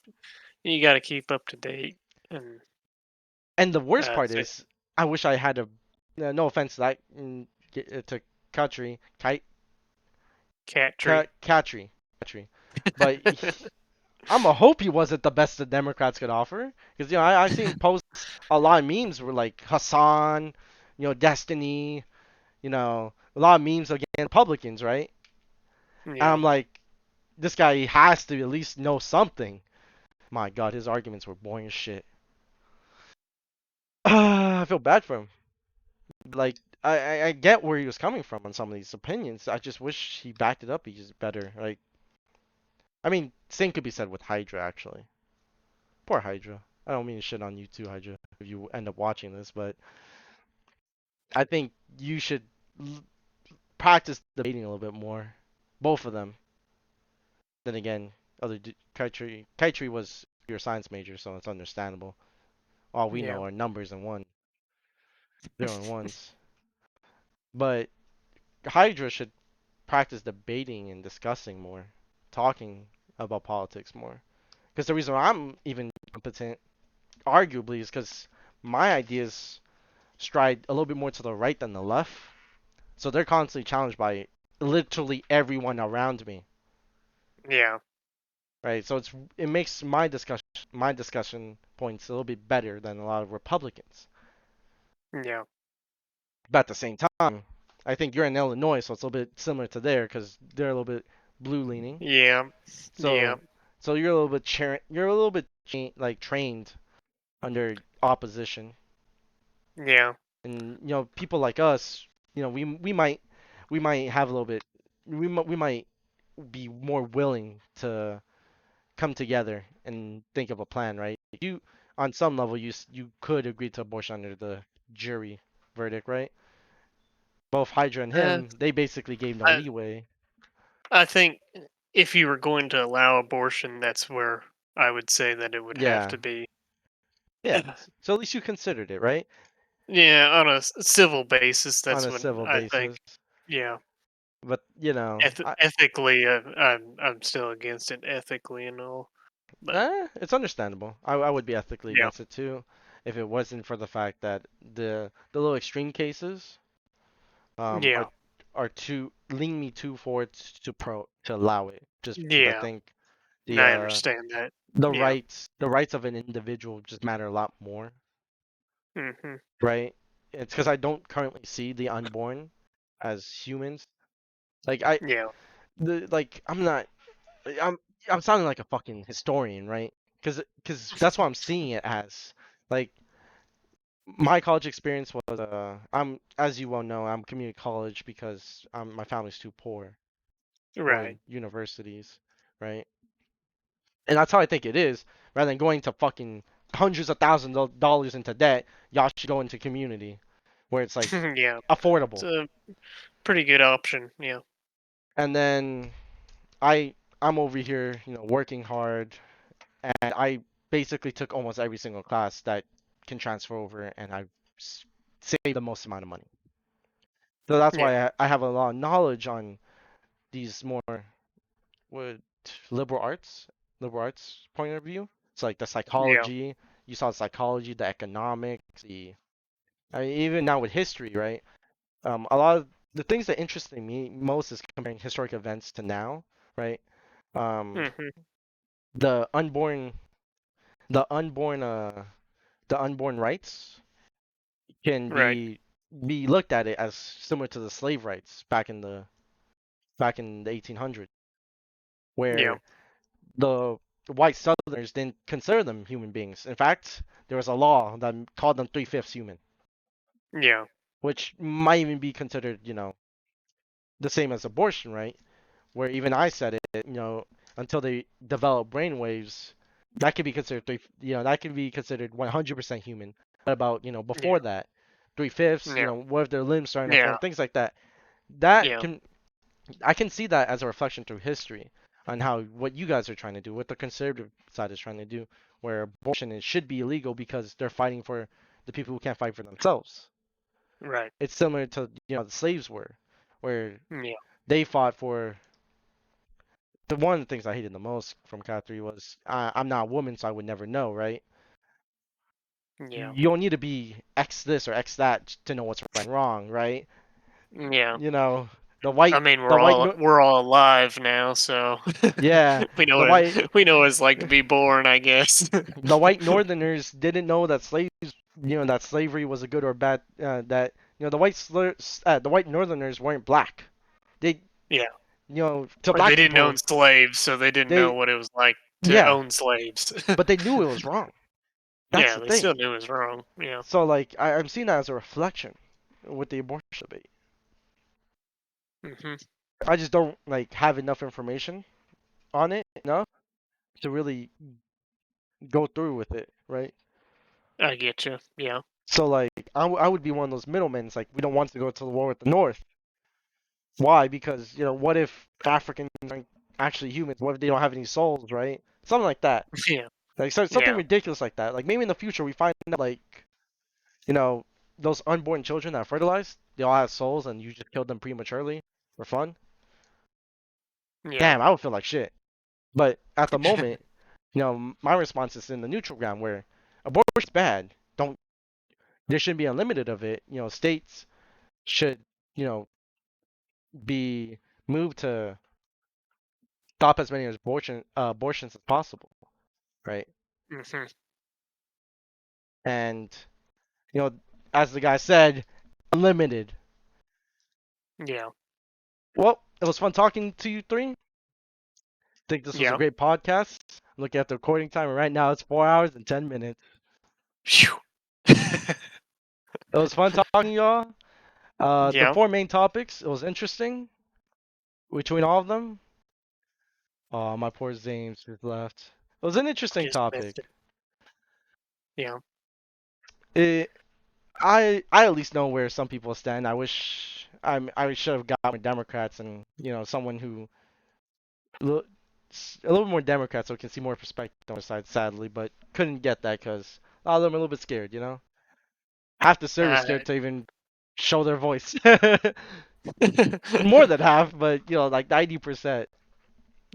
You gotta keep up to date. And And the worst part so, is, I wish I had a. No offense to that to Katri, cat tree. Katri, but I'm a hope he wasn't the best the Democrats could offer because I seen posts a lot of memes were like Hassan, Destiny, a lot of memes against Republicans, right? And Yeah. I'm like, this guy has to at least know something. My God, his arguments were boring as shit. I feel bad for him. Like I get where he was coming from on some of these opinions. I just wish he backed it up. He's better. Like I mean, same could be said with Hydra actually. Poor Hydra. I don't mean to shit on you too, Hydra, if you end up watching this, but I think you should l- practice debating a little bit more. Both of them. Then again, Kaitri was your science major, so it's understandable. All we Yeah. know are numbers and one, zero and ones. But Hydra should practice debating and discussing more, talking about politics more. Because the reason why I'm even competent, arguably, is because my ideas stride a little bit more to the right than the left. So they're constantly challenged by literally everyone around me, Yeah. right? So it makes my discussion points a little bit better than a lot of Republicans. Yeah. But at the same time, I think you're in Illinois, so it's a little bit similar to there because they're a little bit blue leaning. Yeah. Yeah. So you're a little bit like trained under opposition, Yeah. and people like us, we might have a little bit, we might be more willing to come together and think of a plan, right? You, on some level, you could agree to abortion under the jury verdict, right? Both Hydra and Uh, him, they basically gave no I leeway. I think if you were going to allow abortion, that's where I would say that it would have Yeah, to be. yeah. So at least you considered it, right? Yeah, on a civil basis, On that's a when civil I think. basis. Yeah, But ethically, I'm still against it ethically and all. But it's understandable. I would be ethically yeah, against it too, if it wasn't for the fact that the little extreme cases um yeah, are are too lean me too forward to allow it, just because I yeah. think And the I uh understand that. the Yeah. rights of an individual just matter a lot more, Mhm. right? It's because I don't currently see the unborn as humans. Like Yeah. I'm not I'm I'm sounding like a fucking historian, right? Because that's what I'm seeing it as. Like my college experience was I'm as you well know, I'm community college because my family's too poor for Right. universities, right? And that's how I think it is. Rather than going to fucking hundreds of thousands of dollars into debt, y'all should go into community where it's like Yeah. It's affordable. a pretty good option. Yeah. And then I'm over here, working hard, and I basically took almost every single class that can transfer over, and I saved the most amount of money. So that's Yeah. why I have a lot of knowledge on these more what liberal arts point of view. It's like the Yeah. psychology. You saw the psychology, the economics, I mean, even now with history, right? A lot of the things that interest me most is comparing historic events to now, right? Um, Mhm. the unborn, the unborn, the unborn rights can Right. be looked at it as similar to the slave rights back in the 1800s, Yeah. where the white Southerners didn't consider them human beings. In fact, there was a law that called them three-fifths human, Yeah. which might even be considered, the same as abortion, right? Where even I said it, until they develop brainwaves, that could be considered that could be considered 100% human. What about, Yeah. before that, three-fifths, Yeah. what if their limbs starting to Yeah. form, things like that. That Yeah. can I can see that as a reflection through history on how what you guys are trying to do, what the conservative side is trying to do, where abortion should be illegal because they're fighting for the people who can't fight for themselves. Right. It's similar to the slaves were, where Yeah. they fought for the one of the things I hated the most from Cat 3 was I'm not a woman, so I would never know, right? Yeah. You don't need to be X this or X that to know what's right and wrong, right? Yeah. You know, the I white, mean, the white, we're all alive now, so yeah, the white, we know what it's like to be born, I guess. the white Northerners didn't know that that slavery was a good or bad. That the white Northerners weren't black. They, Yeah. to But they black didn't own people, slaves, so they didn't know they, what it was like to yeah, own slaves. but they knew it was wrong. That's Yeah, the they thing. still knew it was wrong. Yeah. So like, I'm seeing that as a reflection with the abortion debate. Mhm. I just don't like have enough information on it enough to really go through with it, right? I get you. Yeah. So like I would be one of those middlemen. It's like we don't want to go to the war with the North. Why? Because what if Africans aren't actually humans? What if they don't have any souls, right? Something like that. Yeah. Like something Yeah. ridiculous like that. Like maybe in the future we find out like you know those unborn children that are fertilized, they all have souls, and you just killed them prematurely for fun. Yeah. Damn, I would feel like shit. But at the moment, my response is in the neutral ground where abortion's bad. Don't There shouldn't be unlimited of it. States should, you know, be moved to stop as many abortions as possible, right? Hmm. And as the guy said, unlimited. Yeah. Well, it was fun talking to you three. Think this was a Yeah. great podcast. Looking at the recording time, and right now it's 4 hours and 10 minutes. Phew. It was fun talking to y'all. The Yeah. 4 main topics. It was interesting between all of them. Oh, my poor James just left. It was an interesting Just missed topic. it. Yeah. It, I at least know where some people stand. I wish I should have got more Democrats and someone who a little, a little more Democrats so we can see more perspective on their side. Sadly, but couldn't get that because a lot of them are a little bit scared. Half the server's Uh, scared to even show their voice. More than half, but like 90%.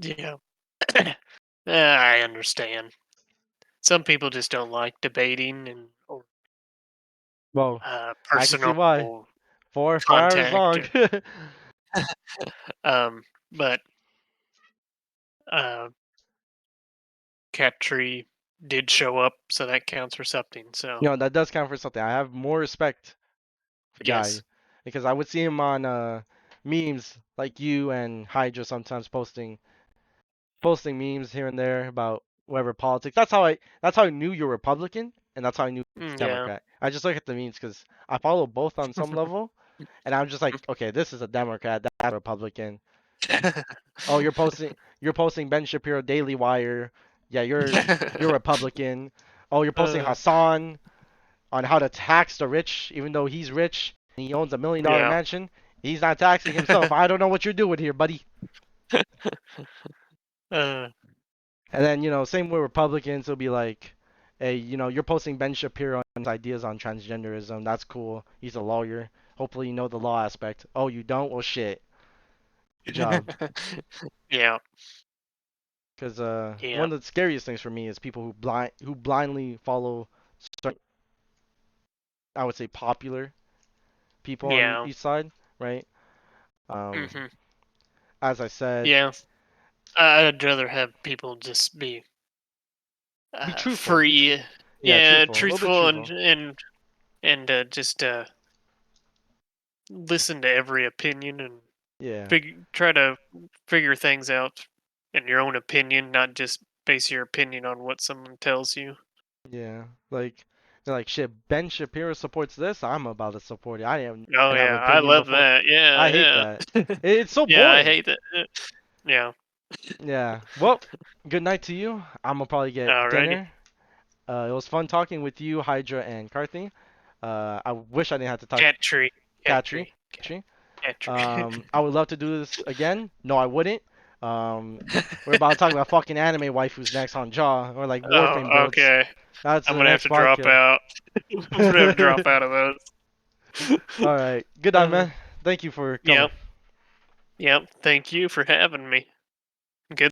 yeah. I understand. Some people just don't like debating and or Well, I can see personal why. Four hours contact. long. But uh, Cat Tree did show up, so that counts for something. So That does count for something. I have more respect for the yes. guy because I would see him on memes like you and Hydra sometimes posting memes here and there about whatever politics. That's how I knew you're Republican, and that's how I knew Yeah. Democrat. I just look at the memes because I follow both on some level, and I'm just like, okay, this is a Democrat, that's a Republican. Oh, you're posting Ben Shapiro Daily Wire. Yeah, you're Republican. Oh, you're posting Uh, Hassan on how to tax the rich, even though he's rich and he owns $1 million yeah. mansion. He's not taxing himself. I don't know what you're doing here, buddy. uh, And then, same with Republicans. It'll be like, hey, you're posting Ben Shapiro on his ideas on transgenderism. That's cool. He's a lawyer. Hopefully, you know the law aspect. Oh, you don't? Well, shit. Good job. yeah. Because Yeah. one of the scariest things for me is people who blindly follow certain, I would say, popular people on Yeah. each side, right? Um, Hmm. as I said, Yeah. I'd rather have people just be be truthful. free. Yeah, Yeah, truthful. A little bit truthful truthful. and just listen to every opinion and Yeah. try to figure things out in your own opinion, not just base your opinion on what someone tells you. Yeah. Like they're like shit. Ben Shapiro supports this. I'm about to support it. I didn't Oh have yeah, an I opinion love before. that. I hate Yeah, that. yeah. It's so Yeah, I boring. hate that. Yeah. Yeah. Well, good night to you. I'm gonna probably get Alrighty. dinner. It was fun talking with you, Hydra and Karthi. I wish I didn't have to talk Cat tree. Cat Katri. tree. Katri. Cat tree. I would love to do this again. No, I wouldn't. We're about to talk about fucking anime waifus next on Jaw, or like Warframe Oh, builds. okay. That's I'm the gonna have next to drop podcast. out. I'm gonna have to drop out of those. All right. Good night, man. Thank you for coming. Yep. Yep. Thank you for having me.